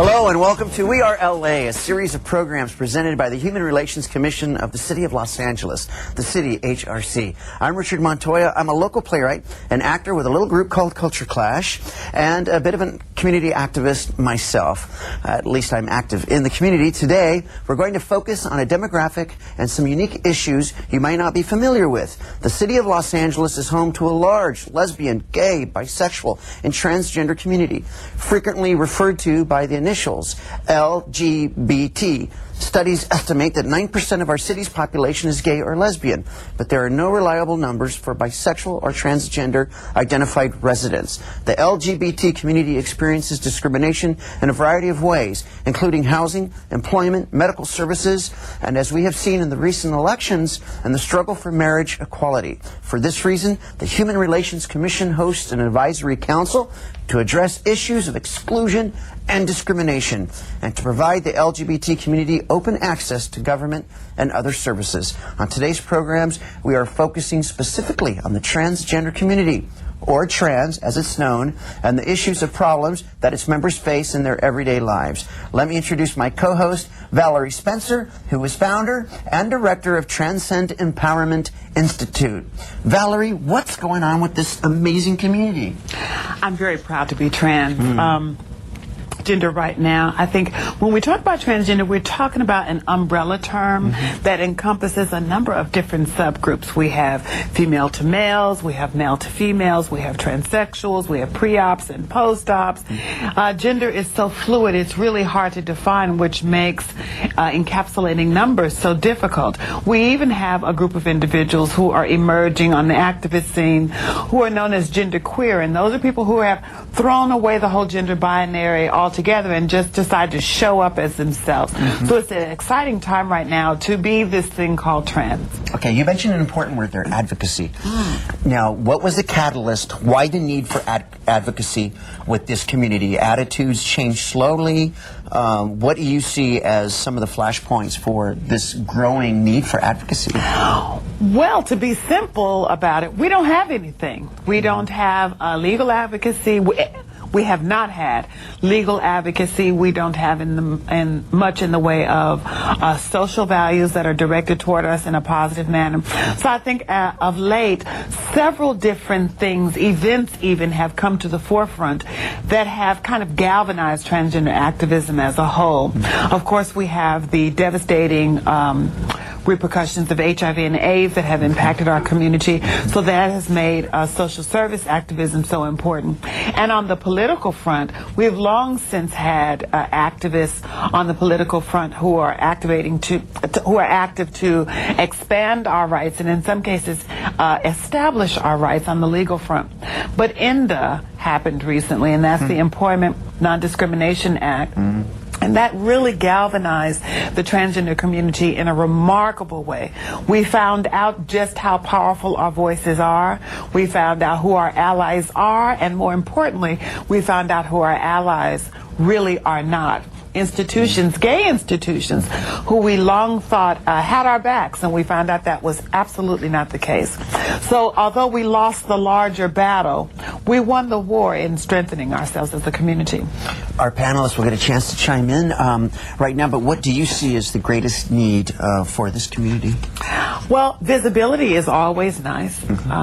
Hello and welcome to We Are LA, a series of programs presented by the Human Relations Commission of the City of Los Angeles, the City HRC. I'm Richard Montoya. I'm a local playwright, an actor with a little group called Culture Clash, and a bit of a community activist myself. At least I'm active in the community. Today, we're going to focus on a demographic and some unique issues you might not be familiar with. The City of Los Angeles is home to a large lesbian, gay, bisexual, and transgender community, frequently referred to by the initials LGBT. Studies estimate that 9% of our city's population is gay or lesbian, but there are no reliable numbers for bisexual or transgender identified residents. The LGBT community experiences discrimination in a variety of ways, including housing, employment, medical services, and as we have seen in the recent elections, and the struggle for marriage equality. For this reason, the Human Relations Commission hosts an advisory council to address issues of exclusion and discrimination, and to provide the LGBT community open access to government and other services. On today's programs, we are focusing specifically on the transgender community, or trans as it's known, and the issues and problems that its members face in their everyday lives. Let me introduce my co-host, Valerie Spencer, who is founder and director of Transcend Empowerment Institute. Valerie, what's going on with this amazing community? I'm very proud to be trans. transgender right now, I think when we talk about transgender, we're talking about an umbrella term that encompasses a number of different subgroups. We have female to males, we have male to females, we have transsexuals, we have pre-ops and post-ops. Gender is so fluid, it's really hard to define, which makes encapsulating numbers so difficult. We even have a group of individuals who are emerging on the activist scene who are known as genderqueer, and those are people who have thrown away the whole gender binary altogether and just decide to show up as themselves. So it's an exciting time right now to be this thing called trans. Okay, you mentioned an important word there, advocacy. Now, what was the catalyst? Why the need for advocacy with this community? Attitudes change slowly. What do you see as some of the flashpoints for this growing need for advocacy? Well, to be simple about it, we don't have anything. We don't have legal advocacy. We have not had legal advocacy. We don't have much in the way of social values that are directed toward us in a positive manner. So I think of late, several different things, events even, have come to the forefront that have kind of galvanized transgender activism as a whole. Of course, we have the devastating repercussions of HIV and AIDS that have impacted our community. So that has made social service activism so important. And on the political front, we have long since had activists on the political front who are who are active to expand our rights and in some cases establish our rights on the legal front. But ENDA happened recently, and that's the Employment Non-Discrimination Act. And that really galvanized the transgender community in a remarkable way. We found out just how powerful our voices are. We found out who our allies are. And more importantly, we found out who our allies really are not. Institutions, gay institutions, who we long thought had our backs, and we found out that was absolutely not the case. So although we lost the larger battle, we won the war in strengthening ourselves as a community. Our panelists will get a chance to chime in right now, but what do you see as the greatest need for this community? Well, visibility is always nice.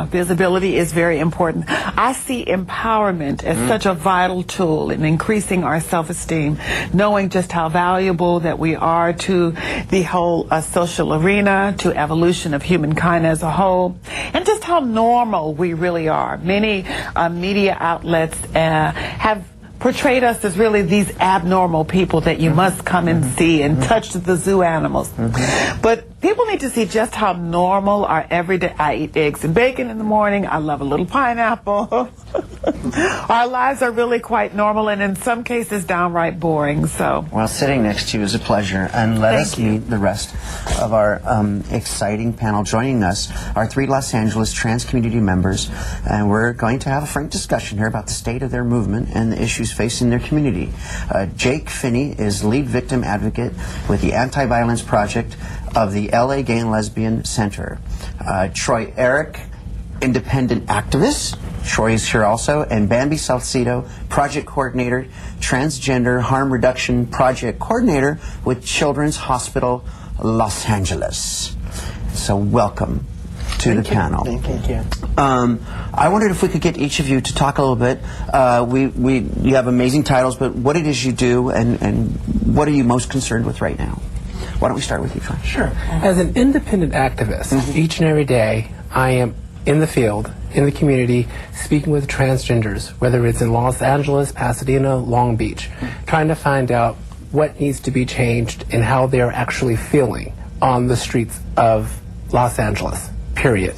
Visibility is very important. I see empowerment as such a vital tool in increasing our self-esteem, knowing just how valuable that we are to the whole social arena, to evolution of humankind as a whole, and just how normal we really are. Many media outlets have portrayed us as really these abnormal people that you must come and see and touch the zoo animals. But people need to see just how normal our everyday. I eat eggs and bacon in the morning. I love a little pineapple. Our lives are really quite normal and in some cases downright boring. So, well, sitting next to you is a pleasure, and let us meet the rest of our exciting panel. Joining us are 3 Los Angeles trans community members, and we're going to have a frank discussion here about the state of their movement and the issues facing their community. Jake Finney is lead victim advocate with the Anti-Violence Project of the LA Gay and Lesbian Center. Troy Eric, independent activist. Troy is here also. And Bambi Salcido, project coordinator, transgender harm reduction project coordinator with Children's Hospital Los Angeles. So welcome to the panel. Thank you. I wondered if we could get each of you to talk a little bit. You have amazing titles, but what it is you do and what are you most concerned with right now? Why don't we start with you, Troy? Sure. As an independent activist, each and every day I am in the field, in the community, speaking with transgenders, whether it's in Los Angeles, Pasadena, Long Beach, trying to find out what needs to be changed and how they're actually feeling on the streets of Los Angeles, period.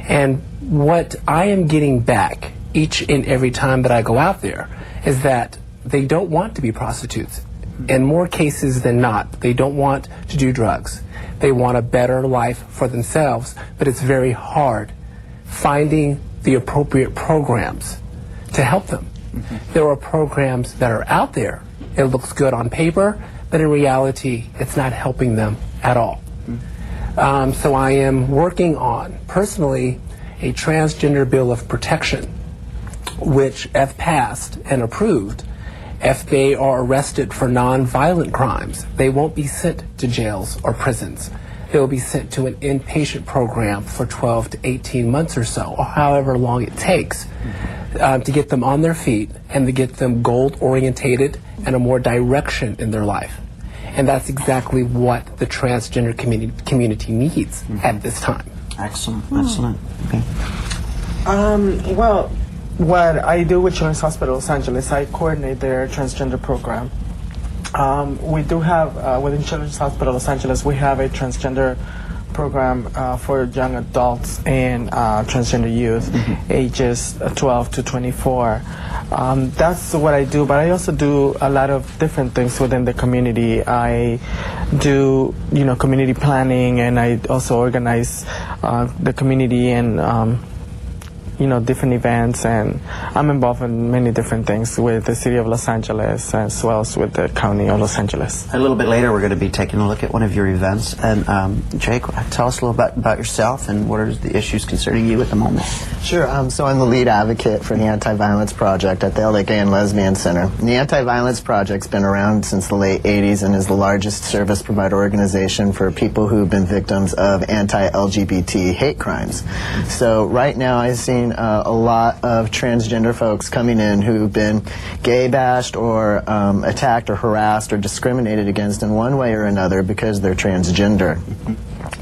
And what I am getting back each and every time that I go out there is that they don't want to be prostitutes. In more cases than not, they don't want to do drugs. They want a better life for themselves, but it's very hard finding the appropriate programs to help them. There are programs that are out there. It looks good on paper, but in reality, it's not helping them at all. So I am working on, personally, a transgender bill of protection, which, if passed and approved, if they are arrested for non-violent crimes, they won't be sent to jails or prisons. They will be sent to an inpatient program for 12 to 18 months or so, or however long it takes, to get them on their feet and to get them goal-orientated and a more direction in their life. And that's exactly what the transgender community needs at this time. Excellent, excellent. Okay. Well, what I do with Children's Hospital Los Angeles, I coordinate their transgender program. We do have, within Children's Hospital Los Angeles, we have a transgender program for young adults and transgender youth, ages 12 to 24. That's what I do, but I also do a lot of different things within the community. I do, community planning, and I also organize the community and different events, and I'm involved in many different things with the City of Los Angeles as well as with the County of Los Angeles. A little bit later, we're going to be taking a look at one of your events. And Jake, tell us a little bit about yourself and what are the issues concerning you at the moment. Sure. So I'm the lead advocate for the Anti-Violence Project at the LA Gay and Lesbian Center. And the Anti-Violence Project's been around since the late 80s and is the largest service provider organization for people who've been victims of anti-LGBT hate crimes. So right now I've seen a lot of transgender folks coming in who've been gay bashed or attacked or harassed or discriminated against in one way or another because they're transgender.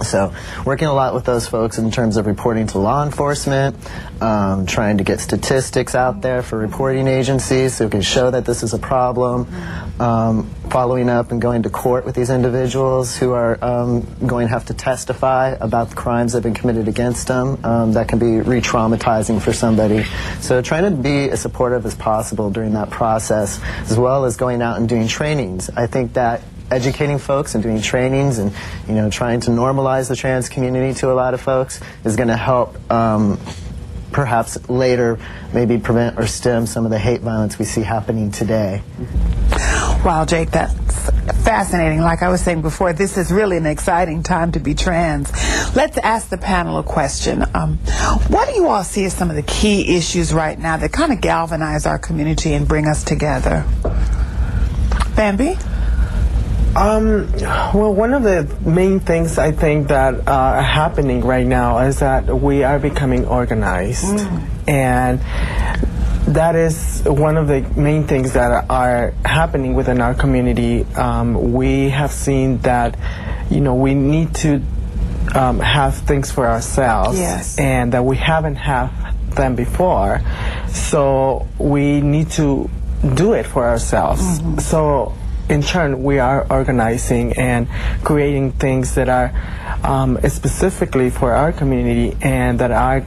So working a lot with those folks in terms of reporting to law enforcement, trying to get statistics out there for reporting agencies so we can show that this is a problem, following up and going to court with these individuals who are going to have to testify about the crimes that have been committed against them. That can be re-traumatizing for somebody. So trying to be as supportive as possible during that process, as well as going out and doing trainings. I think that educating folks and doing trainings and trying to normalize the trans community to a lot of folks is going to help perhaps later maybe prevent or stem some of the hate violence we see happening today. Wow, Jake, that's fascinating. Like I was saying before, this is really an exciting time to be trans. Let's ask the panel a question. What do you all see as some of the key issues right now that kind of galvanize our community and bring us together? Bambi? Well, one of the main things I think that are happening right now is that we are becoming organized. And that is one of the main things that are happening within our community. We have seen that, we need to have things for ourselves. Yes. And that we haven't had them before. So we need to do it for ourselves. So in turn, we are organizing and creating things that are specifically for our community and that are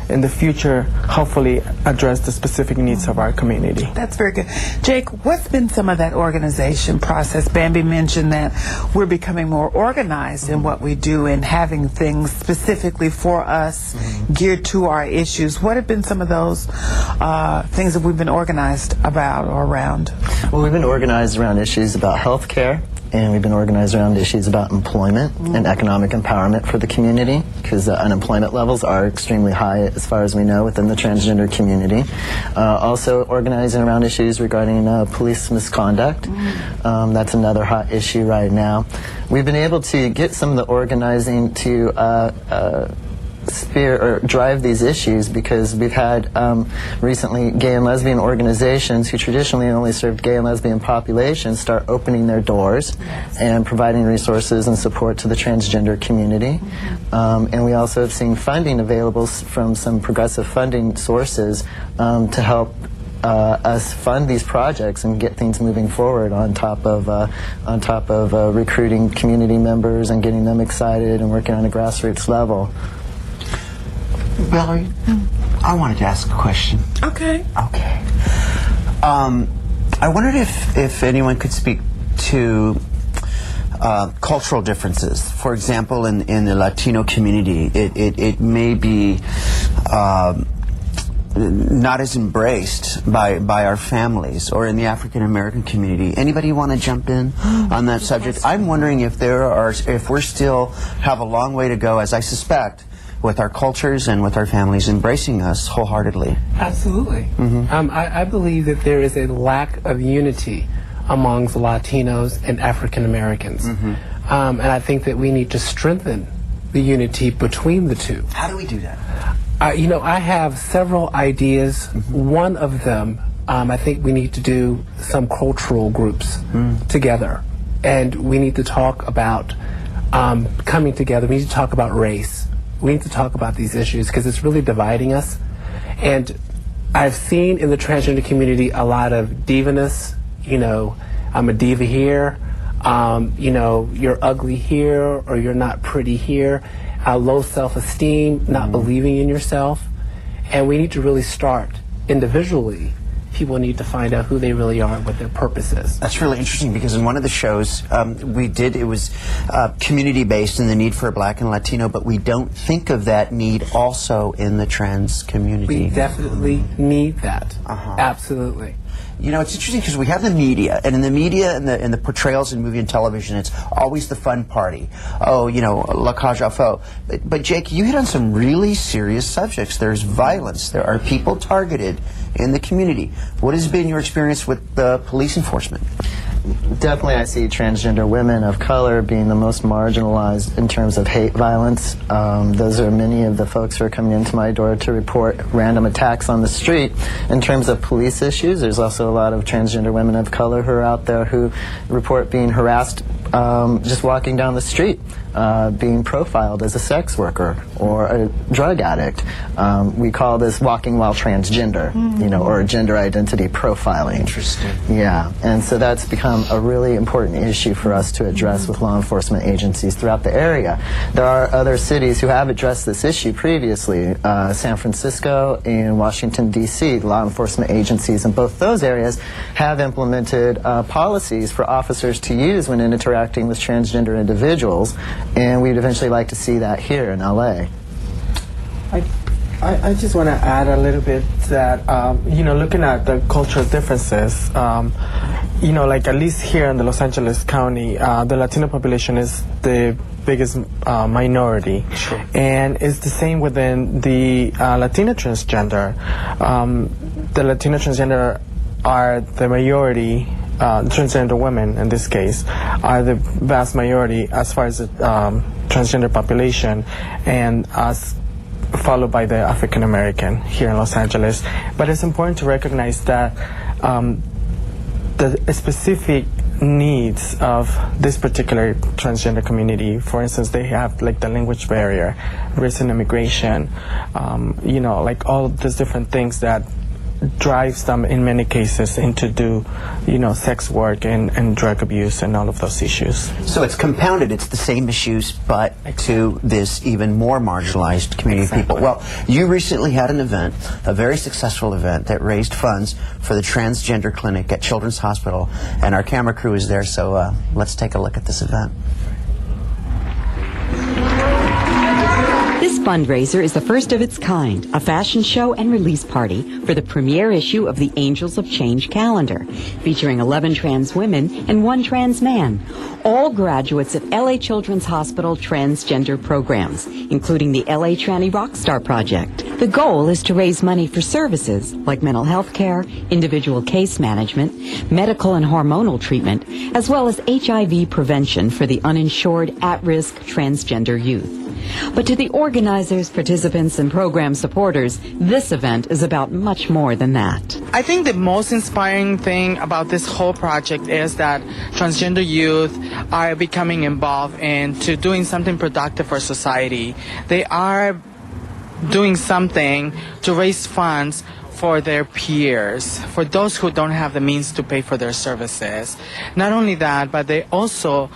in the future hopefully address the specific needs of our community. That's very good. Jake, what's been some of that organization process? Bambi mentioned that we're becoming more organized in what we do and having things specifically for us geared to our issues. What have been some of those things that we've been organized about or around? Well, we've been organized around issues about health care, and we've been organized around issues about employment and economic empowerment for the community, because unemployment levels are extremely high as far as we know within the transgender community. Also organizing around issues regarding police misconduct. That's another hot issue right now. We've been able to get some of the organizing to drive these issues because we've had recently gay and lesbian organizations who traditionally only served gay and lesbian populations start opening their doors and providing resources and support to the transgender community. And we also have seen funding available from some progressive funding sources to help us fund these projects and get things moving forward on top of recruiting community members and getting them excited and working on a grassroots level. Valerie, I wanted to ask a question. Okay. Okay. I wondered if anyone could speak to cultural differences. For example, in the Latino community, it may be not as embraced by our families, or in the African American community. Anybody want to jump in on that subject? I'm wondering if we're still have a long way to go, as I suspect, with our cultures and with our families embracing us wholeheartedly. Absolutely. I believe that there is a lack of unity amongst Latinos and African Americans. And I think that we need to strengthen the unity between the two. How do we do that? I have several ideas. One of them, I think we need to do some cultural groups together. And we need to talk about coming together. We need to talk about race. We need to talk about these issues because it's really dividing us. And I've seen in the transgender community a lot of divaness. I'm a diva here. You're ugly here, or you're not pretty here. Low self-esteem, not believing in yourself. And we need to really start individually. People need to find out who they really are and what their purpose is. That's really interesting because in one of the shows it was community-based and the need for a Black and Latino, but we don't think of that need also in the trans community. We definitely need that. Absolutely. It's interesting because we have the media, and in the media and the portrayals in movie and television, it's always the fun party. Oh, la cage aux folles. But Jake, you hit on some really serious subjects. There's violence. There are people targeted in the community. What has been your experience with the police enforcement? Definitely, I see transgender women of color being the most marginalized in terms of hate violence. Those are many of the folks who are coming into my door to report random attacks on the street. In terms of police issues, there's also a lot of transgender women of color who are out there who report being harassed just walking down the street, being profiled as a sex worker or a drug addict. We call this walking while transgender, or gender identity profiling. Interesting. Yeah, and so that's become a really important issue for us to address with law enforcement agencies throughout the area. There are other cities who have addressed this issue previously. San Francisco and Washington, D.C., law enforcement agencies in both those areas have implemented policies for officers to use when interacting with transgender individuals, and we'd eventually like to see that here in LA. I just want to add a little bit that, looking at the cultural differences, like at least here in the Los Angeles County, the Latino population is the biggest minority. Sure. And it's the same within the Latina transgender. The Latino transgender are the majority. Transgender women, in this case, are the vast majority as far as the transgender population, and us followed by the African American here in Los Angeles. But it's important to recognize that the specific needs of this particular transgender community, for instance, they have like the language barrier, recent immigration, like all these different things that drives them in many cases into do sex work and drug abuse and all of those issues. So it's compounded. It's the same issues, but to this even more marginalized community of people. Well, you recently had an event, a very successful event that raised funds for the transgender clinic at Children's Hospital, and our camera crew is there, so let's take a look at this event. This fundraiser is the first of its kind, a fashion show and release party for the premiere issue of the Angels of Change calendar, featuring 11 trans women and 1 trans man, all graduates of LA Children's Hospital transgender programs, including the LA Tranny Rockstar Project. The goal is to raise money for services like mental health care, individual case management, medical and hormonal treatment, as well as HIV prevention for the uninsured, at-risk transgender youth. But to the organizers, participants, and program supporters, this event is about much more than that. I think the most inspiring thing about this whole project is that transgender youth are becoming involved into doing something productive for society. They are doing something to raise funds for their peers, for those who don't have the means to pay for their services. Not only that, but they also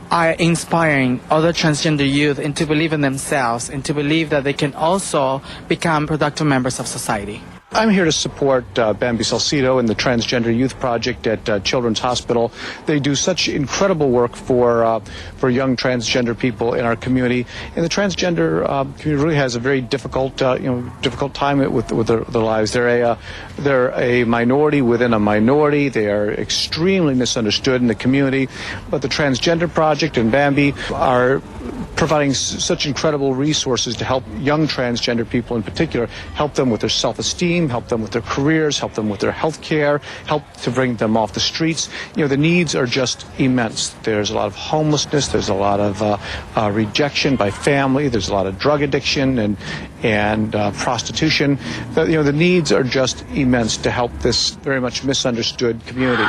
are inspiring other transgender youth and to believe in themselves and to believe that they can also become productive members of society. I'm here to support Bambi Salcido and the Transgender Youth Project at Children's Hospital. They do such incredible work for young transgender people in our community. And the transgender community really has a very difficult time with their lives. They're a minority within a minority. They are extremely misunderstood in the community. But the Transgender Project and Bambi are providing such incredible resources to help young transgender people in particular, help them with their self-esteem, help them with their careers, help them with their health care, help to bring them off the streets. You know, the needs are just immense. There's a lot of homelessness, there's a lot of rejection by family, there's a lot of drug addiction and prostitution. The needs are just immense to help this very much misunderstood community.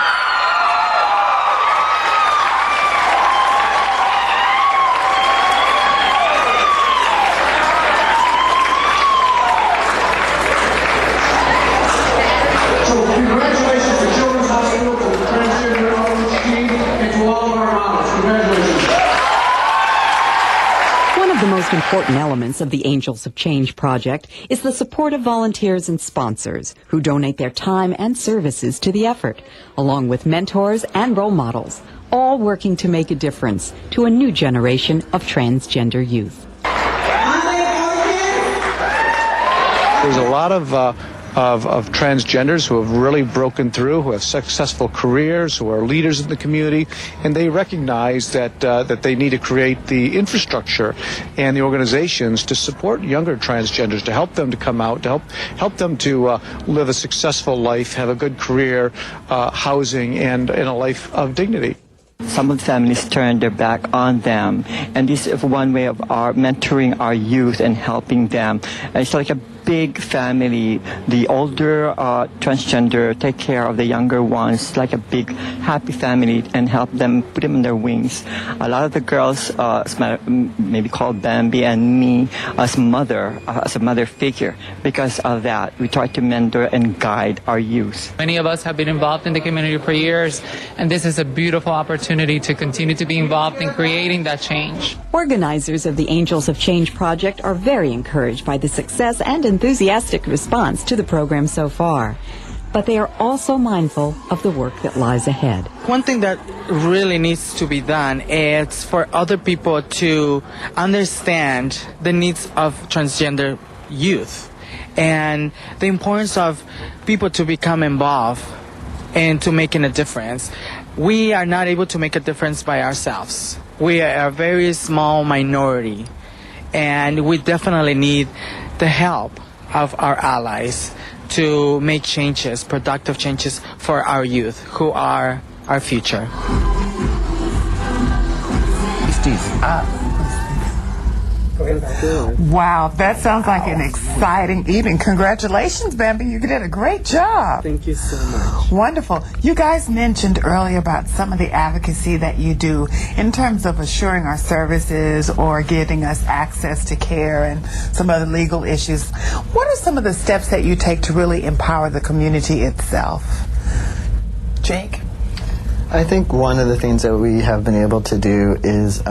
Important elements of the Angels of Change project is the support of volunteers and sponsors who donate their time and services to the effort, along with mentors and role models, all working to make a difference to a new generation of transgender youth. There's a lot of transgenders who have really broken through, who have successful careers, who are leaders in the community, and they recognize that they need to create the infrastructure and the organizations to support younger transgenders, to help them to come out, to help them to live a successful life, have a good career, housing, and a life of dignity. Some of the families turn their back on them, and this is one way of our mentoring our youth and helping them. It's like a big family. The older transgender take care of the younger ones, like a big happy family, and help them, put them in their wings. A lot of the girls maybe call Bambi and me as a mother figure. Because of that, we try to mentor and guide our youth. Many of us have been involved in the community for years, and this is a beautiful opportunity to continue to be involved in creating that change. Organizers of the Angels of Change project are very encouraged by the success and enthusiastic response to the program so far. But they are also mindful of the work that lies ahead. One thing that really needs to be done is for other people to understand the needs of transgender youth and the importance of people to become involved and to making a difference. We are not able to make a difference by ourselves. We are a very small minority, and we definitely need the help of our allies to make changes, productive changes for our youth, who are our future. Wow, that sounds like an exciting evening. Congratulations, Bambi. You did a great job. Thank you so much. Wonderful. You guys mentioned earlier about some of the advocacy that you do in terms of assuring our services or getting us access to care and some other legal issues. What are some of the steps that you take to really empower the community itself? Jake? I think one of the things that we have been able to do is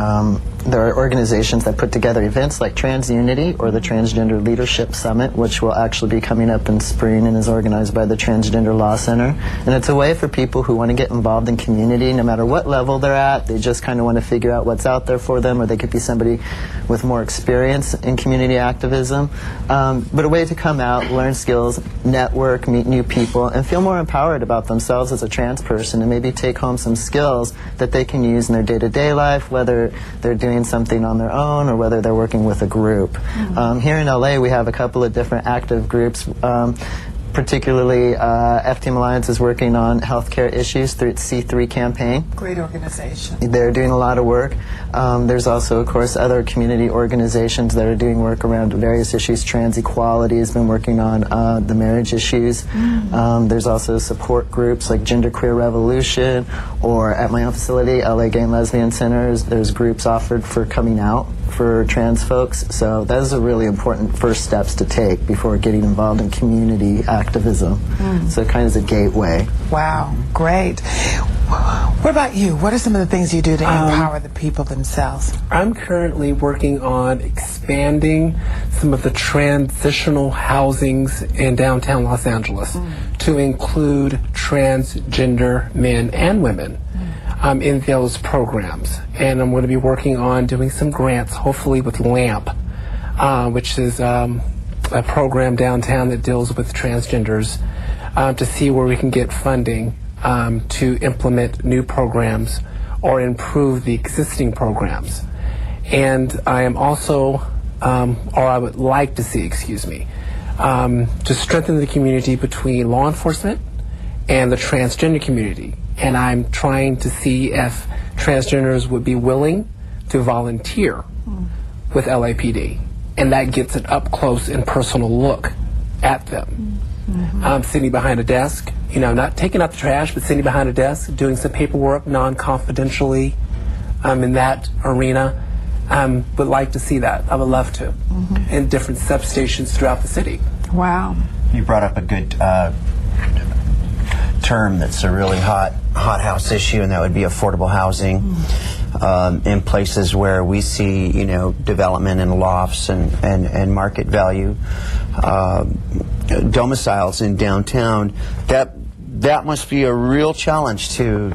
there are organizations that put together events like TransUnity or the Transgender Leadership Summit, which will actually be coming up in spring and is organized by the Transgender Law Center. And it's a way for people who want to get involved in community, no matter what level they're at. They just kind of want to figure out what's out there for them, or they could be somebody with more experience in community activism. But a way to come out, learn skills, network, meet new people, and feel more empowered about themselves as a trans person, and maybe take home some skills that they can use in their day-to-day life, whether they're doing something on their own or whether they're working with a group. Here in LA, we have a couple of different active groups. Particularly, FTM Alliance is working on healthcare issues through its C3 campaign. Great organization. They're doing a lot of work. There's also, of course, other community organizations that are doing work around various issues. Trans Equality has been working on the marriage issues. There's also support groups like Gender Queer Revolution, or at my own facility, LA Gay and Lesbian Centers, there's groups offered for coming out for trans folks. So those are really important first steps to take before getting involved in community activism. So it kind of is a gateway. Wow, great. What about you? What are some of the things you do to empower the people themselves? I'm currently working on expanding some of the transitional housings in downtown Los Angeles to include transgender men and women in those programs. And I'm going to be working on doing some grants, hopefully with LAMP, which is a program downtown that deals with transgenders, to see where we can get funding to implement new programs or improve the existing programs. And I am also, or I would like to see, excuse me, to strengthen the community between law enforcement and the transgender community. And I'm trying to see if transgenders would be willing to volunteer with LAPD. And that gets an up close and personal look at them. Sitting behind a desk, you know, not taking out the trash, but sitting behind a desk, doing some paperwork non-confidentially in that arena. Would like to see that. I would love to. In different substations throughout the city. Wow. You brought up a good term that's a really hot house issue, and that would be affordable housing. In places where we see, you know, development in lofts and market value domiciles in downtown, that must be a real challenge to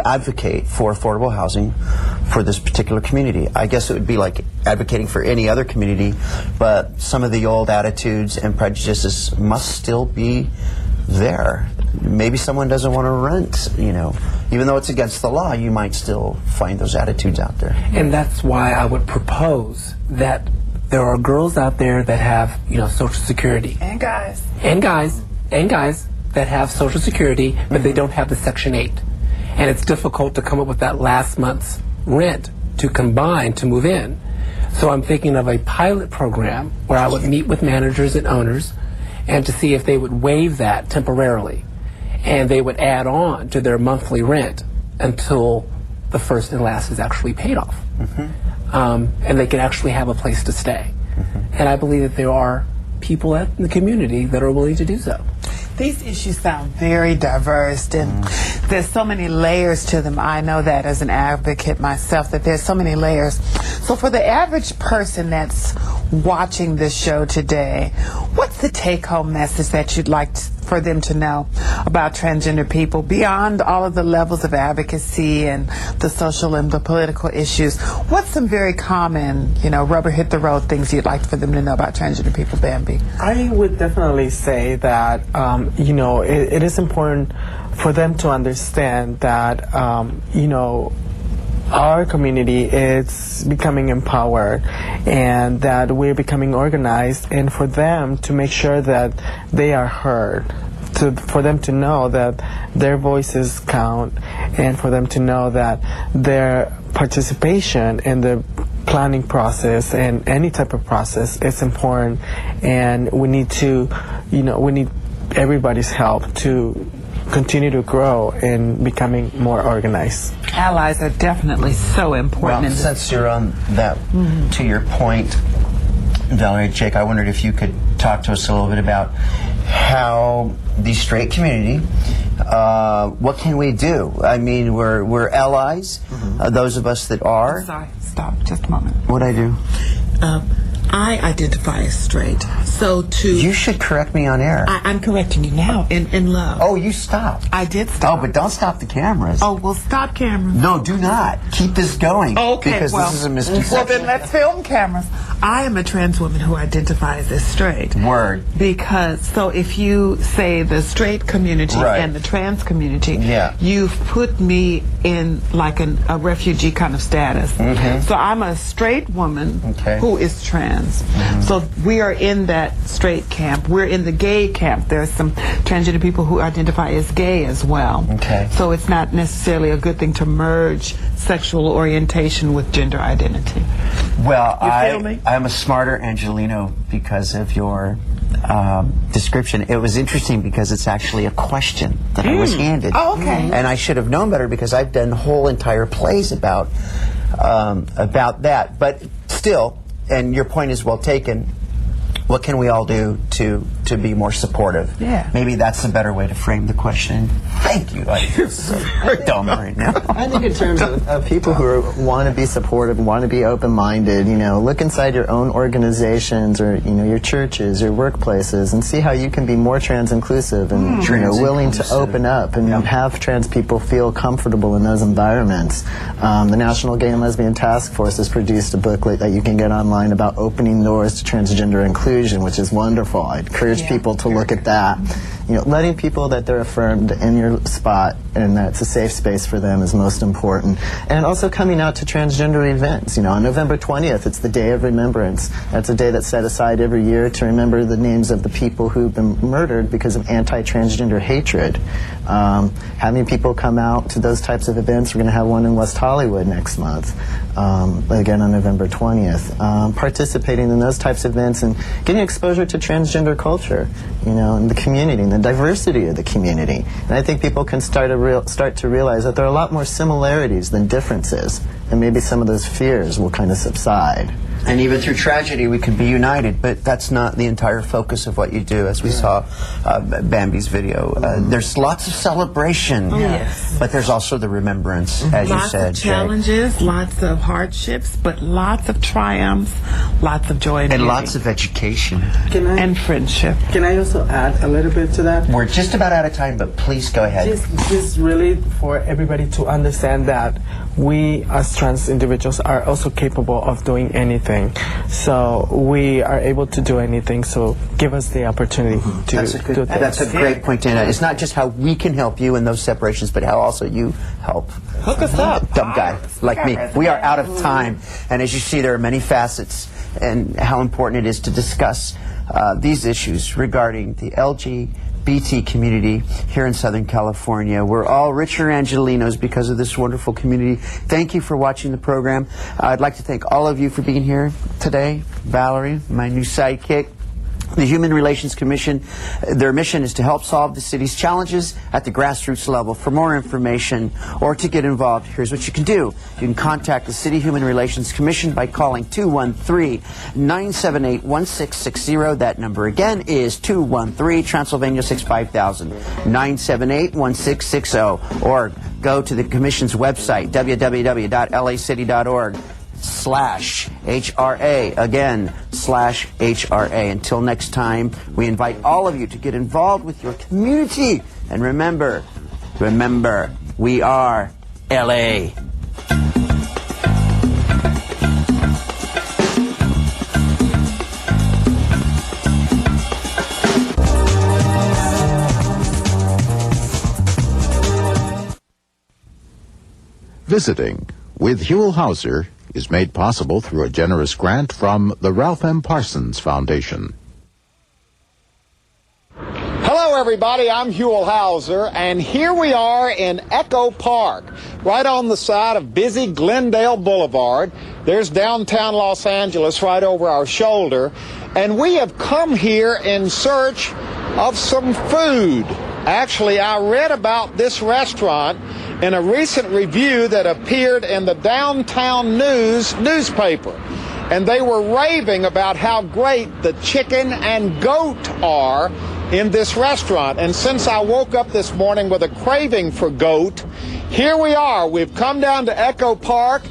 advocate for affordable housing for this particular community. I guess it would be like advocating for any other community, but some of the old attitudes and prejudices must still be there. Maybe someone doesn't want to rent, you know. Even though it's against the law, you might still find those attitudes out there. And that's why I would propose that there are girls out there that have, you know, Social Security. And guys. And guys that have Social Security, but they don't have the Section 8. And it's difficult to come up with that last month's rent to combine to move in. So I'm thinking of a pilot program where I would meet with managers and owners and to see if they would waive that temporarily. And they would add on to their monthly rent until the first and last is actually paid off. And they can actually have a place to stay. And I believe that there are people in the community that are willing to do so. These issues sound very diverse, and there's so many layers to them. I know that as an advocate myself, that there's so many layers. So for the average person that's watching this show today, what's the take-home message that you'd like for them to know about transgender people beyond all of the levels of advocacy and the social and the political issues? What's some very common, you know, rubber hit the road things you'd like for them to know about transgender people, Bambi? I would definitely say that, you know, it is important for them to understand that, you know, our community is becoming empowered and that we're becoming organized, and for them to make sure that they are heard, for them to know that their voices count, and for them to know that their participation in the planning process and any type of process is important, and we need to, you know, we need everybody's help to continue to grow in becoming more organized. Allies are definitely so important. Well, since you're on that, to your point, Valerie, Jake, I wondered if you could talk to us a little bit about how the straight community, what can we do? I mean, we're allies, those of us that are. I'm sorry, stop, just a moment. What'd I do? I identify as straight. So You should correct me on air. I'm correcting you now in love. Oh, you stopped. I did stop. Oh, but don't stop the cameras. Oh, well, stop cameras. No, do not. Keep this going. Okay, because well, this is a misconception. well, then let's film cameras. I am a trans woman who identifies as straight. Word. Because, so if you say the straight community and the trans community, you've put me in like a refugee kind of status. So I'm a straight woman who is trans. So we are in that straight camp. We're in the gay camp. There's some transgender people who identify as gay as well. So it's not necessarily a good thing to merge sexual orientation with gender identity. Well, You feel me? I'm a smarter Angelino because of your description. It was interesting because it's actually a question that I was handed. Oh, okay. And I should have known better because I've done whole entire plays about that. But still, and your point is well taken, what can we all do to be more supportive? Yeah. Maybe that's a better way to frame the question. Thank you. I feel so dumb right now. I think in terms of people who want to be supportive, want to be open-minded, you know, look inside your own organizations or, you know, your churches, your workplaces, and see how you can be more trans-inclusive and, you know, willing to open up and have trans people feel comfortable in those environments. The National Gay and Lesbian Task Force has produced a booklet that you can get online about opening doors to transgender inclusion, which is wonderful. I encourage people to look at that. You know, letting people that they're affirmed in your spot and that's a safe space for them is most important. And also coming out to transgender events. You know, on November 20th, it's the Day of Remembrance. That's a day that's set aside every year to remember the names of the people who've been murdered because of anti-transgender hatred. Having people come out to those types of events. We're going to have one in West Hollywood next month, again on November 20th. Participating in those types of events and getting exposure to transgender culture, you know, and the community and the diversity of the community. And I think people can start to realize that there are a lot more similarities than differences, and maybe some of those fears will kind of subside. And even through tragedy, we can be united, but that's not the entire focus of what you do, as we saw Bambi's video. There's lots of celebration, but there's also the remembrance, as you said. Lots of challenges, lots of hardships, but lots of triumphs, lots of joy and lots of education and friendship. Can I also add a little bit to that? We're just about out of time, but please go ahead. Just really for everybody to understand that we as trans individuals are also capable of doing anything. So we are able to do anything, so give us the opportunity to do things. That's a great point, Dana. It's not just how we can help you in those separations, but how also you help. Hook us up. Dumb guy like me. We are out of time. And as you see, there are many facets and how important it is to discuss these issues regarding the LGBT community here in Southern California. We're all richer Angelinos because of this wonderful community. Thank you for watching the program. I'd like to thank all of you for being here today. Valerie, my new sidekick. The Human Relations Commission, their mission is to help solve the city's challenges at the grassroots level. For more information or to get involved, here's what you can do. You can contact the City Human Relations Commission by calling 213-978-1660. That number again is 213 Transylvania 65000 978-1660. Or go to the Commission's website, www.lacity.org/HRA. Again, /HRA. Until next time, we invite all of you to get involved with your community. And remember, we are LA. Visiting with Huell Howser is made possible through a generous grant from the Ralph M. Parsons Foundation. Hello, everybody. I'm Huell Howser, and here we are in Echo Park, right on the side of busy Glendale Boulevard. There's downtown Los Angeles right over our shoulder, and we have come here in search of some food. Actually, I read about this restaurant in a recent review that appeared in the Downtown News newspaper. And they were raving about how great the chicken and goat are in this restaurant. And since I woke up this morning with a craving for goat, here we are. We've come down to Echo Park.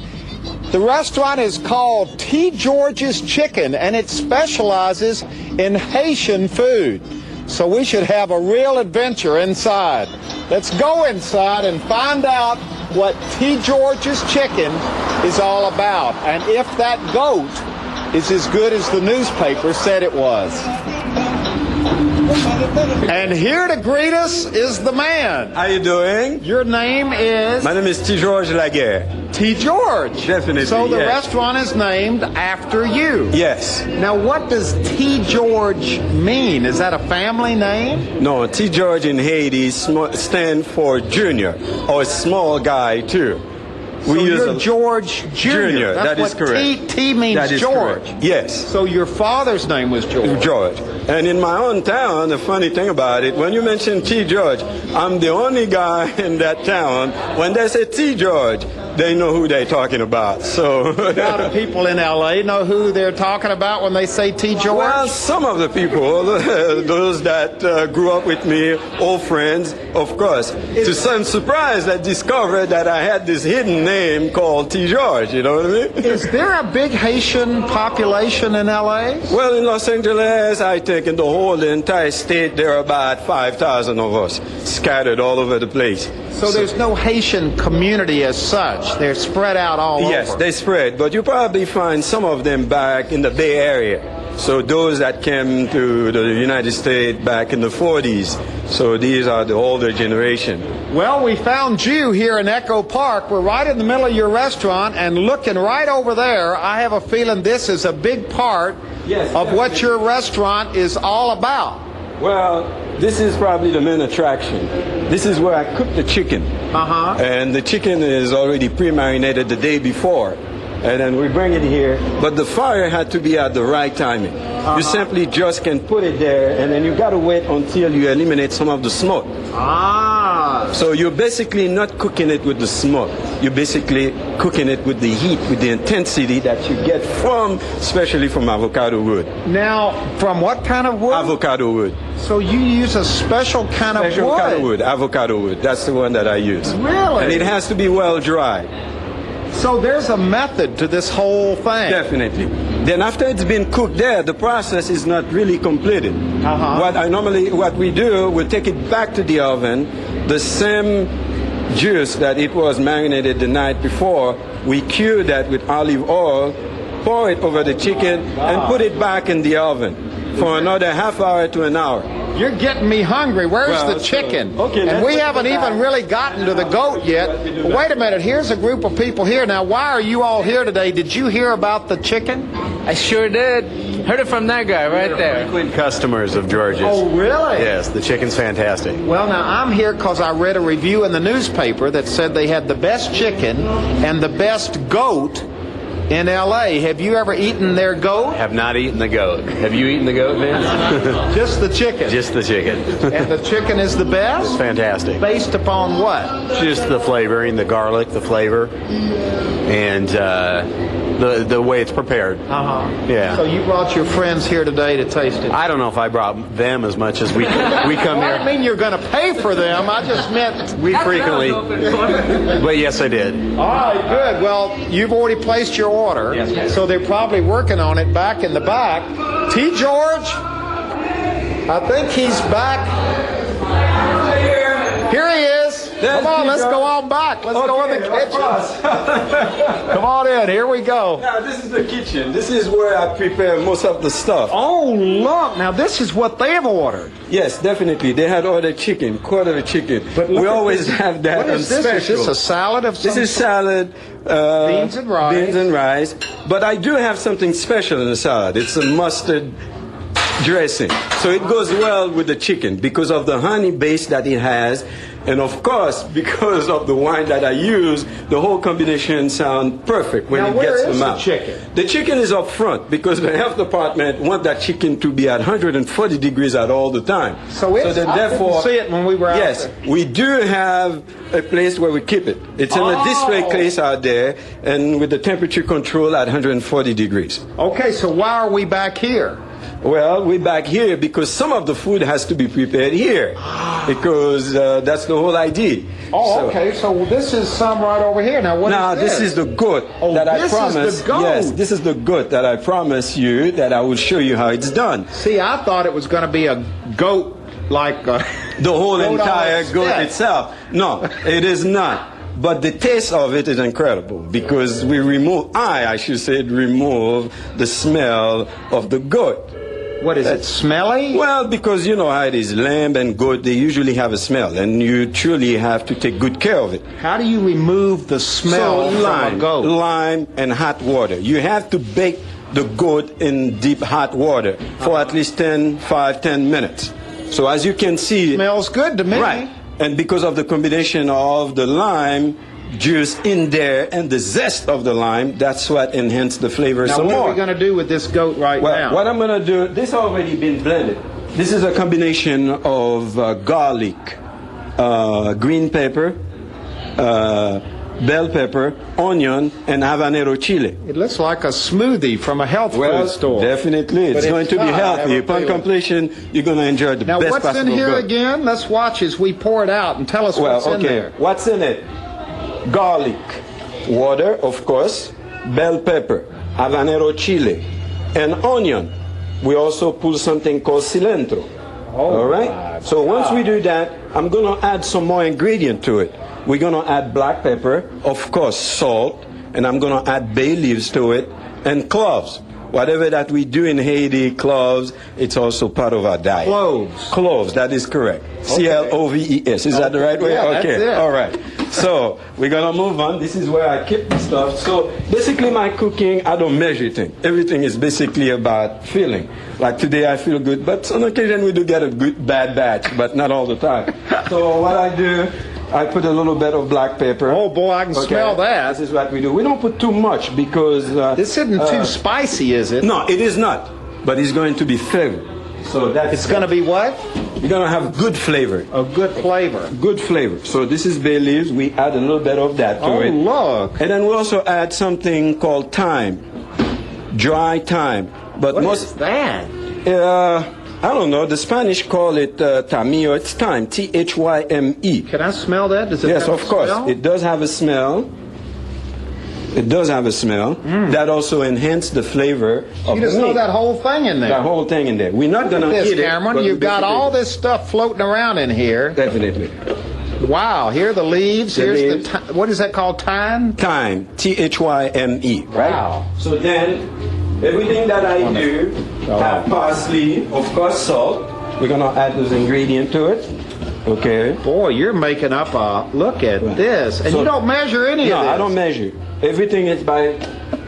The restaurant is called T. George's Chicken, and it specializes in Haitian food. So we should have a real adventure inside. Let's go inside and find out what T. George's Chicken is all about, and if that goat is as good as the newspaper said it was. And here to greet us is the man. How you doing? Your name is? My name is T. George Laguerre. T. George? Definitely, So the yes. restaurant is named after you? Yes. Now what does T. George mean? Is that a family name? No, T. George in Haiti stands for junior, or small guy too. So you're George Jr. That is correct. T means that is George. Correct. Yes. So your father's name was George. George. And in my own town, the funny thing about it, when you mention T. George, I'm the only guy in that town. When they say T. George, they know who they're talking about. So now the people in LA know who they're talking about when they say T. George? Well, some of the people, those that grew up with me, old friends, of course. To some surprise, I discovered that I had this hidden name called T. George, you know what I mean? Is there a big Haitian population in LA? Well, in Los Angeles, I think in the entire state, there are about 5,000 of us scattered all over the place. So there's no Haitian community as such. They're spread out all over. Yes, they spread, but you probably find some of them back in the Bay Area. So those that came to the United States back in the 40s. So these are the older generation. Well, we found you here in Echo Park. We're right in the middle of your restaurant, and looking right over there, I have a feeling this is a big part of what your restaurant is all about. Well, this is probably the main attraction. This is where I cook the chicken. And the chicken is already pre-marinated the day before. And then we bring it here. But the fire had to be at the right timing. You simply just can put it there, and then you got to wait until you eliminate some of the smoke. So you're basically not cooking it with the smoke. You're basically cooking it with the heat, with the intensity that you get from, especially from avocado wood. Now, from what kind of wood? Avocado wood. So you use a special kind of wood? Special wood, avocado wood. That's the one that I use. Really? And it has to be well dried. So there's a method to this whole thing. Definitely. Then after it's been cooked there, the process is not really completed. What we do, we take it back to the oven, the same juice that it was marinated the night before, we cure that with olive oil, pour it over the chicken, and put it back in the oven for another half hour to an hour. You're getting me hungry. Where's the chicken? And we haven't even really gotten to the goat yet. But wait a minute. Here's a group of people here. Now, why are you all here today? Did you hear about the chicken? I sure did. Heard it from that guy right there. Frequent customers of George's. Oh, really? Yes, the chicken's fantastic. Well, now, I'm here because I read a review in the newspaper that said they had the best chicken and the best goat in L.A. Have you ever eaten their goat? Have not eaten the goat. Have you eaten the goat, Vince? Just the chicken? Just the chicken. And the chicken is the best? It's fantastic. Based upon what? Just the flavoring, the garlic, the flavor, and the way it's prepared. Yeah. So you brought your friends here today to taste it? I don't know if I brought them as much as we come here. I didn't mean you're going to pay for them. I just meant... We frequently... But yes, I did. All right, good. Well, you've already placed your order. Yes. So they're probably working on it back in the back. T. George, I think he's back. Here he is. Come on, let's go on back. Let's go in the kitchen. Come on in. Here we go. Now, this is the kitchen. This is where I prepare most of the stuff. Oh, look. Now, this is what they've ordered. Yes, definitely. They had ordered chicken, quarter of chicken. But we always have that on special. Is this a salad of some This is salad. Beans and rice. Beans and rice. But I do have something special in the salad. It's a mustard dressing. So it goes well with the chicken because of the honey base that it has. And of course, because of the wine that I use, the whole combination sounds perfect when it gets to the mouth. Where is the chicken? The chicken is up front because the health department want that chicken to be at 140 degrees at all the time. So it's, I didn't see it when we were out yes, there. we do have a place where we keep it. It's in a display case out there and with the temperature control at 140 degrees. Okay, so why are we back here? Well, we're back here because some of the food has to be prepared here because that's the whole idea. Oh, okay. So this is some right over here. Now, what is this? This is the goat that I promised. This is the goat. Yes, this is the goat that I promised you that I will show you how it's done. See, I thought it was going to be a goat like the whole entire goat itself. No, it is not. But the taste of it is incredible because we remove the smell of the goat. What is it, smelly? Well, because you know how it is. Lamb and goat, they usually have a smell, and you truly have to take good care of it. How do you remove the smell from a goat? Lime and hot water. You have to bake the goat in deep hot water for at least 10 minutes. So as you can see... Smells good to me. Right. And because of the combination of the lime juice in there and the zest of the lime, that's what enhances the flavor some more. Now, what are we going to do with this goat now? What I'm going to do, this already been blended. This is a combination of garlic, green pepper, bell pepper, onion, and habanero chili. It looks like a smoothie from a health food store. Definitely. It's going to be healthy. Upon completion, you're going to enjoy the best possible goat. Now, what's in here again? Let's watch as we pour it out and tell us what's in there. What's in it? Garlic, water, of course, bell pepper, habanero chili, and onion. We also put something called cilantro. All right? So once we do that, I'm going to add some more ingredient to it. We're going to add black pepper, of course, salt, and I'm going to add bay leaves to it, and cloves. whatever that we do in Haiti, cloves, it's also part of our diet. Cloves. Cloves, that is correct. C-L-O-V-E-S. Is that the right way? Yeah, okay. that's it. All right. So we're going to move on. This is where I keep the stuff. So basically my cooking, I don't measure things. Everything is basically about feeling. Like today I feel good, but on occasion we do get a good bad batch, but not all the time. So what I do, I put a little bit of black pepper. Oh boy, I can smell that. This is what we do. We don't put too much because... this isn't too spicy, is it? No, it is not. But it's going to be flavored. So that's... It's going to be what? You're going to have good flavor. A good flavor. Good flavor. So this is bay leaves. We add a little bit of that to it. Oh, look. And then we also add something called thyme. Dry thyme. But What is that? I don't know. The Spanish call it tamillo. It's thyme. T-H-Y-M-E. Can I smell that? Does it Yes, have of a course. smell? It does have a smell. It does have a smell. That also enhances the flavor of You the just throw meat. that whole thing in there. That whole thing in there. We're not going to Look at eat this, it. Cameron. but You've we got basically- all this stuff floating around in here. Definitely. Wow. Here are the leaves. The Here's leaves. the what is that called? Thyme. Thyme. T-H-Y-M-E. Right? Wow. So then, everything that I do, have parsley, of course, salt. We're going to add those ingredients to it. Okay. Boy, you're making up a look at this, and So- you don't measure any No, of this. I don't measure. Everything is by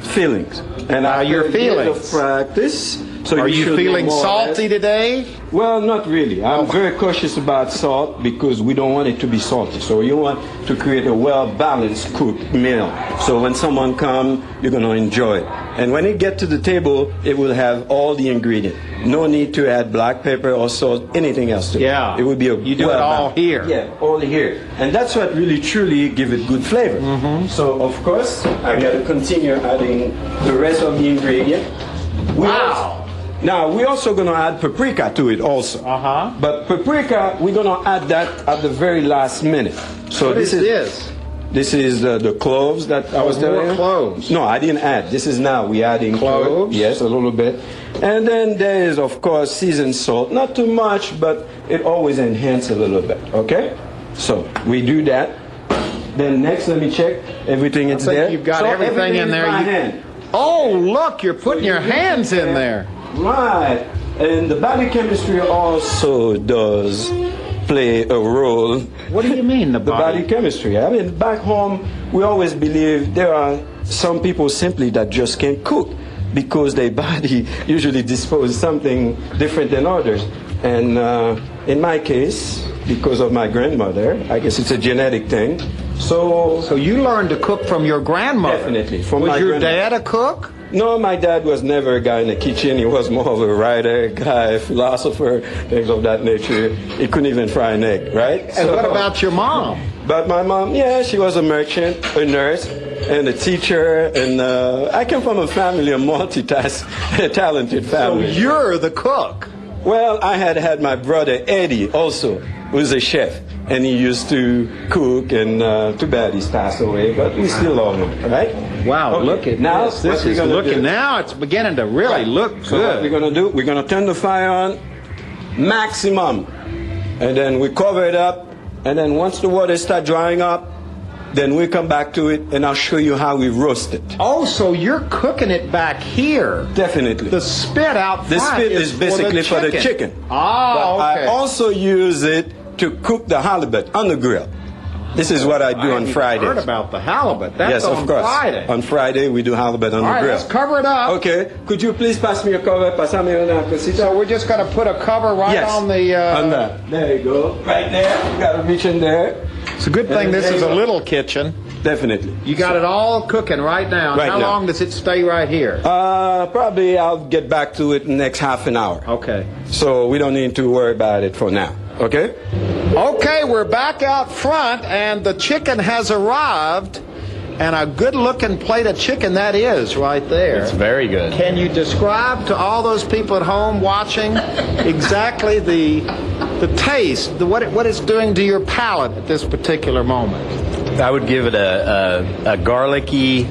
feelings. And your after years feelings. of practice. So Are you should feeling know more or less. salty today? Well, not really. I'm very cautious about salt because we don't want it to be salty. So you want to create a well-balanced cooked meal. So when someone comes, you're going to enjoy it. And when it gets to the table, it will have all the ingredients. No need to add black pepper or salt, anything else to it. Yeah. It will be a You do it all here. Yeah, all here. And that's what really truly give it good flavor. So of course, I got to continue adding the rest of the ingredient. Wow. Now, we're also going to add paprika to it also. Uh-huh. But paprika, we're going to add that at the very last minute. So What is this? This is the cloves that I was telling more you. cloves. No, I didn't add. This is now we're adding Cloves? Yes, a little bit. And then there is, of course, seasoned salt. Not too much, but it always enhances a little bit. Okay? So we do that. Then next, let me check everything is think there. you've got So everything in is there. by You- hand. Oh, look, you're putting your hands in there. Right. And the body chemistry also does play a role. What do you mean, the body chemistry? I mean, back home, we always believe there are some people simply that just can't cook because their body usually disposes something different than others. And in my case, because of my grandmother, I guess it's a genetic thing. So you learned to cook from your grandmother? Definitely. From Was my your grandmother. dad a cook? No, my dad was never a guy in the kitchen. He was more of a writer, guy, philosopher, things of that nature. He couldn't even fry an egg, right? And what about your mom? But my mom, yeah, she was a merchant, a nurse, and a teacher. And I came from a family, a talented family. So you're the cook? Well, I had my brother Eddie also, who's a chef. And he used to cook, and too bad he's passed away, but we still love him, right? Wow, Okay, look at now, this. This what we're is gonna looking, do- now it's beginning to really look So what we're good. going to do, we're going to turn the fire on maximum. And then we cover it up. And then once the water starts drying up, then we come back to it and I'll show you how we roast it. Oh, so you're cooking it back here. Definitely. The spit out The front spit is basically for the chicken. Oh, But okay. I also use it to cook the halibut on the grill. This is what I do on haven't Fridays. heard about the halibut. That's yes, on of course. Friday. On Friday, we do halibut on All the right, grill. let's cover it up. Okay. Could you please pass me a cover? Pasame una cosita. So we're just going to put a cover right Yes, on the... on that. There you go. Right there. You got to reach in there. It's a good thing And this there is you a go. little kitchen. Definitely. You got it all cooking right now. Right How now. long does it stay right here? Probably I'll get back to it in the next half an hour. Okay. So we don't need to worry about it for now. Okay? Okay, we're back out front, and the chicken has arrived. And a good-looking plate of chicken that is right there. It's very good. Can you describe to all those people at home watching exactly the taste, what it's doing to your palate at this particular moment? I would give it a garlicky,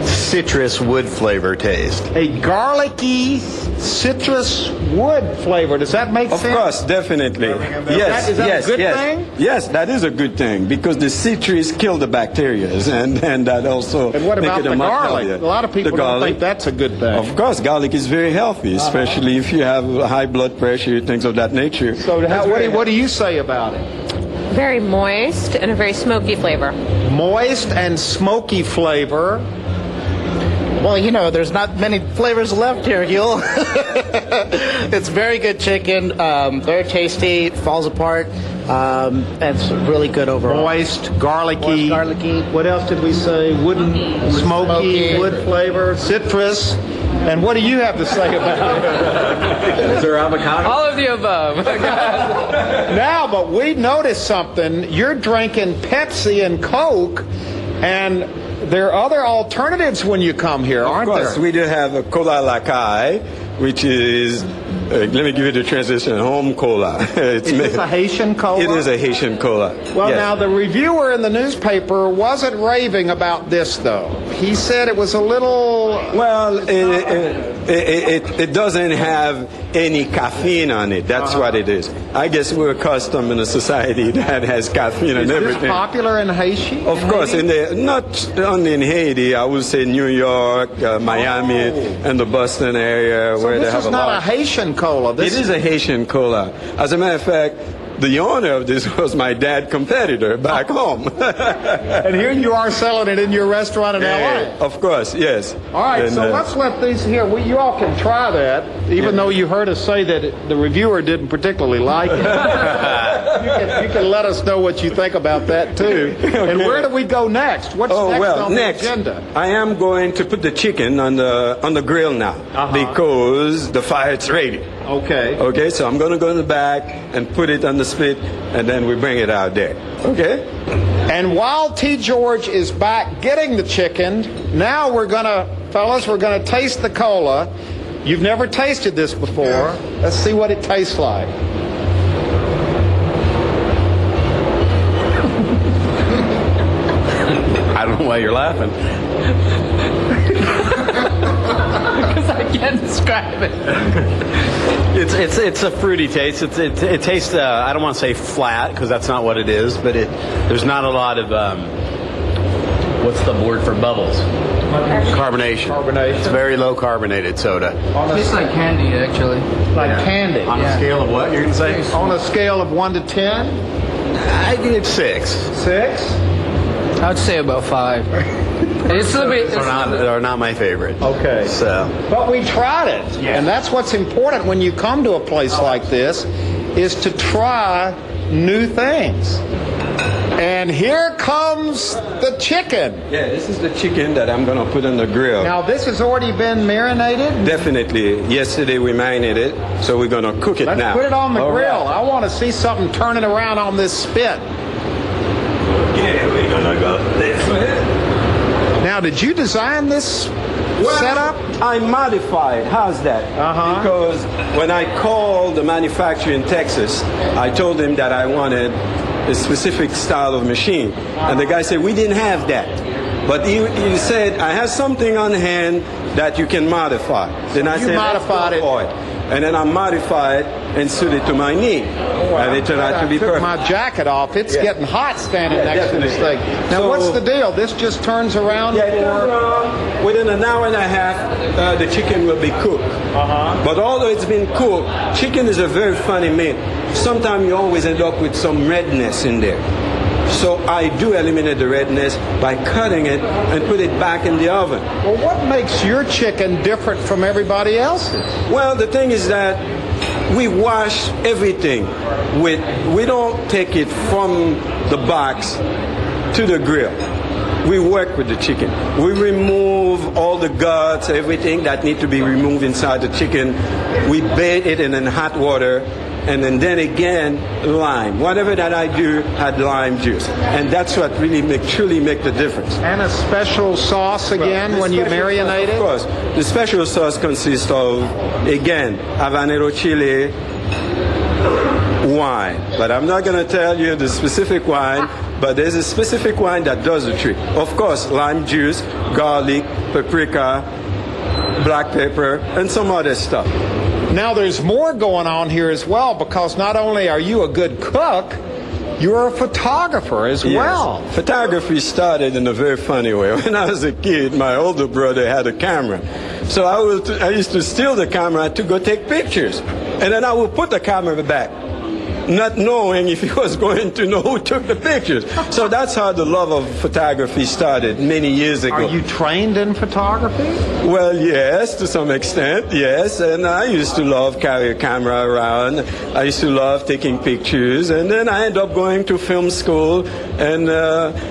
citrus wood flavor taste. A garlicky citrus wood flavor. Does that make sense? Of course, definitely. Yes, is that yes, a good yes. thing? Yes, that is a good thing because the citrus kill the bacteria, and that also. And what make about it the much garlic? healthier. A lot of people The don't garlic, think that's a good thing. Of course, garlic is very healthy, especially if you have high blood pressure, things of that nature. So, what do you say about it? Very moist and a very smoky flavor. Moist and smoky flavor. Well, you know, there's not many flavors left here, Huel. It's very good chicken, very tasty, falls apart, and it's really good overall. Moist, garlicky. Moist, garlicky. What else did we say? Wooden, smoky, wood flavor, citrus. And what do you have to say about it? Is there avocado? All of the above. Now, but we noticed something. You're drinking Pepsi and Coke, and there are other alternatives when you come here, aren't there? Of course, we do have a Cola Lakai, which is, let me give you the translation, home cola. Is this a Haitian cola? It is a Haitian cola. Well, yes. now, the reviewer in the newspaper wasn't raving about this, though. He said it was a little... Well, it doesn't have any caffeine on it. That's what it is. I guess we're accustomed in a society that has caffeine and everything. Is this popular in Haiti? Of course, not only in Haiti, I would say New York, Miami, and the Boston area, where they have this is not a Haitian cola. It is a Haitian cola. As a matter of fact, the owner of this was my dad's competitor back home. And here you are selling it in your restaurant in L.A. Of course, yes. All right, And, so let's let these here. You all can try that, even though you heard us say that the reviewer didn't particularly like it. you can let us know what you think about that, too. Okay. And where do we go next? What's next on the agenda? I am going to put the chicken on the grill now because the fire's ready. Okay. Okay, so I'm going to go in the back and put it on the spit, and then we bring it out there. Okay? And while T. George is back getting the chicken, now we're going to taste the cola. You've never tasted this before. Let's see what it tastes like. I don't know why you're laughing. Because I can't describe it. It's a fruity taste. It tastes. I don't want to say flat because that's not what it is, but there's not a lot of what's the word for bubbles? Carbonation. It's very low carbonated soda. Tastes like candy, actually. Like candy. On a scale of what you're gonna say? On a scale of 1 to 10? I give it 6. 6? I would say about 5. It's a bit. They're not my favorite. Okay. So. But we tried it. Yeah. And that's what's important when you come to a place like this, is to try new things. And here comes the chicken. Yeah, this is the chicken that I'm going to put on the grill. Now, this has already been marinated? Definitely. Yesterday we marinated it, so we're going to cook it Let's now. put it on the All grill. right. I want to see something turning around on this spit. Yeah, we're going to go this way. Now, did you design this setup? I modified. How's that? Because when I called the manufacturer in Texas, I told him that I wanted a specific style of machine. And the guy said, we didn't have that. But he said, I have something on hand that you can modify. Then I You said, modified let's go for it. And then I modified and suited it to my need. And it turned out to be I took perfect. my jacket off. It's Yeah. getting hot standing next to this thing. Definitely. Now, So- what's the deal? This just turns around Within an hour and a half, the chicken will be cooked. But although it's been cooked, chicken is a very funny meat. Sometimes you always end up with some redness in there. So I do eliminate the redness by cutting it and put it back in the oven. Well, what makes your chicken different from everybody else's? Well, the thing is that we wash everything we don't take it from the box to the grill. We work with the chicken. We remove all the guts, everything that need to be removed inside the chicken. We bathe it in hot water, and then again, lime. Whatever that I do had lime juice. And that's what really truly make the difference. And a special sauce again when you marinate it? Of course. The special sauce consists of, again, habanero chili, wine. But I'm not going to tell you the specific wine but there's a specific wine that does the trick. Of course, lime juice, garlic, paprika, black pepper, and some other stuff. Now there's more going on here as well, because not only are you a good cook, you're a photographer as well. Photography started in a very funny way. When I was a kid, my older brother had a camera. So I used to steal the camera to go take pictures. And then I would put the camera back, not knowing if he was going to know who took the pictures. So that's how the love of photography started many years ago. Are you trained in photography? Well, yes, to some extent, yes. And I used to love carry a camera around. I used to love taking pictures. And then I ended up going to film school and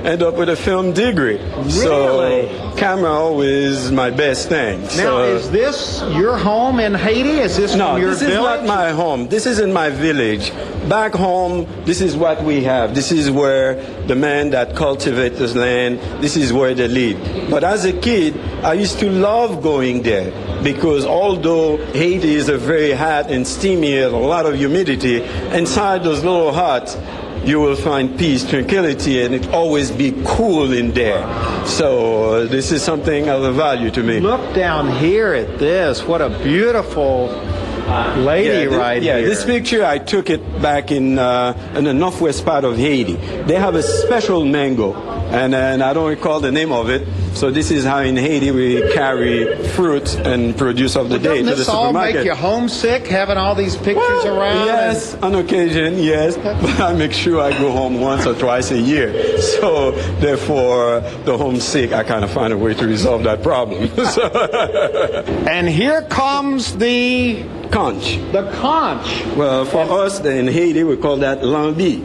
end up with a film degree. Really? So camera always my best thing. Now, is this your home in Haiti? Is this no, from your this village? is not my home. This is in my village. Back home, this is what we have. This is where the men that cultivate this land, this is where they live. But as a kid, I used to love going there because although Haiti is a very hot and steamy, a lot of humidity, inside those little huts, you will find peace, tranquility, and it always be cool in there. So this is something of a value to me. Look down here at this. What a beautiful lady right here. Yeah, this picture, I took it back in the northwest part of Haiti. They have a special mango, and I don't recall the name of it. So this is how in Haiti we carry fruit and produce of the day to the Doesn't this all supermarket. make you homesick, having all these pictures around? Yes, on occasion, yes. But I make sure I go home once or twice a year. So therefore, the homesick, I kind of find a way to resolve that problem. And here comes the conch. The conch. Well, for us in Haiti, we call that lambi.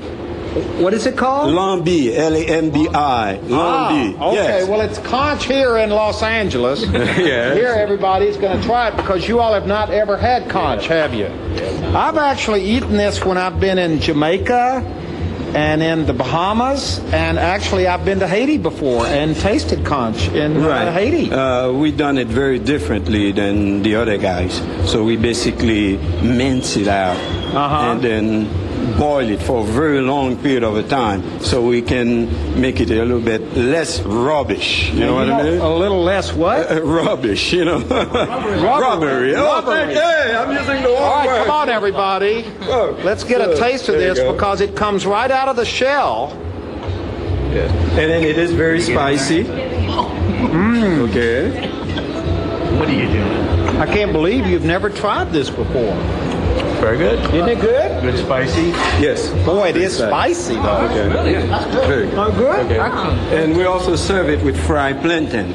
What is it called? Lambi, L-A-M-B-I. Lambi. Okay, Yes. well, it's conch here in Los Angeles. Yes. Here, everybody's going to try it because you all have not ever had conch, have you? I've actually eaten this when I've been in Jamaica and in the Bahamas, and actually I've been to Haiti before and tasted conch in Haiti. We done it very differently than the other guys. So we basically mince it out and then boil it for a very long period of a time so we can make it a little bit less rubbish. You know what I mean? A little less what? Rubbish, you know. Rubbery. Oh, hey, I'm using the wrong All right, word. come on, everybody. Let's get a taste of There you this go. because it comes right out of the shell. Yes. And then it is very spicy. Okay. What are you doing? I can't believe you've never tried this before. Very good. Isn't it good? Good spicy? Yes. Boy, it is spicy, though. Okay. Very good. Oh, good. Okay. And we also serve it with fried plantain.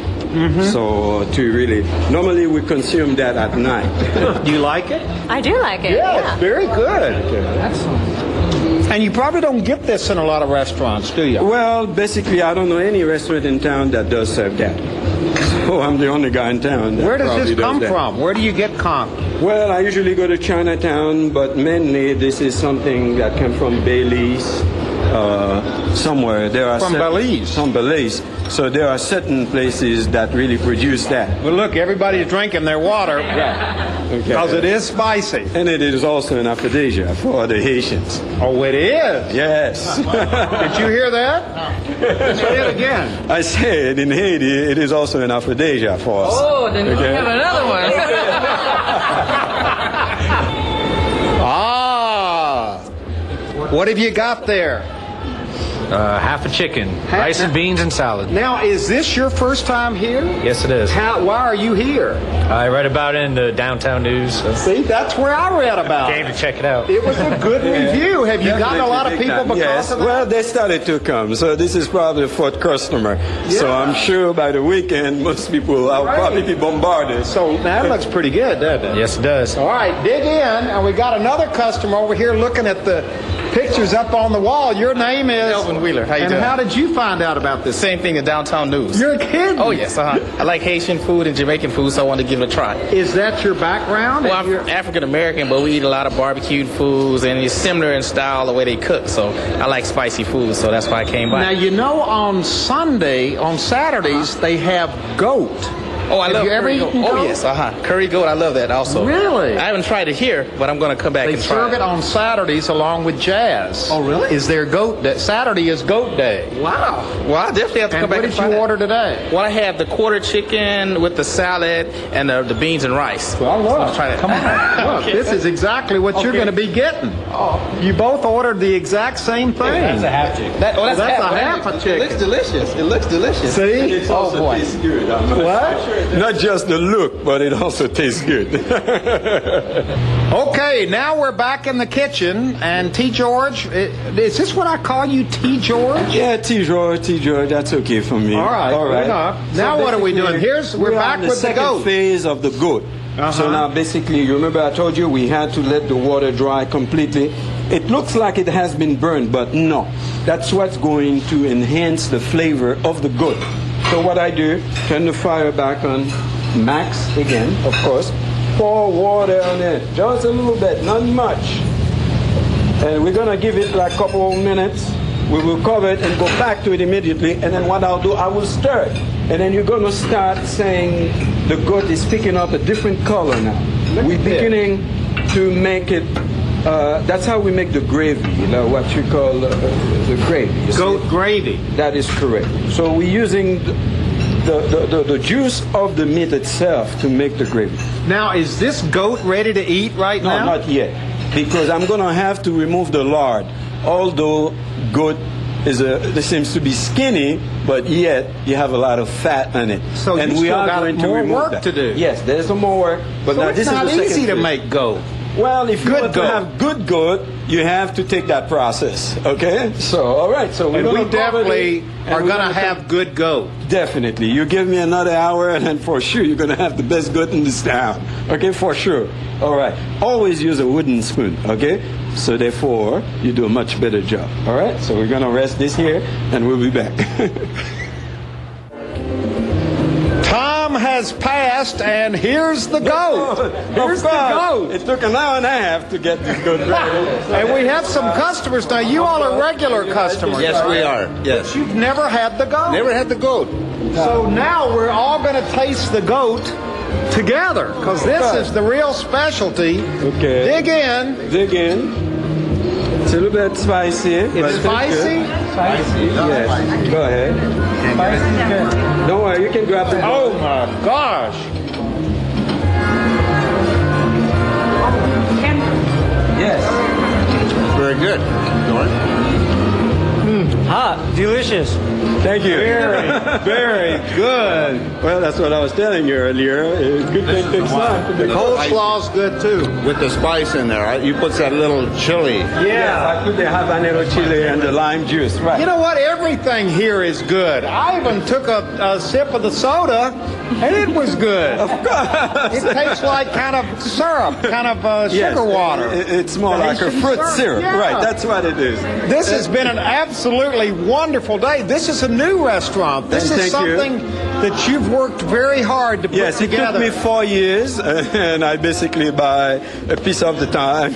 So to really, normally we consume that at night. Do you like it? I do like it. Yeah, it's very good. And you probably don't get this in a lot of restaurants, do you? Well, basically, I don't know any restaurant in town that does serve that. So I'm the only guy in town that Where does probably this come that. from? Where do you get conch? Well, I usually go to Chinatown, but mainly this is something that comes from Belize, somewhere. There are From Belize? From Belize. So there are certain places that really produce that. Well, look, everybody's drinking their water because it is spicy. And it is also an aphrodisiac for the Haitians. Oh, it is? Yes. Did you hear that? Say it again. I said in Haiti, it is also an aphrodisiac for us. Oh, then you Okay? have another one. What have you got there? Half a chicken, rice and beans and salad. Now, is this your first time here? Yes, it is. Why are you here? I read about it in the downtown news. So. See, that's where I read about Came to check it out. It was a good review. Have you gotten a lot of people because Yes. of that? Well, they started to come. So this is probably a fourth customer. So I'm sure by the weekend, most people will probably be bombarded. So that looks pretty good, doesn't it? Yes, it does. All right, dig in. And we got another customer over here looking at the pictures up on the wall. Your name is? Elvin Wheeler. How you and doing? how did you find out about this? Same thing in downtown news. You're kidding? Oh, yes. I like Haitian food and Jamaican food, so I wanted to give it a try. Is that your background? Well, I'm African American, but we eat a lot of barbecued foods, and it's similar in style the way they cook. So I like spicy food, so that's why I came by. Now, you know, on Saturdays, they have goat. Oh, I Have love you ever curry goat. eaten Oh, goat? yes, curry goat. I love that also. Really? I haven't tried it here, but I'm going to come back They and try serve it on Saturdays along with jazz. Oh, really? Is there goat day? Saturday is goat day. Wow. Well, I definitely have to And come back what and did try you that. order today? Well, I have the quarter chicken with the salad and the beans and rice. Well, So look, I'll try that. come on. Look, Okay. this is exactly what you're Okay. going to be getting. You both ordered the exact same thing. That's a half chicken. That's That's a half half a chicken. It looks delicious. It looks delicious. See? And it also boy. tastes good. What? Not just the look, but it also tastes good. Okay, now we're back in the kitchen, and T. George, is this what I call you, T. George? Yeah, T. George, that's okay for me. All right, good enough. Now what are we doing? We're back on the with the second goat. phase of the goat. So now basically, you remember I told you we had to let the water dry completely. It looks like it has been burned, but no. That's what's going to enhance the flavor of the goat. So what I do, turn the fire back on max again, of course. Pour water on it, just a little bit, not much. And we're gonna give it like a couple of minutes. We will cover it and go back to it immediately. And then what I'll do, I will stir it. And then you're gonna start saying the goat is picking up a different color now. We're beginning to make it. That's how we make the gravy. You know what you call the gravy. you see? Goat gravy. That is correct. So we're using the juice of the meat itself to make the gravy. Now, is this goat ready to eat right No, now? not yet, because I'm gonna have to remove the lard. Although goat this seems to be skinny, but yet you have a lot of fat in it. So and you we still are got going to more remove work that. to do. Yes, there's some more work. But So now it's this not is the second easy to phase. make goat. Well, if you Good want to goat. have good goat, you have to take that process. Okay? So, all right. So we're And gonna we cover definitely it, and are we're going to gonna have good goat. Definitely. You give me another hour, and then for sure you're going to have the best goat in this town. Okay? For sure. All right. Always use a wooden spoon. Okay? So therefore, you do a much better job. All right? So we're going to rest this here, and we'll be back. Time has passed, and here's the goat. Here's the goat. It took an hour and a half to get this goat ready. And we have some customers now. You all are regular customers. Yes, we are. Yes. But you've never had the goat. Never had the goat. So now we're all going to taste the goat together, because this is the real specialty. Okay. Dig in. Dig in. It's a little bit spicy. but It's spicy? Spicy? Yes. Go ahead. Don't worry, you can grab the Oh my gosh. Yes. Very good. Hot. Delicious. Thank you. Very, very good. Well, that's what I was telling you earlier. It's good thing takes time. The coleslaw's good too. With the spice in there, right? You put that little chili. Yes, I put the habanero chili and the lime juice. Right. You know what? Everything here is good. I even took a sip of the soda, and it was good. Of course. It tastes like kind of syrup, kind of Yes, sugar water. It's more like a Haitian fruit syrup. Yeah. Right, that's what it is. This has been an absolutely wonderful day. This is a new restaurant. This And is thank you. something that you've worked very hard to put Yes, it together. took me 4 years, and I basically buy a piece of the time,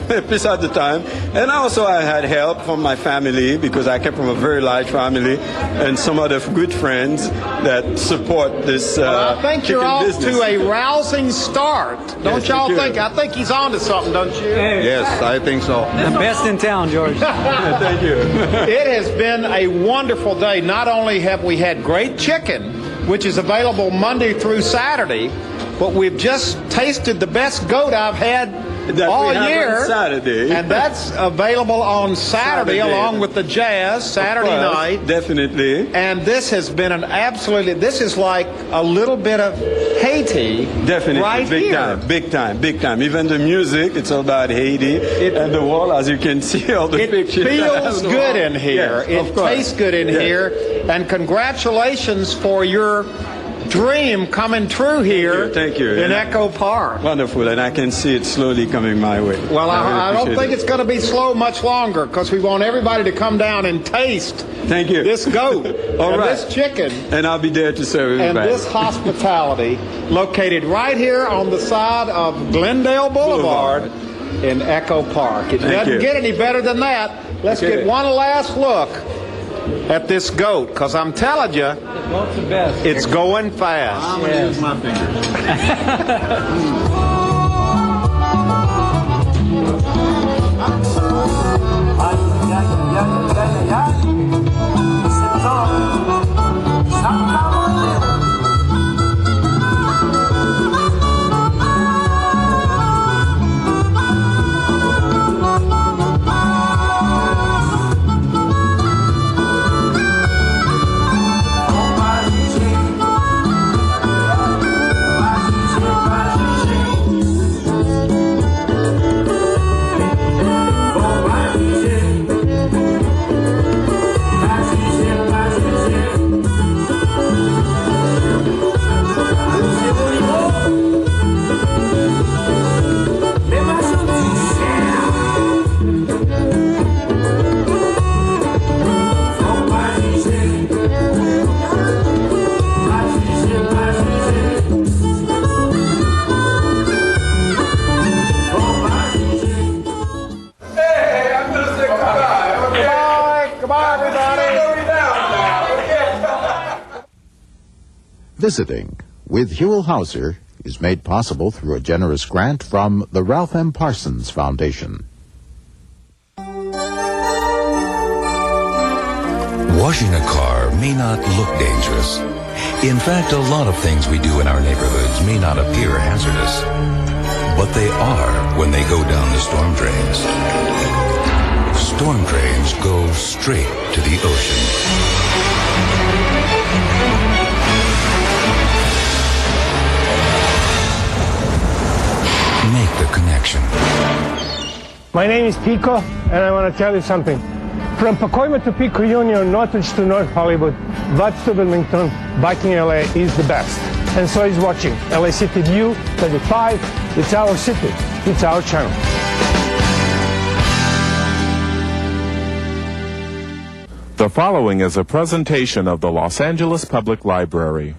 And also I had help from my family because I came from a very large family, and some other good friends that support this. I think you're chicken off business. to a rousing start. Don't Yes, y'all thank you. think? I think he's on to something, don't you? Yes, I think so. The best in town, George. Thank you. It has been a wonderful day. Not only have we had great chicken, which is available Monday through Saturday, but we've just tasted the best goat I've had That all we have on year. Saturday. And that's available on Saturday along with the jazz, Saturday Of course, night. Definitely. And this has been this is like a little bit of Haiti. Definitely, right big here. time, big time, big time. Even the music, it's all about Haiti. And the wall, as you can see, all the It pictures. feels on the good wall. in here. Yes, of It course. tastes good in Yes. here. And congratulations for your dream coming true here Thank you. in And Echo Park. Wonderful, and I can see it slowly coming my way. Well, I really don't appreciate think it. it's going to be slow much longer because we want everybody to come down and taste Thank you. this goat All and right. this chicken And I'll be there to serve and everybody. this hospitality located right here on the side of Glendale Boulevard in Echo Park. It Thank doesn't you. get any better than that. Let's Okay. get one last look at this goat, because I'm telling you, it's going fast. I'm going to use my fingers. Visiting with Huell Hauser is made possible through a generous grant from the Ralph M. Parsons Foundation. Washing a car may not look dangerous. In fact, a lot of things we do in our neighborhoods may not appear hazardous. But they are when they go down the storm drains. Storm drains go straight to the ocean. Make the connection. My name is Pico, and I want to tell you something. From Pacoima to Pico Union, Northridge to North Hollywood, Butts to Wilmington, biking LA is the best. And so is watching LA City View 35. It's our city. It's our channel. The following is a presentation of the Los Angeles Public Library.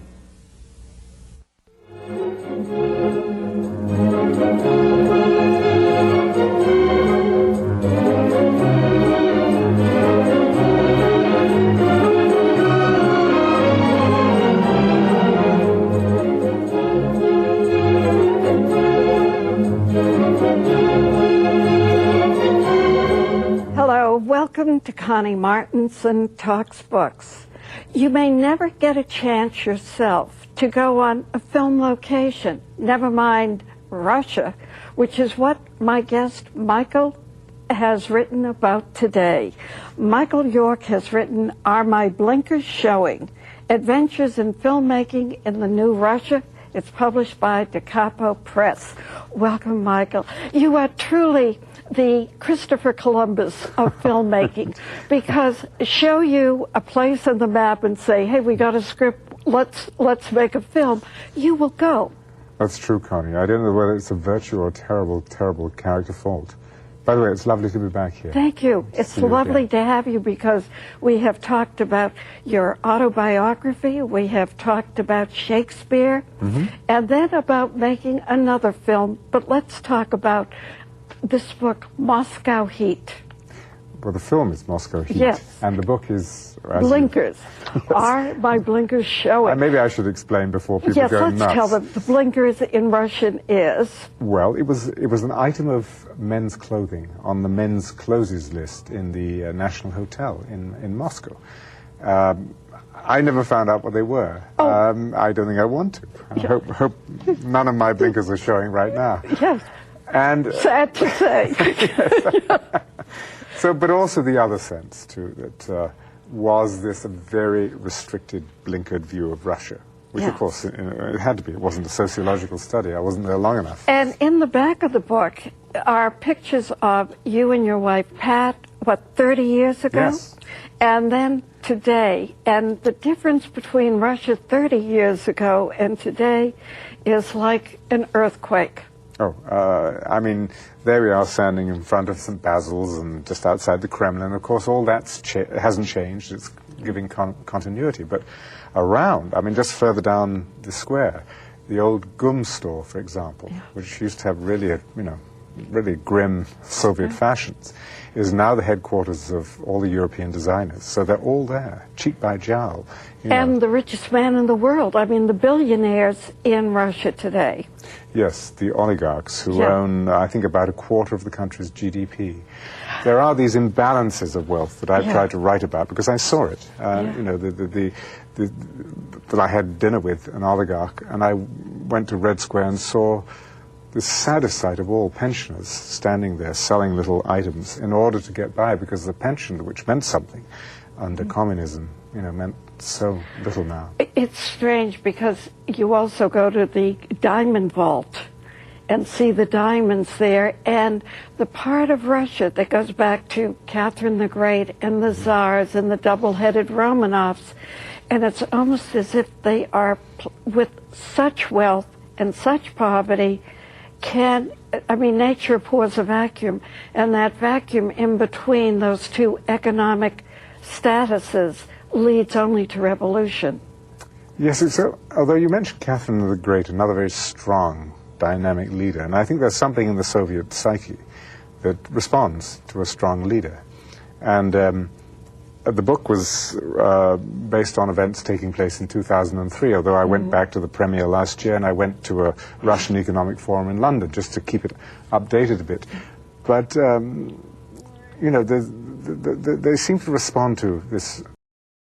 Welcome to Connie Martinson Talks Books. You may never get a chance yourself to go on a film location, never mind Russia, which is what my guest Michael has written about today. Michael York has written Are My Blinkers Showing? Adventures in Filmmaking in the New Russia. It's published by Da Capo Press. Welcome, Michael. You are truly the Christopher Columbus of filmmaking, because show you a place on the map and say, hey, we got a script, let's make a film, you will go. That's true, Connie. I don't know whether it's a virtue or terrible character fault. By the way, it's lovely to be back here. Thank you. It's lovely to have you, because we have talked about your autobiography, we have talked about Shakespeare, and then about making another film. But let's talk about this book, Moscow Heat. Well, the film is Moscow Heat. Yes. And the book is... Blinkers. Are my blinkers showing? Maybe I should explain before people yes, go nuts. Yes, let's tell them. The blinkers in Russian is... Well, it was an item of men's clothing on the men's clothes list in the National Hotel in Moscow. I never found out what they were. Oh. I don't think I want to. I hope none of my blinkers are showing right now. Yes. And sad to say. So, but also the other sense too, that was this a very restricted, blinkered view of Russia, which of course it had to be. It wasn't a sociological study. I wasn't there long enough. And in the back of the book are pictures of you and your wife, Pat, 30 years ago? Yes. And then today. And the difference between Russia 30 years ago and today is like an earthquake. Oh, I mean, there we are standing in front of St. Basil's and just outside the Kremlin. Of course, all that hasn't changed. It's giving continuity. But around, I mean, just further down the square, the old GUM store, for example, which used to have really, really grim Soviet fashions, is now the headquarters of all the European designers. So they're all there, cheek by jowl. And the richest man in the world. I mean, the billionaires in Russia today. Yes, the oligarchs who own, I think, about a quarter of the country's GDP. There are these imbalances of wealth that I've tried to write about because I saw it. You know, that I had dinner with an oligarch, and I went to Red Square and saw the saddest sight of all, pensioners standing there selling little items in order to get by, because the pension, which meant something under communism, you know, meant so little now. It's strange because you also go to the diamond vault and see the diamonds there, and the part of Russia that goes back to Catherine the Great and the Tsars and the double-headed Romanovs, and it's almost as if they are, with such wealth and such poverty, nature pours a vacuum, and that vacuum in between those two economic statuses leads only to revolution. Yes, so, although you mentioned Catherine the Great, another very strong, dynamic leader, and I think there's something in the Soviet psyche that responds to a strong leader. And the book was based on events taking place in 2003, although I went back to the premiere last year, and I went to a Russian Economic Forum in London just to keep it updated a bit. But, you know, they seem to respond to this